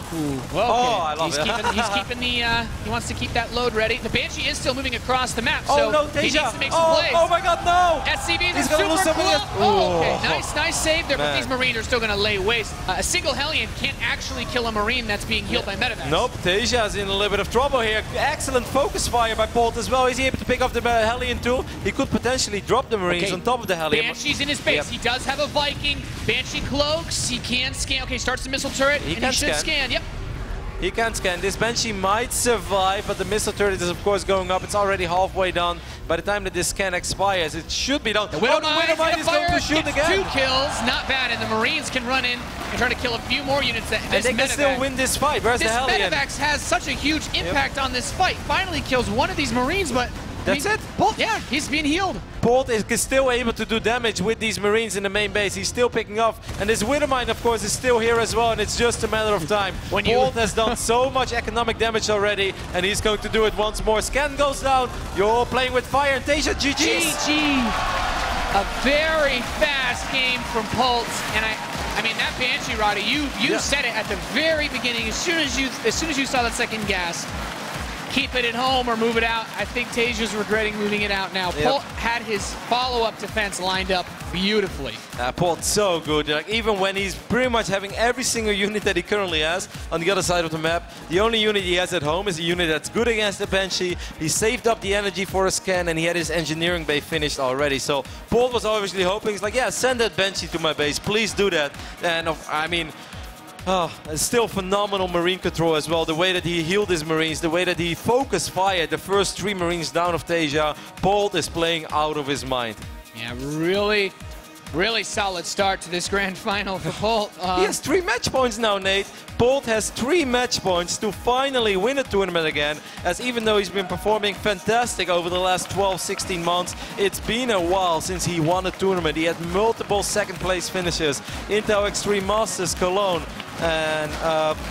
Well, okay. I love it. He's keeping the, he wants to keep that load ready. The Banshee is still moving across the map, so no, he needs to make some plays. Oh my god, no! SCVs He's are gonna lose super something close. Oh, okay, Oh. nice save there, but Man. these Marines are still going to lay waste. A single Hellion can't actually kill a Marine that's being healed by medevacs. Nope, Teja is in a little bit of trouble here. Excellent focus fire by Polt as well. Is he able to pick up the Hellion too? He could potentially drop the Marines on top of the Hellion. Banshee's in his base. Yep. He does have a Viking. Banshee cloaks. He can scan. Okay, starts the missile turret, and he should scan. Yep. He can scan. This Banshee might survive, but the missile turret is of course going up. It's already halfway done. By the time that this scan expires, it should be done. The Widow Mine is going to shoot again. 2 kills, not bad, and the Marines can run in and try to kill a few more units. And they can still win this fight. Where's the Hellion? This medevacs has such a huge impact on this fight. Finally kills one of these Marines, but that's it. Polt, yeah, he's being healed. Polt is still able to do damage with these Marines in the main base. He's still picking off. And this Widow Mine, of course, is still here as well, and it's just a matter of time. Polt has done so much economic damage already, and he's going to do it once more. Scan goes down. You're playing with fire, and Teja, GG. GG. A very fast game from Polt, and I mean that Banshee, Roddy, you said it at the very beginning. As soon as you saw that second gas, keep it at home or move it out. I think Teja's regretting moving it out now. Polt had his follow-up defense lined up beautifully. Polt's so good. Like, even when he's pretty much having every single unit that he currently has on the other side of the map, the only unit he has at home is a unit that's good against the Banshee. He saved up the energy for a scan, and he had his engineering bay finished already. So Polt was obviously hoping, he's like, yeah, send that Banshee to my base. Please do that. And I mean, still phenomenal Marine control as well. The way that he healed his Marines, the way that he focus fired the first 3 Marines down of Teja. Polt is playing out of his mind. Yeah, really solid start to this grand final for Polt. He has 3 match points now, Nate. Polt has 3 match points to finally win a tournament again, as even though he's been performing fantastic over the last 12-16 months, it's been a while since he won a tournament. He had multiple second place finishes, Intel Extreme Masters Cologne, and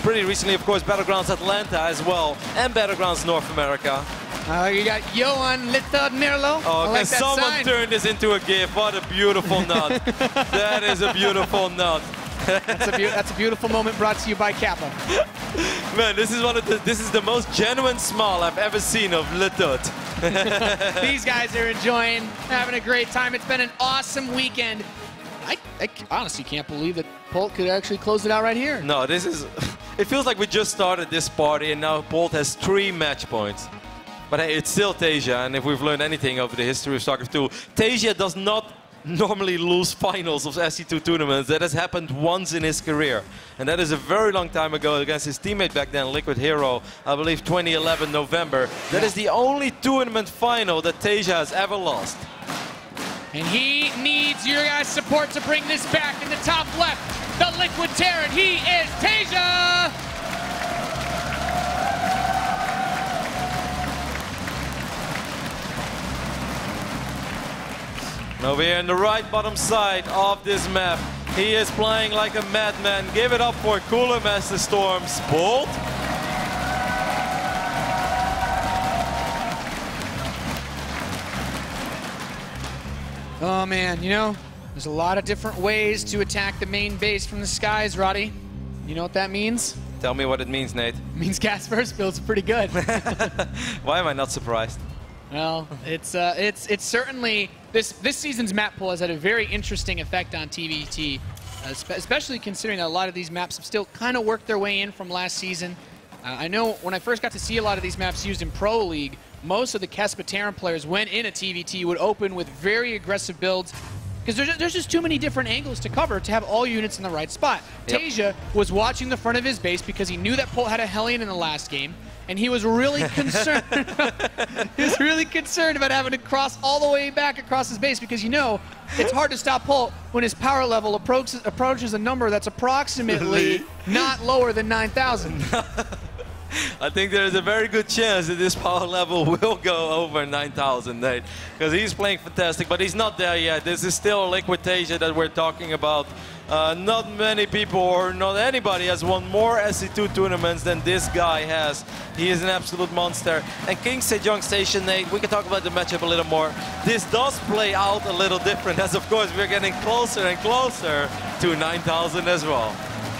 pretty recently, of course, Battlegrounds Atlanta as well, and Battlegrounds North America. You got Johan Littard Mirlo. Oh, like can someone turn this into a GIF? What a beautiful nut. That is a beautiful nut. That's a beautiful moment brought to you by Kappa. Man, this is the most genuine smile I've ever seen of Littard. These guys are enjoying, having a great time. It's been an awesome weekend. I honestly can't believe that Polt could actually close it out right here. No, it feels like we just started this party and now Polt has 3 match points. But hey, it's still Teja, and if we've learned anything over the history of StarCraft 2, Teja does not normally lose finals of SC2 tournaments. That has happened once in his career. And that is a very long time ago against his teammate back then, Liquid Hero, I believe 2011 November. That is the only tournament final that Teja has ever lost. And he needs your guys' support to bring this back in the top left. The Liquid Terran, he is Teja! Over here in the right bottom side of this map, he is playing like a madman. Give it up for Cooler Master Storm's Bolt. Oh man, you know, there's a lot of different ways to attack the main base from the skies, Roddy. You know what that means? Tell me what it means, Nate. It means gas first build's pretty good. Why am I not surprised? Well, it's certainly this season's map pool has had a very interesting effect on TVT, especially considering that a lot of these maps have still kind of worked their way in from last season. I know when I first got to see a lot of these maps used in Pro League, most of the Kespa players, when in a TVT, would open with very aggressive builds because there's just too many different angles to cover to have all units in the right spot. Yep. Tasia was watching the front of his base because he knew that Polt had a Hellion in the last game, and he was really concerned. He was really concerned about having to cross all the way back across his base because, you know, it's hard to stop Polt when his power level approaches a number that's approximately not lower than 9,000. I think there is a very good chance that this power level will go over 9,000, Nate, because he's playing fantastic, but he's not there yet. This is still Liquid Tasia that we're talking about. Not many people or not anybody has won more SC2 tournaments than this guy has. He is an absolute monster. And King Sejong Station, Nate, we can talk about the matchup a little more. This does play out a little different as, of course, we're getting closer and closer to 9,000 as well.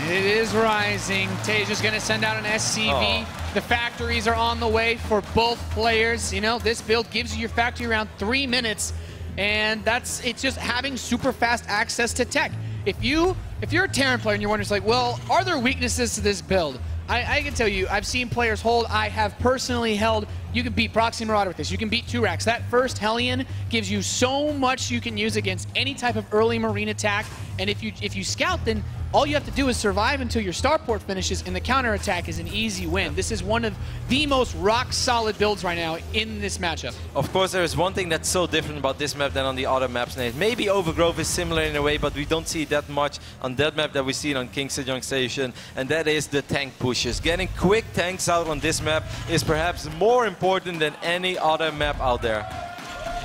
It is rising. Tasia's going to send out an SCV. Oh. The factories are on the way for both players. You know, this build gives you your factory around 3 minutes, and it's just having super fast access to tech. If you're a Terran player and you're wondering, like, well, are there weaknesses to this build? I can tell you, I've seen players hold. I have personally held. You can beat Proxy Marauder with this. You can beat 2 racks. That first Hellion gives you so much you can use against any type of early Marine attack. And if you scout, then all you have to do is survive until your starport finishes, and the counterattack is an easy win. This is one of the most rock-solid builds right now in this matchup. Of course, there is one thing that's so different about this map than on the other maps, Nate. Maybe Overgrowth is similar in a way, but we don't see it that much on that map that we see it on King Sejong Station, and that is the tank pushes. Getting quick tanks out on this map is perhaps more important than any other map out there.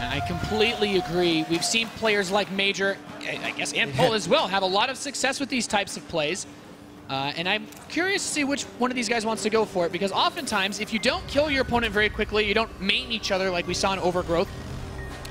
I completely agree. We've seen players like Major, I guess, and Polt as well, have a lot of success with these types of plays. And I'm curious to see which one of these guys wants to go for it, because oftentimes, if you don't kill your opponent very quickly, you don't main each other like we saw in Overgrowth,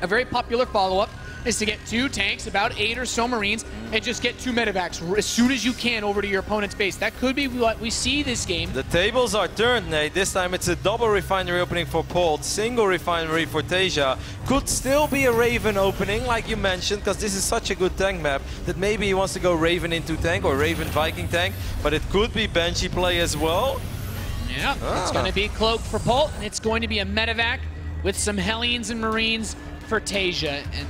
a very popular follow-up is to get 2 tanks, about 8 or so Marines, and just get 2 medevacs as soon as you can over to your opponent's base. That could be what we see this game. The tables are turned, Nate. This time it's a double refinery opening for Polt, single refinery for Tasia. Could still be a Raven opening, like you mentioned, because this is such a good tank map that maybe he wants to go Raven into tank or Raven Viking tank, but it could be Banshee play as well. Yeah, It's going to be Cloak for Polt, and it's going to be a medevac with some Hellions and Marines for Tasia. And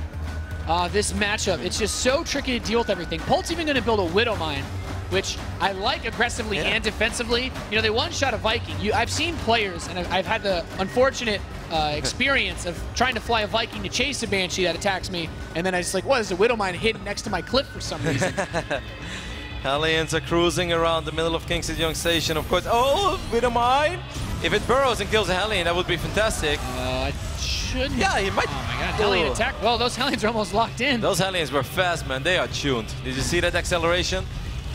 this matchup, it's just so tricky to deal with everything. Polt's even going to build a Widowmine, which I like aggressively and defensively. You know, they one-shot a Viking. I've seen players, and I've had the unfortunate experience of trying to fly a Viking to chase a Banshee that attacks me, and then I just like, what, is a Widowmine hidden next to my cliff for some reason? Hellions are cruising around the middle of King Sejong Station, of course. Oh, Widowmine! If it burrows and kills a Hellion, that would be fantastic. It shouldn't. Yeah, he might. Oh my god, Hellion attack. Well, those Hellions are almost locked in. Those Hellions were fast, man. They are tuned. Did you see that acceleration?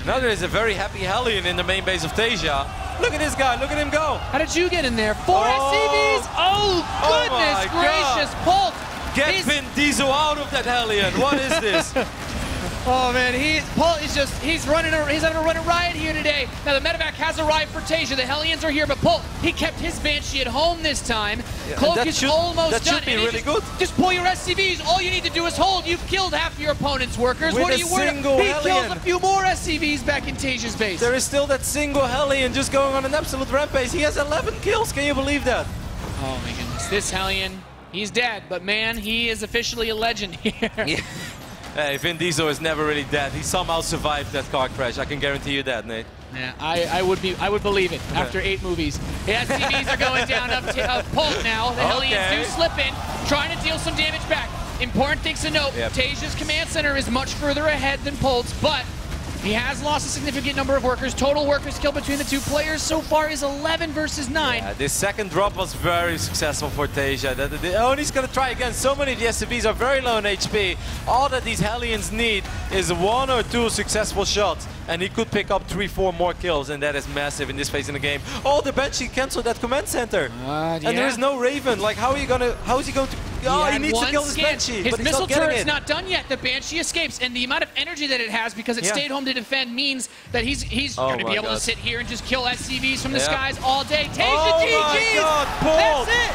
Now there is a very happy Hellion in the main base of Tasia. Look at this guy. Look at him go. How did you get in there? 4 SCVs? Oh, goodness gracious. Polt. Get Vin Diesel out of that Hellion. What is this? Oh man, Polt is he's having a running riot here today. Now the medevac has arrived for Tasia. The Hellions are here, but Polt, he kept his Banshee at home this time. Yeah, Cloak is almost done. That should be really good. Just pull your SCVs. All you need to do is hold. You've killed half your opponent's workers. With what are you worried about? He kills a few more SCVs back in Tasia's base. There is still that single Hellion just going on an absolute rampage. He has 11 kills. Can you believe that? Oh my goodness. This Hellion, he's dead, but man, he is officially a legend here. Yeah. Hey, Vin Diesel is never really dead. He somehow survived that car crash. I can guarantee you that, Nate. Yeah, I would believe it after 8 movies. The SCVs are going down up Polt now. The Hellions do slip in, trying to deal some damage back. Important things to note, Tasia's command center is much further ahead than Polt's, but He has lost a significant number of workers. Total workers killed between the two players so far is 11 versus 9. Yeah, this second drop was very successful for Tasia. He's going to try again. So many of the SCVs are very low in HP. All that these Hellions need is 1 or 2 successful shots, and he could pick up 3-4 more kills, and that is massive in this phase in the game. Oh, the Banshee canceled that command center. And there is no Raven. Like, how is he going to... Oh, he needs to kill this Banshee, His but he's missile not getting turret's it. not done yet. The Banshee escapes, and the amount of energy that it has because it stayed home to defend means that he's going to be able to sit here and just kill SCVs from the skies all day. Tasia GG's! That's it!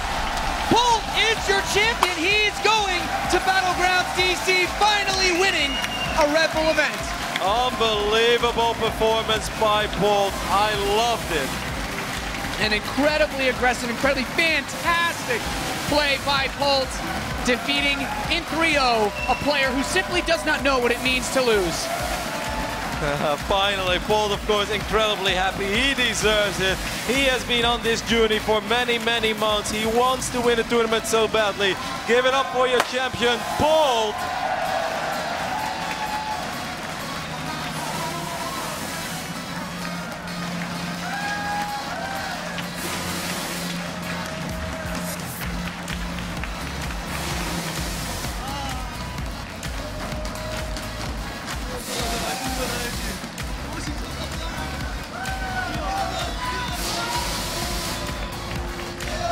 Bolt is your champion. He's going to Battlegrounds DC, finally winning a Red Bull event. Unbelievable performance by Bolt. I loved it. An incredibly aggressive, incredibly fantastic play by Bolt, defeating in 3-0 a player who simply does not know what it means to lose. Finally, Bolt, of course, incredibly happy. He deserves it. He has been on this journey for many, many months. He wants to win a tournament so badly. Give it up for your champion, Bolt.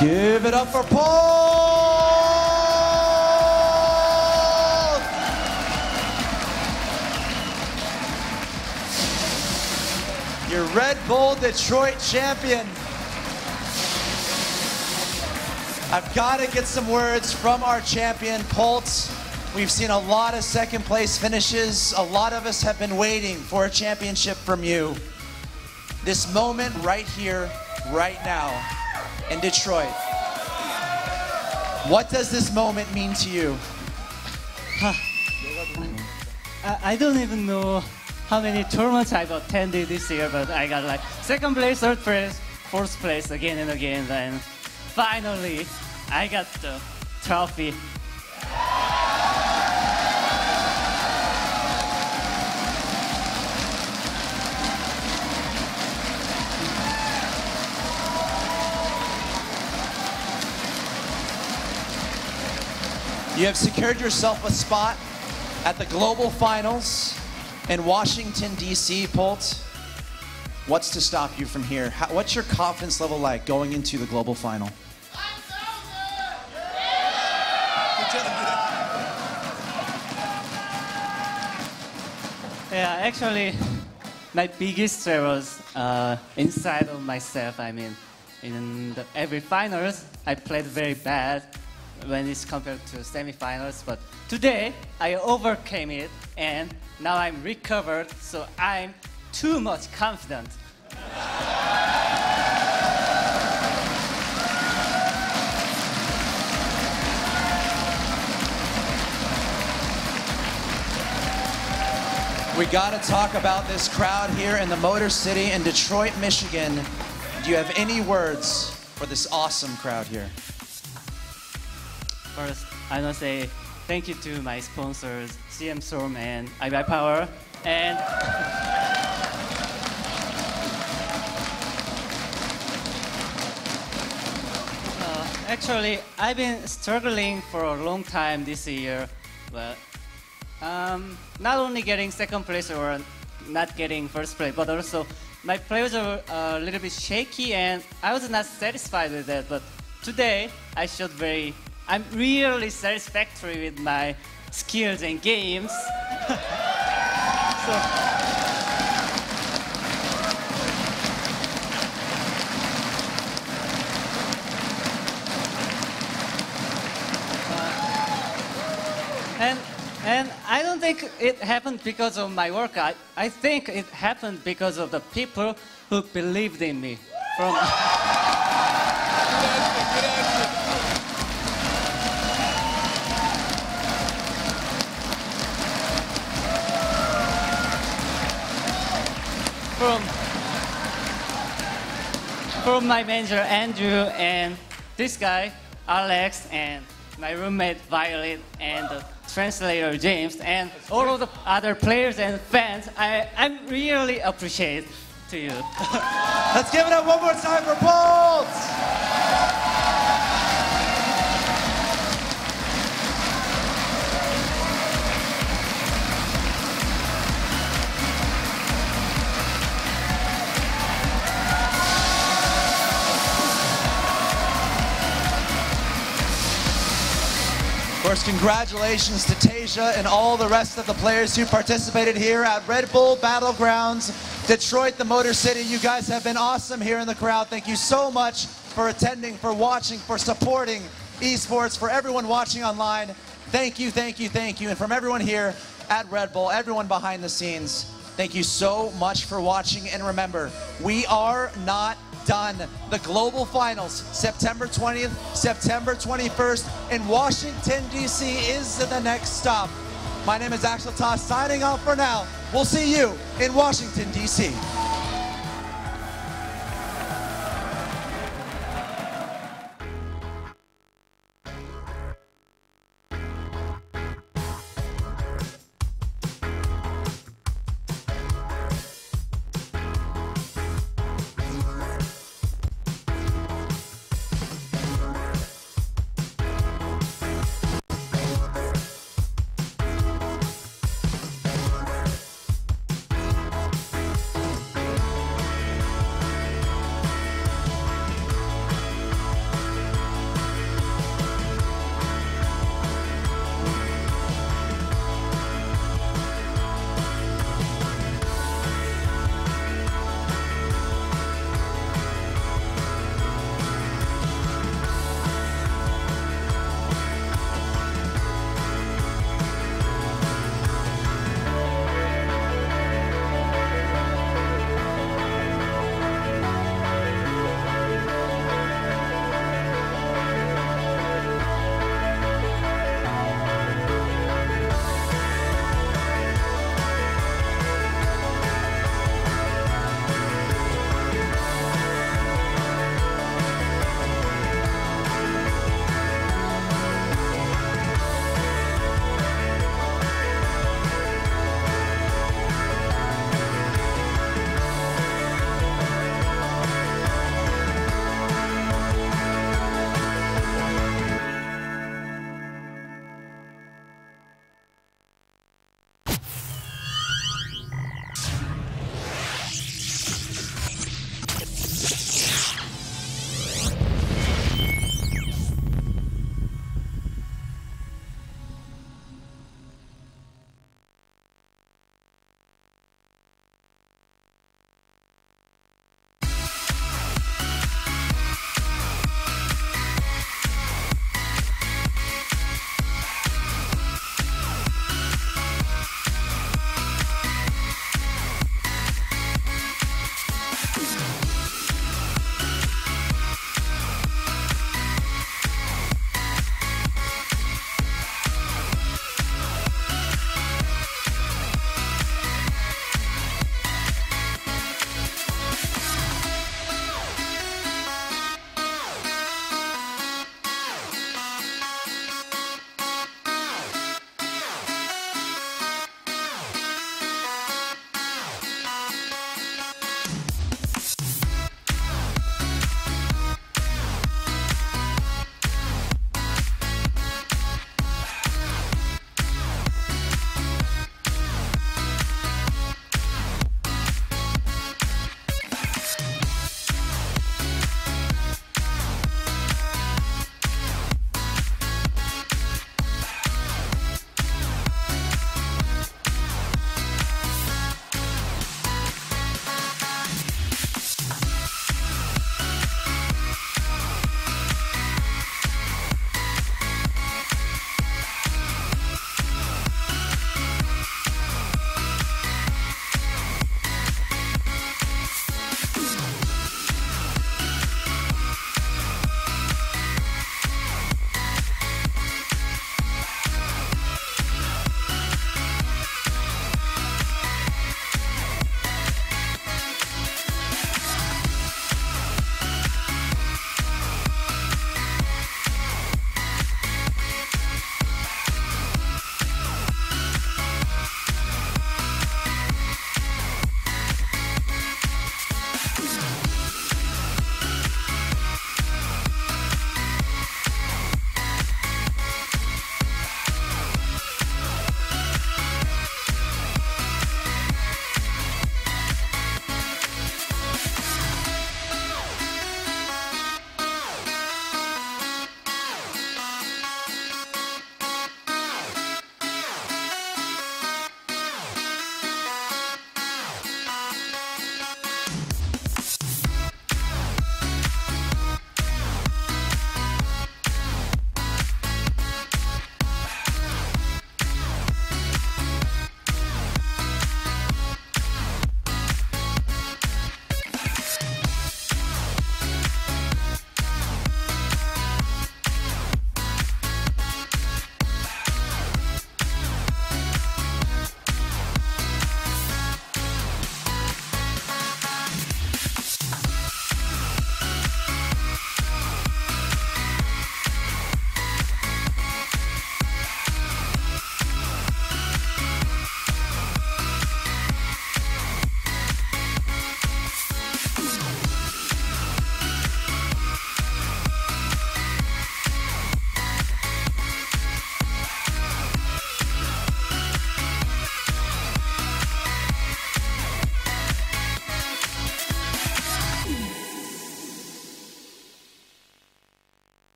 Give it up for Paul! Your Red Bull Detroit champion. I've got to get some words from our champion, Polt. We've seen a lot of second place finishes. A lot of us have been waiting for a championship from you. This moment right here, right now, in Detroit. What does this moment mean to you? I don't even know how many tournaments I've attended this year, but I got like second place, third place, fourth place again and again. And finally, I got the trophy. You have secured yourself a spot at the Global Finals in Washington, D.C., Polt. What's to stop you from here? What's your confidence level like going into the Global Final? Yeah, actually, my biggest threat was inside of myself. I mean, in every finals, I played very bad when it's compared to semifinals, but today I overcame it and now I'm recovered, so I'm too much confident. We got to talk about this crowd here in the Motor City in Detroit, Michigan. Do you have any words for this awesome crowd here? First, I want to say thank you to my sponsors, CM Storm and iBuyPower. And actually, I've been struggling for a long time this year, but not only getting second place or not getting first place, but also my plays are a little bit shaky, and I was not satisfied with that. But today, I'm really satisfactory with my skills and games. And I don't think it happened because of my work. I think it happened because of the people who believed in me. From my manager Andrew and this guy Alex and my roommate Violet and the translator James, and all of the other players and fans. I really appreciate to you. Let's give it up one more time for Bolt! Of course, congratulations to Tasia and all the rest of the players who participated here at Red Bull Battlegrounds, Detroit, the Motor City. You guys have been awesome here in the crowd. Thank you so much for attending, for watching, for supporting esports, for everyone watching online. Thank you, thank you, thank you. And from everyone here at Red Bull, everyone behind the scenes, thank you so much for watching. And remember, we are not done. The global finals, September 20th, September 21st in Washington, D.C. is the next stop. My name is Axel Toss, signing off for now. We'll see you in Washington, D.C.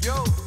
Yo.